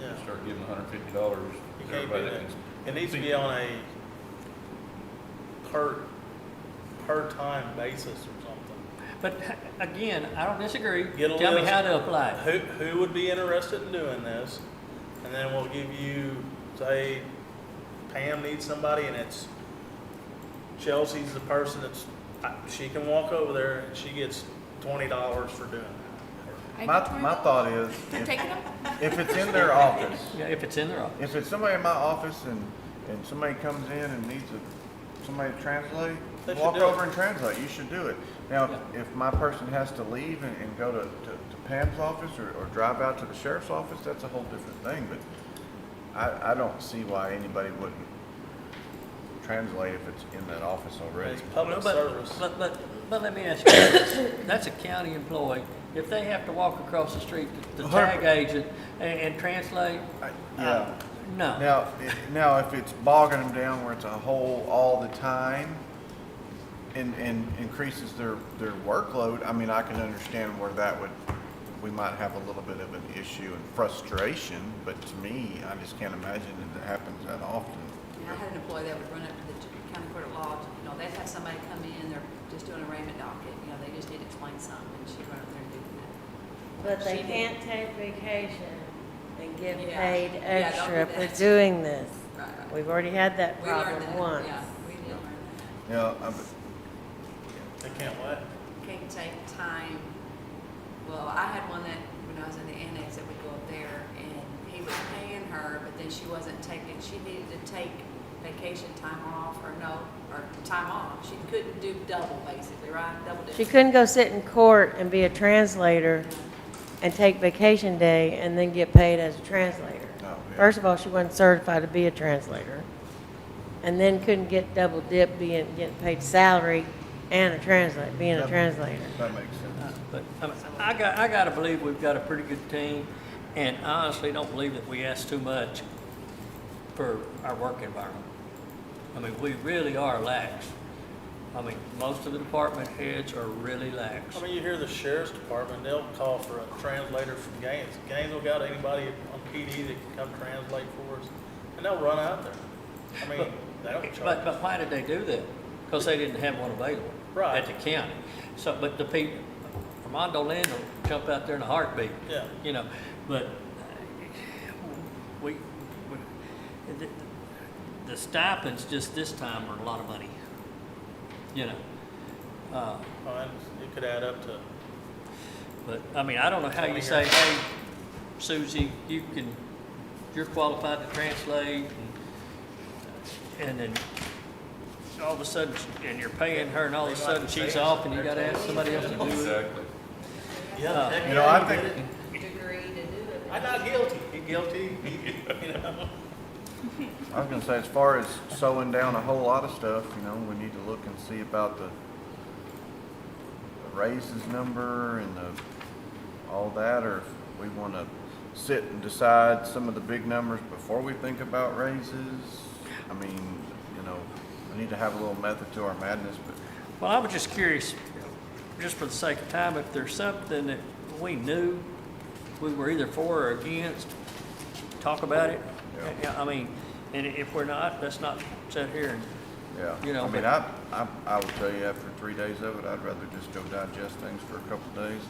Yeah. Start giving $150 You to can't do everybody that. that can. It needs to be on a per time basis or something. But again, I don't disagree. Get a Tell me list. how to apply it. Who would be interested in doing this? And then we'll give you, say, Pam needs somebody and it's, Chelsea's the person that's, she can walk over there and she gets $20 for doing that. my thought is, if it's in their office, Yeah, if it's in their office. if it's somebody in my office and somebody comes in and needs somebody to translate, They should walk do over it. and translate, you should do it. Now, if my person has to leave and go to Pam's office or drive out to the sheriff's office, that's a whole different thing, but I don't see why anybody wouldn't translate if it's in that office already. It's public service. But let me ask you, this. That's a county employee. If they have to walk across the street to the tag agent and translate, Yeah. no. Now, if it's bogging them down where it's a hole all the time and increases their workload, I mean, I can understand where we might have a little bit of an issue and frustration, but to me, I just can't imagine that it happens that often. I had an employee that would run up to the county court of law, they'd have somebody come in, they're just doing a arraignment docket, they just need to explain something, and she'd run up there and do that. But they She did. can't take vacation and get Yeah. paid Yeah, don't extra do for that. doing this. Right, right. We've already had that We learned problem that, once. yeah, we did learn that. Yeah, They can't what? Can't take time, well, I had one that, when I was in the annex, that would go up there, and he was paying her, but then she wasn't taking, she needed to take vacation time off, or time off. She couldn't do double, basically, right? Double She dip. couldn't go sit in court and be a translator and take vacation day and then get paid as a translator. Oh, yeah. First of all, she wasn't certified to be a translator. And then couldn't get double dip getting paid salary and being a translator. That makes sense. But I gotta believe we've got a pretty good team, and I honestly don't believe that we ask too much for our work environment. I mean, we really are lax. I mean, most of the department heads are really lax. I mean, you hear the sheriff's department, they'll call for a translator from Gaines. Gainesville got anybody on PD that can come translate for us, and they'll run out there. I mean, they don't charge. But why did they do that? Because they didn't have one available Right. at the county. So, but the people, Armando Land will jump out there in a heartbeat. Yeah. But the stipends just this time are a lot of money. Well, it could add up to, But, I mean, I don't know how you say, hey, Susie, you're qualified to translate, and then all of a sudden, and you're paying her, and all of a sudden she's off, and you gotta ask somebody else to do it. Exactly. yeah. heck You know, yeah, I you think- get it. Degree to do it. I'm not guilty. He guilty, I was gonna say, as far as sewing down a whole lot of stuff, we need to look and see about the raises number and all that, or if we wanna sit and decide some of the big numbers before we think about raises. I mean, we need to have a little method to our madness, but Well, I was just curious, just for the sake of time, if there's something that we knew we were either for or against, talk about it. I mean, and if we're not, let's not sit here and, yeah. I mean, I would tell you after 3 days of it, I'd rather just go digest things for a couple of days,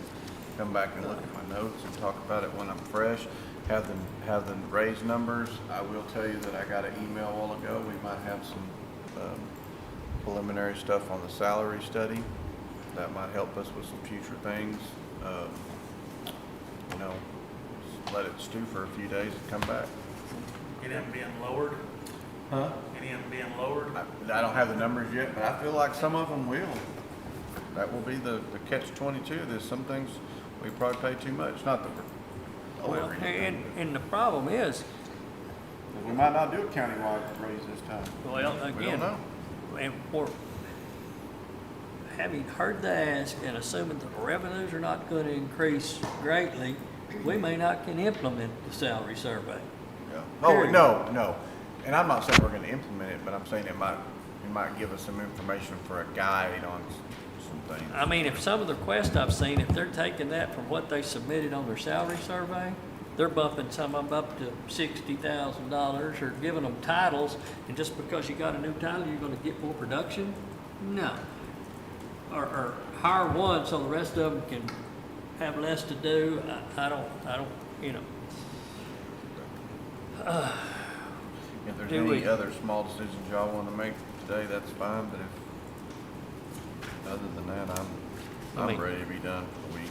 come back and look at my notes and talk about it when I'm fresh, have them raise numbers. I will tell you that I got an email a while ago. We might have some preliminary stuff on the salary study. That might help us with some future things. Just let it stew for a few days and come back. Any of them being lowered? Huh? Any of them being lowered? I don't have the numbers yet, but I feel like some of them will. That will be the catch-22. There's some things we probably pay too much. Not that we're well, over anything, and the problem is, but we might not do a countywide raise this time. well, We don't again, know. and having heard the ask and assuming that the revenues are not gonna increase greatly, we may not can implement the salary survey. Yeah. Oh, Period. no. And I'm not saying we're gonna implement it, but I'm saying it might give us some information for a guide on some things. I mean, if some of the requests I've seen, if they're taking that from what they submitted on their salary survey, they're bumping some of them up to $60,000 or giving them titles, and just because you got a new title, you're gonna get more production? No. Or hire one so the rest of them can have less to do. I don't, you know. If there's Do any we- other small decisions y'all wanna make today, that's fine, but if, other than that, I mean- I'm ready to be done for the week.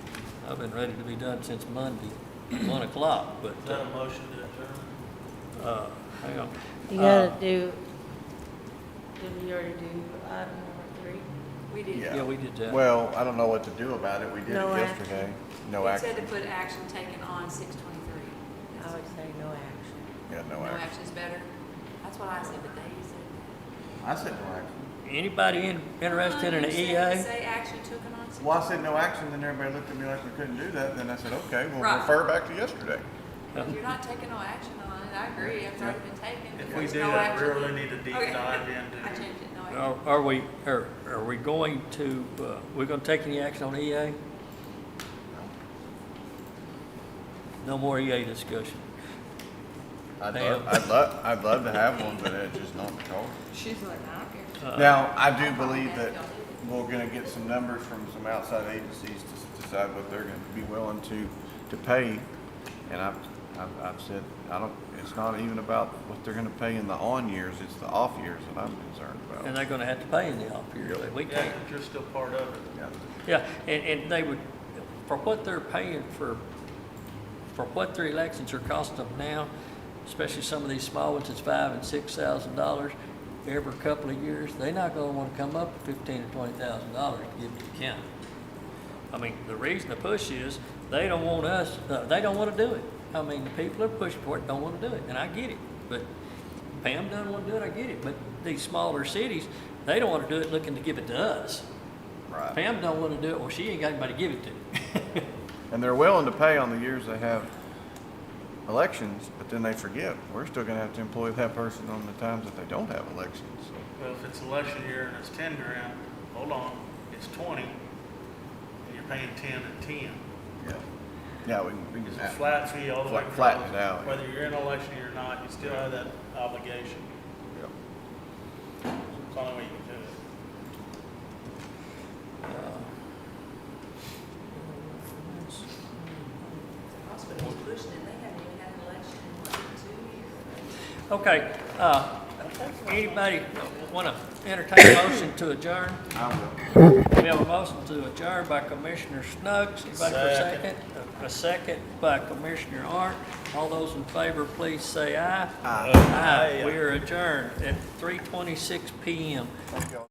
I've been ready to be done since Monday, 1 o'clock, but, Is that a motion to adjourn? hang on. You gotta do, did we already do item number 3? We did. Yeah, we did that. Well, I don't know what to do about it. We did No it action. yesterday. No It action. said to put action taken on 6/23. I would say no action. Yeah, no No action. action's better. That's what I said, but they said. I said no action. Anybody interested in an You EA? said to say action taken on 6/23. Well, I said no action, then everybody looked at me like we couldn't do that. Then I said, okay, we'll Right. refer back to yesterday. If you're not taking no action on it, I agree, it's already been taken. If If we there's do no that, we action, really need to deep okay. dive into. I changed it, no action. Are we going to, we're gonna take any action on EA? No more EA discussion. I'd Damn. love to have one, but it's just not the call. She's like, I don't care. Now, I do believe that we're gonna get some numbers from some outside agencies to decide what they're gonna be willing to pay. And I've said, it's not even about what they're gonna pay in the on years, it's the off years that I'm concerned And about. they're gonna have to pay in the off years. We Yeah, can't. 'cause you're still part of it. Yeah. Yeah, and they would, for what they're paying for what their elections are costing them now, especially some of these small ones, it's $5,000 and $6,000 every couple of years, they're not gonna wanna come up with $15,000 or $20,000 to give to the county. I mean, the reason the push is, they don't want us, they don't wanna do it. I mean, the people that push for it don't wanna do it, and I get it, but Pam doesn't wanna do it, I get it, but these smaller cities, they don't wanna do it looking to give it to us. Right. Pam don't wanna do it, well, she ain't got anybody to give it to. And they're willing to pay on the years they have elections, but then they forget, we're still gonna have to employ that person on the times that they don't have elections, so. Well, if it's election year and it's 10 grand, hold on, it's 20, and you're paying 10 and 10. Yeah. Yeah, we can It's a flat fee all the way. Flatten across. it out. Whether you're in election year or not, you still have that obligation. Yep. It's the only way you can do it. The hospital's pushing it, they haven't even had an election in like 2 years. Okay, anybody want to entertain a motion to adjourn? I will. We have a motion to adjourn by Commissioner Snooks. Anybody for a second? A second by Commissioner Arndt. All those in favor, please say aye. Aye. Aye. We are adjourned at 3:26 PM. Thank y'all.